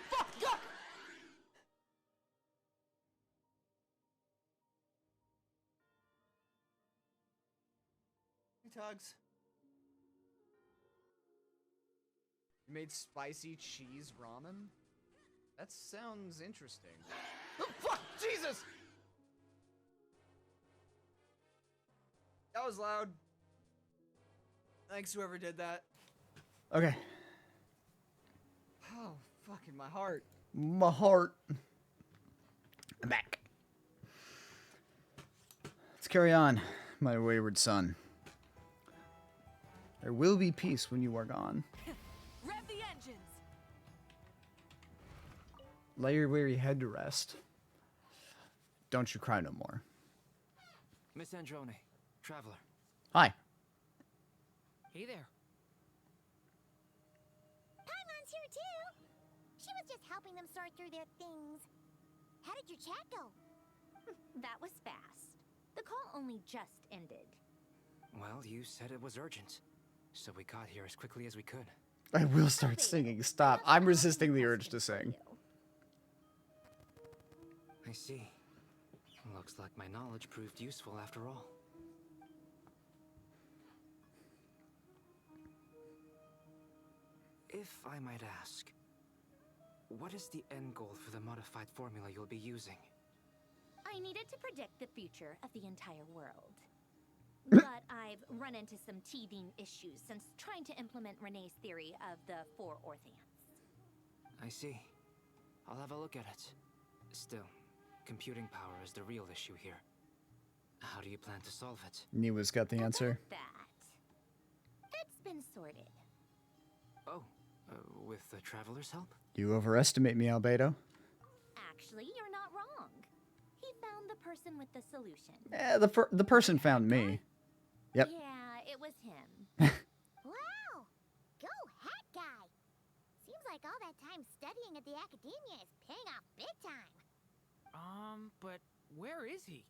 Fuck! God! Tugs. You made spicy cheese ramen? That sounds interesting. Oh, fuck! Jesus! That was loud. Thanks, whoever did that. Okay. Oh, fucking my heart. My heart. I'm back. Let's carry on, my wayward son. There will be peace when you are gone. Rev the engines. Lay your weary head to rest. Don't you cry no more. Miss Androne, traveler. Hi. Hey there. Paimon's here too. She was just helping them sort through their things. How did your chat go? That was fast. The call only just ended. Well, you said it was urgent, so we got here as quickly as we could. I will start singing. Stop. I'm resisting the urge to sing. I see. Looks like my knowledge proved useful after all. If I might ask, what is the end goal for the modified formula you'll be using? I needed to predict the future of the entire world. But I've run into some teething issues since trying to implement Renee's theory of the 4 Orthants. I see. I'll have a look at it. Still, computing power is the real issue here. How do you plan to solve it? Niwa's got the answer. It's been sorted. Oh, with the traveler's help? You overestimate me, Albedo. Actually, you're not wrong. He found the person with the solution. The person found me. Yep. Yeah, it was him. Wow! Go Hat Guy! Seems like all that time studying at the academia is paying off big time. But where is he?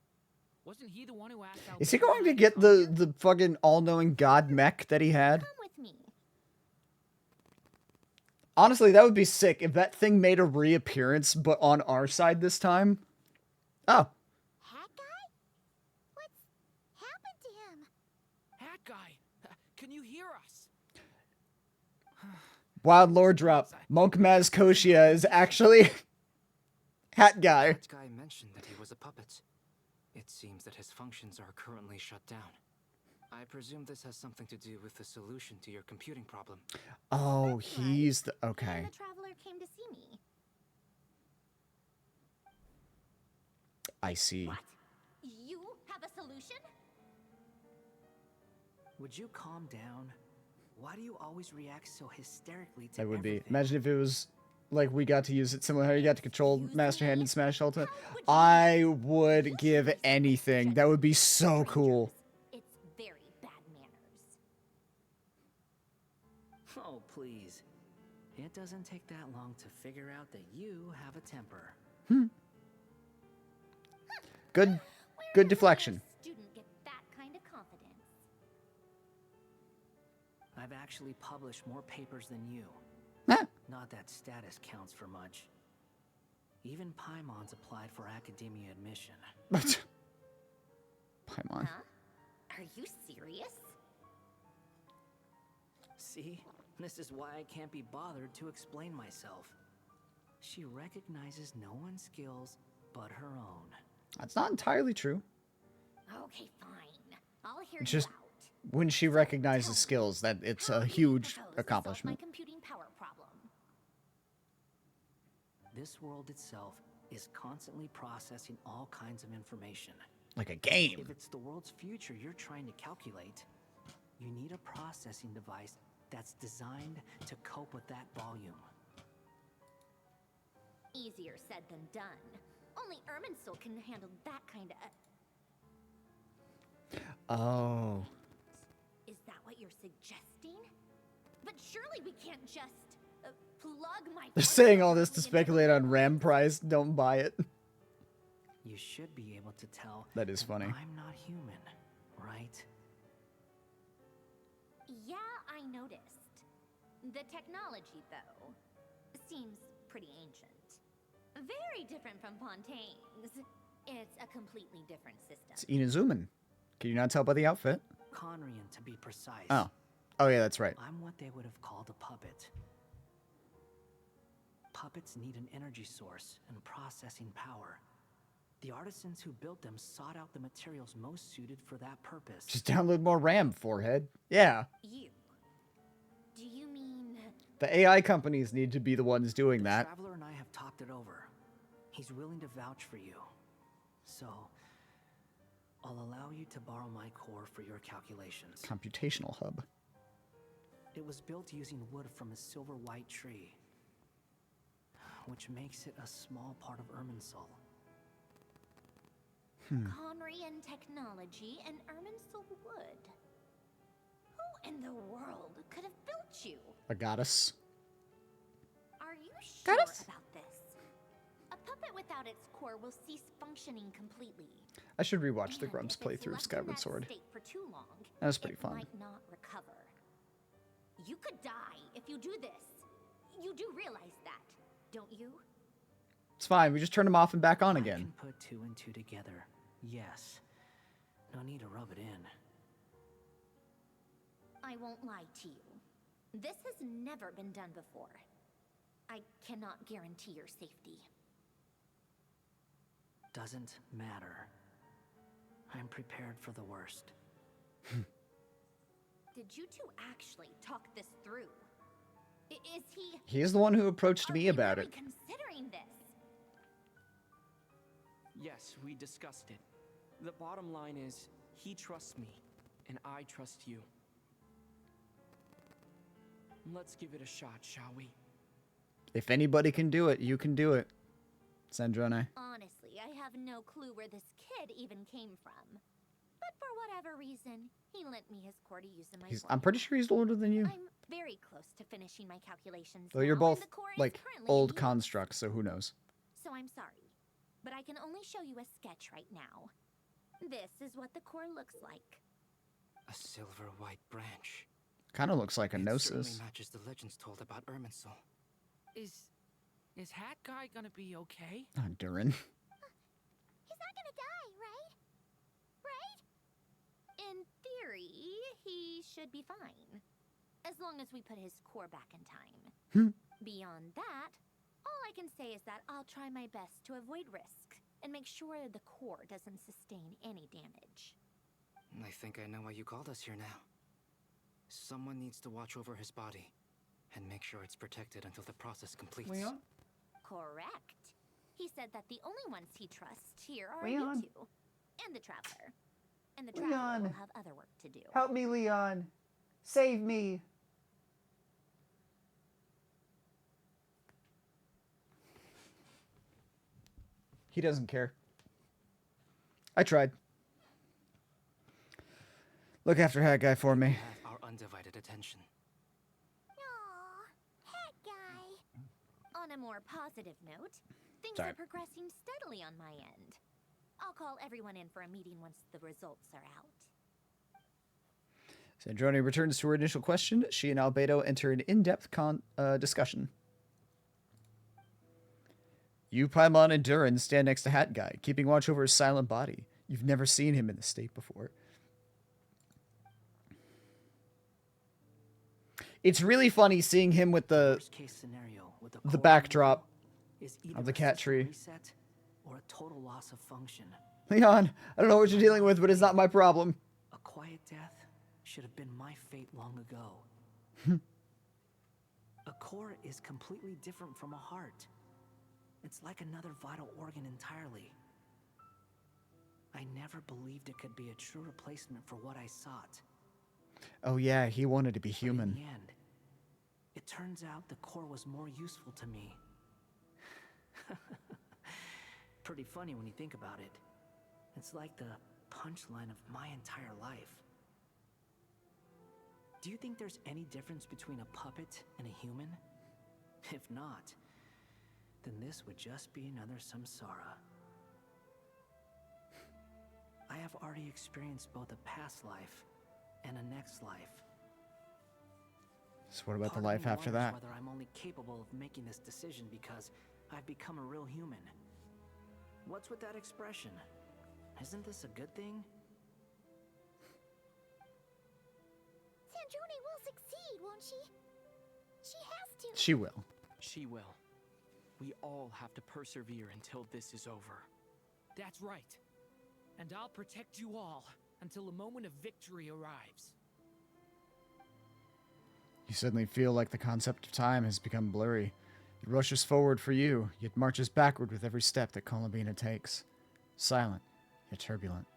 Wasn't he the one who asked Is he going to get the fucking all-knowing god mech that he had? Come with me. Honestly, that would be sick if that thing made a reappearance, but on our side this time. Oh. Hat Guy? What's happened to him? Hat Guy, can you hear us? Wild lore drop. Monk Maz Koshia is actually Hat Guy. Hat Guy mentioned that he was a puppet. It seems that his functions are currently shut down. I presume this has something to do with the solution to your computing problem. Oh, he's the... Okay. The traveler came to see me. I see. What? You have a solution? Would you calm down? Why do you always react so hysterically to That would everything? be... Imagine if it was like we got to use it similar how you got to control Master Hand and Smash Ultimate. I would give anything. That would be so cool. It's very bad manners. Oh, please. It doesn't take that long to figure out that you have a temper. Good deflection. Student get that kind of confidence. I've actually published more papers than you. Not that status counts for much. Even Paimon's applied for academia admission. Paimon. Huh? Are you serious? See? This is why I can't be bothered to explain myself. She recognizes no one's skills but her own. That's not entirely true. Okay, fine. I'll hear It's you just out. when she recognizes skills, that it's a huge accomplishment. My computing power problem. This world itself is constantly processing all kinds of information. Like a game. If it's the world's future you're trying to calculate, you need a processing device that's designed to cope with that volume. Easier said than done. Only Irminsul can handle that kind of... Oh. Is that what you're suggesting? But surely we can't just plug my... They're saying all this to speculate on RAM price. Don't buy it. You should be able to tell That is funny. I'm not human, right? Yeah, I noticed. The technology, though, seems pretty ancient. Very different from Fontaine's. It's a completely different system. It's Inazuman. Can you not tell by the outfit? Conrian, to be precise. Oh. Oh yeah, that's right. I'm what they would have called a puppet. Puppets need an energy source and processing power. The artisans who built them sought out the materials most suited for that purpose. Just download more RAM, forehead. Yeah. You. Do you mean... The AI companies need to be the ones doing that. The Traveler and I have talked it over. He's willing to vouch for you. So, I'll allow you to borrow my core for your calculations. Computational hub. It was built using wood from a silver white tree, which makes it a small part of Irminsul. Conrian technology and Irminsul wood. Who in the world could have built you? A goddess. Are you sure about this? A puppet without its core will cease functioning completely. I should rewatch the And Grumps if it's playthrough of left in Skyward that Sword. state for too long, That was pretty it fun. might not recover. You could die if you do this. You do realize that, don't you? It's fine. We just turn them off and back on I again. can put two and two together. Yes. No need to rub it in. I won't lie to you. This has never been done before. I cannot guarantee your safety. Doesn't matter. I'm prepared for the worst. Did you two actually talk this through? Is he... He's the one who approached me about really it. considering this? Yes, we discussed it. The bottom line is, he trusts me, and I trust you. Let's give it a shot, shall we? If anybody can do it, you can do it. Sandrone. Honestly, I have no clue where this kid even came from. But for whatever reason, he lent me his core to use in my I'm pretty sure he's older than you. I'm very close to finishing my calculations. Though you're now, and both the core is like currently in old use. constructs, so who knows? So I'm sorry, but I can only show you a sketch right now. This is what the core looks like. A silver white branch. Kind of looks like a It gnosis. certainly matches the legends told about Irminsul. Is Hat Guy gonna be okay? Oh, Durin. He's not gonna die, right? Right? In theory, he should be fine. As long as we put his core back in time. Beyond that, all I can say is that I'll try my best to avoid risk and make sure the core doesn't sustain any damage. I think I know why you called us here now. Someone needs to watch over his body and make sure it's protected until the process completes. Leon? Correct. He said that the only ones he trusts here are Leon? you two. And the Traveler. And the Traveler Leon. will have other work to do. Help me, Leon. Save me. He doesn't care. I tried. Look after Hat Guy for me. Have our undivided attention. Aw, Hat Guy. On a more positive note, things Sorry. are progressing steadily on my end. I'll call everyone in for a meeting once the results are out. Sandrone returns to her initial question. She and Albedo enter an in-depth discussion. You, Paimon, and Durin stand next to Hat Guy, keeping watch over his silent body. You've never seen him in this state before. It's really funny seeing him with the Worst-case scenario with the backdrop is of the either a cat system tree. reset or a total loss of function. Leon, I don't know what you're dealing with, but it's not my problem. A quiet death should have been my fate long ago. A core is completely different from a heart. It's like another vital organ entirely. I never believed it could be a true replacement for what I sought. Oh yeah, he wanted to be human. In the end, it turns out the core was more useful to me. Pretty funny when you think about it. It's like the punchline of my entire life. Do you think there's any difference between a puppet and a human? If not, then this would just be another samsara. I have already experienced both a past life and a next life. So what about Part the of life me after wonders that? whether I'm only capable of making this decision because I've become a real human. What's with that expression? Isn't this a good thing? Sandrone will succeed, won't she? She has to. She will. She will. We all have to persevere until this is over. That's right. And I'll protect you all until a moment of victory arrives. You suddenly feel like the concept of time has become blurry. It rushes forward for you, yet marches backward with every step that Columbina takes. Silent, yet turbulent.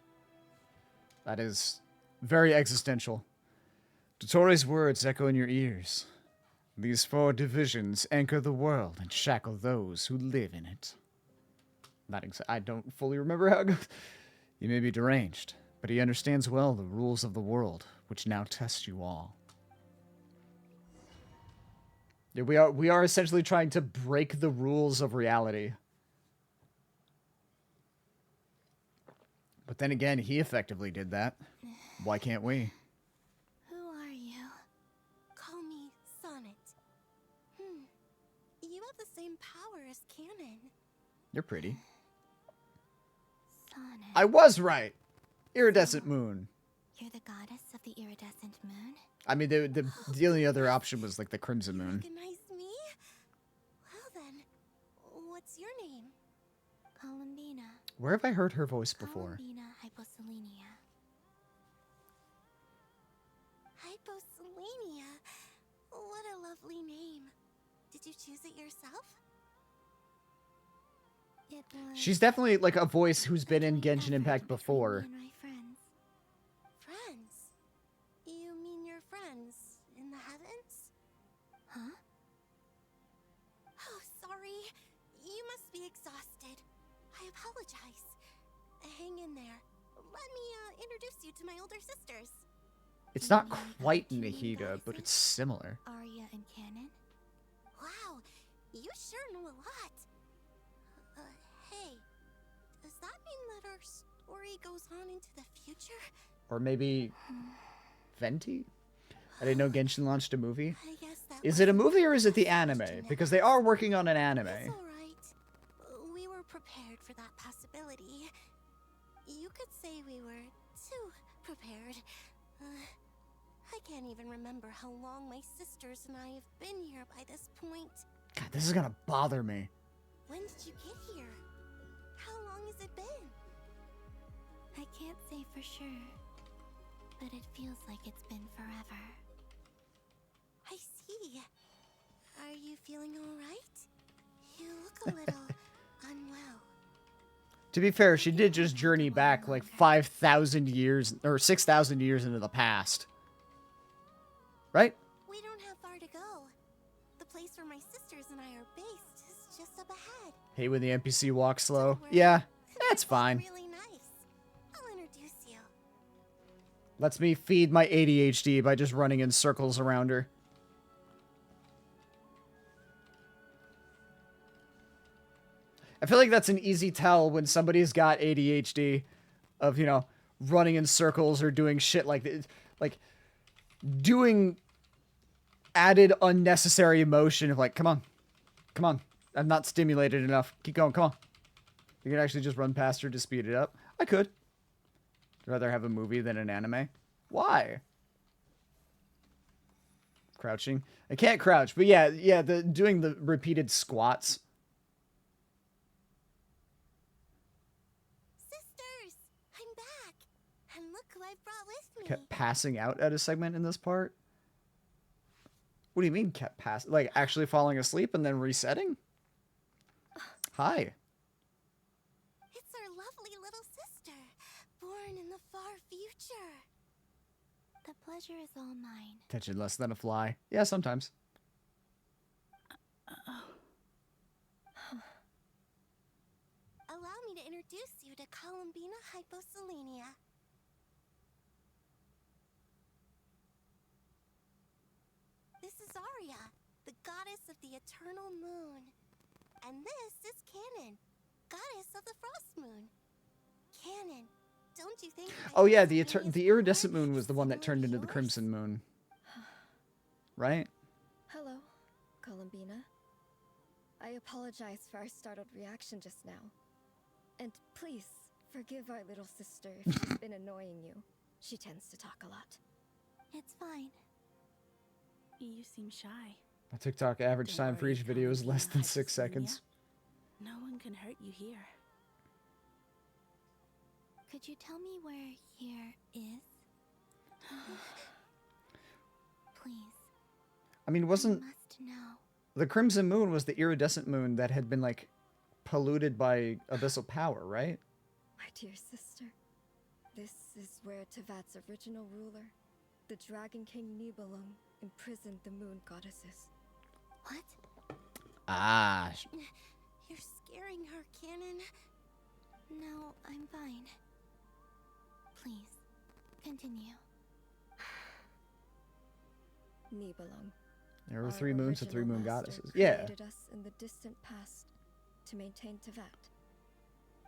That is very existential. Dottoro's words echo in your ears. These 4 divisions anchor the world and shackle those who live in it. I don't fully remember how it goes. He may be deranged, but he understands well the rules of the world, which now test you all. Yeah, we are essentially trying to break the rules of reality. But then again, he effectively did that. Why can't we? Who are you? Call me Sonnet. You have the same power as Canon. You're pretty. Sonnet. I was right. Iridescent moon. You're the goddess of the iridescent moon? I mean, the only other option was like the crimson moon. Recognize me? Well then, what's your name? Columbina. Where have I heard her voice before? Columbina Hyposelenia. Hyposelenia? What a lovely name. Did you choose it yourself? She's definitely like a voice who's been in Genshin Impact before. My friends. Friends? You mean your friends in the heavens? Huh? Oh, sorry. You must be exhausted. I apologize. Hang in there. Let me introduce you to my older sisters. It's not quite Nahida, but it's similar. Arya and Canon? Wow, you sure know a lot. Hey, does that mean that our story goes on into the future? Or maybe Venti? I didn't know Genshin launched a movie. I guess that Is it a movie or is it the anime? Because they are working on an anime. It's alright. We were prepared for that possibility. You could say we were too prepared. I can't even remember how long my sisters and I have been here by this point. God, this is gonna bother me. When did you get here? How long has it been? I can't say for sure, but it feels like it's been forever. I see. Are you feeling alright? You look a little unwell. To be fair, she did just journey back like 5,000 years or 6,000 years into the past. Right? We don't have far to go. The place where my sisters and I are based is just up ahead. Hate when the NPC walks slow. Yeah, that's fine. Really nice. I'll introduce you. Lets me feed my ADHD by just running in circles around her. I feel like that's an easy tell when somebody's got ADHD of, you know, running in circles or doing shit like this. Like, doing added unnecessary emotion of like, come on. Come on. I'm not stimulated enough. Keep going. Come on. You can actually just run past her to speed it up. I could. I'd rather have a movie than an anime. Why? Crouching. I can't crouch, but yeah, doing the repeated squats. Sisters, I'm back. And look who I brought with me. Kept passing out at a segment in this part. What do you mean kept passing? Like actually falling asleep and then resetting? Hi. It's our lovely little sister, born in the far future. The pleasure is all mine. Touching less than a fly. Yeah, sometimes. Allow me to introduce you to Columbina Hyposelenia. This is Arya, the goddess of the eternal moon. And this is Canon, goddess of the frost moon. Canon, don't you think... Oh yeah, the iridescent moon was the one that turned into the crimson moon. Right? Hello, Columbina. I apologize for our startled reaction just now. And please, forgive our little sister if she's been annoying you. She tends to talk a lot. It's fine. You seem shy. My TikTok average time for each video is less than 6 seconds. No one can hurt you here. Could you tell me where here is? Please. I mean, wasn't... I must know. The crimson moon was the iridescent moon that had been, like, polluted by abyssal power, right? My dear sister, this is where Tevat's original ruler, the Dragon King Nibelung, imprisoned the moon goddesses. What? Ah. You're scaring her, Canon. No, I'm fine. Please, continue. Nibelung. There were our 3 moons and 3 original moon master, goddesses. Yeah. created us in the distant past to maintain Tevat.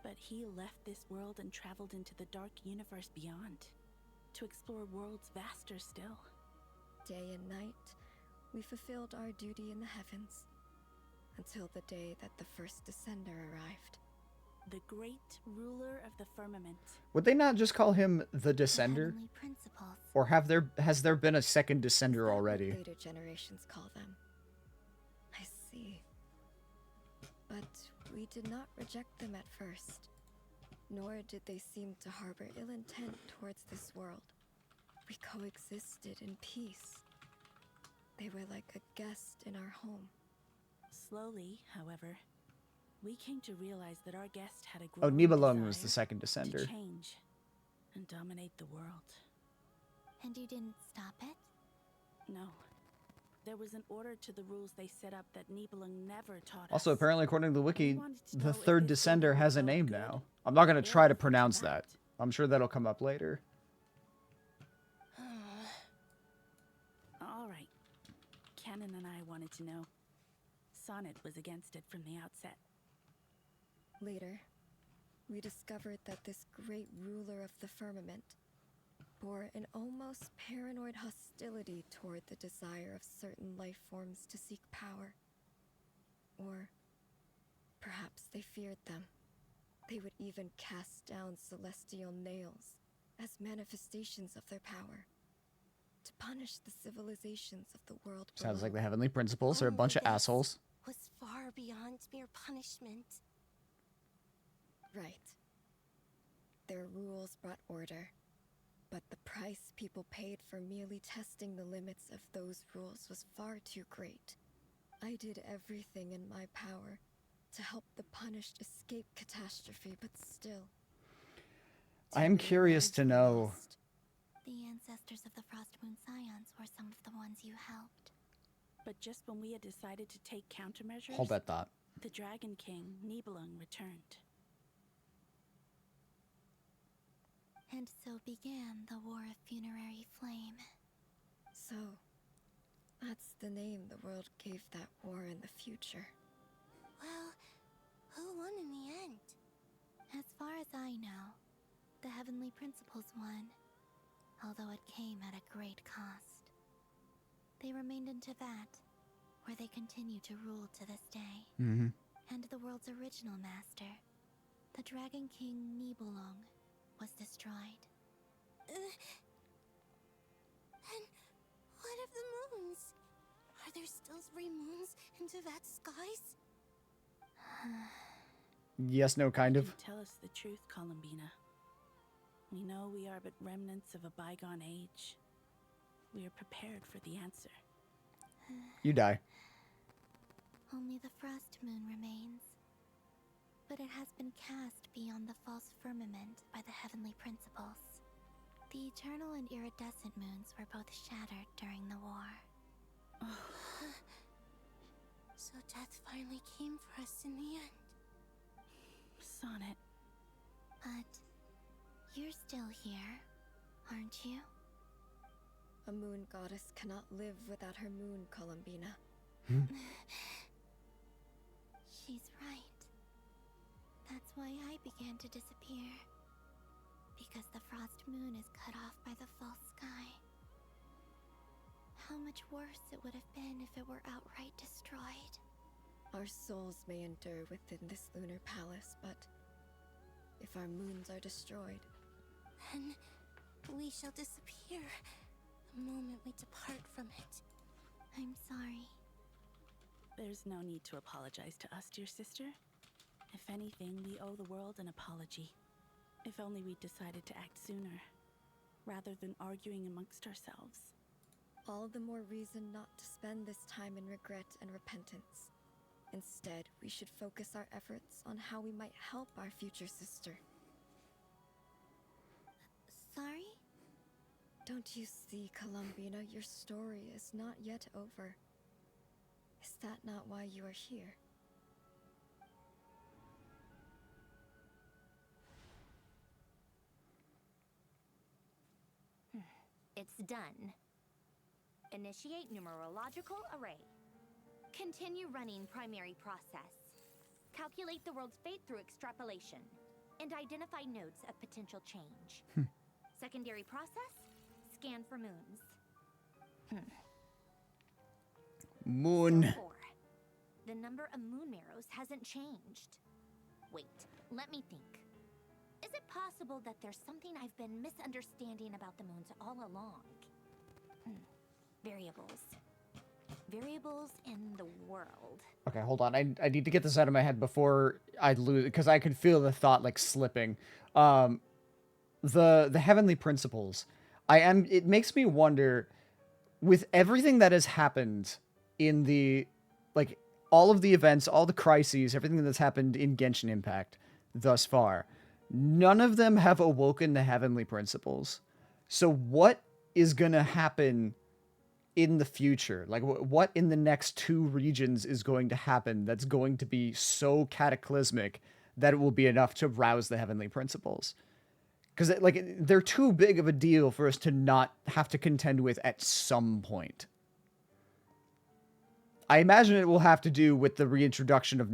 But he left this world and traveled into the dark universe beyond, to explore worlds vaster still. Day and night, we fulfilled our duty in the heavens, until the day that the first descender arrived. The great ruler of the firmament. Would they not just call him the Descender? Or has there been a second Descender already? Later generations call them. I see. But we did not reject them at first, nor did they seem to harbor ill intent towards this world. We coexisted in peace. They were like a guest in our home. Slowly, however, We came to realize that our guest had a Oh, growing Nibelung was the desire second descender. to change and dominate the world. And you didn't stop it? No. There was an order to the rules they set up that Nibelung never taught Also, us. apparently, according to the wiki, wanted to the know if third this thing descender would has a go name good now. I'm not going to try to or pronounce bad. that. I'm sure that'll come up later. All right. Canon and I wanted to know. Sonnet was against it from the outset. Later, we discovered that this great ruler of the firmament bore an almost paranoid hostility toward the desire of certain life forms to seek power. Or perhaps they feared them. They would even cast down celestial nails as manifestations of their power to punish the civilizations of the world Sounds below. like the Heavenly Principles are a bunch of assholes. Was far beyond mere punishment. Right. Their rules brought order, but the price people paid for merely testing the limits of those rules was far too great. I did everything in my power to help the punished escape catastrophe, but still. I am curious to know. The ancestors of the Frost Moon Scions were some of the ones you helped. But just when we had decided to take countermeasures, Hold that thought. the Dragon King, Nibelung, returned. And so began the War of Funerary Flame. So, that's the name the world gave that war in the future. Well, who won in the end? As far as I know, the Heavenly Principles won, although it came at a great cost. They remained in Tibet, where they continue to rule to this day. Mm-hmm. And the world's original master, the Dragon King Nibelung, was destroyed. Then what of the moons? Are there still 3 moons in Tibet's skies? Yes, no, kind of. Tell us the truth, Columbina. We know we are but remnants of a bygone age. We are prepared for the answer. You die. Only the Frost Moon remains. But it has been cast beyond the false firmament by the Heavenly Principles. The eternal and iridescent moons were both shattered during the war. So death finally came for us in the end. Sonnet. But you're still here, aren't you? A moon goddess cannot live without her moon, Columbina. She's right. That's why I began to disappear. Because the Frost Moon is cut off by the false sky. How much worse it would have been if it were outright destroyed. Our souls may endure within this lunar palace, but if our moons are destroyed, Then we shall disappear the moment we depart from it. I'm sorry. There's no need to apologize to us, dear sister. If anything, we owe the world an apology. If only we'd decided to act sooner, rather than arguing amongst ourselves. all the more reason not to spend this time in regret and repentance. Instead, we should focus our efforts on how we might help our future sister. Sorry? Don't you see, Columbina, your story is not yet over. Is that not why you are here? It's done. Initiate numerological array. Continue running primary process. Calculate the world's fate through extrapolation. And identify nodes of potential change. Secondary process? Scan for moons. Moon. Still 4. The number of moon marrows hasn't changed. Wait, let me think. Is it possible that there's something I've been misunderstanding about the moons all along? Variables. Variables in the world. Okay, hold on. I need to get this out of my head before I lose, because I could feel the thought like slipping. The heavenly principles. It makes me wonder, with everything that has happened in the, like, all of the events, all the crises, everything that's happened in Genshin Impact thus far, none of them have awoken the heavenly principles. So what is going to happen in the future? Like, what in the next 2 regions is going to happen that's going to be so cataclysmic that it will be enough to rouse the heavenly principles? Because, like, they're too big of a deal for us to not have to contend with at some point. I imagine it will have to do with the reintroduction of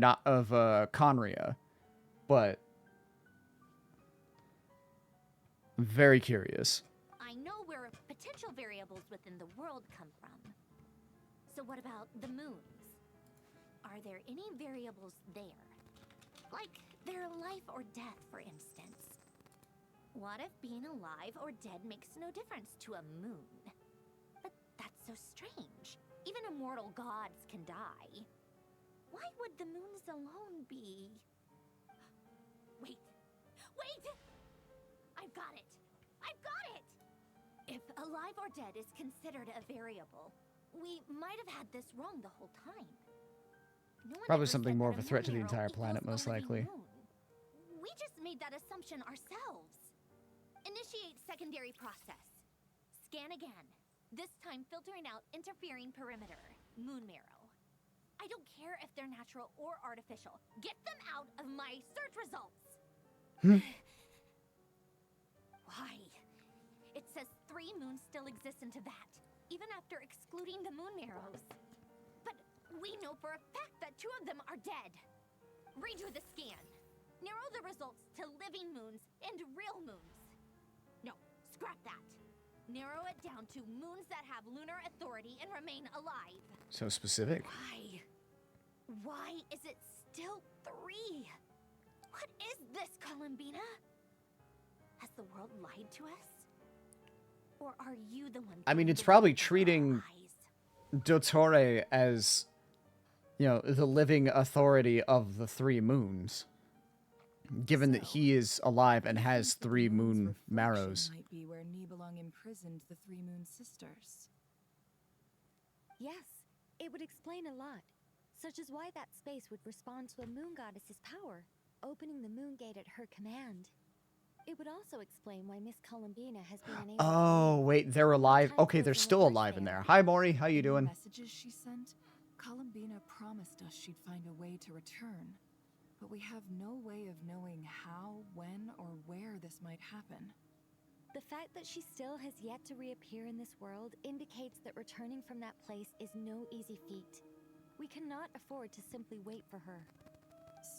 Conria, but I'm very curious. I know where potential variables within the world come from. So what about the moons? Are there any variables there? Like their life or death, for instance. What if being alive or dead makes no difference to a moon? But that's so strange. Even immortal gods can die. Why would the moons alone be... Wait! I've got it! If alive or dead is considered a variable, we might have had this wrong the whole time. No one Probably ever something said more that of a a threat to the moon entire arrow planet, equals most a living likely. moon. We just made that assumption ourselves. Initiate secondary process. Scan again. This time filtering out interfering perimeter. Moon marrow. I don't care if they're natural or artificial. Get them out of my search results. Why? It says 3 moons still exist in Teyvat, even after excluding the moon marrows. But we know for a fact that 2 of them are dead. Redo the scan. Narrow the results to living moons and real moons. No, scrap that. Narrow it down to moons that have lunar authority and remain alive. So specific. Why is it still 3? What is this, Columbina? Has the world lied to us? Or are you the one? I mean, it's probably treating Dottore as, you know, the living authority of the 3 moons. Given that he is alive and has 3 moon marrows. Might be where Nibelung imprisoned the 3 moon sisters. Yes, it would explain a lot, such as why that space would respond to a moon goddess's power, opening the moon gate at her command. It would also explain why Miss Columbina has been unable Oh, wait, they're alive. Okay, they're still alive in there. Hi, Maury, how you doing? Messages she sent, Columbina promised us she'd find a way to return. But we have no way of knowing how, when, or where this might happen. The fact that she still has yet to reappear in this world indicates that returning from that place is no easy feat. We cannot afford to simply wait for her.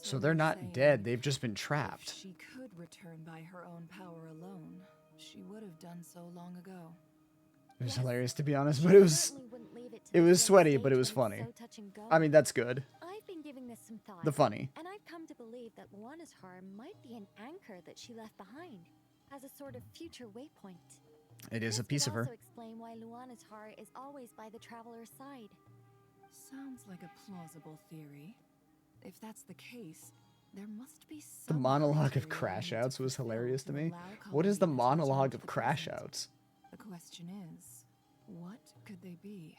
So they're not dead, they've just been trapped. If she could return by her own power alone, she would have done so long ago. It was hilarious, to be honest, but it was sweaty, but it was funny. I mean, that's good. I've been giving this some thought. The funny. And I've come to believe that Luana's Har might be an anchor that she left behind, as a sort of future waypoint. It is a piece of her. This would also explain why Luana's Har is always by the traveler's side. Sounds like a plausible theory. If that's the case, there must be The some monologue of crash outs was hilarious to me. What is the monologue of crash outs? The question is, what could they be?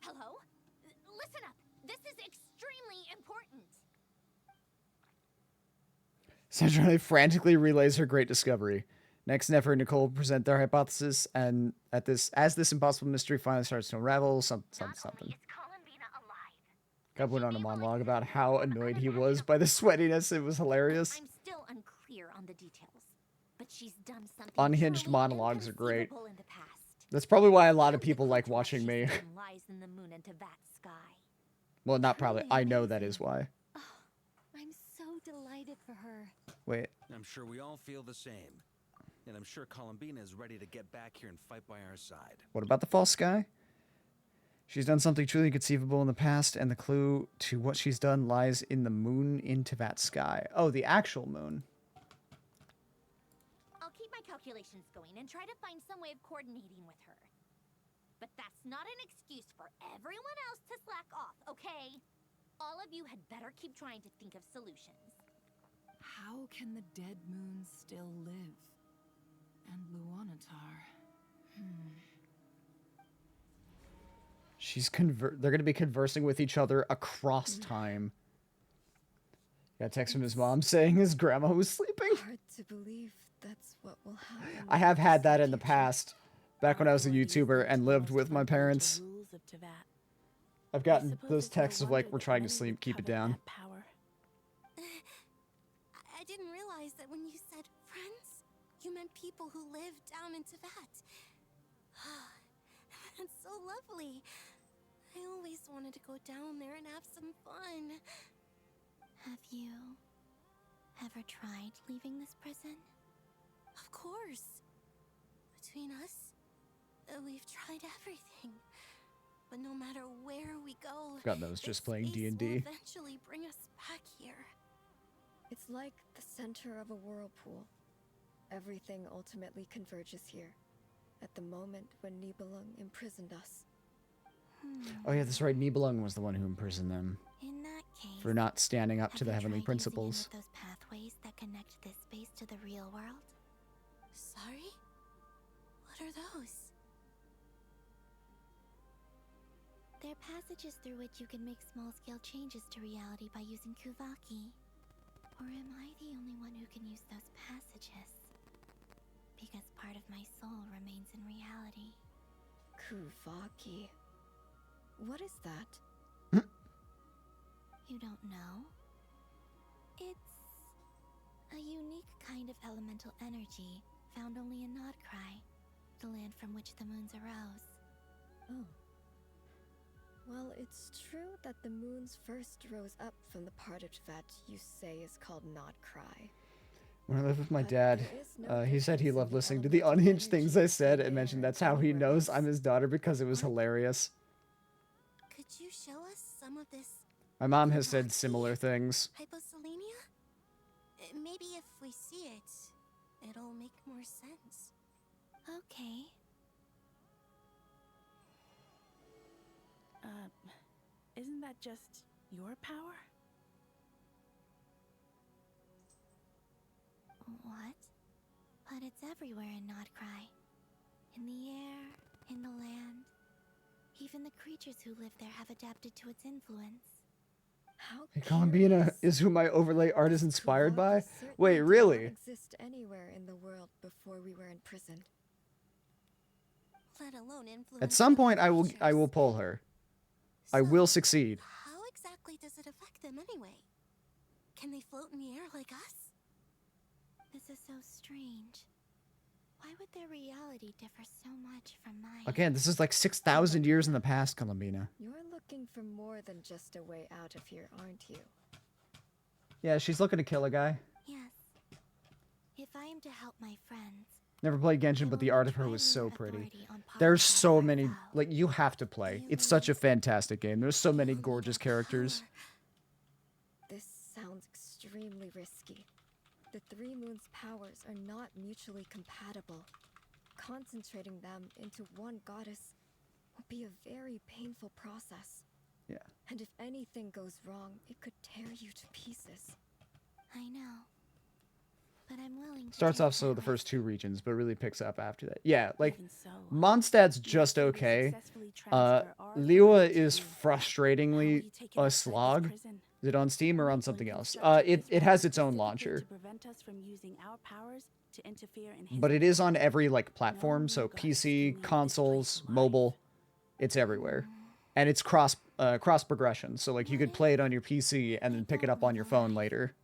Hello? Listen up. This is extremely important. Sandrone frantically relays her great discovery. Next, Nefer and Nicole present their hypothesis, and as this impossible mystery finally starts to unravel, something. Guy went on a monologue about how annoyed he was by the sweatiness. It was hilarious. I'm still unclear on the details, but she's done something Unhinged truly monologues are great. inconceivable in the past. That's probably why a lot of people like watching me. Lies in the moon and Teyvat sky. Well, not probably. I know that is why. I'm so delighted for her. Wait. I'm sure we all feel the same. And I'm sure Columbina is ready to get back here and fight by our side. What about the false sky? She's done something truly inconceivable in the past, and the clue to what she's done lies in the moon in Teyvat sky. Oh, the actual moon. I'll keep my calculations going and try to find some way of coordinating with her. But that's not an excuse for everyone else to slack off, okay? All of you had better keep trying to think of solutions. How can the dead moons still live? And Luanatar. They're gonna be conversing with each other across time. Got a text from his mom saying his grandma was sleeping. Hard to believe that's what will happen. I have had that in the past, back when I was a YouTuber and lived with my parents. I've gotten those texts of like, we're trying to sleep, keep it down. I didn't realize that when you said friends, you meant people who live down in Tibet. That's so lovely. I always wanted to go down there and have some fun. Have you ever tried leaving this prison? Of course. Between us, we've tried everything. But no matter where we go, God knows, just playing D&D. Will eventually bring us back here. It's like the center of a whirlpool. Everything ultimately converges here, at the moment when Nibelung imprisoned us. Oh yeah, that's right. Nibelung was the one who imprisoned them. In that case, for not standing up to the heavenly tried principles. using any of those pathways that connect this space to the real world? Sorry? What are those? They're passages through which you can make small-scale changes to reality by using Kuvaki. Or am I the only one who can use those passages? Because part of my soul remains in reality. Kuvaki. What is that? You don't know? It's a unique kind of elemental energy found only in Nodcry, the land from which the moons arose. Oh. Well, it's true that the moons first rose up from the part of Tibet you say is called Nodcry. When I lived with my dad, he said he loved listening to the unhinged things I said and mentioned that's how he knows I'm his daughter because it was hilarious. Could you show us some of this? My mom has said similar things. Hyposelenia? Maybe if we see it, it'll make more sense. Okay. Isn't that just your power? What? But it's everywhere in Nodcry. In the air, in the land. Even the creatures who live there have adapted to its influence. How Hey, Columbina is who my overlay art is inspired by? Wait, really? Exist anywhere in the world before we were imprisoned. Let alone influence. At some point, I will pull her. I will succeed. How exactly does it affect them anyway? Can they float in the air like us? This is so strange. Why would their reality differ so much from mine? Again, this is like 6,000 years in the past, Columbina. You're looking for more than just a way out of here, aren't you? Yeah, she's looking to kill a guy. Yes. If I am to help my friends. Never played Genshin, but the art of her was so pretty. There's so many, like, you have to play. It's such a fantastic game. There's so many gorgeous characters. This sounds extremely risky. The Three Moons' powers are not mutually compatible. Concentrating them into one goddess will be a very painful process. Yeah. And if anything goes wrong, it could tear you to pieces. I know. But I'm willing to Starts off slow the first 2 regions, but really picks up after that. Yeah, like, Mondstadt's just okay. Liyue is frustratingly a slog. Is it on Steam or on something else? It has its own launcher. But it is on every, like, platform, so PC, consoles, mobile, it's everywhere. And it's cross progression, so, like, you could play it on your PC and then pick it up on your phone later.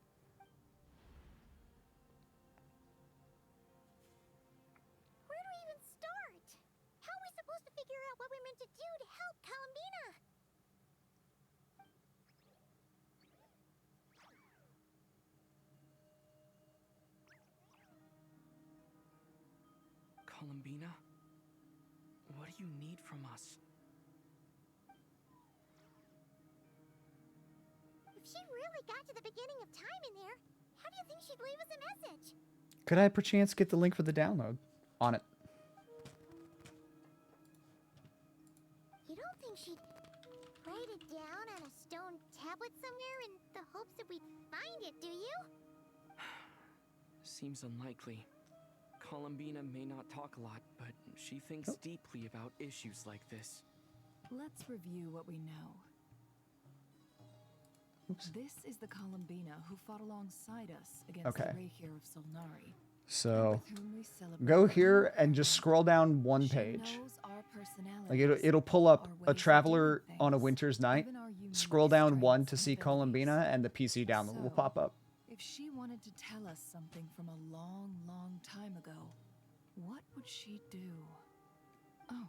Columbina? What do you need from us? If she really got to the beginning of time in there, how do you think she'd leave us a message? Could I perchance get the link for the download? On it. You don't think she'd write it down on a stone tablet somewhere in the hopes that we'd find it, do you? Seems unlikely. Columbina may not talk a lot, but she thinks deeply about issues like this. Let's review what we know. Oops. This is the Columbina who fought alongside us against Okay. the Reykir of Solnari. So with whom we celebrate go our here and just scroll down one She page. knows our Like personalities, it'll pull up our a ways of traveler doing on a things, winter's night. even our unique Scroll down one to strengths see and abilities. Columbina, and the PC download will So, pop up. If she wanted to tell us something from a long, long time ago, what would she do? Oh.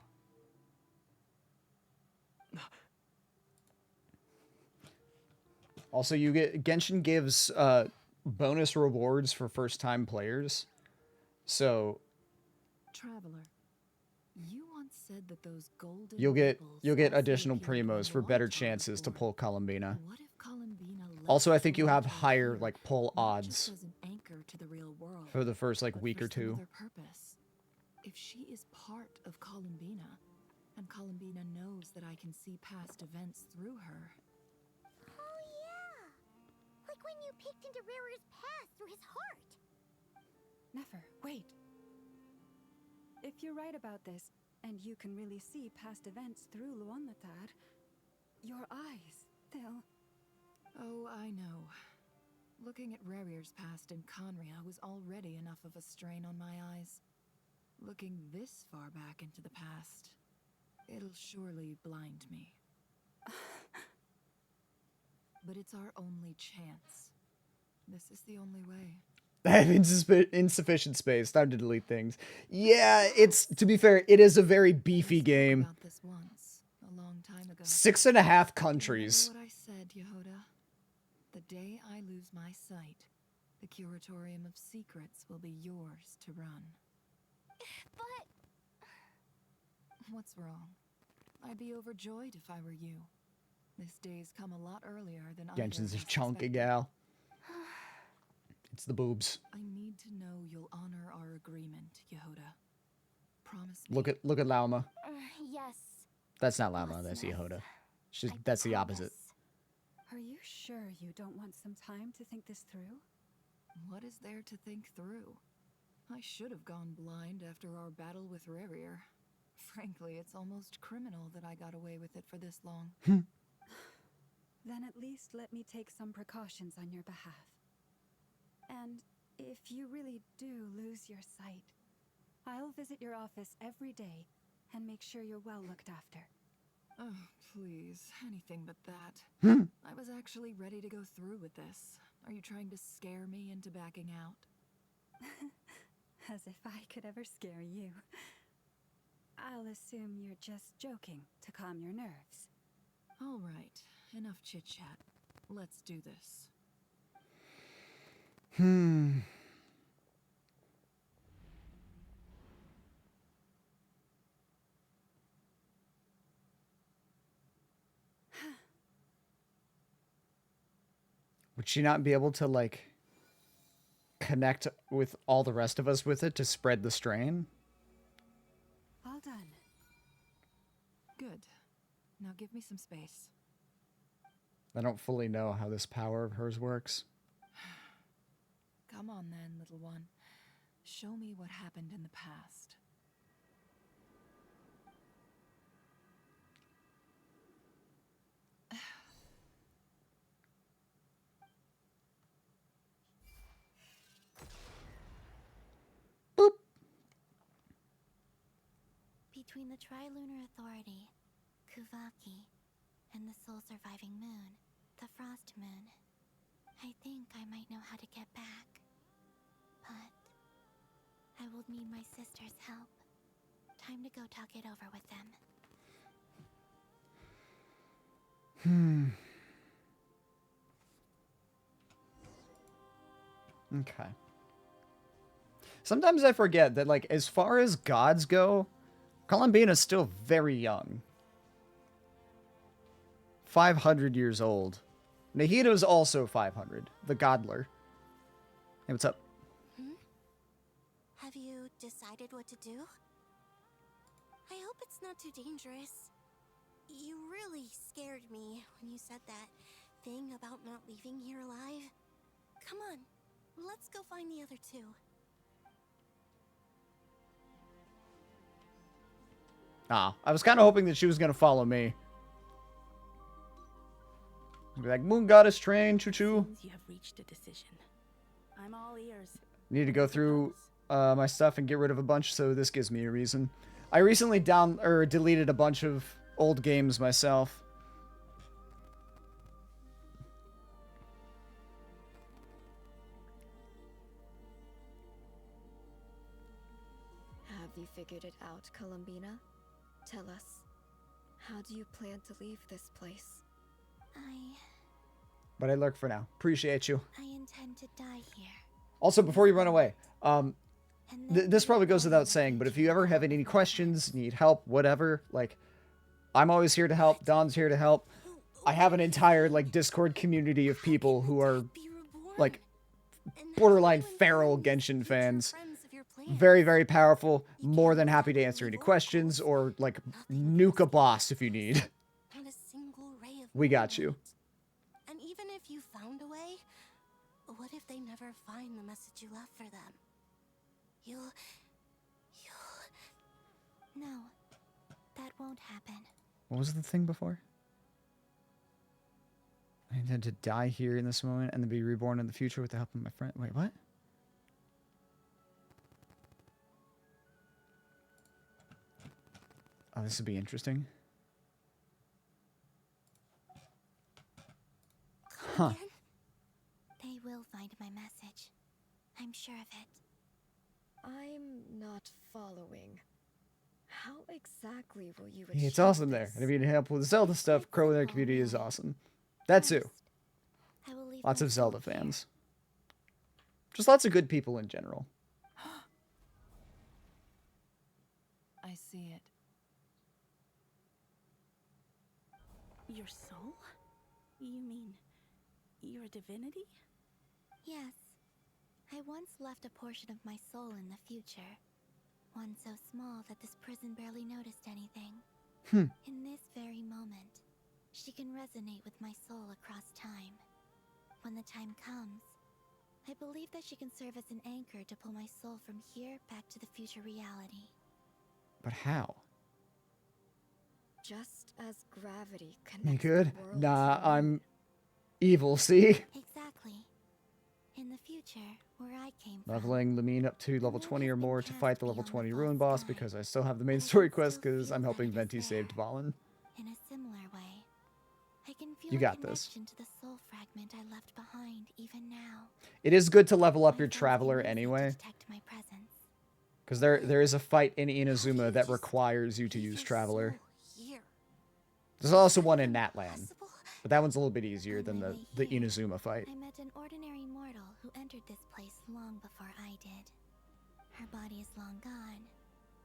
Also, Genshin gives bonus rewards for first-time players. So Traveler, you once said that those golden you'll get labels additional also appeared primos on for the better Altar chances to before. pull Columbina. What if Columbina Also, I left think the you have Altar higher here, like pull not just odds as an anchor to the real world, for the first like but week for or some two. other purpose. If she is part of Columbina, and Columbina knows that I can see past events through her. Oh yeah! Like when you peeked into Rarer's past through his heart. Never, wait. If you're right about this, and you can really see past events through Luonnatar, your eyes, they'll... Oh, I know. Looking at Rerir's past in Conria was already enough of a strain on my eyes. Looking this far back into the past, it'll surely blind me. But it's our only chance. This is the only way. I have insufficient space. Time to delete things. Yeah, to be fair, it is a very beefy game. About this once, a long time ago. 6.5 countries. Remember what I said, Yehoda? The day I lose my sight, the Curatorium of Secrets will be yours to run. But... What's wrong? I'd be overjoyed if I were you. This day's come a lot earlier than I Genshin's a chunky gal. It's the boobs. I need to know you'll honor our agreement, Yehoda. Promise me. Look at Lauma. Yes. That's not Lauma, that's Yehoda. That's the opposite. Are you sure you don't want some time to think this through? What is there to think through? I should have gone blind after our battle with Rerir. Frankly, it's almost criminal that I got away with it for this long. Then at least let me take some precautions on your behalf. And if you really do lose your sight, I'll visit your office every day and make sure you're well looked after. Oh, please, anything but that. I was actually ready to go through with this. Are you trying to scare me into backing out? As if I could ever scare you. I'll assume you're just joking to calm your nerves. All right, enough chit-chat. Let's do this. Would she not be able to, like, connect with all the rest of us with it to spread the strain? All done. Good. Now give me some space. I don't fully know how this power of hers works. Come on then, little one. Show me what happened in the past. Between the Trilunar Authority, Kuvaki, and the soul-surviving moon, the Frost Moon, I think I might know how to get back. But I will need my sister's help. Time to go talk it over with them. Okay. Sometimes I forget that, like, as far as gods go, Columbina's still very young. 500 years old. Nahida's also 500, the godler. Hey, what's up? Have you decided what to do? I hope it's not too dangerous. You really scared me when you said that thing about not leaving here alive. Come on, let's go find the other two. Ah, I was kind of hoping that she was going to follow me. Be like, Moon Goddess train, choo-choo. You have reached a decision. I'm all ears. Need to go through my stuff and get rid of a bunch, so this gives me a reason. I recently deleted a bunch of old games myself. Have you figured it out, Columbina? Tell us, how do you plan to leave this place? But I lurk for now. Appreciate you. I intend to die here. Also, before you run away, this probably goes without saying, but if you ever have any questions, need help, whatever, like, I'm always here to help. Don's here to help. I have an entire, like, Discord community of people who are, like, borderline feral Genshin fans. Very, very powerful. More than happy to answer any questions or, like, nuke a boss if you need. We got you. And even if you found a way, what if they never find the message you left for them? You'll... No, that won't happen. What was the thing before? I intend to die here in this moment and then be reborn in the future with the help of my friend. Wait, what? Oh, this would be interesting. Huh. They will find my message. I'm sure of it. I'm not following. How exactly will you Yeah, it's achieve awesome there. And if you need help with the Zelda stuff, Crow in their community is awesome. That's who. Lots of Zelda fans. Just lots of good people in general. I see it. Your soul? You mean your divinity? Yes. I once left a portion of my soul in the future. One so small that this prison barely noticed anything. In this very moment, she can resonate with my soul across time. When the time comes, I believe that she can serve as an anchor to pull my soul from here back to the future reality. But how? Just as gravity You connects good? the world Nah, to I'm evil, see? Exactly. In the future, where I came from. Leveling Lamine up to level 20 or more to fight the level 20 Ruin boss because I still have the main story quest because I'm helping Venti save Dvalin. In a similar way, I can feel You a got this. connection to the soul fragment I left behind even now. It is good to level up your Traveler anyway. Detect my presence. Because there is a fight in Inazuma that requires you to use Traveler. There's also one in Natlan. But that one's a little bit easier than the Inazuma fight. I met an ordinary mortal who entered this place long before I did. Her body is long gone,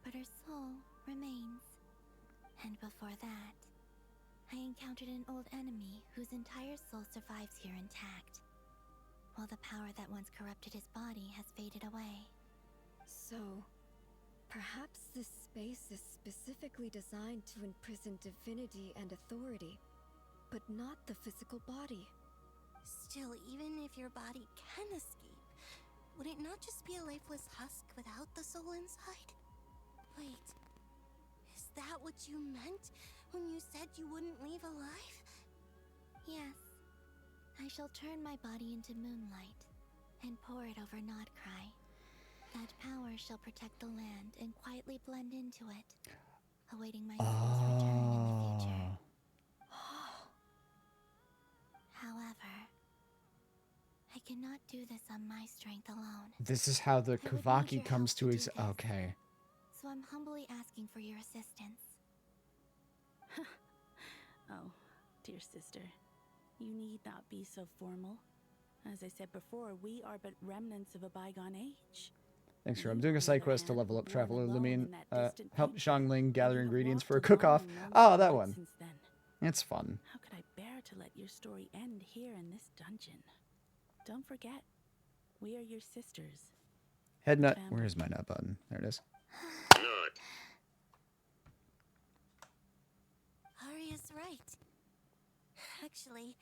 but her soul remains. And before that, I encountered an old enemy whose entire soul survives here intact, while the power that once corrupted his body has faded away. So, perhaps this space is specifically designed to imprison divinity and authority, but not the physical body. Still, even if your body can escape, would it not just be a lifeless husk without the soul inside? Wait, is that what you meant when you said you wouldn't leave alive? Yes. I shall turn my body into moonlight and pour it over Nodcry. That power shall protect the land and quietly blend into it, awaiting my soul's return in the future. However, I cannot do this on my strength alone. This is how the Kavaki comes to his... Okay. So I'm humbly asking for your assistance. Oh, dear sister, you need not be so formal. As I said before, we are but remnants of a bygone age. Thanks, I'm doing a side quest to level up Traveler Lamine. Help Xiangling gather ingredients for a cook-off. Oh, that one. It's fun. How could I bear to let your story end here in this dungeon? Don't forget, we are your sisters. Head nut. Where's my nut button? There it is. Arya's right. Actually,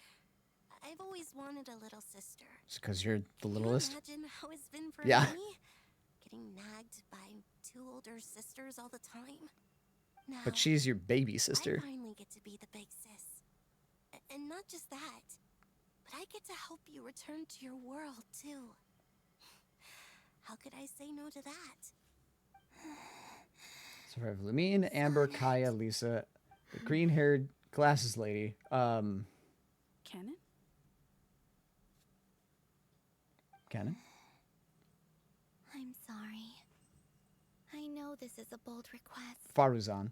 I've always wanted a little sister. It's because you're the littlest? Can you imagine how it's been for Yeah. me? Getting nagged by two older sisters all the time. Now, But she's your baby sister. I finally get to be the big sis. And not just that, but I get to help you return to your world, too. How could I say no to that? So we have Lumine, Amber, Kaya, Lisa, the green-haired glasses lady. Canon? Canon? I'm sorry. I know this is a bold request. Faruzan.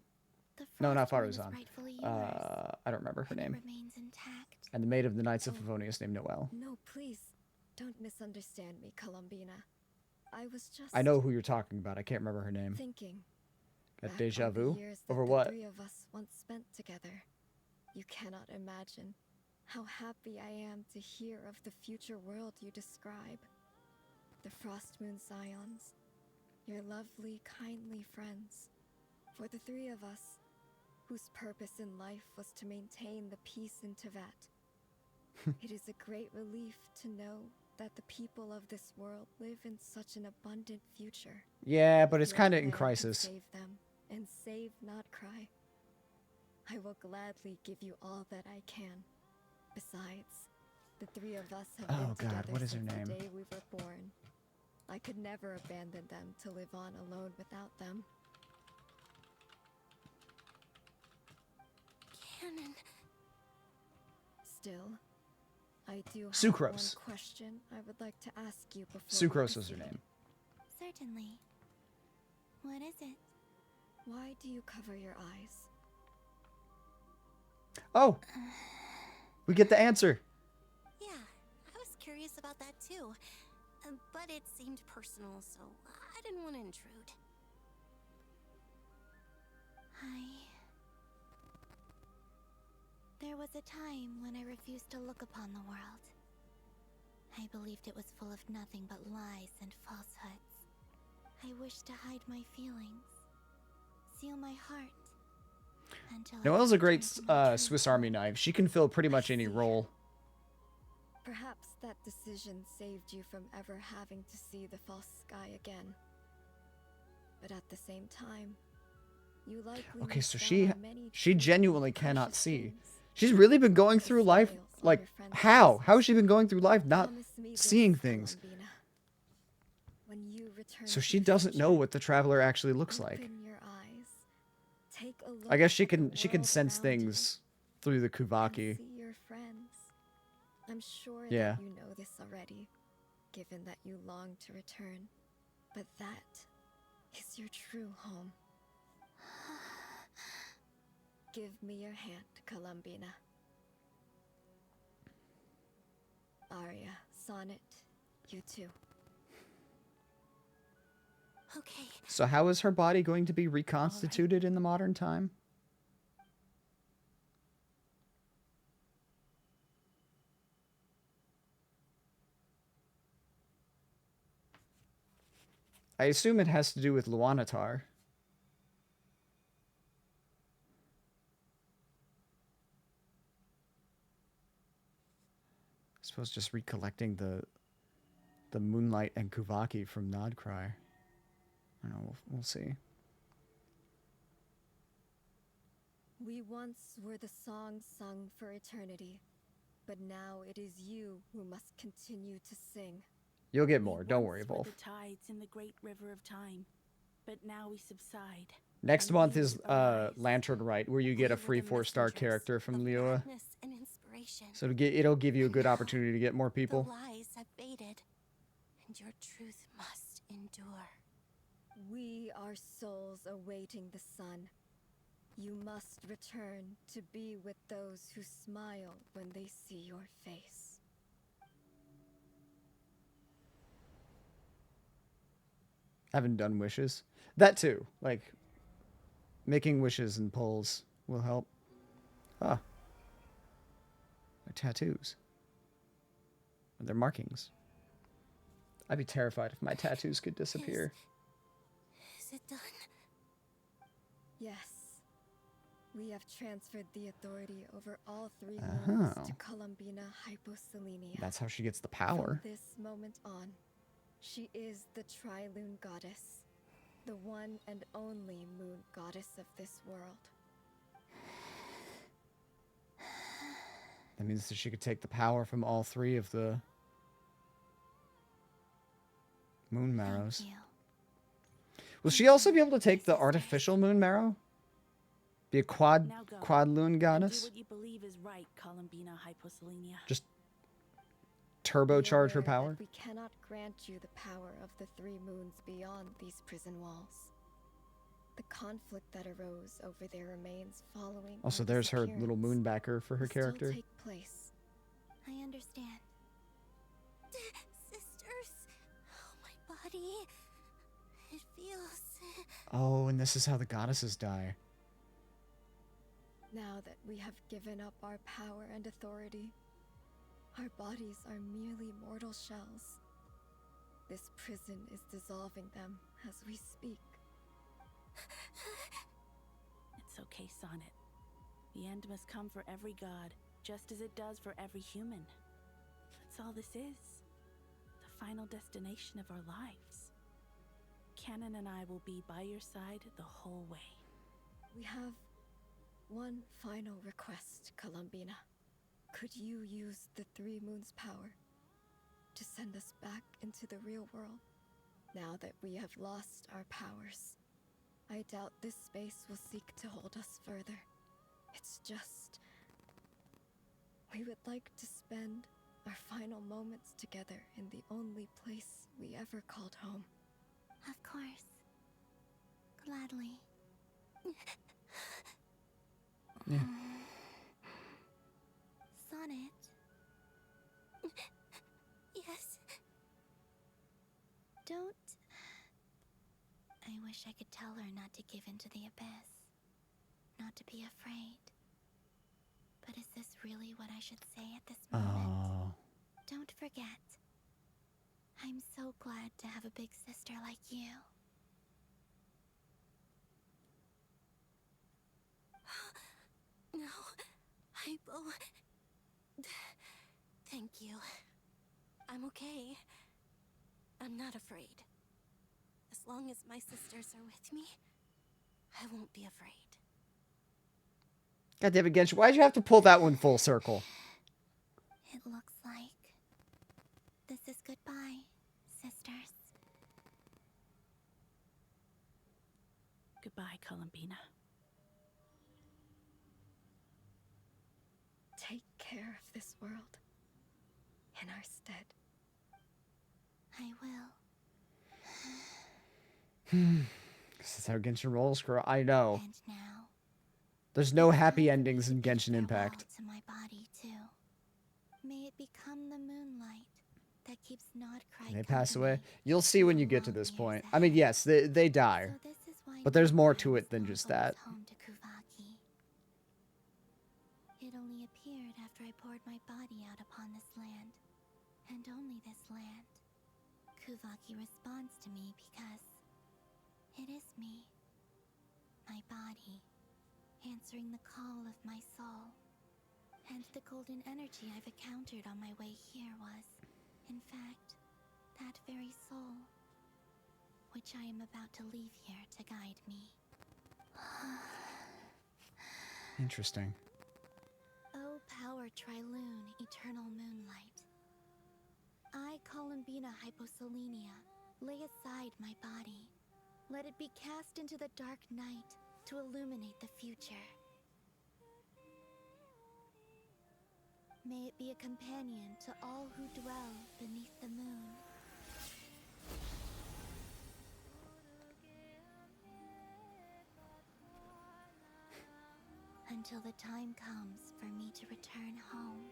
No, not Frost Moon is Faruzan. rightfully yours, I don't remember her and it name. remains intact. And the maid of the Knights of Favonius named Noelle. No, please. Don't misunderstand me, Columbina. I was just... I know who you're talking about. I can't remember her name. thinking. Got back deja on the vu? years that Over the what? three of us once spent together. You cannot imagine how happy I am to hear of the future world you describe. The Frost Moon Scions, your lovely, kindly friends. For the three of us, whose purpose in life was to maintain the peace in Teyvat. It is a great relief to know that the people of this world live in such an abundant future. Yeah, but it's Your kind of in plan can crisis. Save them and save not cry. I will gladly give you all that I can. Besides, the three of us have Oh, been God, together what is her since name? the day we were born. I could never abandon them to live on alone without them. Canon. Still, I do have Sucrose. one question I would like to ask you before we Sucrose was her proceed. name. Certainly. What is it? Why do you cover your eyes? Oh! We get the answer. Yeah, I was curious about that too. But it seemed personal, so I didn't want to intrude. There was a time when I refused to look upon the world. I believed it was full of nothing but lies and falsehoods. I wished to hide my feelings, seal my heart, until Noelle's a great Swiss Army knife. She can fill pretty much any role. Perhaps that decision saved you from ever having to see the false sky again. But at the same time, you likely Okay, missed so out on many she true genuinely precious cannot see. things. She's really been going through life, like, how? How has she been going through life not Promise me this, seeing things? Columbina. When you return So to she the doesn't future, know what the traveler actually looks like. open your eyes, take a look I guess she at the can world sense around you, things through the and Kuvaki. see your friends. I'm sure Yeah. that you know this already, given that you long to return. But that is your true home. Give me your hand, Columbina. Arya, Sonnet, you too. Okay. So how is her body going to be reconstituted in the modern time? I assume it has to do with Luanatar. I suppose just recollecting the moonlight and Kuvaki from Nodcry. I don't know, we'll see. We once were the song sung for eternity, but now it is you who must continue to sing. You'll get more, don't worry, Once were Wolf. the tides in the great river of time, but now we subside. Next and month we is arise. Lantern Rite, where you get a free 4-star character from Leoa. Madness and inspiration. So it'll give you a good opportunity to get more The people. lies have faded, and your truth must endure. We are souls awaiting the sun. You must return to be with those who smile when they see your face. Haven't done wishes. That too. Like, making wishes and polls will help. Ah. They're tattoos. They're markings. I'd be terrified if my tattoos could disappear. Is it done? Yes. We have transferred the authority over all three moons Oh. to Columbina Hyposelenia. That's how she gets the power. From this moment on, she is the Trilune Goddess. The one and only moon goddess of this world. That means that she could take the power from all three of the moon marrows. Will she also be able to take the artificial moon marrow? Be a quad loon goddess? Do what you believe is right, Columbina Hyposelenia. Just turbocharge her power? We cannot grant you the power of the three moons beyond these prison walls. The conflict that arose over their remains following Also, our there's her little disappearance moon backer for her will still character. take place. I understand. Sisters, oh, my body. It feels. Oh, and this is how the goddesses die. Now that we have given up our power and authority, our bodies are merely mortal shells. This prison is dissolving them as we speak. It's okay, Sonnet. The end must come for every god, just as it does for every human. That's all this is. The final destination of our lives. Canon and I will be by your side the whole way. We have one final request, Columbina. Could you use the Three Moons' power to send us back into the real world? Now that we have lost our powers, I doubt this space will seek to hold us further. It's just... we would like to spend our final moments together in the only place we ever called home. Of course. Gladly. Yeah. Sonnet. Yes. Don't. I wish I could tell her not to give into the abyss. Not to be afraid. But is this really what I should say at this moment? Oh. Don't forget. I'm so glad to have a big sister like you. No, Hypo. Thank you. I'm okay. I'm not afraid. As long as my sisters are with me, I won't be afraid. God damn it, Genshin. Why'd you have to pull that one full circle? It looks like this is goodbye, sisters. Goodbye, Columbina. Take care of this world in our stead. I will. This is how Genshin rolls, girl. I know. And now, There's no happy endings in Genshin Impact. to my body too. May it become the moonlight that keeps Nodcry They pass away. You'll see when you get to this point. I mean, yes, they die. But there's more to it than just that. home to Kuvaki. It only appeared after I poured my body out upon this land, and only this land. Kuvaki responds to me because it is me, my body, answering the call of my soul. And the golden energy I've encountered on my way here was, in fact, that very soul, which I am about to leave here to guide me. Interesting. O power Triloon, eternal moonlight. I, Columbina Hyposelenia, lay aside my body. Let it be cast into the dark night to illuminate the future. May it be a companion to all who dwell beneath the moon. Until the time comes for me to return home.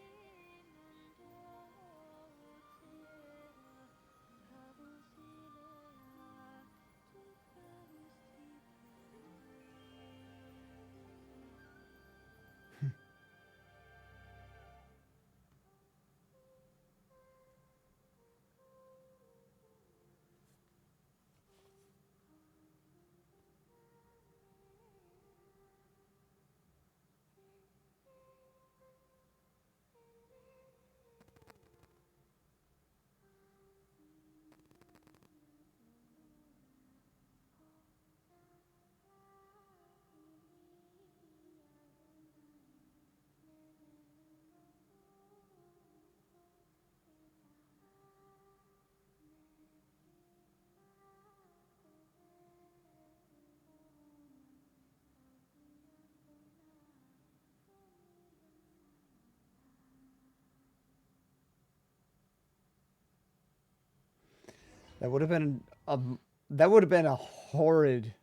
That would have been a horrid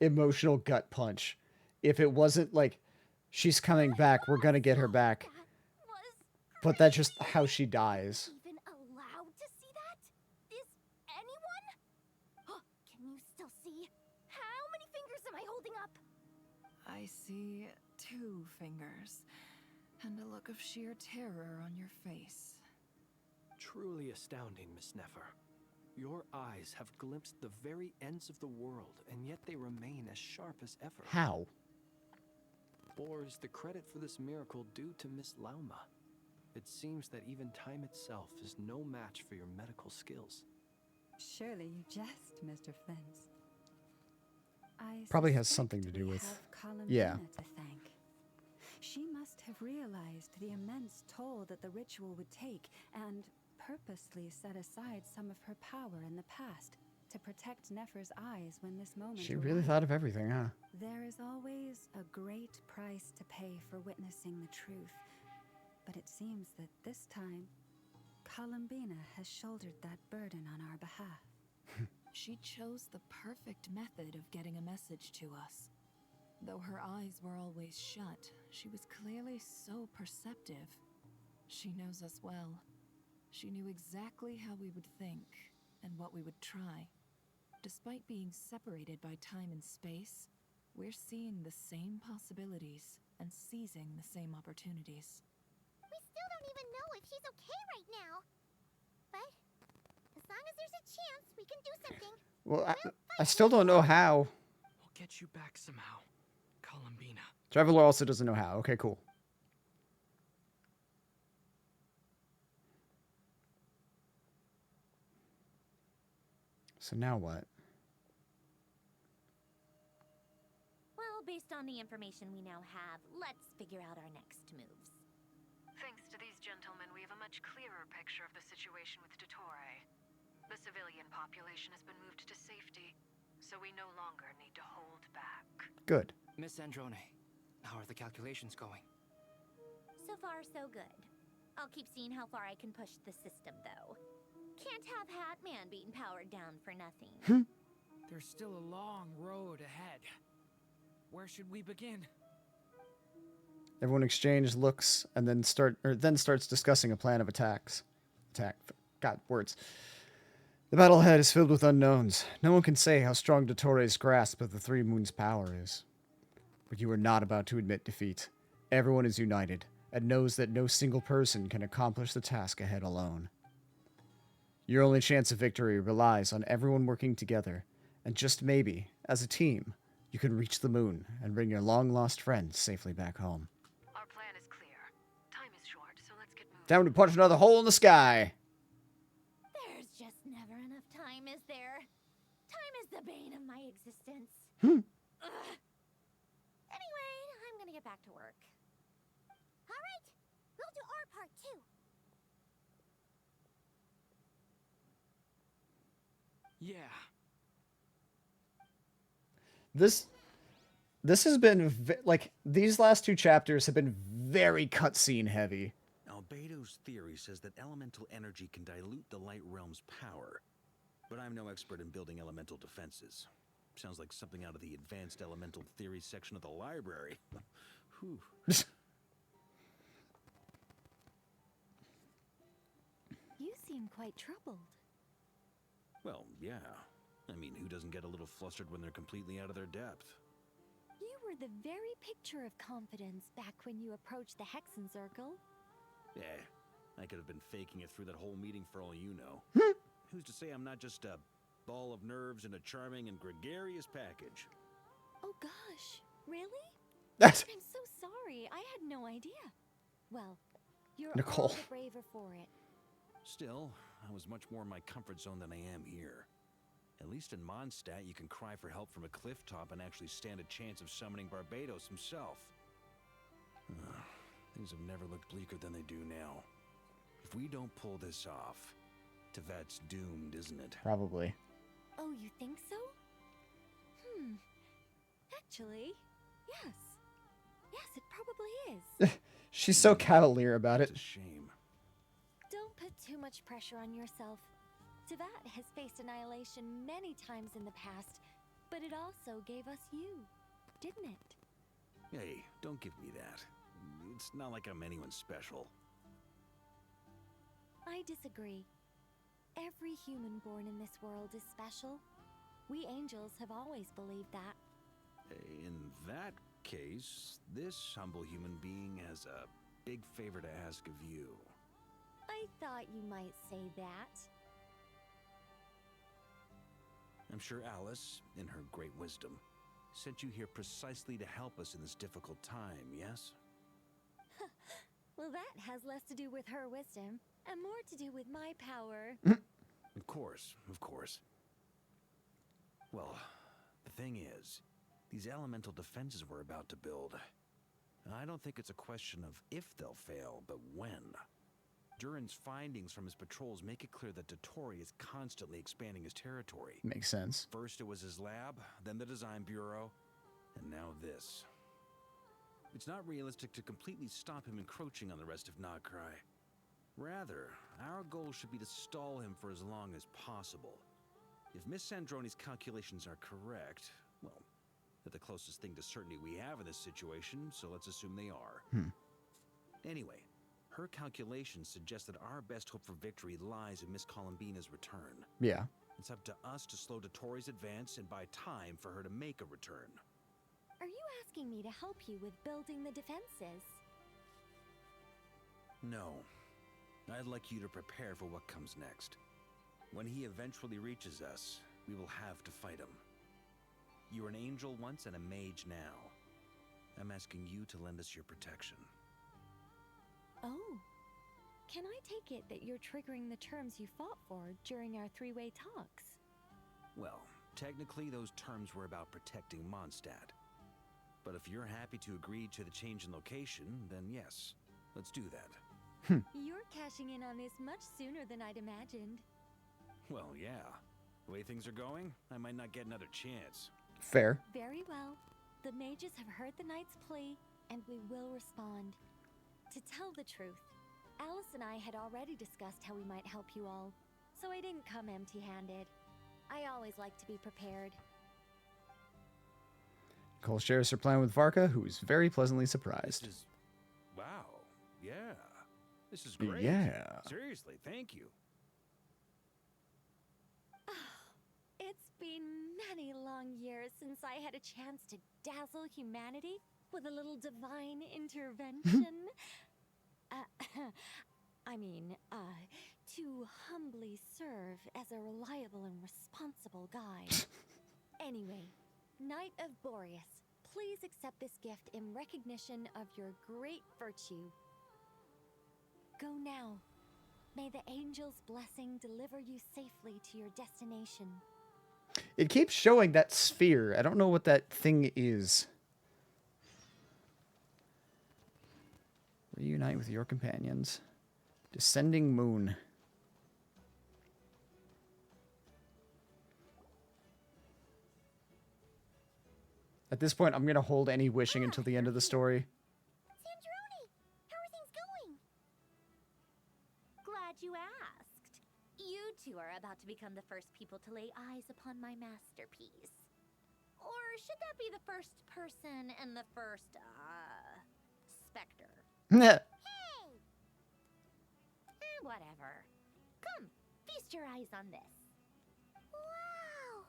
emotional gut punch if it wasn't like she's coming back, we're gonna get her back. But that's just how she dies. Even allowed to see that? Is anyone? Can you still see? How many fingers am I holding up? I see 2 fingers and a look of sheer terror on your face. Truly astounding, Miss Nefer. Your eyes have glimpsed the very ends of the world, and yet they remain as sharp as ever. How? Or is the credit for this miracle due to Miss Lauma? It seems that even time itself is no match for your medical skills. Surely you jest, Mr. Flint. I Probably has suspect something to do we with... have Yeah. Columbina to thank. She must have realized the immense toll that the ritual would take and purposely set aside some of her power in the past to protect Nefer's eyes when this moment She really arrived. thought of everything, huh? There is always a great price to pay for witnessing the truth, but it seems that this time, Columbina has shouldered that burden on our behalf. She chose the perfect method of getting a message to us. Though her eyes were always shut, she was clearly so perceptive. She knows us well. She knew exactly how we would think and what we would try. Despite being separated by time and space, we're seeing the same possibilities and seizing the same opportunities. We still don't even know if she's okay right now. But as long as there's a chance, we can do something. Well, I still don't know how. We'll get you back somehow, Columbina. Traveler also doesn't know how. Okay, cool. So now what? Well, based on the information we now have, let's figure out our next moves. Thanks to these gentlemen, we have a much clearer picture of the situation with Dottore. The civilian population has been moved to safety, so we no longer need to hold back. Good. Miss Androne, how are the calculations going? So far, so good. I'll keep seeing how far I can push the system, though. Can't have Hatman being powered down for nothing. There's still a long road ahead. Where should we begin? Everyone exchanges looks and then starts discussing a plan of attacks. God, words. The battle ahead is filled with unknowns. No one can say how strong Dottore's grasp of the Three Moons' power is. But you are not about to admit defeat. Everyone is united and knows that no single person can accomplish the task ahead alone. Your only chance of victory relies on everyone working together, and just maybe, as a team, you can reach the moon and bring your long-lost friends safely back home. Our plan is clear. Time is short, so let's get moving. Time to punch another hole in the sky! There's just never enough time, is there? Time is the bane of my existence. Ugh. Anyway, I'm gonna get back to work. All right, we'll do our part too. Yeah. This has been like these last 2 chapters have been very cutscene heavy. Albedo's theory says that elemental energy can dilute the light realm's power, but I'm no expert in building elemental defenses. Sounds like something out of the advanced elemental theory section of the library. Whew. You seem quite troubled. Well, yeah. I mean, who doesn't get a little flustered when they're completely out of their depth? You were the very picture of confidence back when you approached the Hexen Circle. Yeah, I could have been faking it through that whole meeting for all you know. Who's to say I'm not just a ball of nerves in a charming and gregarious package? Oh gosh, really? That's I'm so sorry. I had no idea. Well, you're Nicole. all the braver for it. Still, I was much more in my comfort zone than I am here. At least in Mondstadt, you can cry for help from a cliff top and actually stand a chance of summoning Barbados himself. Things have never looked bleaker than they do now. If we don't pull this off, Tevat's doomed, isn't it? Probably. Oh, you think so? Actually, yes. Yes, it probably is. She's so cavalier about it. It's a shame. Don't put too much pressure on yourself. Tevat has faced annihilation many times in the past, but it also gave us you, didn't it? Hey, don't give me that. It's not like I'm anyone special. I disagree. Every human born in this world is special. We angels have always believed that. In that case, this humble human being has a big favor to ask of you. I thought you might say that. I'm sure Alice, in her great wisdom, sent you here precisely to help us in this difficult time, yes? Well, that has less to do with her wisdom and more to do with my power. Of course, of course. Well, the thing is, these elemental defenses we're about to build, I don't think it's a question of if they'll fail, but when. Durin's findings from his patrols make it clear that Dottore is constantly expanding his territory. Makes sense. First it was his lab, then the design bureau, and now this. It's not realistic to completely stop him encroaching on the rest of Nagrai. Rather, our goal should be to stall him for as long as possible. If Miss Sandroni's calculations are correct, well, they're the closest thing to certainty we have in this situation, so let's assume they are. Anyway, her calculations suggest that our best hope for victory lies in Miss Columbina's return. Yeah. It's up to us to slow Dottore's advance and buy time for her to make a return. Are you asking me to help you with building the defenses? No. I'd like you to prepare for what comes next. When he eventually reaches us, we will have to fight him. You were an angel once and a mage now. I'm asking you to lend us your protection. Oh. Can I take it that you're triggering the terms you fought for during our three-way talks? Well, technically those terms were about protecting Mondstadt. But if you're happy to agree to the change in location, then yes, let's do that. You're cashing in on this much sooner than I'd imagined. Well, yeah. The way things are going, I might not get another chance. Fair. Very well. The mages have heard the knight's plea, and we will respond. To tell the truth, Alice and I had already discussed how we might help you all, so I didn't come empty-handed. I always like to be prepared. Cole shares her plan with Varka, who is very pleasantly surprised. Wow. Yeah. This is great. Yeah. Seriously, thank you. It's been many long years since I had a chance to dazzle humanity with a little divine intervention. To humbly serve as a reliable and responsible guide. Anyway, Knight of Boreas, please accept this gift in recognition of your great virtue. Go now. May the angel's blessing deliver you safely to your destination. It keeps showing that sphere. I don't know what that thing is. Reunite with your companions. Descending moon. At this point, I'm going to hold any wishing until the end of the story. Sandrone, how are things going? Glad you asked. You two are about to become the first people to lay eyes upon my masterpiece. Or should that be the first person and the first, specter? Hey! Whatever. Come, feast your eyes on this. Wow!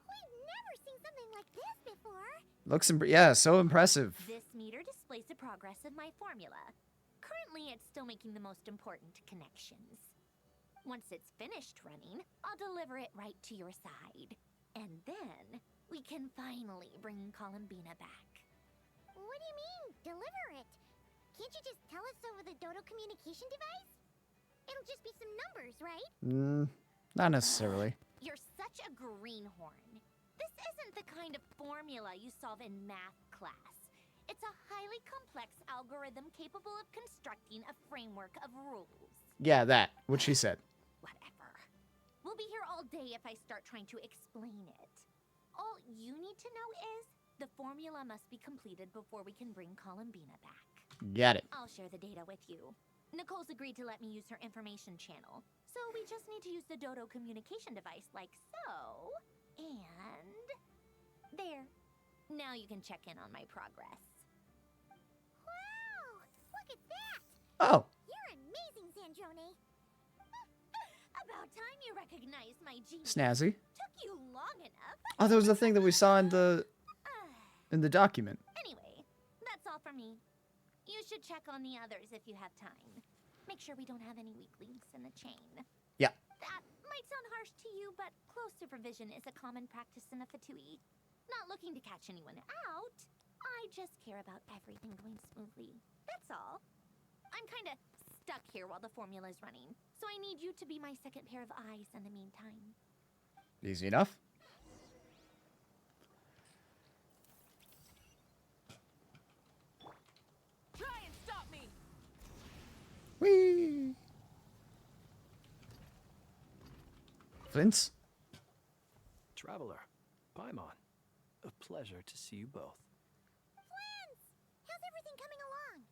We've never seen something like this before. Looks, yeah, so impressive. This meter displays the progress of my formula. Currently, it's still making the most important connections. Once it's finished running, I'll deliver it right to your side. And then, we can finally bring Columbina back. What do you mean, deliver it? Can't you just tell us over the Dodo communication device? It'll just be some numbers, right? Not necessarily. You're such a greenhorn. This isn't the kind of formula you solve in math class. It's a highly complex algorithm capable of constructing a framework of rules. Yeah, that. What she said. Whatever. We'll be here all day if I start trying to explain it. All you need to know is the formula must be completed before we can bring Columbina back. Got it. I'll share the data with you. Nicole's agreed to let me use her information channel, So we just need to use the Dodo communication device like so. And there. Now you can check in on my progress. Wow! Look at that! Oh. You're amazing, Sandrone. About time you recognized my genius. Snazzy. Took you long enough. Oh, that was the thing that we saw in the document. Anyway, that's all for me. You should check on the others if you have time. Make sure we don't have any weak links in the chain. Yeah. That might sound harsh to you, but close supervision is a common practice in a Fatui. Not looking to catch anyone out. I just care about everything going smoothly. That's all. I'm kind of stuck here while the formula's running, so I need you to be my second pair of eyes in the meantime. Easy enough. Try and stop me. Whee! Vince? Traveler, Paimon, a pleasure to see you both. Flans! How's everything coming along?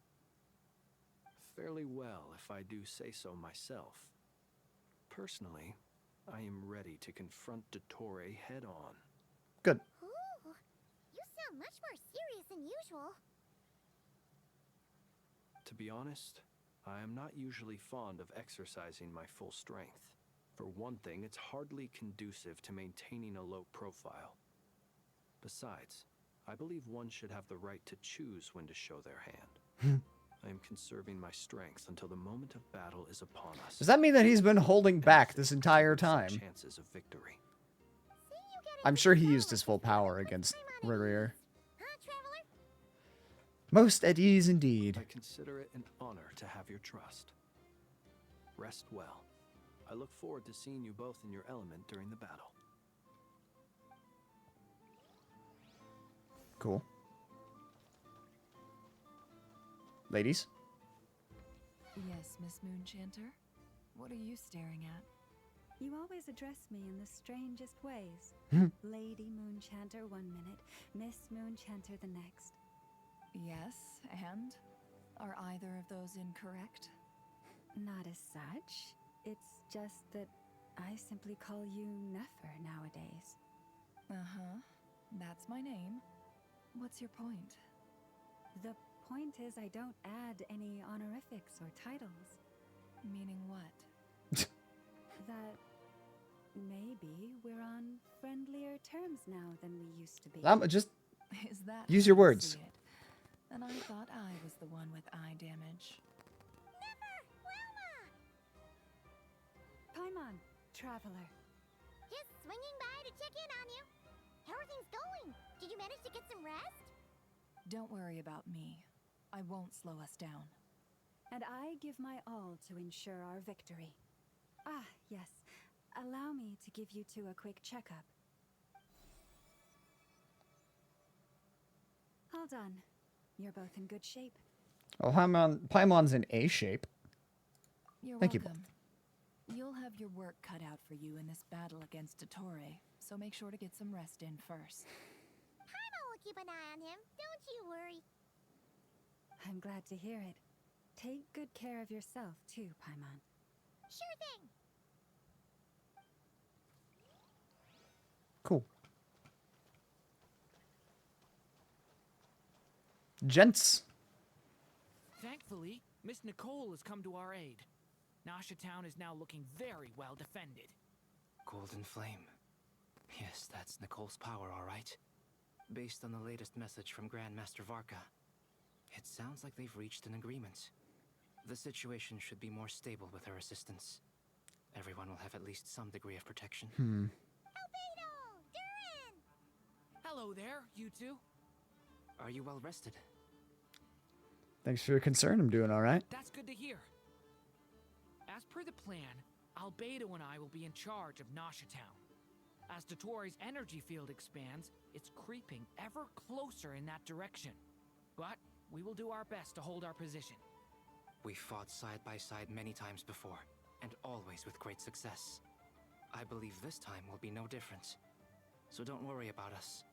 Fairly well, if I do say so myself. Personally, I am ready to confront Dottore head-on. Good. Ooh, you sound much more serious than usual. To be honest, I am not usually fond of exercising my full strength. For one thing, it's hardly conducive to maintaining a low profile. Besides, I believe one should have the right to choose when to show their hand. I am conserving my strength until the moment of battle is upon us. Does that mean that he's been holding back this entire time? Chances of victory. I'm sure he used his full power against Rerir. Most at ease indeed. I consider it an honor to have your trust. Rest well. I look forward to seeing you both in your element during the battle. Cool. Ladies? Yes, Miss Moonchanter? What are you staring at? You always address me in the strangest ways. Lady Moonchanter 1 minute, Miss Moonchanter the next. Yes, and? Are either of those incorrect? Not as such. It's just that I simply call you Nefer nowadays. Uh-huh. That's my name. What's your point? The point is I don't add any honorifics or titles. Meaning what? That maybe we're on friendlier terms now than we used to be. Just Is that use your how you words. see it? And I thought I was the one with eye damage. Paimon, traveler. Just swinging by to check in on you. How are things going? Did you manage to get some rest? Don't worry about me. I won't slow us down. And I give my all to ensure our victory. Ah, yes. Allow me to give you two a quick checkup. All done. You're both in good shape. Oh, Paimon's in A shape. You're Thank welcome. You'll have your work cut out for you in this battle against Dottore, so make sure to get some rest in first. Paimon will keep an eye on him. Don't you worry. I'm glad to hear it. Take good care of yourself, too, Paimon. Sure thing. Cool. Gents. Thankfully, Miss Nicole has come to our aid. Nasha Town is now looking very well defended. Golden Flame. Yes, that's Nicole's power, all right. Based on the latest message from Grandmaster Varka, it sounds like they've reached an agreement. The situation should be more stable with her assistance. Everyone will have at least some degree of protection. Albedo! Durin! Hello there, you two. Are you well rested? Thanks for your concern. I'm doing all right. That's good to hear. As per the plan, Albedo and I will be in charge of Nasha Town. As Dottore's energy field expands, it's creeping ever closer in that direction. But we will do our best to hold our position. We fought side by side many times before, and always with great success. I believe this time will be no different. So don't worry about us.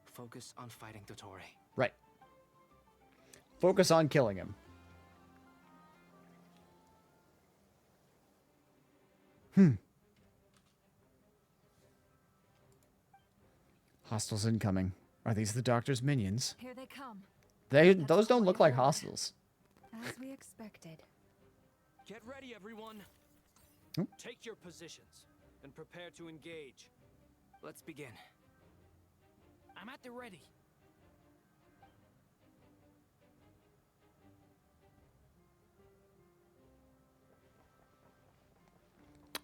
Focus on fighting Dottore. Right. Focus on killing him. Hostiles incoming. Are these the doctor's minions? Here they come. Those don't look like hostiles. As we expected. Get ready, everyone. Take your positions and prepare to engage. Let's begin. I'm at the ready.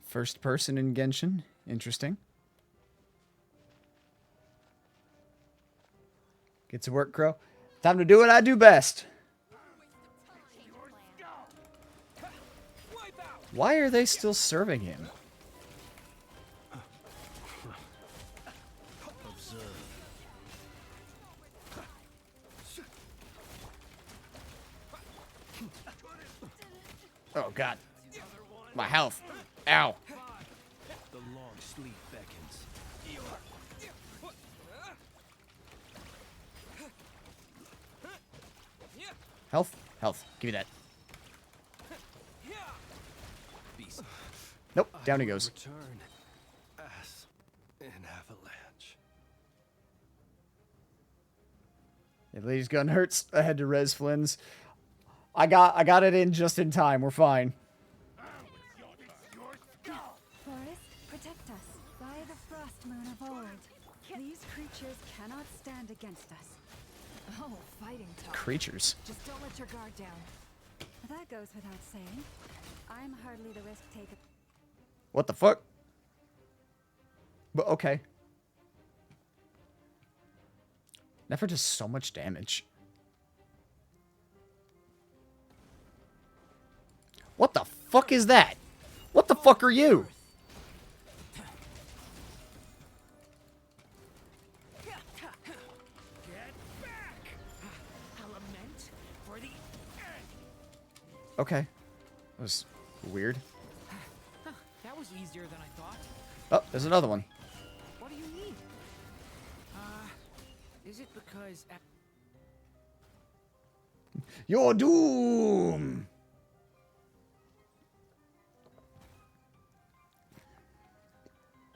First person in Genshin. Interesting. Get to work, Crow. Time to do what I do best. Why are they still serving him? Oh, God. My health. Ow. The long sleep beckons. Health. Health. Give me that. Beast. Nope. Down he goes. Return as an avalanche. Yeah, Lady's gun hurts. I had to res Flynn's. I got it in just in time. We're fine. Forest, protect us. By the frost moon of old. These creatures cannot stand against us. Oh, fighting talk. Creatures. Just don't let your guard down. That goes without saying. I'm hardly the risk taker. What the fuck? But okay. Never does so much damage. What the fuck is that? What the fuck are you? Okay. That was weird. Huh, that was easier than I thought. Oh, there's another one. What do you mean? Is it because... Your doom!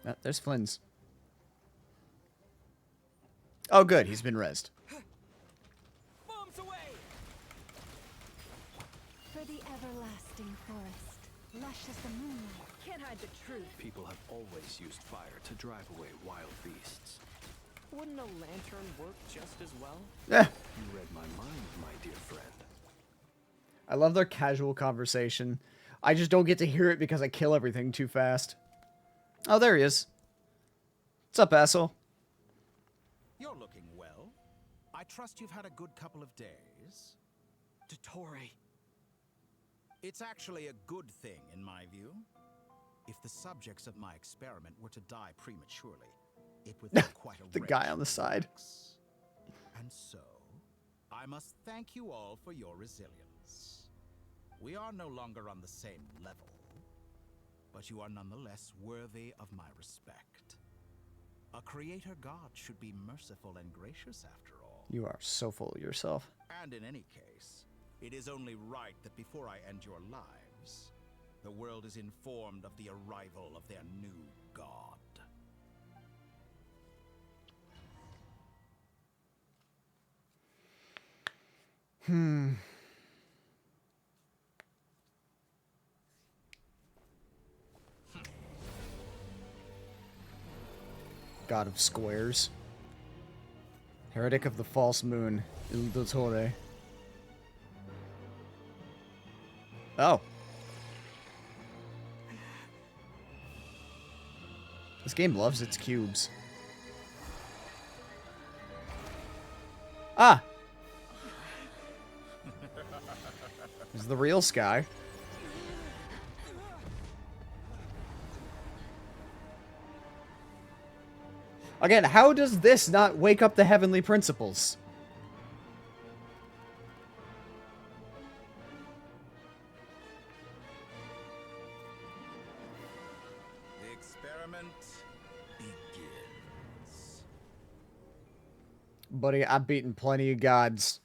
Oh, there's Flynn's. Oh, good. He's been rezzed. Bombs away! For the everlasting forest, lush as the moonlight. Can't hide the truth. People have always used fire to drive away wild beasts. Wouldn't a lantern work just as well? Yeah. You read my mind, my dear friend. I love their casual conversation. I just don't get to hear it because I kill everything too fast. Oh, there he is. What's up, asshole? You're looking well. I trust you've had a good couple of days. Dottore. It's actually a good thing, in my view. If the subjects of my experiment were to die prematurely, it would be quite a The guy on the side. And so, I must thank you all for your resilience. We are no longer on the same level, but you are nonetheless worthy of my respect. A creator god should be merciful and gracious after all. You are so full of yourself. And in any case, it is only right that before I end your lives, the world is informed of the arrival of their new god. God of squares. Heretic of the false moon. Il Dottore. Oh. This game loves its cubes. Ah! This is the real Sky. Again, how does this not wake up the heavenly principles? The experiment begins. Buddy, I've beaten plenty of gods.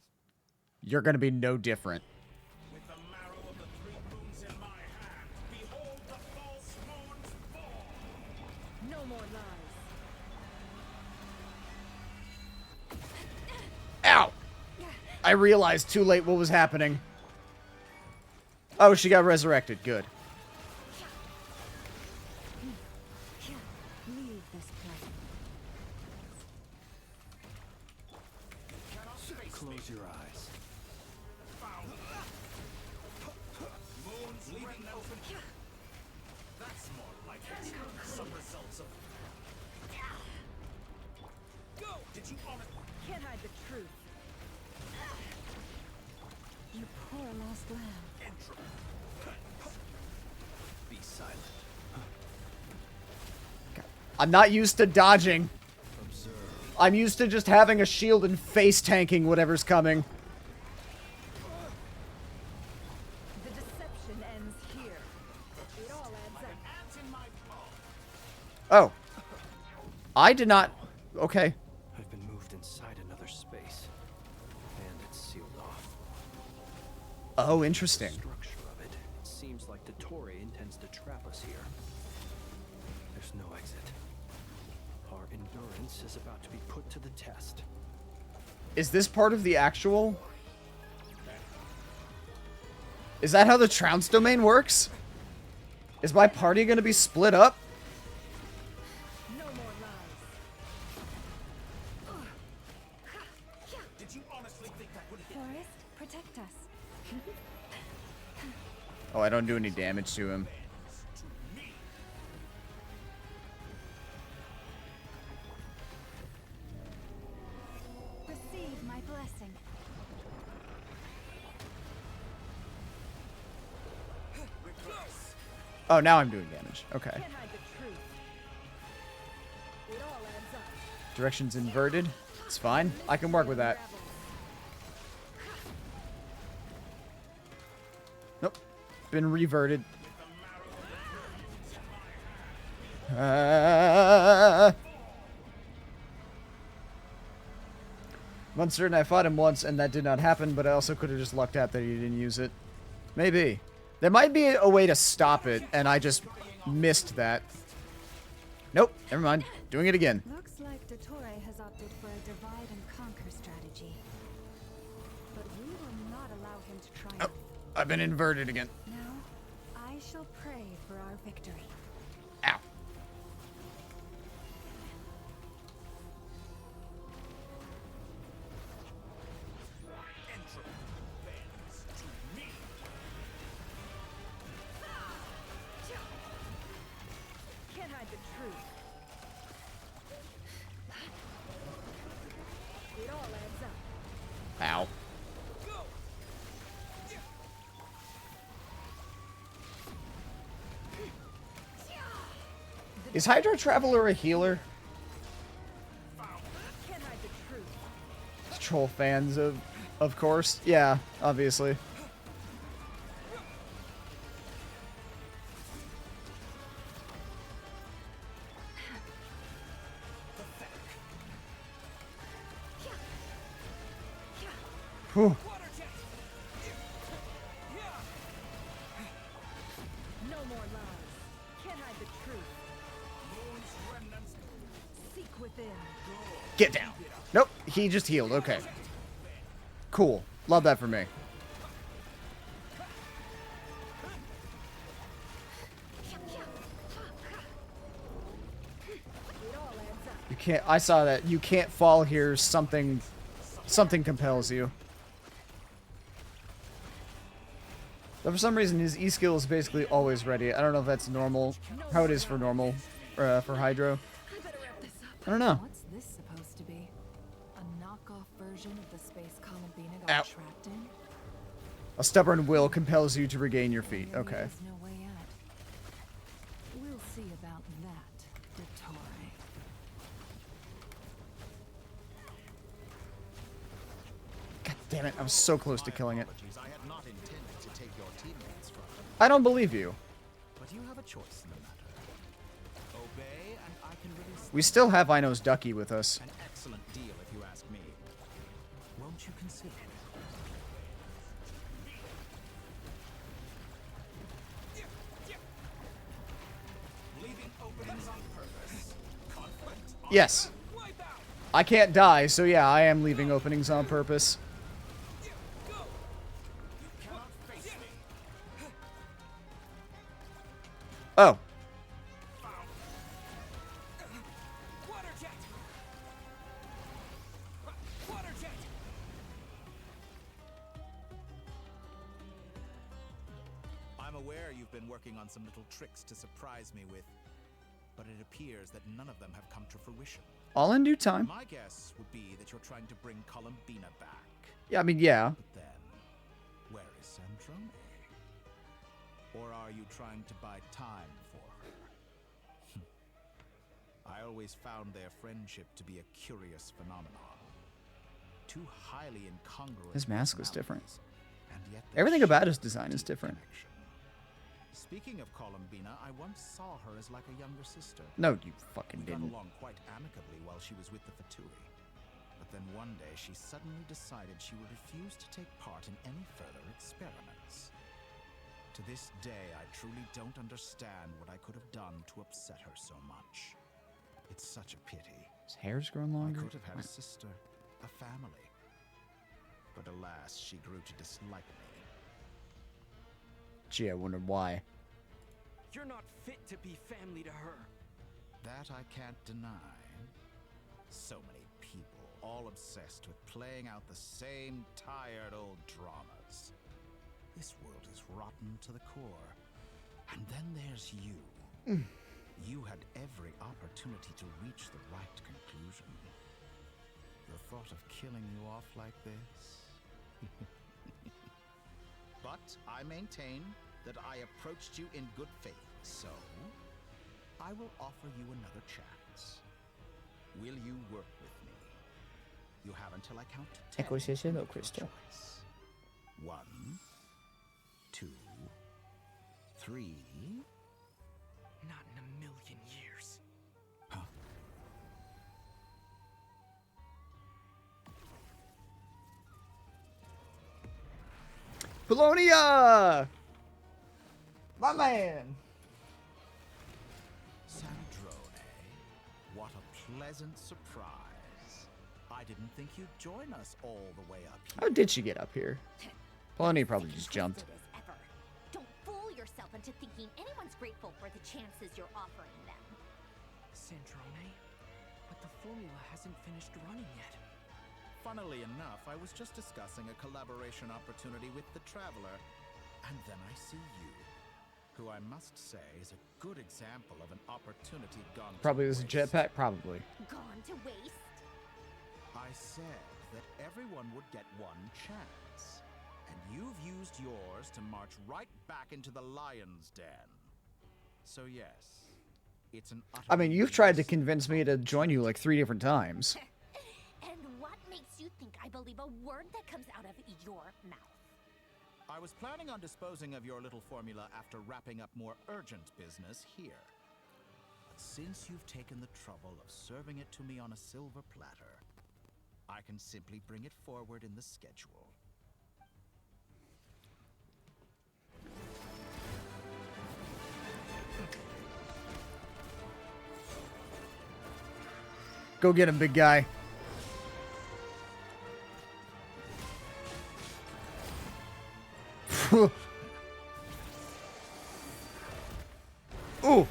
You're gonna be no different. With the marrow of the three moons in my hand, behold the false moon's I realized too late what was happening. Oh, she got resurrected. Good. Leave this place. Close your eyes. Moon's leaving open. That's more like it. Some results of. Go! Did you honor? Can't hide the truth. You poor lost lamb. Be silent. I'm not used to dodging. I'm used to just having a shield and face tanking whatever's coming. The deception ends here. It all adds up. Oh. I did not... Okay. I've been moved inside another space, and it's sealed off. Oh, interesting. The structure of it seems like the Torre intends to trap us here. There's no exit. Our endurance is about to be put to the test. Is this part of the actual... Is that how the Trounce domain works? Is my party going to be split up? No more lies. Did you honestly think that would hit? Forest, protect us. Oh, I don't do any damage to him. Receive my blessing. Oh, now I'm doing damage. Okay. Can't hide the truth. It all adds up. Direction's inverted. It's fine. I can work with that. Nope. Been reverted. I'm uncertain. I fought him once and that did not happen, but I also could have just lucked out that he didn't use it. Maybe. There might be a way to stop it, and I just missed that. Nope. Never mind. Doing it again. Looks like the Torre has opted for a divide and conquer strategy. But we will not allow him to triumph. I've been inverted again. Now, I shall pray for our victory. Ow. Can't hide the truth. It all adds up. Ow. Is Hydro Traveler a healer? Can't hide the truth. Troll fans of course. Yeah, obviously. Whew. No more lies. Can't hide the truth. Seek within. Get down. Nope, he just healed. Okay. Cool. Love that for me. You can't... I saw that. You can't fall here. Something compels you. But for some reason, his E-skill is basically always ready. I don't know if that's normal. How it is for normal. For Hydro. I don't know. What's this supposed to be? A knockoff version of the space Columbina Ow. got trapped in? A stubborn will compels you to regain your feet. Okay. There's no way out. We'll see about that, Dottore. God damn it. I was so close to killing it. I had not intended to take your teammates from you. I don't believe you. But you have a choice in the matter. Obey, and I can release We still have Ino's Ducky with us. an excellent deal if you ask me. Won't you consider it? Leaving openings on purpose. Conflict. Yes. I can't die, so yeah, I am leaving openings on purpose. Oh. Water jet. Water jet. I'm aware you've been working on some little tricks to surprise me with, but it appears that none of them have come to fruition. All in due time. My guess would be that you're trying to bring Columbina back. Yeah, I mean, yeah. But then, where is Sandrone? Or are you trying to buy time for her? I always found their friendship to be a curious phenomenon. Two highly incongruous. His mask was different. And yet Everything about his design is different. Speaking of Columbina, I once saw her as like a younger sister. No, you fucking We got didn't. along quite amicably while she was with the Fatui. But then one day she suddenly decided she would refuse to take part in any further experiments. To this day, I truly don't understand what I could have done to upset her so much. It's such a pity. His hair's grown longer. I could have had a sister, a family. But alas, she grew to dislike me. Gee, I wondered why. You're not fit to be family to her. That I can't deny. So many people, all obsessed with playing out the same tired old dramas. This world is rotten to the core. And then there's you. You had every opportunity to reach the right conclusion. The thought of killing you off like this? But I maintain that I approached you in good faith, so I will offer you another chance. Will you work with me? You have until I count 10. Acquisition crystal. 1, 2, 3. Not in a million years. Huh? Polonia! My man! Sandrone, what a pleasant surprise. I didn't think you'd join us all the way up here. How did she get up here? Polonia probably just jumped. Ever. Don't fool yourself into thinking anyone's grateful for the chances you're offering them. Sandrone, but the formula hasn't finished running yet. Funnily enough, I was just discussing a collaboration opportunity with the Traveler, and then I see you, who I must say is a good example of an opportunity gone Probably to this waste. jetpack, probably. Gone to waste? I said that everyone would get one chance, and you've used yours to march right back into the lion's den. So yes, it's an utter I mean, you've tried to convince me to join you like 3 different times. And what makes you think I believe a word that comes out of your mouth? I was planning on disposing of your little formula after wrapping up more urgent business here. But since you've taken the trouble of serving it to me on a silver platter, I can simply bring it forward in the schedule. Go get him, big guy. Ooh.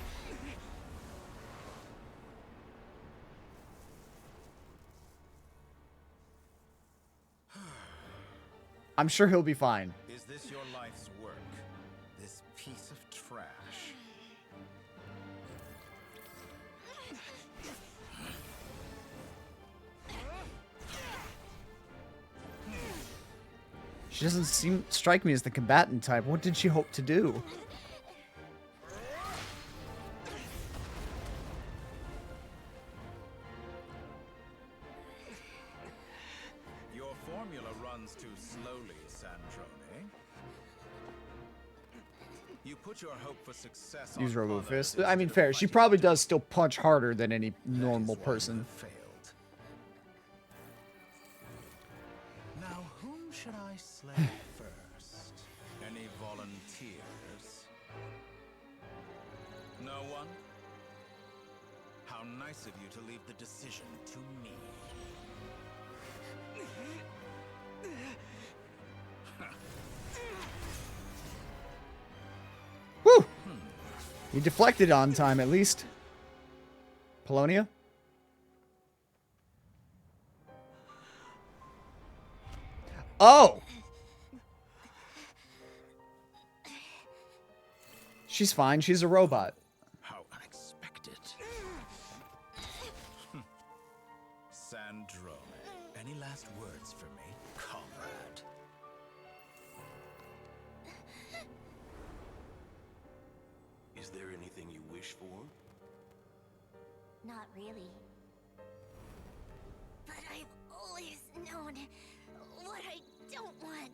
I'm sure he'll be fine. Is this your life's work? This piece of trash? She doesn't strike me as the combatant type. What did she hope to do? Your formula runs too slowly, Sandrone. You put your hope for success Use on Robo others Fist. instead I mean, of fair. She fighting probably does still punch harder than any normal person. failed. Now, whom should I slay first? Any volunteers? No one? How nice of you to leave the decision to me. Woo! You deflected on time, at least. Polonia? Oh! She's fine. She's a robot. How unexpected. Sandrone, any last words for me, comrade? Is there anything you wish for? Not really. But I've always known what I don't want.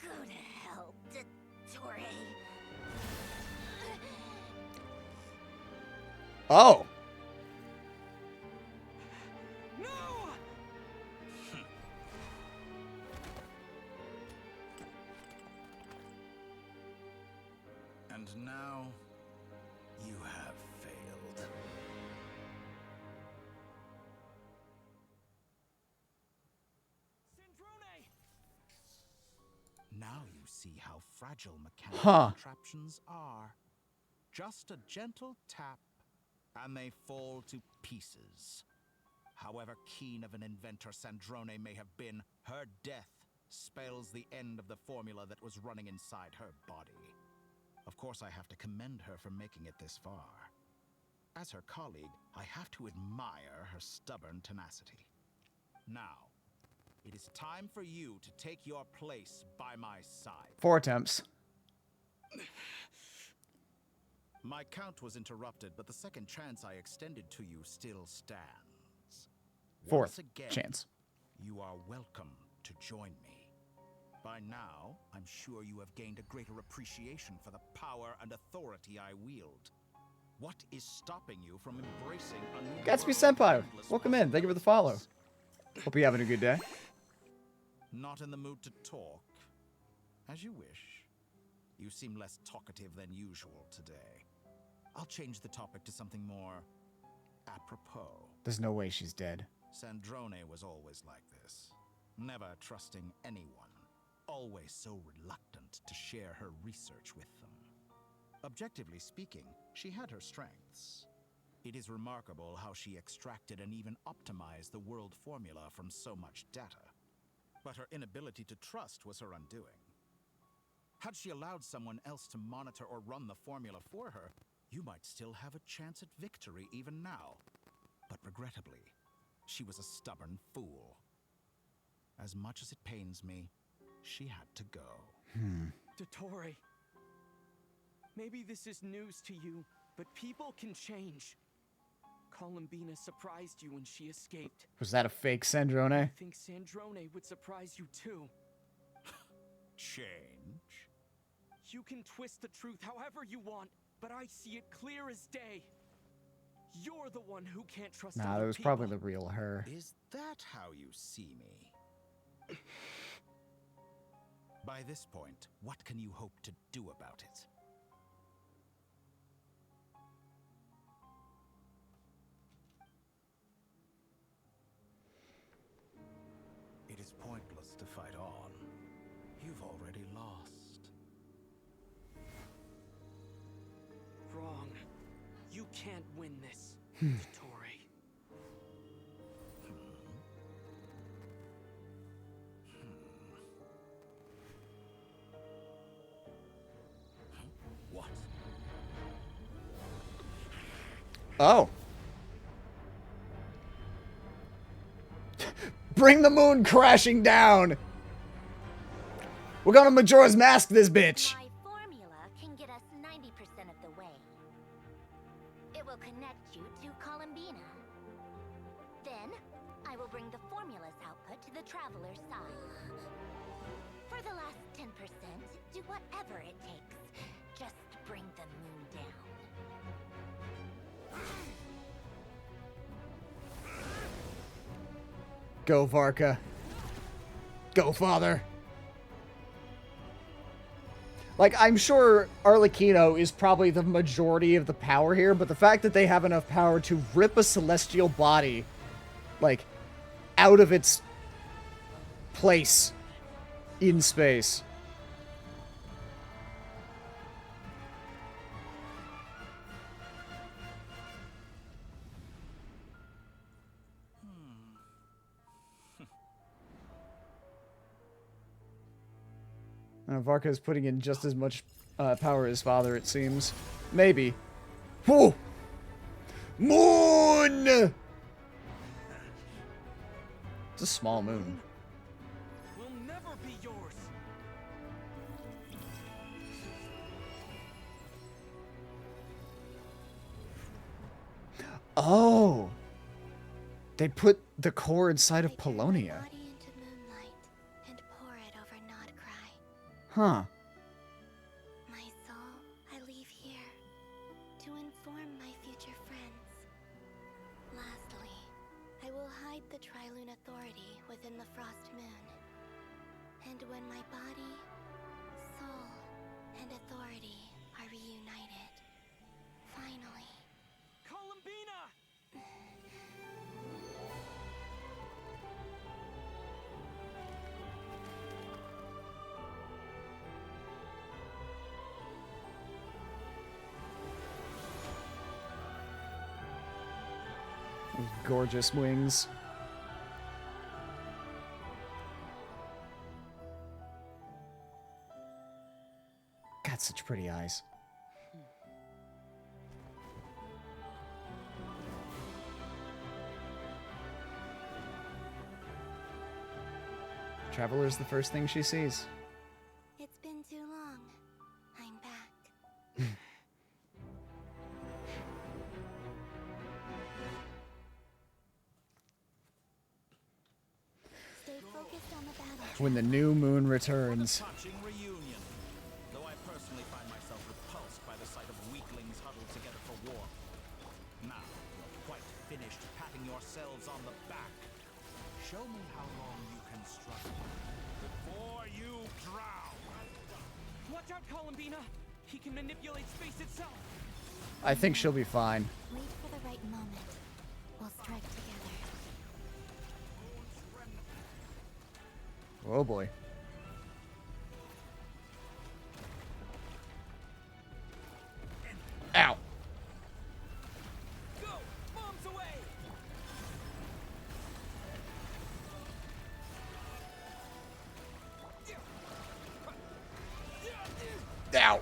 Go to hell, Dottore. Oh! And now, you have failed. Now you see how fragile mechanical contraptions are. Just a gentle tap, and they fall to pieces. However keen of an inventor Sandrone may have been, her death spells the end of the formula that was running inside her body. Of course, I have to commend her for making it this far. As her colleague, I have to admire her stubborn tenacity. Now, it is time for you to take your place by my side. 4 attempts. My count was interrupted, but the second chance I extended to you still stands. Fourth Once again, chance. You are welcome to join me. By now, I'm sure you have gained a greater appreciation for the power and authority I wield. What is stopping you from embracing a new Gatsby world of Senpai, endless welcome in. Thank you for the follow. Hope you're having a good day. Not in the mood to talk? As you wish. You seem less talkative than usual today. I'll change the topic to something more apropos. There's no way she's dead. Sandrone was always like this. Never trusting anyone. Always so reluctant to share her research with them. Objectively speaking, she had her strengths. It is remarkable how she extracted and even optimized the world formula from so much data. But her inability to trust was her undoing. Had she allowed someone else to monitor or run the formula for her, you might still have a chance at victory even now. But regrettably, she was a stubborn fool. As much as it pains me, she had to go. Dottore, maybe this is news to you, but people can change. Columbina surprised you when she escaped. Was that a fake Sandrone? I think Sandrone would surprise you too. Change? You can twist the truth however you want, but I see it clear as day. You're the one who can't trust Nah, other that was people. probably the real her. Is that how you see me? By this point, what can you hope to do about it? It is pointless to fight on. You've already lost. Wrong. You can't win this, Dottore. What? Oh. Bring the moon crashing down. We're gonna Majora's Mask this bitch. My formula can get us 90% of the way. It will connect you to Columbina. Then, I will bring the formula's output to the Traveler's side. For the last 10%, do whatever it takes. Just bring the moon down. Go, Varka. Go, father. Like, I'm sure Arlecchino is probably the majority of the power here, but the fact that they have enough power to rip a celestial body, like, out of its place in space. Varka is putting in just as much power as father, it seems. Maybe. Whoa! Moon! It's a small moon. Will never be yours. Oh! They put the core inside of Polonia. Huh. My soul, I leave here to inform my future friends. Lastly, I will hide the Trilune Authority within the Frost Moon. And when my body, soul, and authority are reunited, finally... Columbina! Gorgeous wings. God, such pretty eyes. Traveler's the first thing she sees. It's been too long. I'm back. Stay focused on the battle. When the new moon returns. Touching reunion. Though I personally find myself repulsed by the sight of weaklings huddled together for war. Now, you're quite finished patting yourselves on the back. Show me how long you can struggle before you drown. Watch out, Columbina! He can manipulate space itself. I think she'll be fine. Wait for the right moment. We'll strike together. Oh boy. Ow. Go! Bombs away! Ow.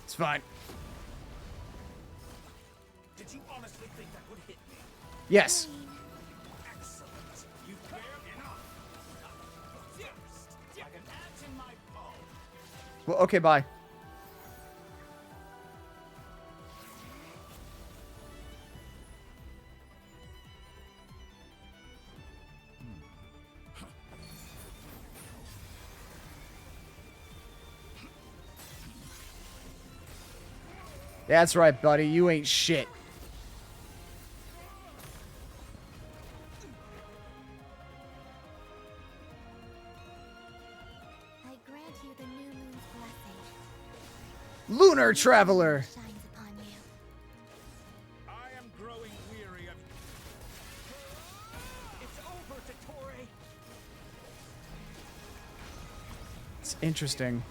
It's fine. Did you honestly think that would hit me? Yes. Excellent. You fared enough. First, like an ant in my palm. Well, okay, bye. That's right, buddy. You ain't shit. I grant you the new moon's blessing. Lunar Traveler. Shines upon you. I am growing weary of... It's over, Dottore! It's interesting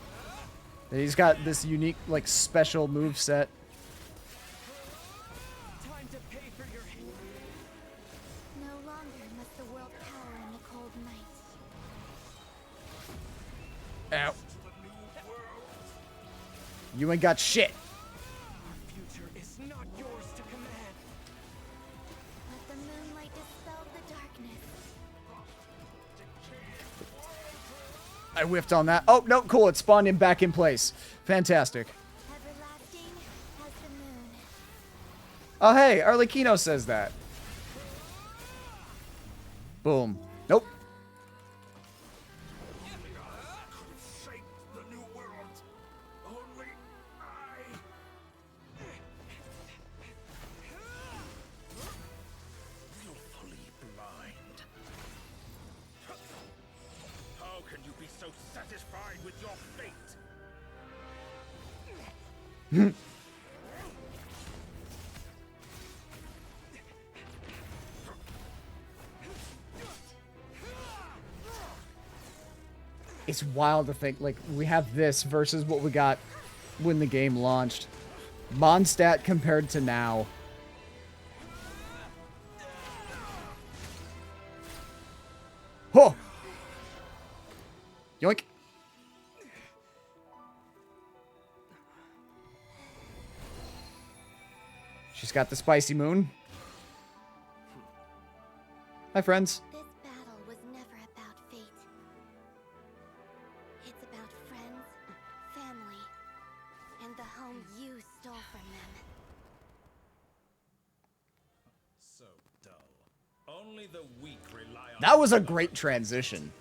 that he's got this unique, like, special move set. Time to pay for your hate. No longer must the world cower in the cold night. Ow. You ain't got shit. Our future is not yours to command. Let the moonlight dispel the darkness. I whiffed on that. Oh, no, cool. It spawned him back in place. Fantastic. Everlasting as the moon. Oh, hey, Arlecchino says that. Boom. Nope. Shape the new world. Only I... Willfully blind. How can you be so satisfied with your fate? It's wild to think, like, we have this versus what we got when the game launched. Mondstadt compared to now. Oh! Yoink. She's got the spicy moon. Hi, friends. This battle was never about fate. It's about friends, family, and the home you stole from them. So dull. Only the weak rely on. That was a great transition.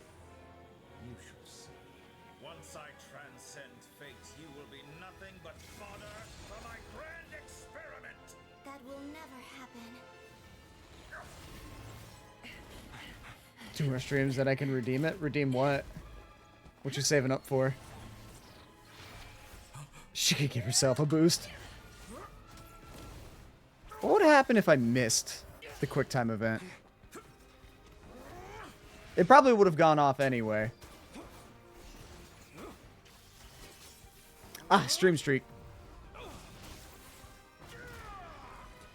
You shall see. Once I transcend fate, you will be nothing but fodder for my grand experiment. That will never happen. 2 more streams that I can redeem it. Redeem what? What you saving up for? She could give herself a boost. What would happen if I missed the QuickTime event? It probably would have gone off anyway. Ah, stream streak.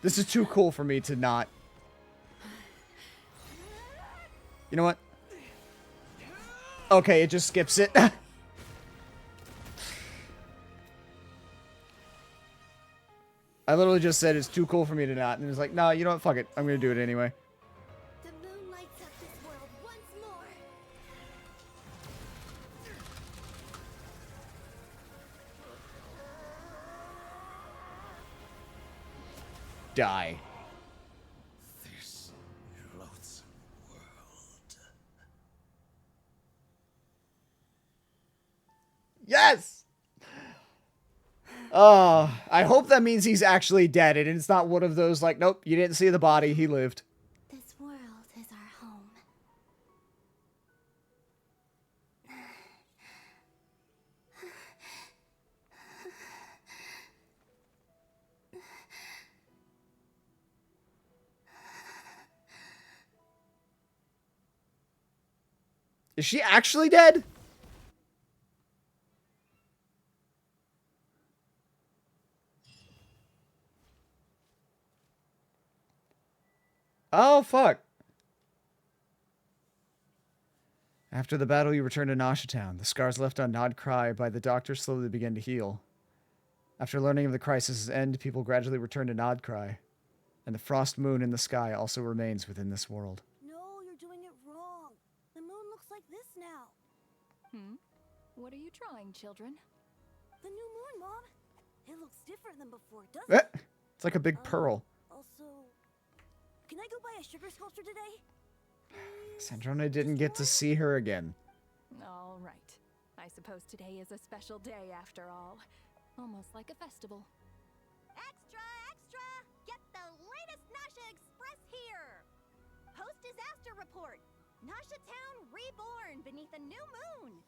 This is too cool for me to not. You know what? Okay, it just skips it. I literally just said it's too cool for me to not, and it was like, no, you know what? Fuck it. I'm gonna do it anyway. The moon lights up this world once more. Die. This loathsome world. Yes! Oh, I hope that means he's actually dead, and it's not one of those like, nope, you didn't see the body, he lived. This world is our home. Is she actually dead? Oh, fuck. After the battle, you return to Nasha Town. The scars left on Nod Cry by the doctor slowly begin to heal. After learning of the crisis's end, people gradually return to Nod Cry, and the frost moon in the sky also remains within this world. No, you're doing it wrong. The moon looks like this now. What are you drawing, children? The new moon, Mom. It looks different than before, doesn't it? It's like a big pearl. Also, can I go buy a sugar sculpture today? Sandrona didn't get to see her again. All right. I suppose today is a special day after all. Almost like a festival. Extra, extra! Get the latest Nasha Express here! Post disaster report. Nasha Town reborn beneath a new moon.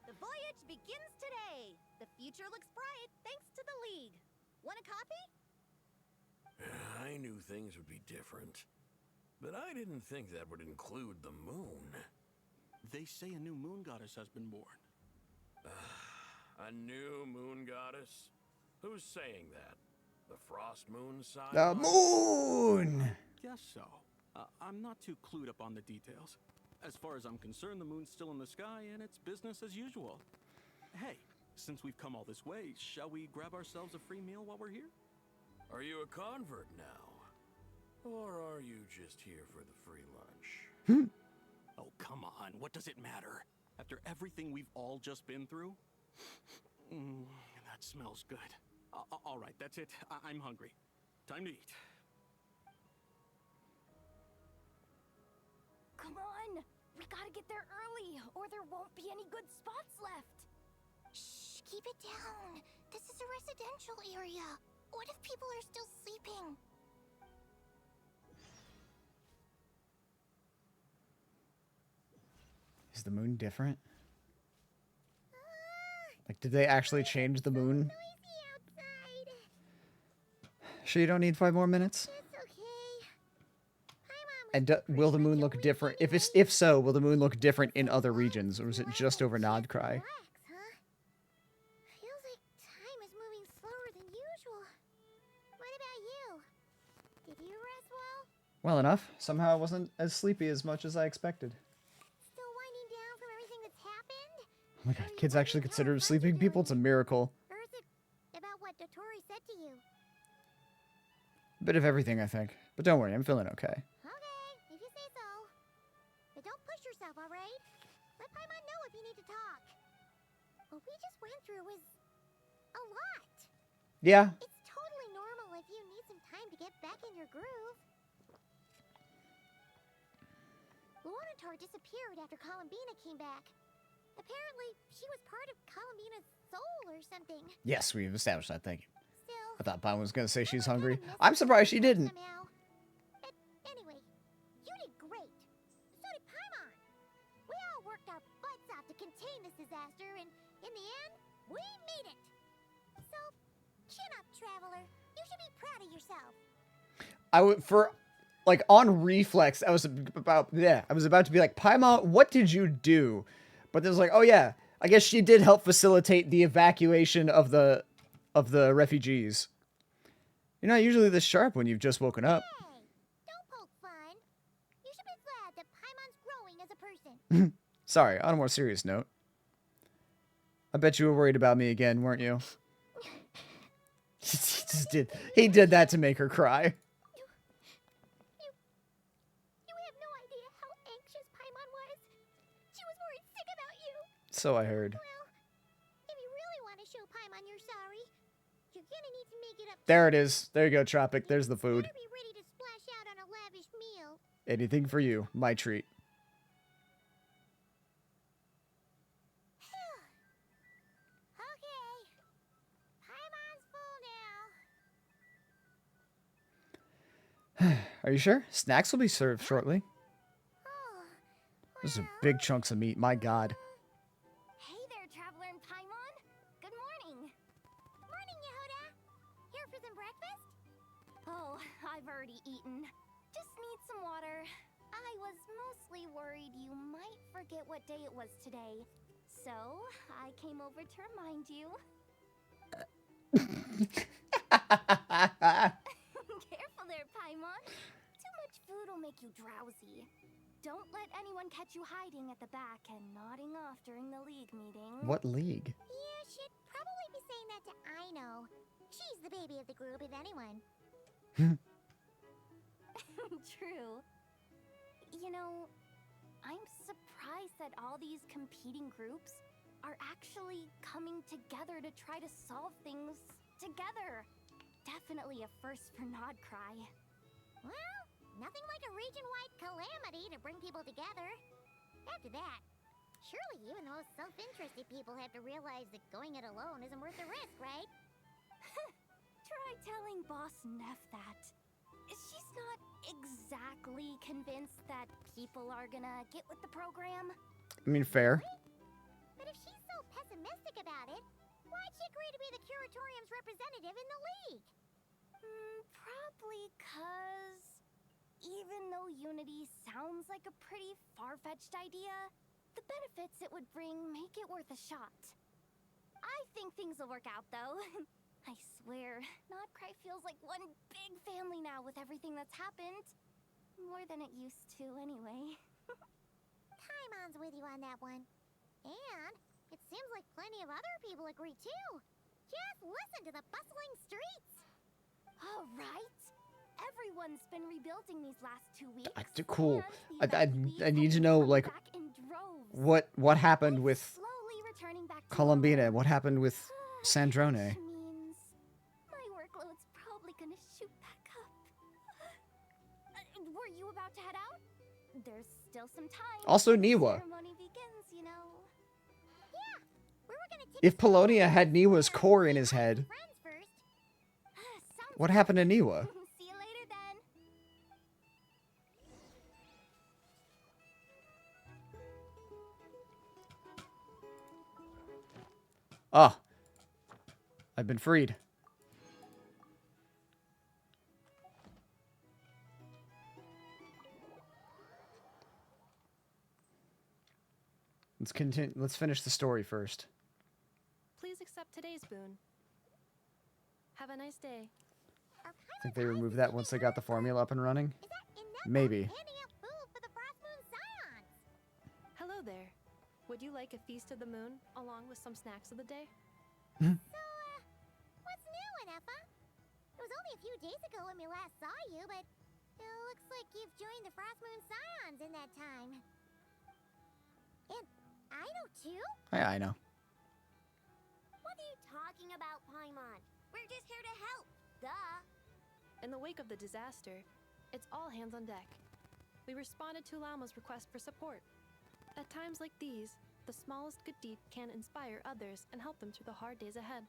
The voyage begins today. The future looks bright thanks to the League. Want a copy? I knew things would be different, but I didn't think that would include the moon. They say a new moon goddess has been born. A new moon goddess? Who's saying that? The frost moon side? The moon! Guess so. I'm not too clued up on the details. As far as I'm concerned, the moon's still in the sky and it's business as usual. Hey, since we've come all this way, shall we grab ourselves a free meal while we're here? Are you a convert now? Or are you just here for the free lunch? Oh, come on. What does it matter? After everything we've all just been through? That smells good. All right, that's it. I'm hungry. Time to eat. Come on! We gotta get there early, or there won't be any good spots left. Shh, keep it down. This is a residential area. What if people are still sleeping? Is the moon different? Like, did they actually change the moon? Sure you don't need 5 more minutes? And will the moon look different? If so, will the moon look different in other regions, or is it just over Nod Cry? Feels like time is moving slower than usual. What about you? Did you rest well? Well enough. Somehow I wasn't as sleepy as much as I expected. Still winding down from everything that's happened? Oh my god, kids actually consider sleeping people? It's a miracle. Or is it about what Dotori said to you? A bit of everything, I think. But don't worry, I'm feeling okay. Okay, if you say so. But don't push yourself, alright? Let Paimon know if you need to talk. What we just went through was a lot. Yeah. It's totally normal if you need some time to get back in your groove. Luanatar disappeared after Columbina came back. Apparently, she was part of Columbina's soul or something. Yes, we've established that, thank you. Still, I thought Paimon was gonna say she's hungry. I'm surprised she didn't. somehow. But anyway, you did great. So did Paimon. We all worked our butts off to contain this disaster, and in the end, we made it. So, chin up, Traveler. You should be proud of yourself. I would like on reflex. I was about to be like, Paimon, what did you do? But there's like, oh yeah, I guess she did help facilitate the evacuation of the refugees. You're not usually this sharp when you've just woken up. Hey, don't poke fun. You should be glad that Paimon's growing as a person. Sorry, on a more serious note. I bet you were worried about me again, weren't you? He did that to make her cry. You have no idea how anxious Paimon was. She was worried sick about you. So I heard. Well, if you really want to show Paimon you're sorry, you're gonna need to make it up. There it is. There you go, Tropic. There's the food. Be ready to splash out on a lavish meal. Anything for you. My treat. Okay. Paimon's full now. Are you sure? Snacks will be served shortly. Oh, Those are big chunks of meat. My god. Hey there, Traveler and Paimon. Good morning. Morning, Yehuda. Here for some breakfast? Oh, I've already eaten. Just need some water. I was mostly worried you might forget what day it was today. So, I came over to remind you. Careful there, Paimon. Too much food will make you drowsy. Don't let anyone catch you hiding at the back and nodding off during the league meeting. What league? You should probably be saying that to Aino. She's the baby of the group, if anyone. True. You know, I'm surprised that all these competing groups are actually coming together to try to solve things together. Definitely a first for Nodcry. Well, nothing like a region-wide calamity to bring people together. After that, surely even the most self-interested people have to realize that going it alone isn't worth the risk, right? Try telling Boss Neff that. She's not exactly convinced that people are gonna get with the program. I mean, fair. But if she's so pessimistic about it, why'd she agree to be the Curatorium's representative in the league? Probably 'cause even though Unity sounds like a pretty far-fetched idea, the benefits it would bring make it worth a shot. I think things will work out, though. I swear, Nodcry feels like one big family now with everything that's happened. More than it used to, anyway. Paimon's with you on that one. And it seems like plenty of other people agree, too. Just listen to the bustling streets. All right. Everyone's been rebuilding these last 2 weeks. Cool. I need to know, like, what happened with Columbina? What happened with Sandrone? My workload's probably gonna shoot back up. Were you about to head out? There's still some time. Also, before the Niwa. ceremony begins, you know. Yeah, we were gonna take If Polonia had Niwa's core in his head, friends first. what happened to Niwa? See you later then. Ah. I've been freed. Let's continue. Let's finish the story first. Please accept today's boon. Have a nice day. I think they removed that once they got the formula up and running. Maybe. Hello there. Would you like a feast of the moon, along with some snacks of the day? What's new, Anefa? It was only a few days ago when we last saw you, but it looks like you've joined the Frost Moon Scions in that time. And I know too? Yeah, I know. What are you talking about, Paimon? We're just here to help, duh. In the wake of the disaster, it's all hands on deck. We responded to Lama's request for support. At times like these, the smallest good deed can inspire others and help them through the hard days ahead.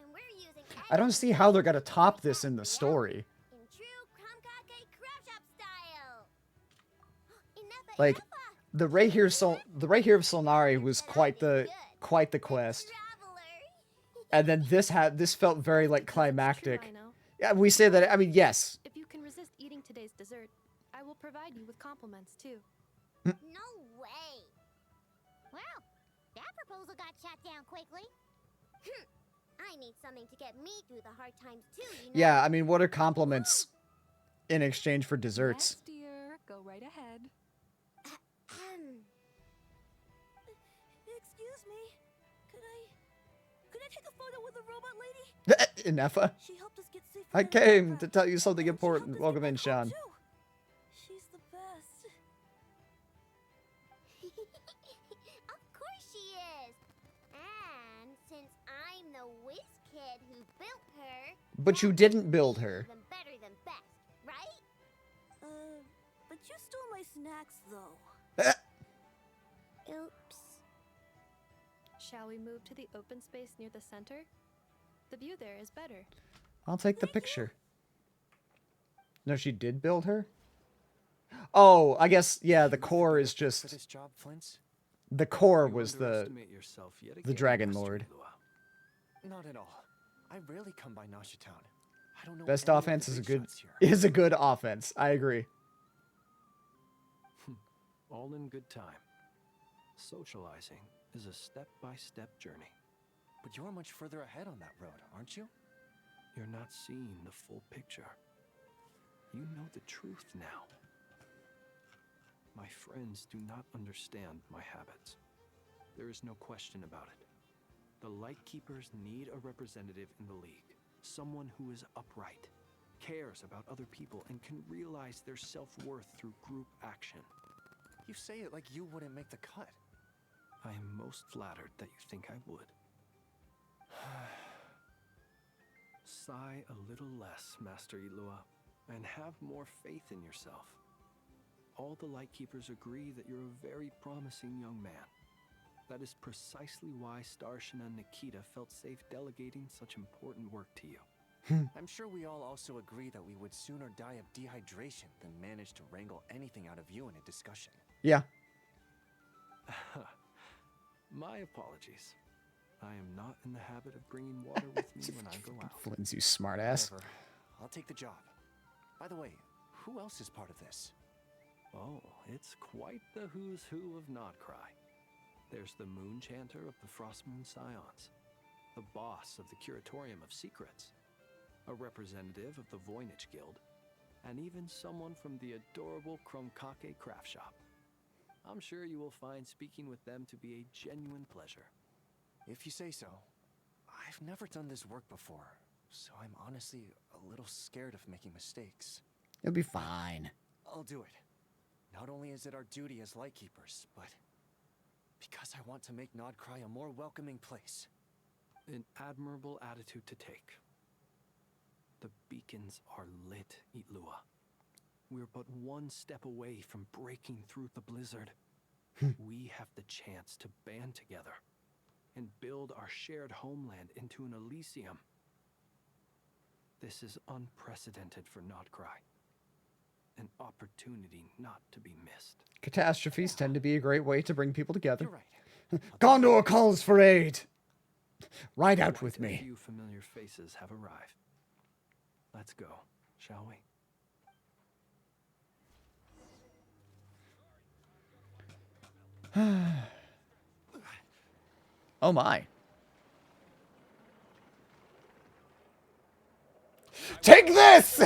And we're using I don't see how they're gonna top this in the story. in true Kamkake Craft Shop style. Enough, Like, the right here of Solnari was quite the quest. And then this felt very like climactic. I know. Yeah, we say that. I mean, yes. If you can resist eating today's dessert, I will provide you with compliments too. No way. Well, that proposal got shot down quickly. I need something to get me through the hard times too, you know? Yeah, I mean, what are compliments in exchange for desserts? Yes, dear. Go right ahead. Excuse me. Could I take a photo with the robot lady? Inefa. She helped us get safe. I came to tell you something important. Welcome in, Sean. She's the best. Of course she is. And since I'm the whiz kid who built her, But you didn't build her. even better than best, right? But you stole my snacks though. Oops. Shall we move to the open space near the center? The view there is better. I'll take the picture. No, she did build her? Oh, I guess, yeah, the core is just... For this job, Flint's? The core You was the underestimate yourself yet the again, Dragon Master Lord. Lua. Not at all. I rarely come by Nasha Town. I don't know Best any of offense the is a big good shots here. is a good offense. I agree. All in good time. Socializing is a step-by-step journey. But you're much further ahead on that road, aren't you? You're not seeing the full picture. You know the truth now. My friends do not understand my habits. There is no question about it. The Lightkeepers need a representative in the League. Someone who is upright, cares about other people, and can realize their self-worth through group action. You say it like you wouldn't make the cut. I am most flattered that you think I would. Sigh a little less, Master Ilua, and have more faith in yourself. All the Lightkeepers agree that you're a very promising young man. That is precisely why Starshin and Nikita felt safe delegating such important work to you. I'm sure we all also agree that we would sooner die of dehydration than manage to wrangle anything out of you in a discussion. Yeah. My apologies. I am not in the habit of bringing water with me when I go out. Flins, you smartass. Whatever. I'll take the job. By the way, who else is part of this? Oh, it's quite the who's who of Nodcry. There's the Moon Chanter of the Frostmoon Scions, the boss of the Curatorium of Secrets, a representative of the Voynich Guild, and even someone from the adorable Krumkake Craft Shop. I'm sure you will find speaking with them to be a genuine pleasure. If you say so. I've never done this work before, so I'm honestly a little scared of making mistakes. You'll be fine. I'll do it. Not only is it our duty as Lightkeepers, but because I want to make Nodcry a more welcoming place. An admirable attitude to take. The beacons are lit, Itlua. We're but one step away from breaking through the blizzard. We have the chance to band together and build our shared homeland into an Elysium. This is unprecedented for Nodcry. An opportunity not to be missed. Catastrophes tend to be a great way to bring people together. You're right. Gondor calls for aid. Ride out with A me. few familiar faces have arrived. Let's go, shall we? Oh my. Take this!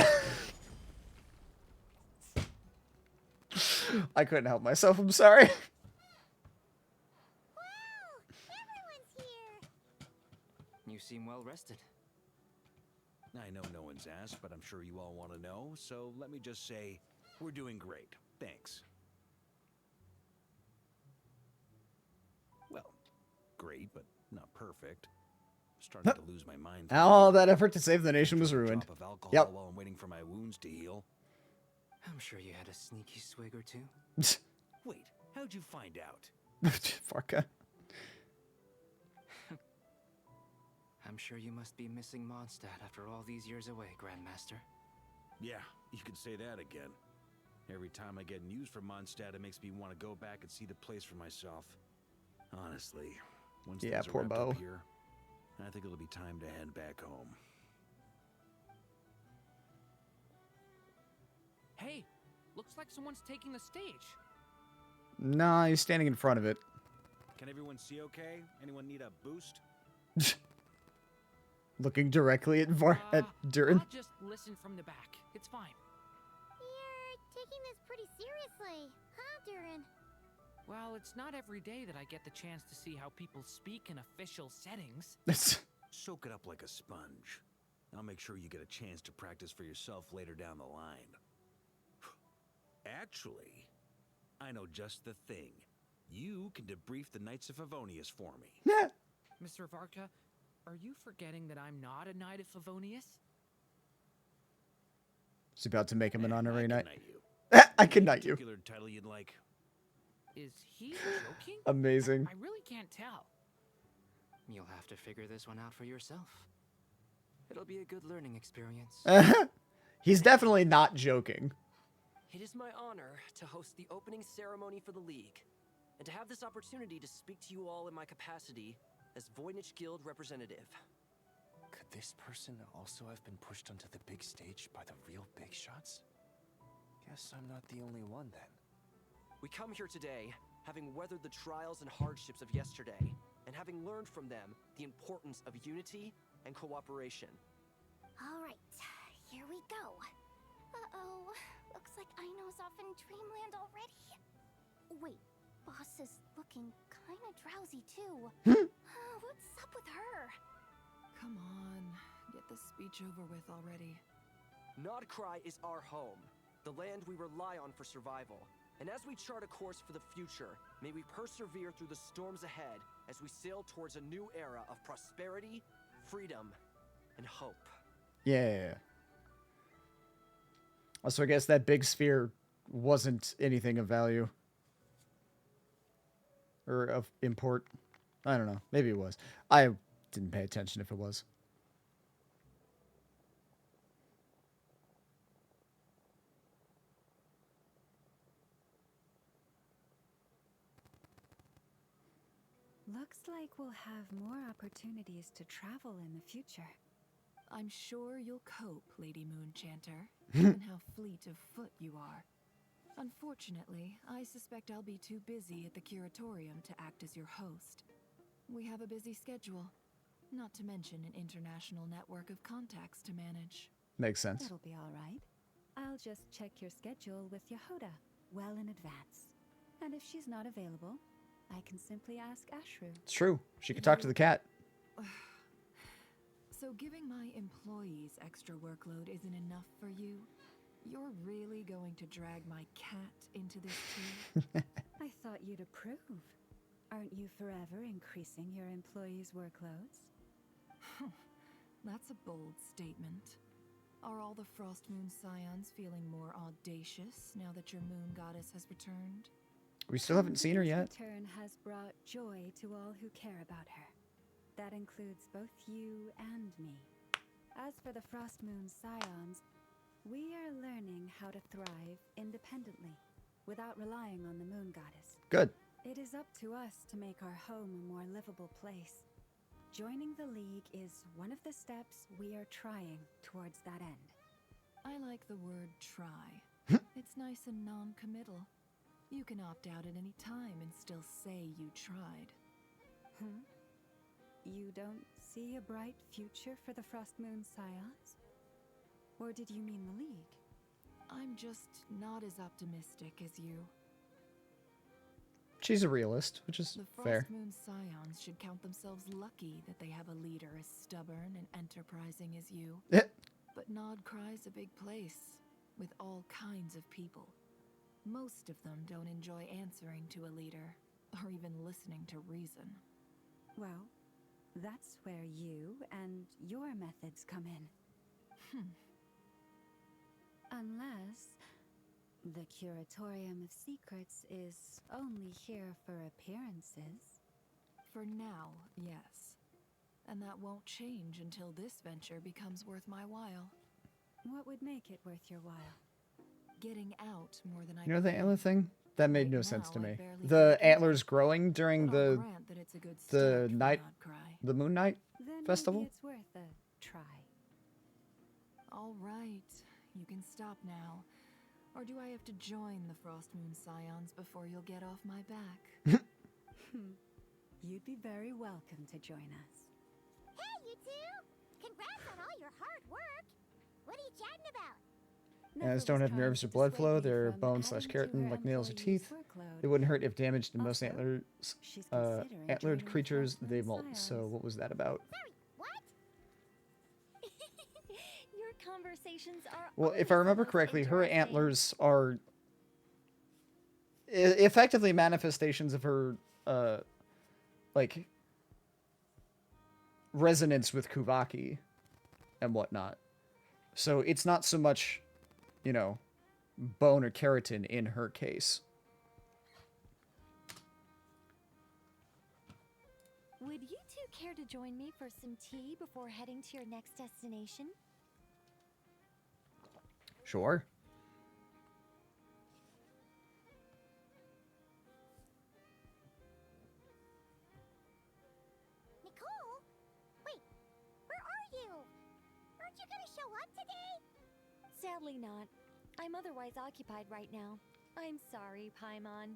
I couldn't help myself, I'm sorry. seem well rested. I know no one's asked, but I'm sure you all want to know, so let me just say, we're doing great. Thanks. Well, great, but not perfect. Starting to lose my mind. All that effort to save the nation was ruined. Drop of alcohol Yep. while I'm waiting for my wounds to heal. I'm sure you had a sneaky swig or two. Wait, how'd you find out? Farka. I'm sure you must be missing Mondstadt after all these years away, Grandmaster. Yeah, you could say that again. Every time I get news from Mondstadt, it makes me want to go back and see the place for myself. Honestly, once Yeah, things are poor wrapped Bo. up here, I think it'll be time to head back home. Hey, looks like someone's taking the stage. Nah, he's standing in front of it. Can everyone see okay? Anyone need a boost? Looking directly at Durin. I'll just listen from the back. It's fine. You're taking this pretty seriously, huh, Durin? Well, it's not every day that I get the chance to see how people speak in official settings. Soak it up like a sponge. I'll make sure you get a chance to practice for yourself later down the line. Actually, I know just the thing. You can debrief the Knights of Favonius for me. Mr. Varka, are you forgetting that I'm not a Knight of Favonius? He's about to make him an honorary knight. I can knight you. Particular title you'd like? Is he joking? Amazing. I really can't tell. You'll have to figure this one out for yourself. It'll be a good learning experience. He's definitely not joking. It is my honor to host the opening ceremony for the League, and to have this opportunity to speak to you all in my capacity as Voynich Guild representative. Could this person also have been pushed onto the big stage by the real big shots? Guess I'm not the only one then. We come here today, having weathered the trials and hardships of yesterday, and having learned from them the importance of unity and cooperation. All right, here we go. Uh-oh, looks like Aino's off in Dreamland already. Wait, Boss is looking kinda drowsy too. What's up with her? Come on, get this speech over with already. Nodcry is our home, the land we rely on for survival. And as we chart a course for the future, may we persevere through the storms ahead as we sail towards a new era of prosperity, freedom, and hope. Yeah. Also, I guess that big sphere wasn't anything of value. Or of import. I don't know. Maybe it was. I didn't pay attention if it was. Looks like we'll have more opportunities to travel in the future. I'm sure you'll cope, Lady Moonchanter, given how fleet of foot you are. Unfortunately, I suspect I'll be too busy at the Curatorium to act as your host. We have a busy schedule, not to mention an international network of contacts to manage. Makes sense. That'll be all right. I'll just check your schedule with Yehoda well in advance. And if she's not available, I can simply ask Ashru. It's true. She could talk to the cat. So giving my employees extra workload isn't enough for you? You're really going to drag my cat into this too? I thought you'd approve. Aren't you forever increasing your employees' workloads? That's a bold statement. Are all the Frost Moon Scions feeling more audacious now that your moon goddess has returned? We still haven't seen her yet. Her return has brought joy to all who care about her. That includes both you and me. As for the Frost Moon Scions, we are learning how to thrive independently, without relying on the moon goddess. Good. It is up to us to make our home a more livable place. Joining the League is one of the steps we are trying towards that end. I like the word try. It's nice and non-committal. You can opt out at any time and still say you tried. You don't see a bright future for the Frost Moon Scions? Or did you mean the League? I'm just not as optimistic as you. She's a realist, which is The fair. Frostmoon Scions should count themselves lucky that they have a leader as stubborn and enterprising as you. But Nodcry's a big place, with all kinds of people. Most of them don't enjoy answering to a leader, or even listening to reason. Well, that's where you and your methods come in. Unless the Curatorium of Secrets is only here for appearances. For now, yes. And that won't change until this venture becomes worth my while. What would make it worth your while? Getting out more than I You know the planned. antler thing? That made no Right sense to now, I me. barely The break even. antlers growing during But I'll the grant that it's a good the start for night, Nodcry. the Moon Night Then festival. maybe it's worth a try. All right, you can stop now. Or do I have to join the Frostmoon Scions before you'll get off my back? You'd be very welcome to join us. Hey, you two! Congrats on all your hard work! What are you chatting about? Antlers don't have nerves or blood flow. They're bone/keratin like nails or teeth. It wouldn't hurt if damaged, and most antlers, antlered creatures, they molt. So what was that about? Your conversations are Well, if I remember correctly, her antlers are effectively manifestations of her, like, resonance with Kuvaki and whatnot. So it's not so much, you know, bone or keratin in her case. Would you two care to join me for some tea before heading to your next destination? Sure. Nicole? Wait, where are you? Aren't you gonna show up today? Sadly not. I'm otherwise occupied right now. I'm sorry, Paimon.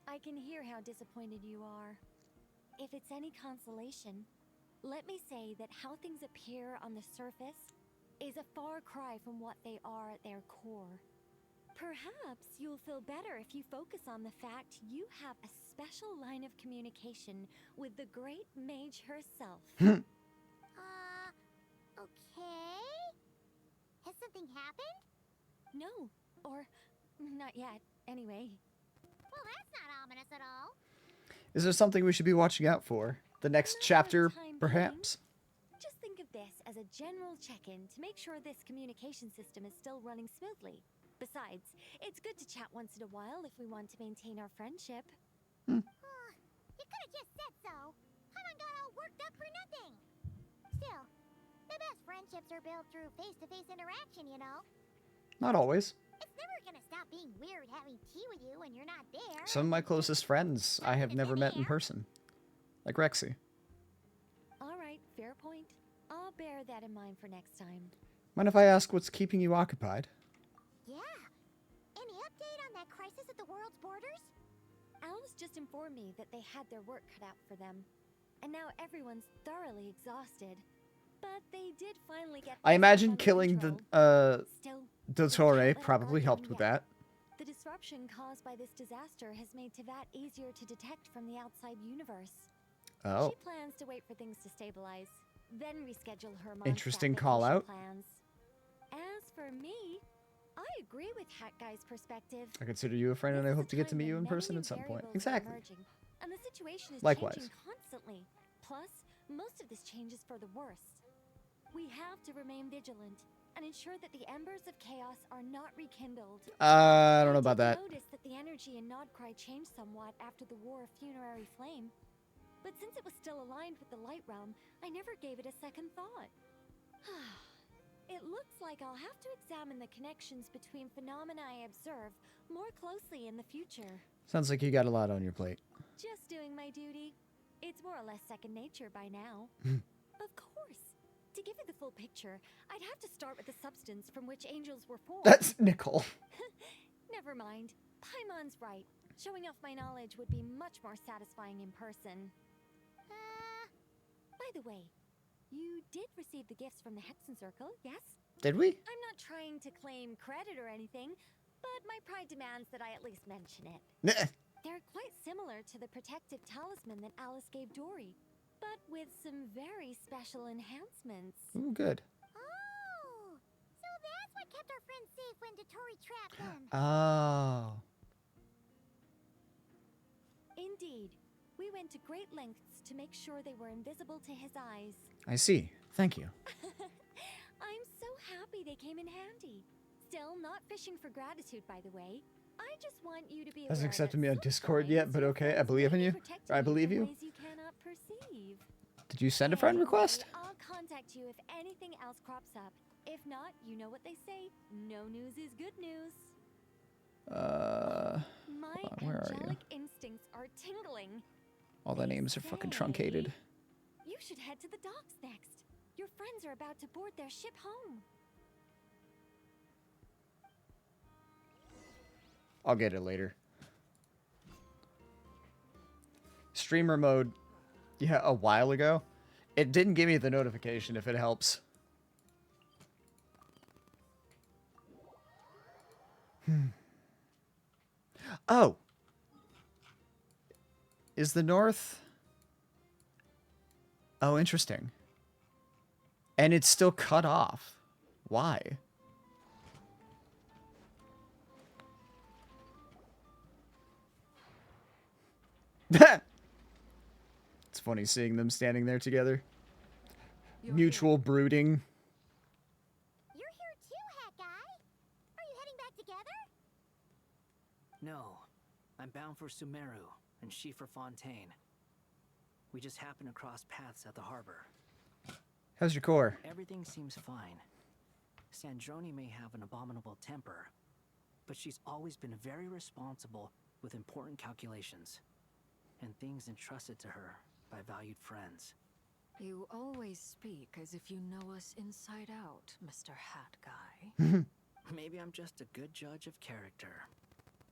I can hear how disappointed you are. If it's any consolation, let me say that how things appear on the surface is a far cry from what they are at their core. Perhaps you'll feel better if you focus on the fact you have a special line of communication with the great mage herself. Okay. Has something happened? No, or not yet, anyway. Well, that's not ominous at all. Is there something we should be watching out for? The next chapter, perhaps? Just think of this as a general check-in to make sure this communication system is still running smoothly. Besides, it's good to chat once in a while if we want to maintain our friendship. You could have just said so. Paimon got all worked up for nothing. Still, the best friendships are built through face-to-face interaction, you know. Not always. It's never gonna stop being weird having tea with you when you're not there. Some of my closest friends I have never met in person. Like Rexy. All right, fair point. I'll bear that in mind for next time. Mind if I ask what's keeping you occupied? Yeah. Any update on that crisis at the world's borders? Alice just informed me that they had their work cut out for them. And now everyone's thoroughly exhausted. But they did finally get... I imagine killing the, Still, Dottore probably helped with that. the disruption caused by this disaster has made Teyvat easier to detect from the outside universe. Oh. She plans to wait for things to stabilize, then reschedule her Interesting Mondstadt call vacation out. plans. As for me, I agree with Hat Guy's perspective. I consider you a friend and I hope to get to meet you in person at some point. Exactly. And the situation is Likewise. changing constantly. Plus, most of this change is for the worse. We have to remain vigilant and ensure that the embers of chaos are not rekindled. I don't know about that. I noticed that the energy in Nodcry changed somewhat after the War of Funerary Flame. But since it was still aligned with the Light Realm, I never gave it a second thought. It looks like I'll have to examine the connections between phenomena I observe more closely in the future. Sounds like you got a lot on your plate. Just doing my duty. It's more or less second nature by now. Of course. To give you the full picture, I'd have to start with the substance from which angels were formed. That's Nicole. Never mind. Paimon's right. Showing off my knowledge would be much more satisfying in person. By the way, you did receive the gifts from the Hexen Circle, yes? Did we? I'm not trying to claim credit or anything, but my pride demands that I at least mention it. They're quite similar to the protective talisman that Alice gave Dory, but with some very special enhancements. Ooh, good. Oh, so that's what kept our friends safe when Dotori trapped them. Oh. Indeed. We went to great lengths to make sure they were invisible to his eyes. I see. Thank you. I'm so happy they came in handy. Still not fishing for gratitude, by the way. I just want you to be aware Hasn't that accepted me on Discord sometimes yet, but your okay. I friends believe in may be you. protecting I believe in you. ways you cannot perceive. Did you send a friend request? I'll contact you if anything else crops up. If not, you know what they say. No news is good news. My where are you? angelic instincts are tingling. All the names are fucking truncated. You should head to the docks next. Your friends are about to board their ship home. I'll get it later. Streamer mode. Yeah, a while ago. It didn't give me the notification if it helps. Oh. Is the north... Oh, interesting. And it's still cut off. Why? It's funny seeing them standing there together. Mutual brooding. You're here too, Hat Guy. Are you heading back together? No, I'm bound for Sumeru, and she for Fontaine. We just happened to cross paths at the harbor. How's your core? Everything seems fine. Sandrone may have an abominable temper, but she's always been very responsible with important calculations, and things entrusted to her by valued friends. You always speak as if you know us inside out, Mr. Hat Guy. Maybe I'm just a good judge of character.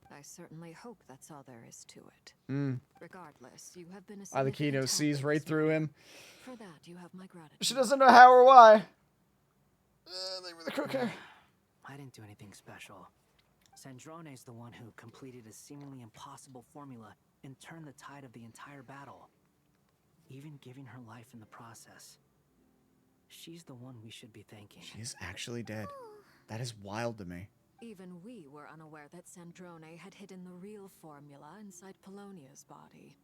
I certainly hope that's all there is to it. Regardless, you have been a Alakino significant sees help right this through morning. him. For that, you have my gratitude. She doesn't know how or why. They were the cooker. I didn't do anything special. Sandrone's the one who completed a seemingly impossible formula and turned the tide of the entire battle, even giving her life in the process. She's the one we should be thanking. She's actually dead. That is wild to me. Even we were unaware that Sandrone had hidden the real formula inside Polonia's body.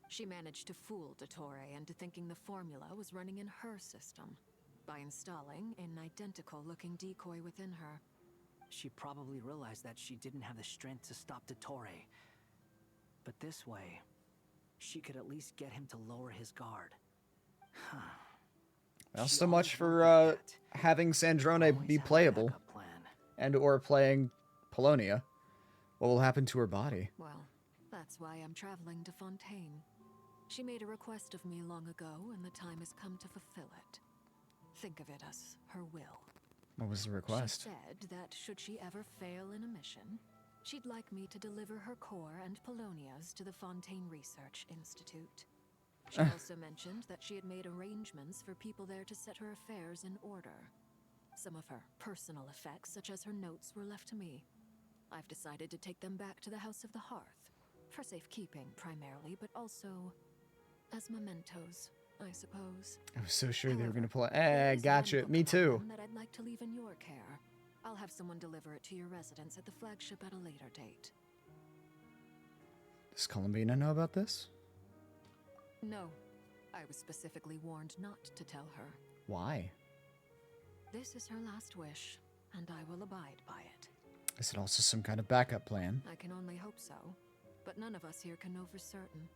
She managed to fool Dottore into thinking the formula was running in her system by installing an identical-looking decoy within her. She probably realized that she didn't have the strength to stop Dottore. But this way, she could at least get him to lower his guard. Well, so much for having Sandrone be playable. And or playing Polonia. What will happen to her body? Well, that's why I'm traveling to Fontaine. She made a request of me long ago, and the time has come to fulfill it. Think of it as her will. What was the request? She said that should she ever fail in a mission, she'd like me to deliver her core and Polonia's to the Fontaine Research Institute. She also mentioned that she had made arrangements for people there to set her affairs in order. Some of her personal effects, such as her notes, were left to me. I've decided to take them back to the House of the Hearth, for safekeeping primarily, but also as mementos, I suppose. I was so sure they were going to pull There it. is Gotcha. one Me book too. item that I'd like to leave in your care. I'll have someone deliver it to your residence at the flagship at a later date. Does Columbina know about this? No, I was specifically warned not to tell her. Why? This is her last wish, and I will abide by it. Is it also some kind of backup plan? I can only hope so, but none of us here can know for certain.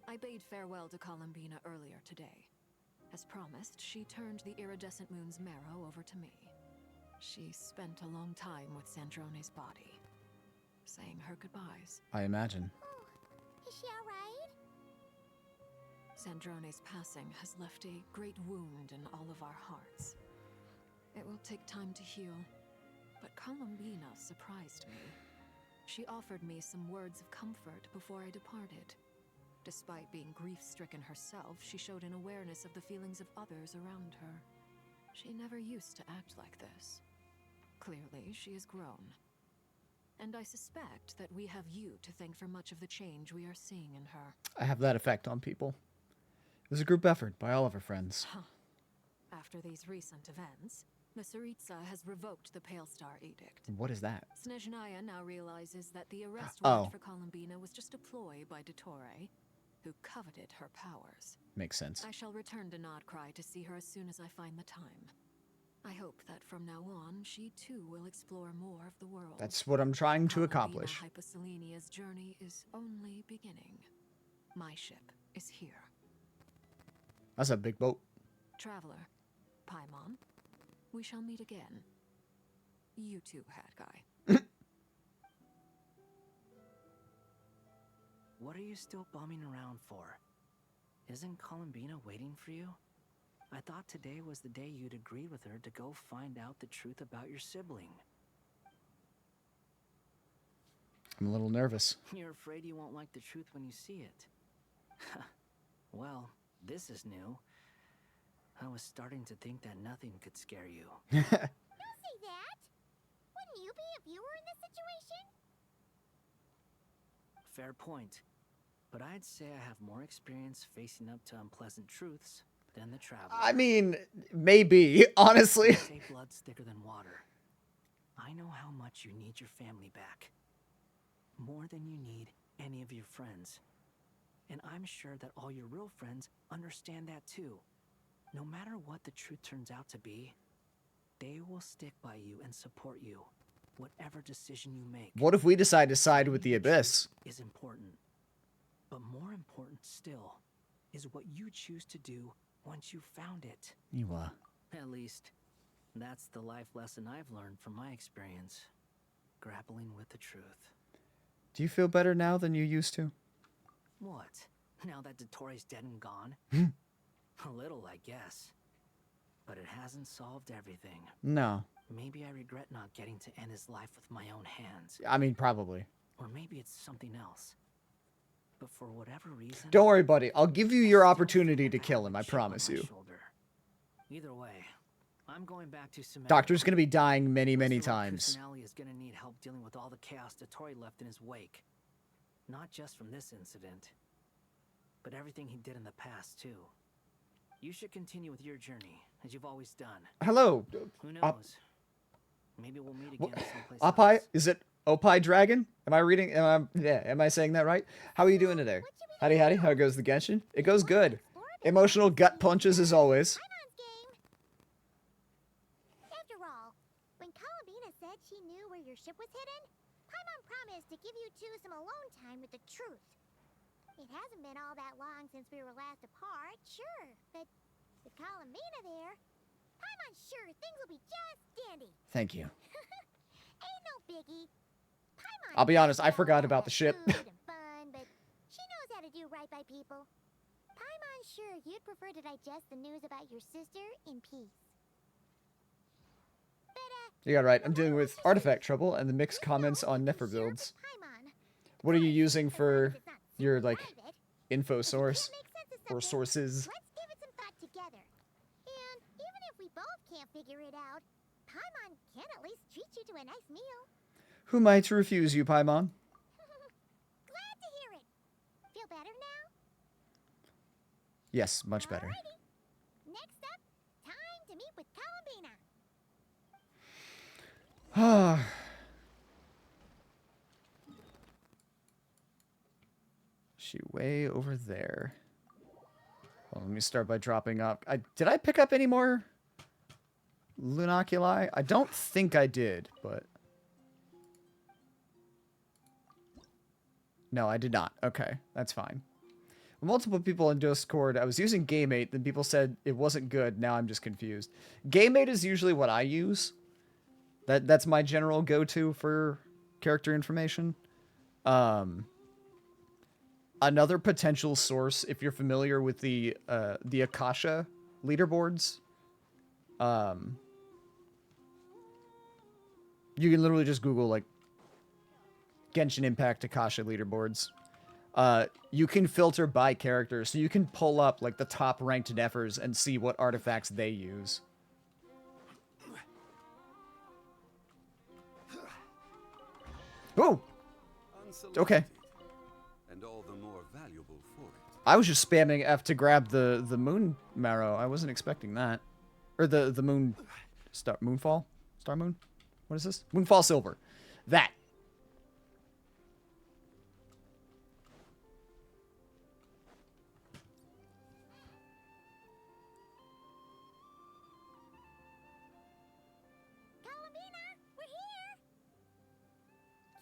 I bade farewell to Columbina earlier today. As promised, she turned the iridescent moon's marrow over to me. She spent a long time with Sandrone's body, saying her goodbyes. I imagine. Is she alright? Sandrone's passing has left a great wound in all of our hearts. It will take time to heal, but Columbina surprised me. She offered me some words of comfort before I departed. Despite being grief-stricken herself, she showed an awareness of the feelings of others around her. She never used to act like this. Clearly, she has grown. And I suspect that we have you to thank for much of the change we are seeing in her. I have that effect on people. It was a group effort by all of her friends. Huh. After these recent events, the Tsaritsa has revoked the Pale Star Edict. What is that? Snezhnaya now realizes that the arrest Oh. warrant for Columbina was just a ploy by Dottore, who coveted her powers. Makes sense. I shall return to Nodcry to see her as soon as I find the time. I hope that from now on, she too will explore more of the world. That's what I'm trying to accomplish. Hyposelenia's journey is only beginning. My ship is here. That's a big boat. Traveler, Paimon, we shall meet again. You too, Hat Guy. What are you still bumming around for? Isn't Columbina waiting for you? I thought today was the day you'd agreed with her to go find out the truth about your sibling. I'm a little nervous. You're afraid you won't like the truth when you see it. Well, this is new. I was starting to think that nothing could scare you. Don't say that! Wouldn't you be if you were in this situation? Fair point. But I'd say I have more experience facing up to unpleasant truths than the traveler. I mean, maybe, honestly. They say blood's thicker than water. I know how much you need your family back. More than you need any of your friends. And I'm sure that all your real friends understand that too. No matter what the truth turns out to be, they will stick by you and support you, whatever decision you make. What if we decide to side with the Abyss? Is important. But more important still is what you choose to do once you've found it. Iwa. At least, that's the life lesson I've learned from my experience, grappling with the truth. Do you feel better now than you used to? What? Now that Dottore's dead and gone? A little, I guess. But it hasn't solved everything. No. Maybe I regret not getting to end his life with my own hands. I mean, probably. Or maybe it's something else. But for whatever reason... Don't worry, buddy. I'll give you your opportunity to kill him, I promise you. Either way, I'm going back to Sumeria. Doctor's gonna be dying many, many times. Kusanali is gonna need help dealing with all the chaos Dottore left in his wake. Not just from this incident, but everything he did in the past, too. You should continue with your journey, as you've always done. Hello. Who knows? Maybe we'll meet again someplace Opai? else. Is it Opai Dragon? Am I reading? Am I saying that right? How are you doing today? Howdy, howdy. How goes the Genshin? It goes good. Emotional gut punches as always. After all, when Columbina said she knew where your ship was hidden, Paimon promised to give you two some alone time with the truth. It hasn't been all that long since we were last apart, sure, but with Columbina there, Paimon's sure things will be just dandy. Thank you. Ain't no biggie. Paimon I'll be honest, I forgot about the ship. food and fun, but she knows how to do right by people. Paimon's sure you'd prefer to digest the news about your sister in peace. You got it right. I'm dealing with artifact trouble and the mixed comments on Nefer builds. What are you using for your, like, info source? Or sources? Let's give it some thought together. And even if we both can't figure it out, Paimon can at least treat you to a nice meal. Who might refuse you, Paimon? Glad to hear it. Feel better now? Yes, much better. Alrighty. Next up, time to meet with Columbina. She way over there. Well, let me start by dropping up. Did I pick up any more Lunoculi? I don't think I did, but... No, I did not. Okay, that's fine. Multiple people in Discord, I was using GameMate, then people said it wasn't good. Now I'm just confused. GameMate is usually what I use. That's my general go-to for character information. Another potential source, if you're familiar with the Akasha leaderboards, you can literally just Google, like, Genshin Impact Akasha leaderboards. You can filter by character, so you can pull up, like, the top-ranked Nefers and see what artifacts they use. Whoa! Okay. And all the more valuable for it. I was just spamming F to grab the moon marrow. I wasn't expecting that. Or the moon... Moonfall? Star moon? What is this? Moonfall silver. That.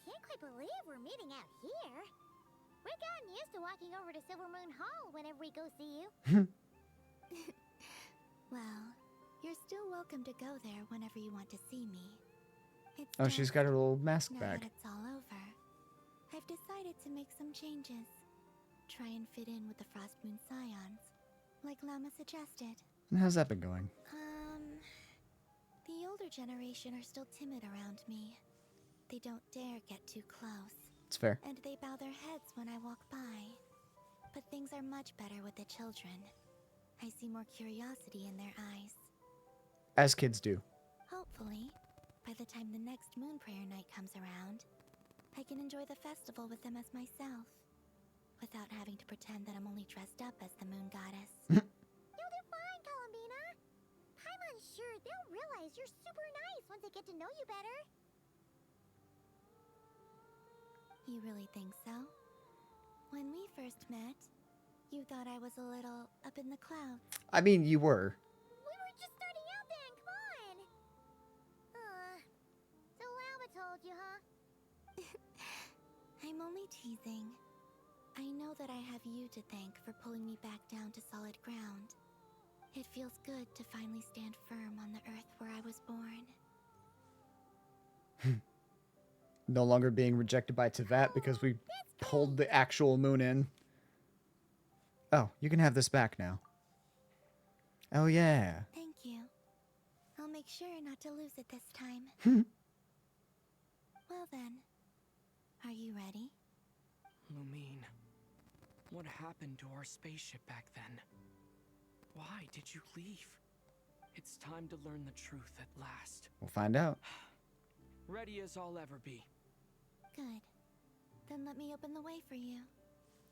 Can't quite believe we're meeting out here. We're gotten used to walking over to Silver Moon Hall whenever we go see you. Well, you're still welcome to go there whenever you want to see me. It's Oh, she's got her little mask now back. that it's all over, I've decided to make some changes. Try and fit in with the Frost Moon Scions, like Llama suggested. And how's that been going? The older generation are still timid around me. They don't dare get too close. It's fair. And they bow their heads when I walk by. But things are much better with the children. I see more curiosity in their eyes. As kids do. Hopefully, by the time the next Moon Prayer Night comes around, I can enjoy the festival with them as myself, without having to pretend that I'm only dressed up as the Moon Goddess. You'll do fine, Columbina. Paimon's sure they'll realize you're super nice once they get to know you better. You really think so? When we first met, you thought I was a little up in the clouds. I mean, you were. We were just starting out then, come on. So Llama told you, huh? I'm only teasing. I know that I have you to thank for pulling me back down to solid ground. It feels good to finally stand firm on the earth where I was born. No longer being rejected by Tevat because we pulled the actual moon in. Oh, you can have this back now. Oh, yeah. Thank you. I'll make sure not to lose it this time. Well then, are you ready? Lumine, what happened to our spaceship back then? Why did you leave? It's time to learn the truth at last. We'll find out. Ready as I'll ever be. Good. Then let me open the way for you.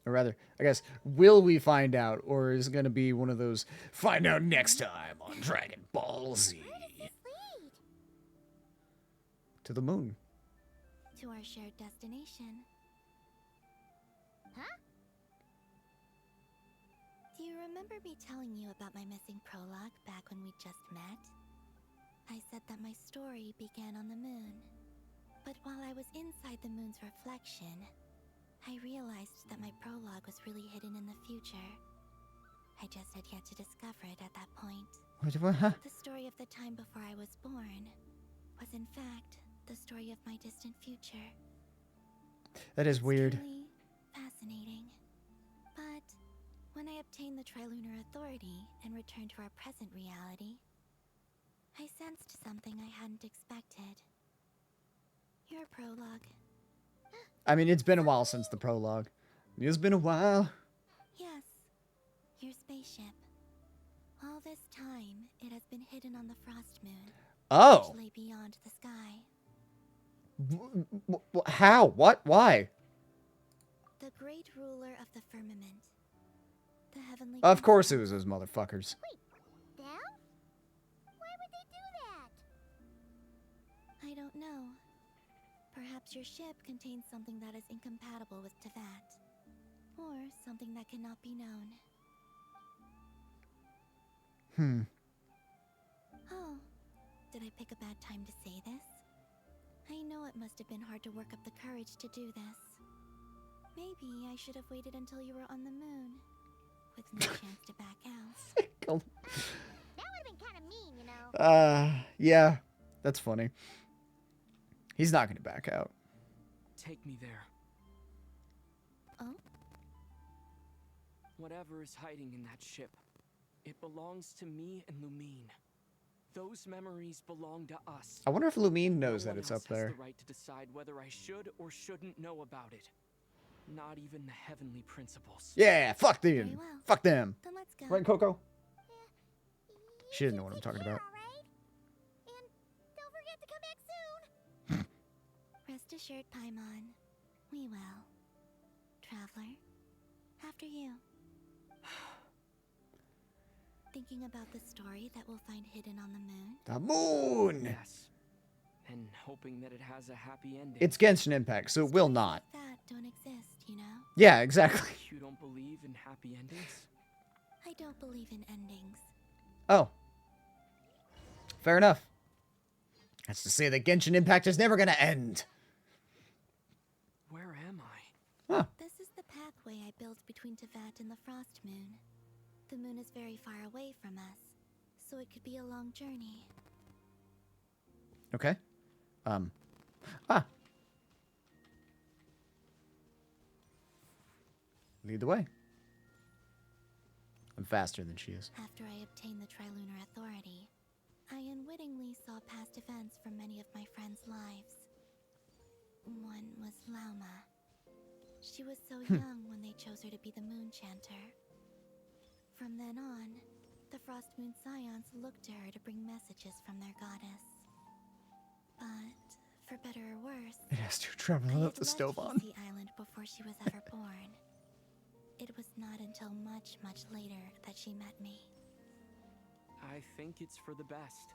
Or rather, I guess, will we find out? Or is it going to be one of those, find out next time on Dragon Ball Z? Where does this lead? To the moon. To our shared destination. Huh? Do you remember me telling you about my missing prologue back when we just met? I said that my story began on the moon. But while I was inside the moon's reflection, I realized that my prologue was really hidden in the future. I just had yet to discover it at that point. What? The story of the time before I was born was in fact the story of my distant future. That is weird. Truly fascinating. But when I obtained the Trilunar Authority and returned to our present reality, I sensed something I hadn't expected. Your prologue. I mean, it's been a while since the prologue. It's been a while. Yes, your spaceship. All this time, it has been hidden on the Frost Moon. Oh. Which lay beyond the sky. How? What? Why? The great ruler of the firmament. The heavenly... Of course it was those motherfuckers. Them? Why would they do that? I don't know. Perhaps your ship contains something that is incompatible with Tevat. Or something that cannot be known. Oh, did I pick a bad time to say this? I know it must have been hard to work up the courage to do this. Maybe I should have waited until you were on the moon. With no chance to back out. That would have been kind of mean, you know. Yeah. That's funny. He's not going to back out. Take me there. Oh? Whatever is hiding in that ship, it belongs to me and Lumine. Those memories belong to us. I wonder if Lumine knows No that one it's else up there. has the right to decide whether I should or shouldn't know about it. Not even the heavenly principles. Yeah, fuck them. Very well. Fuck them. Then let's go. Right, Coco? She didn't know what I'm talking about. And don't forget to come back soon. Rest assured, Paimon. We will. Traveler, after you. Thinking about the story that we'll find hidden on the moon? The moon! Yes. And hoping that it has a happy ending. It's Genshin Impact, so it will not. That don't exist, you know? Yeah, exactly. You don't believe in happy endings? I don't believe in endings. Oh. Fair enough. That's to say that Genshin Impact is never gonna end. Where am I? Huh. This is the pathway I built between Tevat and the Frost Moon. The moon is very far away from us, so it could be a long journey. Okay. Lead the way. I'm faster than she is. After I obtained the Trilunar Authority, I unwittingly saw past events from many of my friends' lives. One was Lauma. She was so young when they chose her to be the Moon Chanter. From then on, the Frost Moon Scions looked to her to bring messages from their goddess. But, for better or worse, It has to travel I up had the left stove on. Easy Island before she was ever born. It was not until much, much later that she met me. I think it's for the best.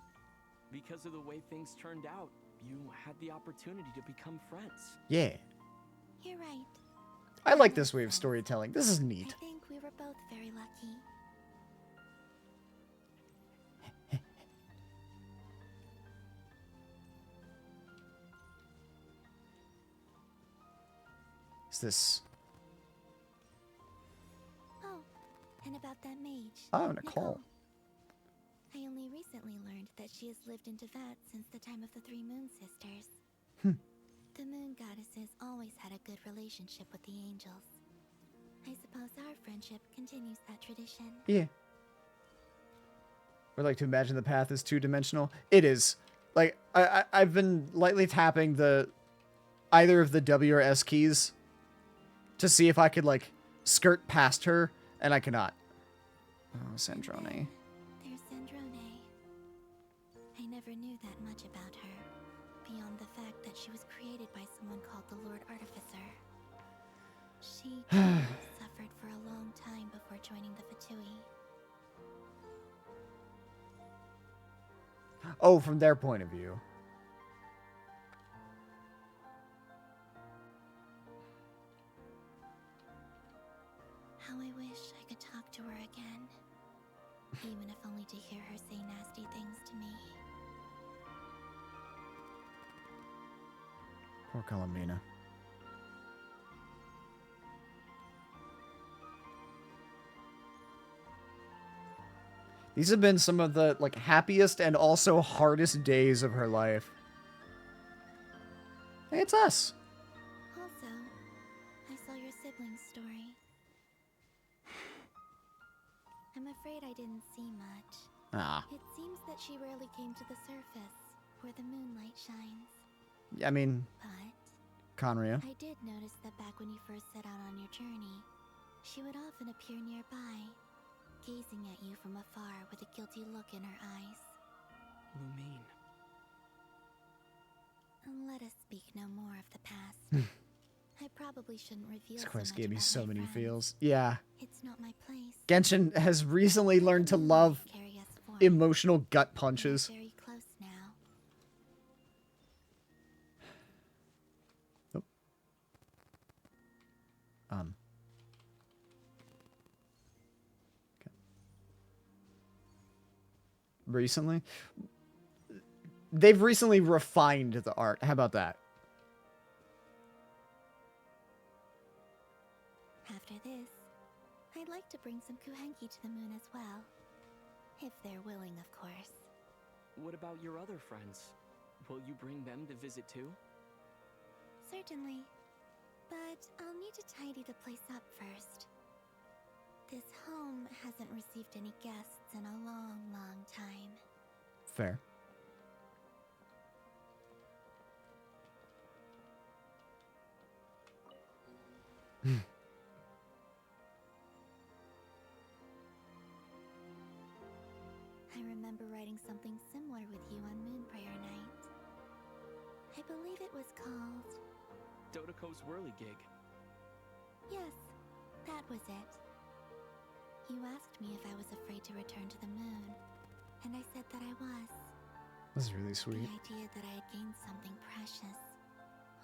Because of the way things turned out, you had the opportunity to become friends. Yeah. You're right. I like this way of storytelling. This is I neat. think we were both very lucky. Is this... Oh, and about that mage. Oh, Nicole. I only recently learned that she has lived in Tevat since the time of the Three Moon Sisters. The moon goddesses always had a good relationship with the angels. I suppose our friendship continues that tradition. Yeah. Would like to imagine the path is two-dimensional. It is. Like, I've been lightly tapping either of the W or S keys to see if I could, like, skirt past her, and I cannot. Oh, Sandrone. There's Sandrone. I never knew that much about her, beyond the fact that she was created by someone called the Lord Artificer. She suffered for a long time before joining the Fatui. Oh, from their point of view. How I wish I could talk to her again. Even if only to hear her say nasty things to me. Poor Columbina. These have been some of the, like, happiest and also hardest days of her life. Hey, it's us. Also, I saw your siblings' story. I'm afraid I didn't see much. Ah. It seems that she rarely came to the surface, where the moonlight shines. I mean, But Conria. I did notice that back when you first set out on your journey, she would often appear nearby, gazing at you from afar with a guilty look in her eyes. Lumine. Let us speak no more of the past. I probably shouldn't reveal This so quest much gave me about so my many friends. feels. Yeah. It's not my place. Genshin has recently learned to love Carry us forward. emotional gut punches. We're very close now. Nope. Okay. Recently? They've recently refined the art. How about that? After this, I'd like to bring some Kuhenki to the moon as well. If they're willing, of course. What about your other friends? Will you bring them to visit too? Certainly. But I'll need to tidy the place up first. This home hasn't received any guests in a long, long time. Fair. I remember writing something similar with you on Moon Prayer Night. I believe it was called Coast whirligig. Yes, that was it. You asked me if I was afraid to return to the moon, and I said that I was. This is really sweet. The idea that I had gained something precious,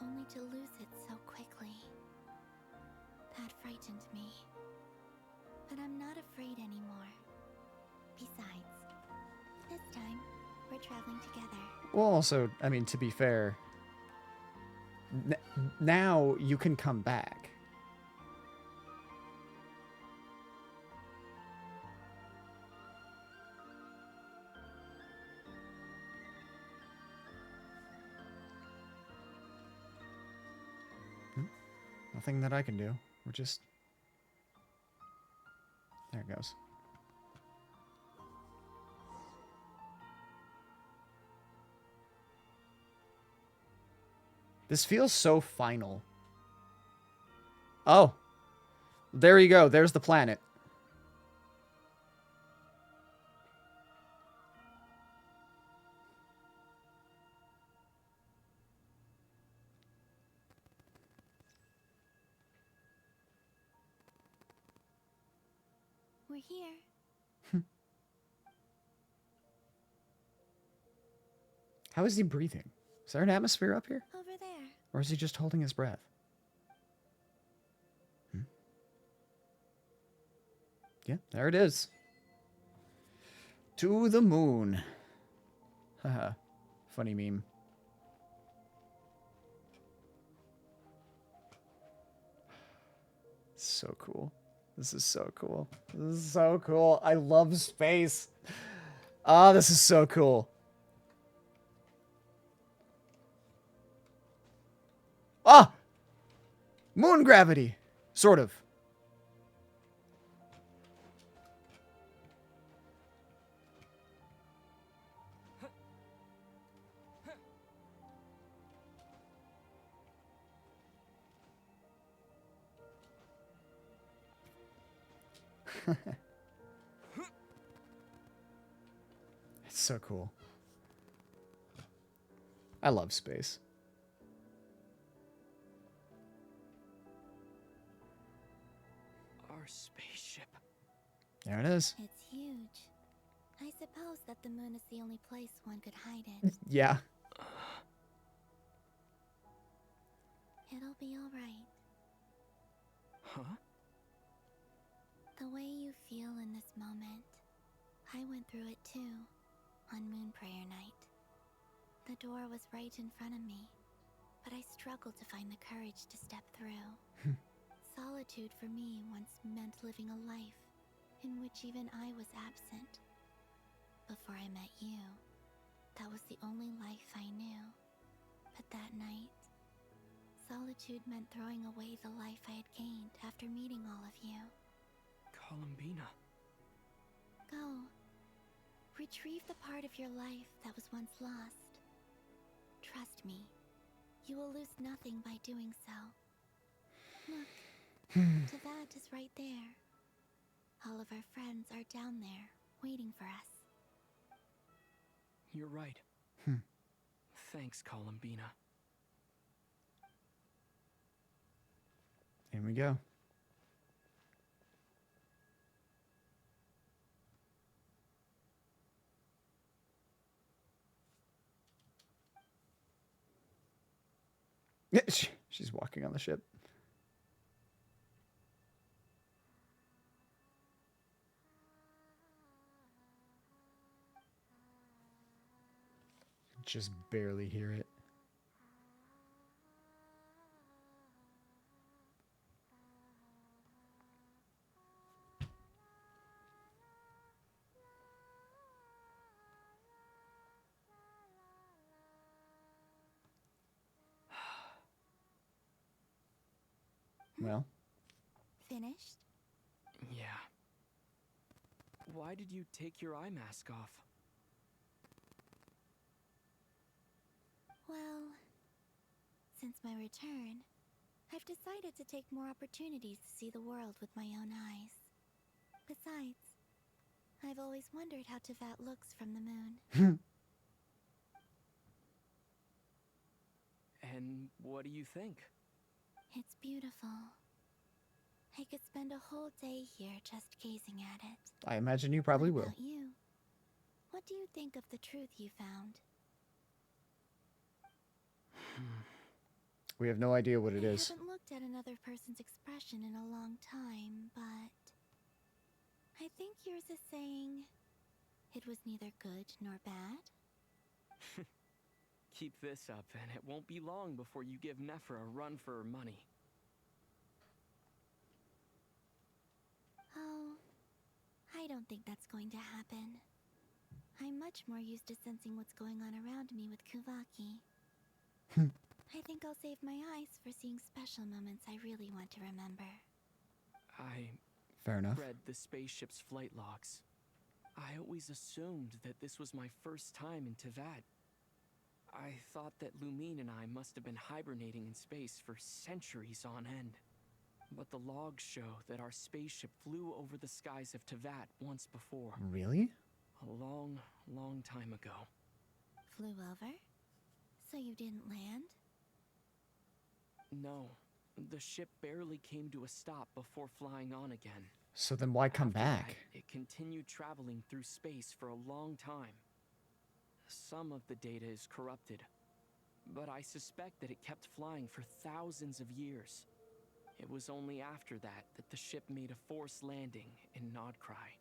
only to lose it so quickly. That frightened me. But I'm not afraid anymore. Besides, this time, we're traveling together. Well, also, I mean, to be fair, now you can come back. Nothing that I can do. We're just... There it goes. This feels so final. Oh. There you go. There's the planet. We're here. How is he breathing? Is there an atmosphere up here? Over there. Or is he just holding his breath? Yeah, there it is. To the moon. Haha. Funny meme. So cool. This is so cool. This is so cool. I love space. Ah, this is so cool. Ah! Moon gravity. Sort of. It's so cool. I love space. Our spaceship. There it is. It's huge. I suppose that the moon is the only place one could hide it. Yeah. It'll be alright. Huh? The way you feel in this moment, I went through it too, on Moon Prayer Night. The door was right in front of me, but I struggled to find the courage to step through. Solitude for me once meant living a life in which even I was absent. Before I met you, that was the only life I knew. But that night, solitude meant throwing away the life I had gained after meeting all of you. Columbina. Go. Retrieve the part of your life that was once lost. Trust me, you will lose nothing by doing so. Look, Tavad is right there. All of our friends are down there, waiting for us. You're right. Thanks, Columbina. Here we go. Yeah, she's walking on the ship. Just barely hear it. Well. Finished? Yeah. Why did you take your eye mask off? Well, since my return, I've decided to take more opportunities to see the world with my own eyes. Besides, I've always wondered how Teyvat looks from the moon. And what do you think? It's beautiful. I could spend a whole day here just gazing at it. I imagine you probably What will. about you? What do you think of the truth you found? We have no idea what it I is. haven't looked at another person's expression in a long time, but I think yours is saying it was neither good nor bad. Keep this up, and it won't be long before you give Nephra a run for her money. Oh, I don't think that's going to happen. I'm much more used to sensing what's going on around me with Kuvaki. I think I'll save my eyes for seeing special moments I really want to remember. Fair enough. Read the spaceship's flight logs. I always assumed that this was my first time in Tevat. I thought that Lumine and I must have been hibernating in space for centuries on end. But the logs show that our spaceship flew over the skies of Tevat once before. Really? A long, long time ago. Flew over? So you didn't land? No. The ship barely came to a stop before flying on again. So then why come After back? that, it continued traveling through space for a long time. Some of the data is corrupted, but I suspect that it kept flying for thousands of years. It was only after that that the ship made a forced landing in Nodcry.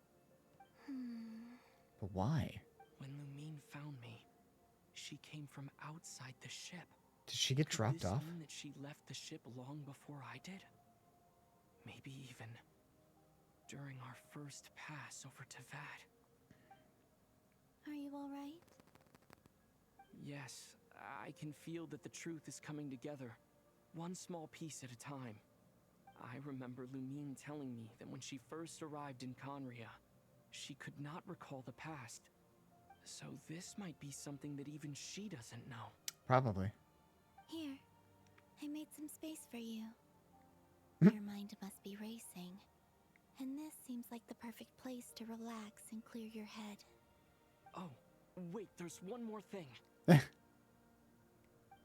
But why? When Lumine found me, she came from outside the ship. Did she get dropped Could this off? mean that she left the ship long before I did? Maybe even during our first pass over Tevat. Are you alright? Yes, I can feel that the truth is coming together, one small piece at a time. I remember Lumine telling me that when she first arrived in Conria, she could not recall the past. So this might be something that even she doesn't know. Probably. Here, I made some space for you. Your mind must be racing, and this seems like the perfect place to relax and clear your head. Oh, wait, there's one more thing.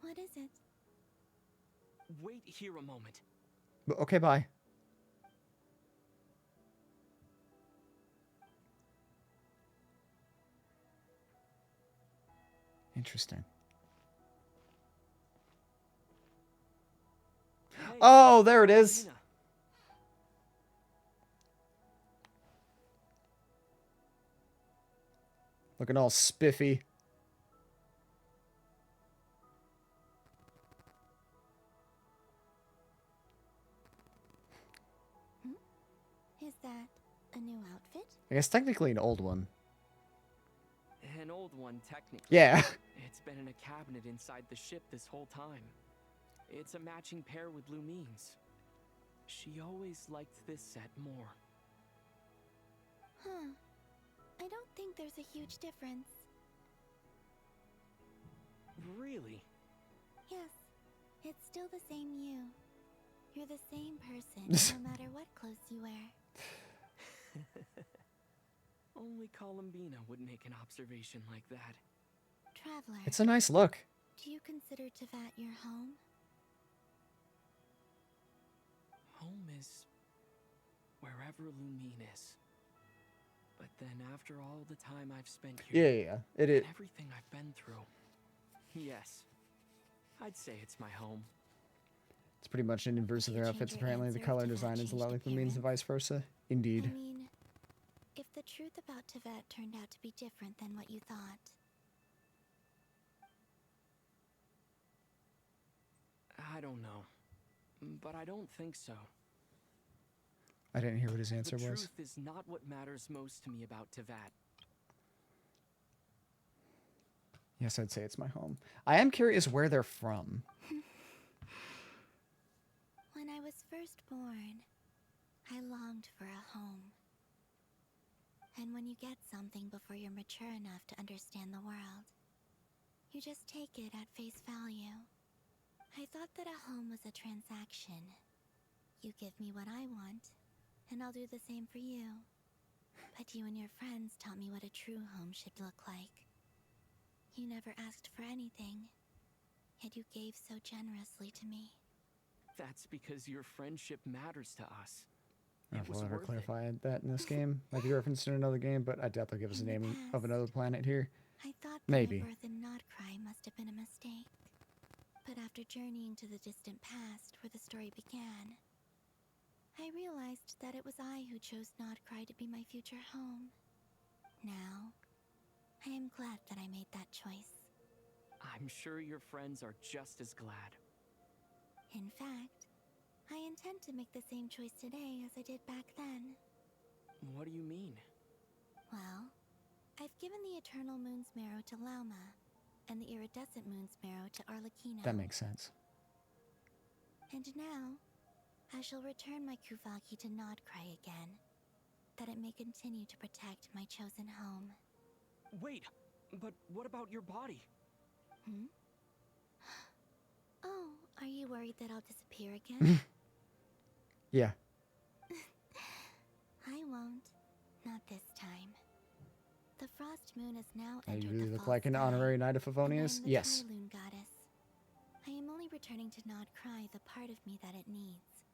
What is it? Wait here a moment. Okay, bye. Interesting. Hey, Oh, there it is. Nina. Looking all spiffy. Is that a new outfit? I guess technically an old one. An old one, technically. Yeah. It's been in a cabinet inside the ship this whole time. It's a matching pair with Lumine's. She always liked this set more. Huh. I don't think there's a huge difference. Really? Yes, it's still the same you. You're the same person, no matter what clothes you wear. Only Columbina would make an observation like that. Traveler. It's a nice look. Do you consider Tevat your home? Home is wherever Lumine is. But then after all the time I've spent here, Yeah. It is. and everything I've been through, yes, I'd say it's my home. It's pretty much an inverse of their outfits. your Apparently, the answer color to that design is a lot like changed the means and vice versa. Indeed. I mean, if the truth about Tevat turned out to be different than what you thought, I don't know, but I don't think so. I didn't hear what his answer The was. truth is not what matters most to me about Tevat. Yes, I'd say it's my home. I am curious where they're from. when I was first born, I longed for a home. And when you get something before you're mature enough to understand the world, you just take it at face value. I thought that a home was a transaction. You give me what I want, and I'll do the same for you. But you and your friends taught me what a true home should look like. You never asked for anything, yet you gave so generously to me. That's because your friendship matters to us. I don't It know if was we'll ever worth it. clarify that in this game. Might be referenced in another game, but I doubt they'll give us a name of another planet here. I thought that Maybe. my birth in Nodcry must have been a mistake. But after journeying to the distant past where the story began, I realized that it was I who chose Nodcry to be my future home. Now, I am glad that I made that choice. I'm sure your friends are just as glad. In fact, I intend to make the same choice today as I did back then. What do you mean? Well, I've given the Eternal Moon's Marrow to Lauma, and the Iridescent Moon's Marrow to Arlecchino. That makes sense. And now, I shall return my Kuvagi to Nodcry again, that it may continue to protect my chosen home. Wait, but what about your body? Hmm? Oh, are you worried that I'll disappear again? Yeah. I won't. Not this time. The Frost Moon is now You entered really the look fall like an sky, honorary knight of and I Favonius? am the Yes. Triloon goddess. I am only returning to Nodcry the part of me that it needs.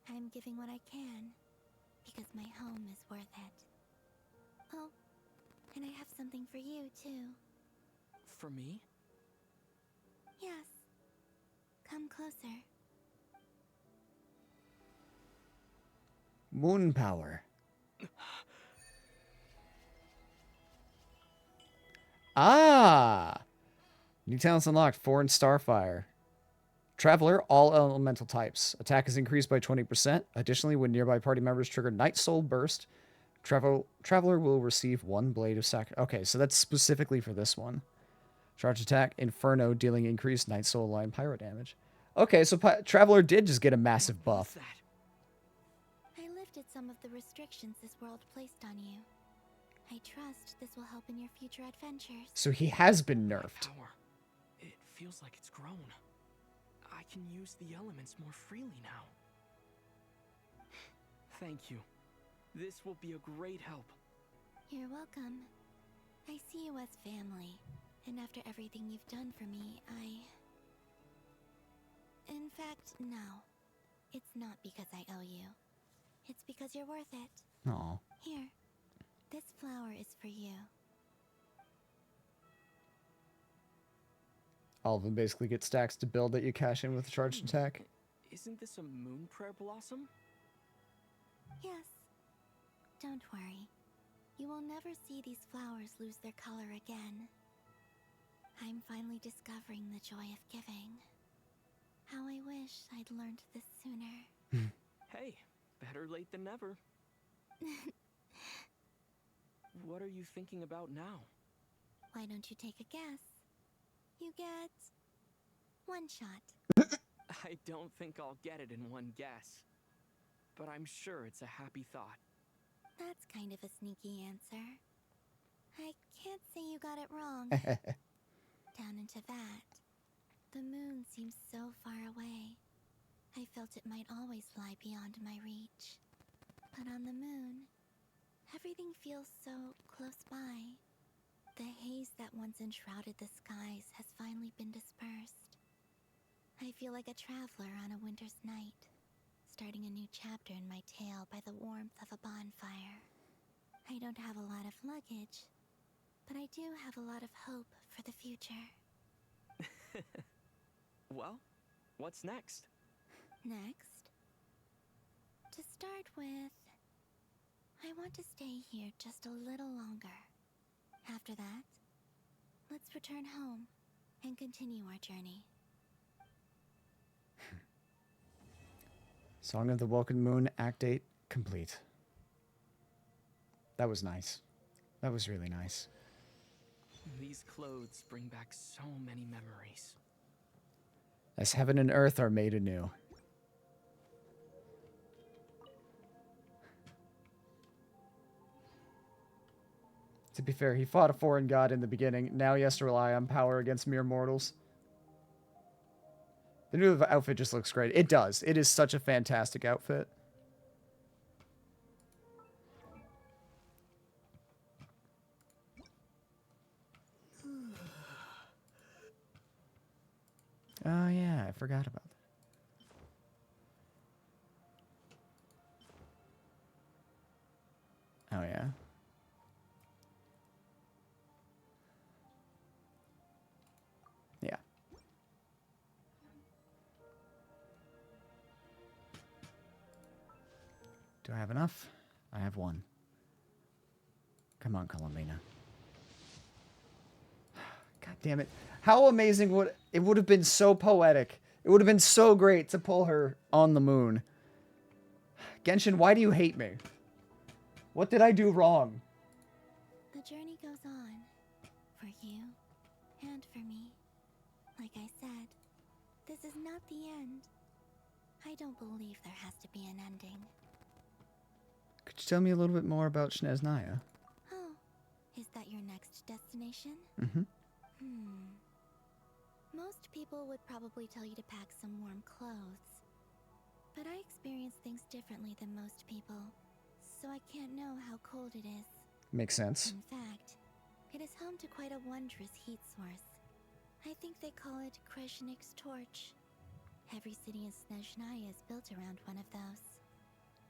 I am giving what I can, because my home is worth it. Oh, and I have something for you, too. For me? Yes. Come closer. Moon power. Ah! New talents unlocked. 4 in Starfire. Traveler, all elemental types. Attack is increased by 20%. Additionally, when nearby party members trigger Night Soul Burst, Traveler will receive 1 blade of sacrifice. Okay, so that's specifically for this one. Charge attack, Inferno, dealing increased Night Soul line pyro damage. Okay, so Traveler did just get a massive buff. I lifted some of the restrictions this world placed on you. I trust this will help in your future adventures. So he has been nerfed. Power. It feels like it's grown. I can use the elements more freely now. Thank you. This will be a great help. You're welcome. I see you as family, and after everything you've done for me, In fact, no. It's not because I owe you. It's because you're worth it. Aw. Here. This flower is for you. All of them basically get stacks to build that you cash in with the charged attack. Isn't this a moon prayer blossom? Yes. Don't worry. You will never see these flowers lose their color again. I'm finally discovering the joy of giving. How I wish I'd learned this sooner. Hey, better late than never. What are you thinking about now? Why don't you take a guess? You get 1 shot. I don't think I'll get it in one guess. But I'm sure it's a happy thought. That's kind of a sneaky answer. I can't say you got it wrong. Down into that. The moon seems so far away. I felt it might always lie beyond my reach. But on the moon, everything feels so close by. The haze that once enshrouded the skies has finally been dispersed. I feel like a traveler on a winter's night, starting a new chapter in my tale by the warmth of a bonfire. I don't have a lot of luggage, but I do have a lot of hope for the future. Well, what's next? Next, to start with, I want to stay here just a little longer. After that, let's return home and continue our journey. Song of the Welcome Moon, Act 8, complete. That was nice. That was really nice. These clothes bring back so many memories. As heaven and earth are made anew. To be fair, he fought a foreign god in the beginning. Now he has to rely on power against mere mortals. The new outfit just looks great. It does. It is such a fantastic outfit. Oh yeah, I forgot about that. Oh, yeah? Yeah. Do I have enough? I have one. Come on, Columbina. God damn it. How amazing would it would have been so poetic. It would have been so great to pull her on the moon. Genshin, why do you hate me? What did I do wrong? The journey goes on. For you. And for me. Like I said, this is not the end. I don't believe there has to be an ending. Could you tell me a little bit more about Snezhnaya? Oh, is that your next destination? Mm-hmm. Most people would probably tell you to pack some warm clothes. But I experience things differently than most people, so I can't know how cold it is. Makes sense. In fact, it is home to quite a wondrous heat source. I think they call it Kreshnik's torch. Every city in Snezhnaya is built around one of those.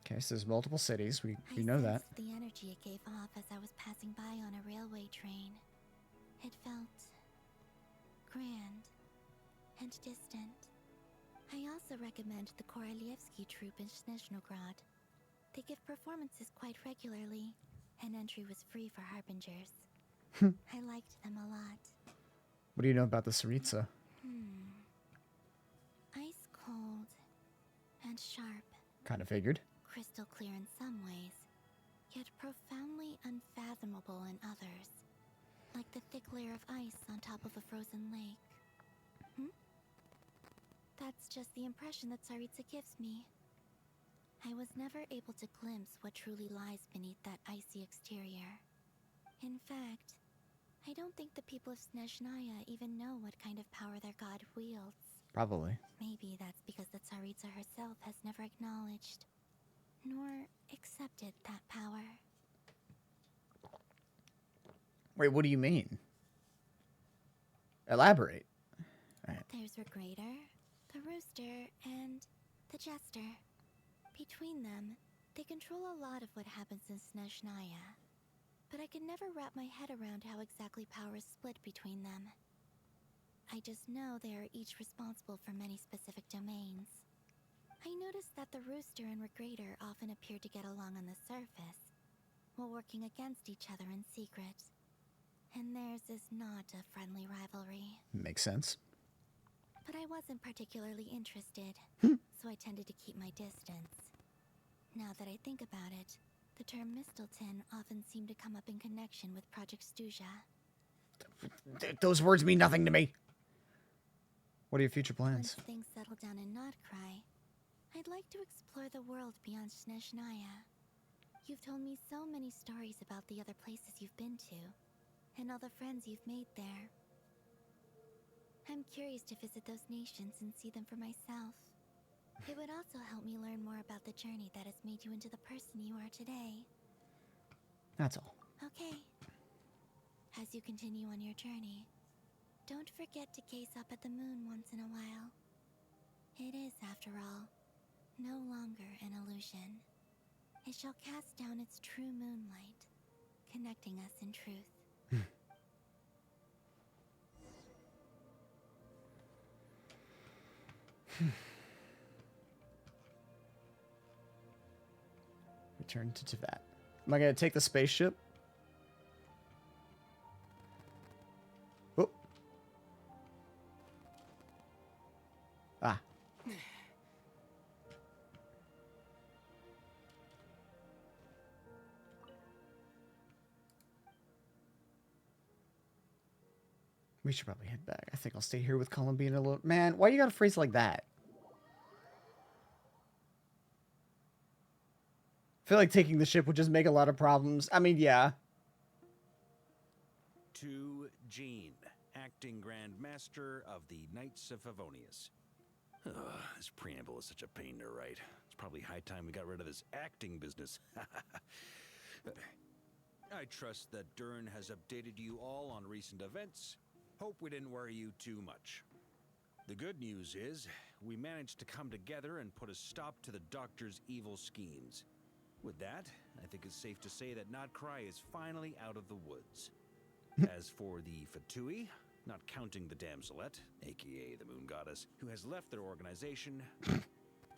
Okay, so there's multiple cities. We know that. I sensed the energy it gave off as I was passing by on a railway train. It felt grand and distant. I also recommend the Korolievsky troupe in Snezhnograd. They give performances quite regularly, and entry was free for harbingers. I liked them a lot. What do you know about the Tsaritsa? Ice cold and sharp. Kind of figured. Crystal clear in some ways, yet profoundly unfathomable in others. Like the thick layer of ice on top of a frozen lake. That's just the impression that Tsaritsa gives me. I was never able to glimpse what truly lies beneath that icy exterior. In fact, I don't think the people of Snezhnaya even know what kind of power their god wields. Probably. Maybe that's because the Tsaritsa herself has never acknowledged, nor accepted that power. Wait, what do you mean? Elaborate. Right. There's Regrator, the Rooster, and the Jester. Between them, they control a lot of what happens in Snezhnaya. But I can never wrap my head around how exactly power is split between them. I just know they are each responsible for many specific domains. I noticed that the Rooster and Regrator often appear to get along on the surface, while working against each other in secret. And theirs is not a friendly rivalry. Makes sense. But I wasn't particularly interested, so I tended to keep my distance. Now that I think about it, the term Mistelton often seemed to come up in connection with Project Stuja. Those words mean nothing to me. What are your future plans? Once things settle down in Notcry, I'd like to explore the world beyond Snezhnaya. You've told me so many stories about the other places you've been to, and all the friends you've made there. I'm curious to visit those nations and see them for myself. It would also help me learn more about the journey that has made you into the person you are today. That's all. Okay. As you continue on your journey, don't forget to gaze up at the moon once in a while. It is, after all, no longer an illusion. It shall cast down its true moonlight, connecting us in truth. Return to Teyvat. Am I going to take the spaceship? Oh. Ah. We should probably head back. I think I'll stay here with Columbina a little. Man, why you got a phrase like that? I feel like taking the ship would just make a lot of problems. I mean, yeah. To Jean, acting Grand Master of the Knights of Favonius. Ugh, this preamble is such a pain to write. It's probably high time we got rid of this acting business. I trust that Dern has updated you all on recent events. Hope we didn't worry you too much. The good news is, we managed to come together and put a stop to the Doctor's evil schemes. With that, I think it's safe to say that Notcry is finally out of the woods. As for the Fatui, not counting the damselette, aka the moon goddess, who has left their organization,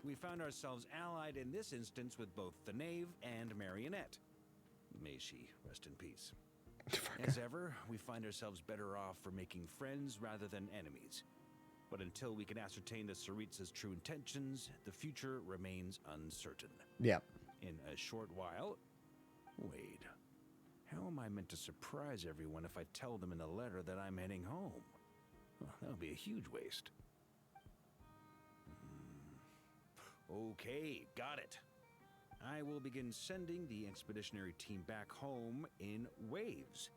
we found ourselves allied in this instance with both the Knave and Marionette. May she rest in peace. As ever, we find ourselves better off for making friends rather than enemies. But until we can ascertain the Tsaritsa's true intentions, the future remains uncertain. Yep. In a short while... Wait. How am I meant to surprise everyone if I tell them in the letter that I'm heading home? Well, that would be a huge waste. Okay, got it. I will begin sending the expeditionary team back home in waves.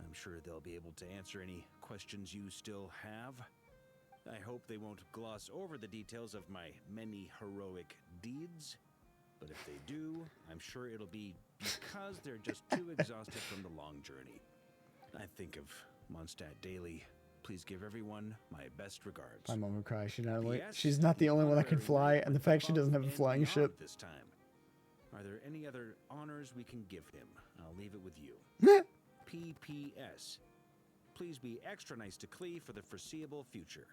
I'm sure they'll be able to answer any questions you still have. I hope they won't gloss over the details of my many heroic deeds. But if they do, I'm sure it'll be because they're just too exhausted from the long journey. I think of Mondstadt daily. Please give everyone my best regards. My mom would cry. P.S. She's not the only one that can fly, and the fact she doesn't have a flying ship. This time. Are there any other honors we can give him? I'll leave it with you. P.P.S. Please be extra nice to Klee for the foreseeable future.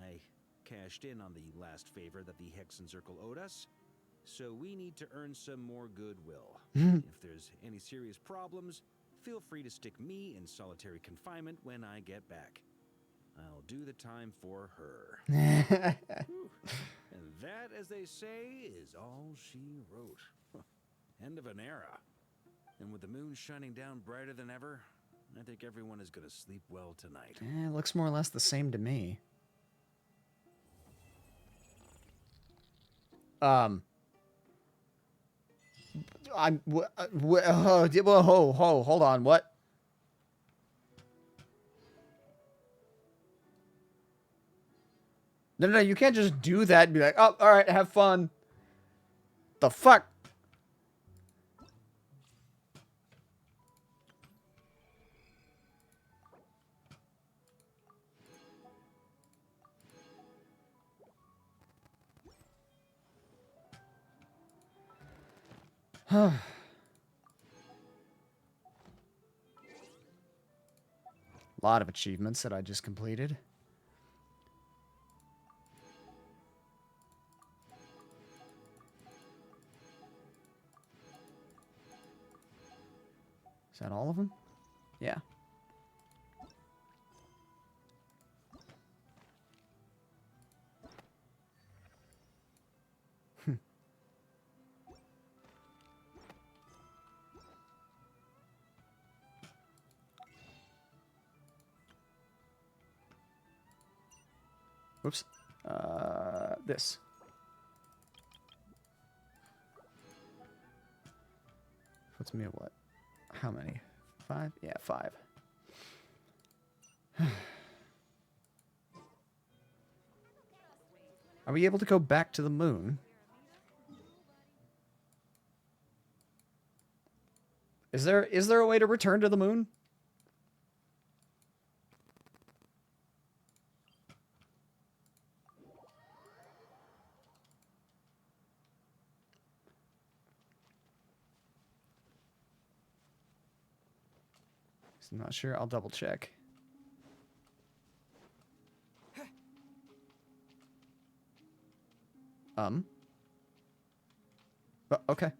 I cashed in on the last favor that the Hexen Circle owed us, so we need to earn some more goodwill. If there's any serious problems, feel free to stick me in solitary confinement when I get back. I'll do the time for her. And that, as they say, is all she wrote. End of an era. And with the moon shining down brighter than ever, I think everyone is going to sleep well tonight. It looks more or less the same to me. Hold on, what? No, you can't just do that and be like, oh, alright, have fun. The fuck? Lot of achievements that I just completed. Is that all of them? Yeah. Whoops. This. Puts me at what? How many? 5? Yeah, 5. Are we able to go back to the moon? Is there a way to return to the moon? I'm not sure. I'll double check. Okay.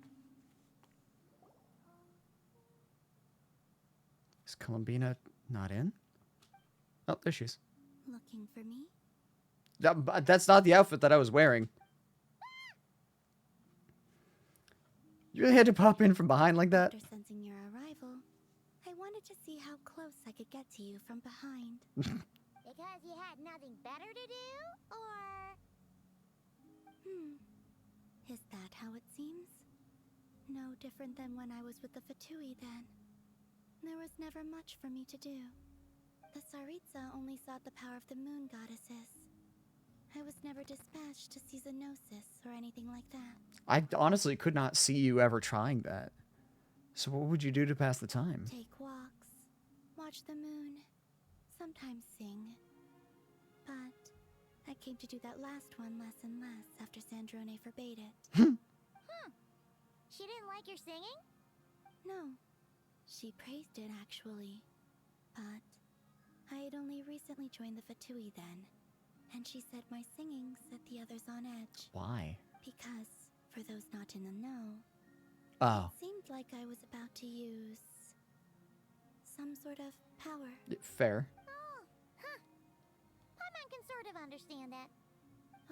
Is Columbina not in? Oh, there she is. Looking for me? That's not the outfit that I was wearing. You really had to pop in from behind like that? After sensing your arrival, I wanted to see how close I could get to you from behind. Because you had nothing better to do, or... Is that how it seems? No different than when I was with the Fatui then. There was never much for me to do. The Tsaritsa only sought the power of the moon goddesses. I was never dispatched to see Xenosis or anything like that. I honestly could not see you ever trying that. So what would you do to pass the time? Take walks, watch the moon, sometimes sing. But I came to do that last one less and less after Sandrone forbade it. She didn't like your singing? No. She praised it, actually. But I had only recently joined the Fatui then, and she said my singing set the others on edge. Why? Because, for those not in the know, Oh. it seemed like I was about to use some sort of power. Fair. Oh, huh. Paimon can sort of understand that.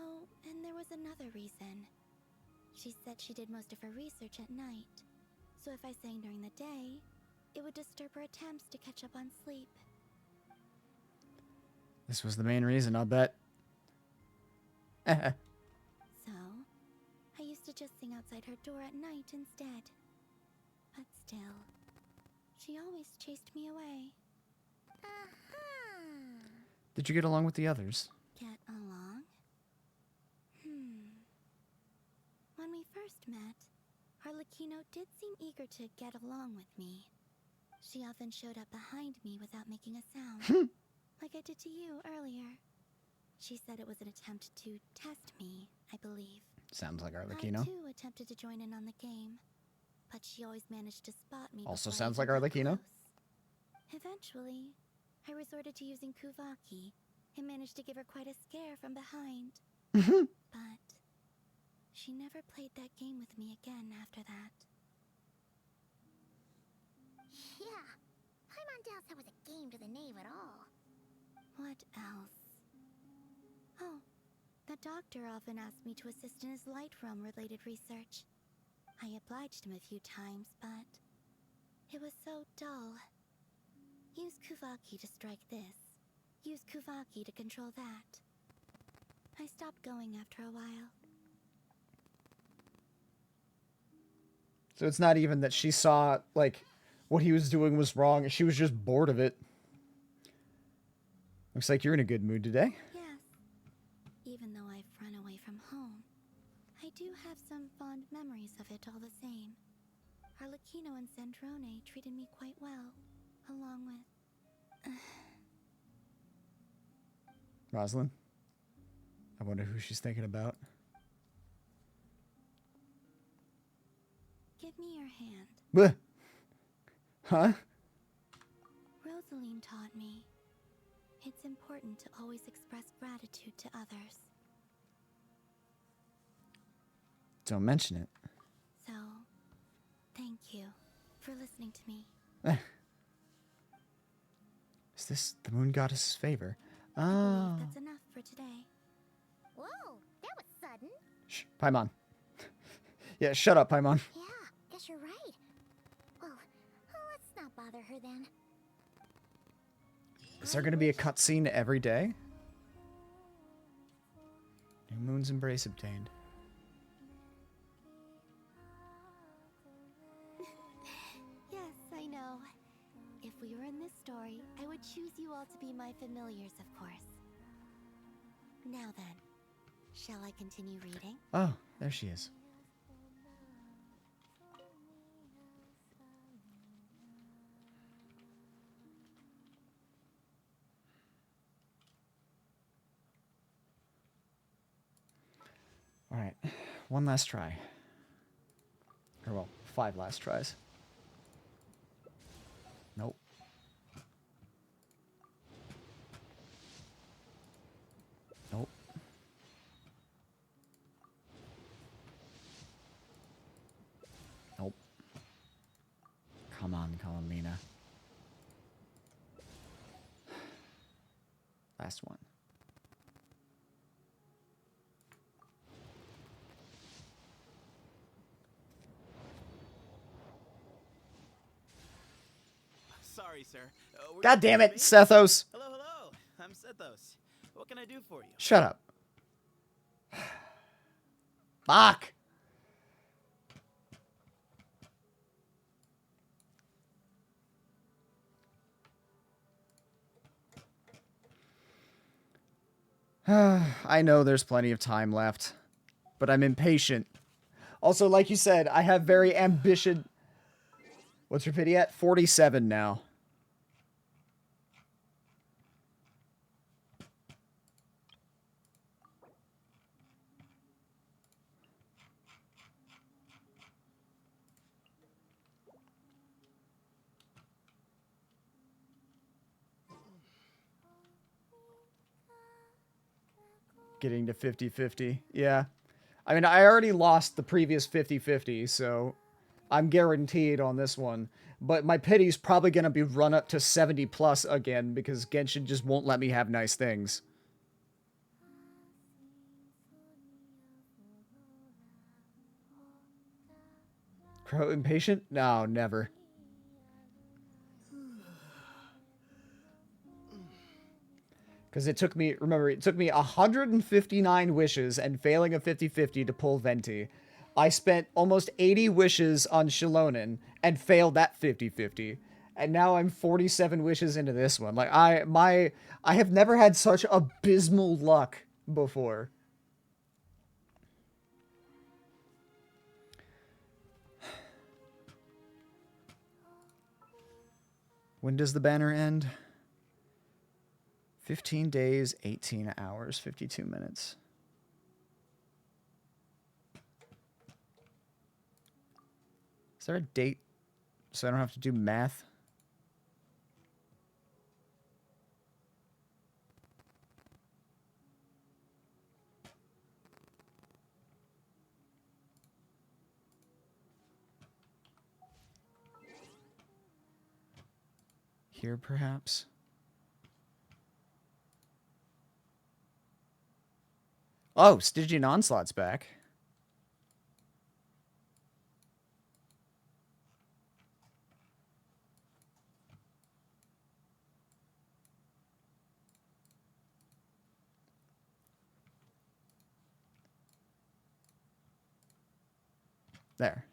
Oh, and there was another reason. She said she did most of her research at night, so if I sang during the day, it would disturb her attempts to catch up on sleep. This was the main reason, I'll bet. So, I used to just sing outside her door at night instead. But still, she always chased me away. Did you get along with the others? Get along? When we first met, Arlecchino did seem eager to get along with me. She often showed up behind me without making a sound, like I did to you earlier. She said it was an attempt to test me, I believe. Sounds like I Arlecchino. too attempted to join in on the game, but she always managed to spot me. Also before I sounds like even got Arlecchino. close. Eventually, I resorted to using Kuvaki and managed to give her quite a scare from behind. But she never played that game with me again after that. Yeah, Paimon doubts that was a game to the knave at all. What else? Oh, the doctor often asked me to assist in his light realm-related research. I obliged him a few times, but it was so dull. Use Kuvaki to strike this. Use Kuvaki to control that. I stopped going after a while. So it's not even that she saw, like, what he was doing was wrong. She was just bored of it. Looks like you're in a good mood today. Yes. Even though I've run away from home, I do have some fond memories of it all the same. Arlecchino and Sandrone treated me quite well, along with... Rosalind? I wonder who she's thinking about. Give me your hand. Bleh. Huh? Rosaline taught me it's important to always express gratitude to others. Don't mention it. So, thank you for listening to me. Is this the moon goddess's favor? I Oh. believe that's enough for today. Whoa, that was sudden. Shh, Paimon. Yeah, shut up, Paimon. Yeah, guess you're right. Well, let's not bother her then. Is there going to be a cutscene every day? New moon's embrace obtained. Yes, I know. If we were in this story, I would choose you all to be my familiars, of course. Now then, shall I continue reading? Oh, there she is. All right, one last try. Or well, 5 last tries. Nope. Nope. Nope. Come on, Colomina. Last one. Sorry, sir. God damn it, Sethos! Hello, hello. I'm Sethos. What can I do for you? Shut up. Fuck! I know there's plenty of time left, but I'm impatient. Also, like you said, I have very ambitious... What's your pity at? 47 now. Getting to 50-50. Yeah. I mean, I already lost the previous 50-50, so I'm guaranteed on this one. But my pity's probably going to be run up to 70 plus again because Genshin just won't let me have nice things. Crow impatient? No, never. Because it took me, remember, it took me 159 wishes and failing a 50-50 to pull Venti. I spent almost 80 wishes on Shilonen and failed that 50-50. And now I'm 47 wishes into this one. Like, I have never had such abysmal luck before. When does the banner end? 15 days, 18 hours, 52 minutes. Is there a date so I don't have to do math? Here, perhaps? Oh, Stygian Onslaught's back. There.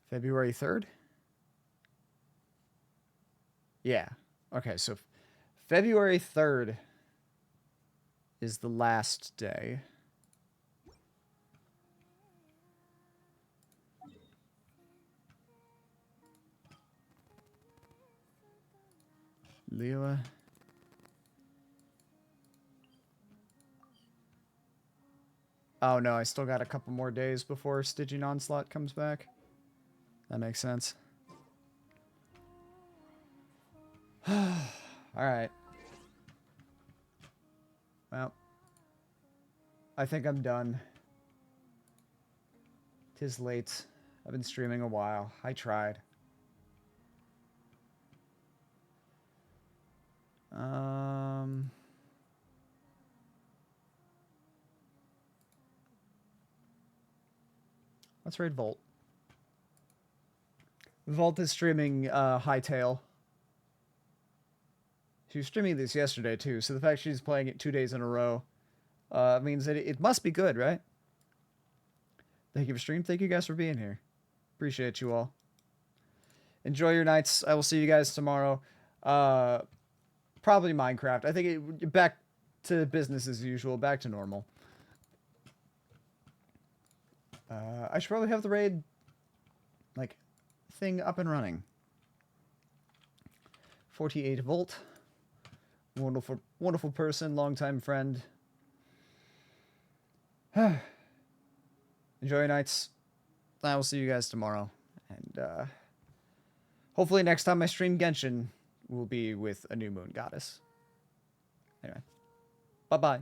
February 3rd? Yeah. Okay, so February 3rd is the last day. Leela. Oh no, I still got a couple more days before Stygian Onslaught comes back. That makes sense. Alright. Well. I think I'm done. 'Tis late. I've been streaming a while. I tried. Let's raid Volt. Volt is streaming Hytale. She was streaming this yesterday too, so the fact she's playing it 2 days in a row means that it must be good, right? Thank you for stream. Thank you guys for being here. Appreciate you all. Enjoy your nights. I will see you guys tomorrow. Probably Minecraft. I think back to business as usual. Back to normal. I should probably have the raid like thing up and running. 48 Volt. Wonderful, wonderful person, longtime friend. Enjoy your nights. I will see you guys tomorrow. And hopefully next time I stream Genshin will be with a new moon goddess. Anyway. Bye-bye.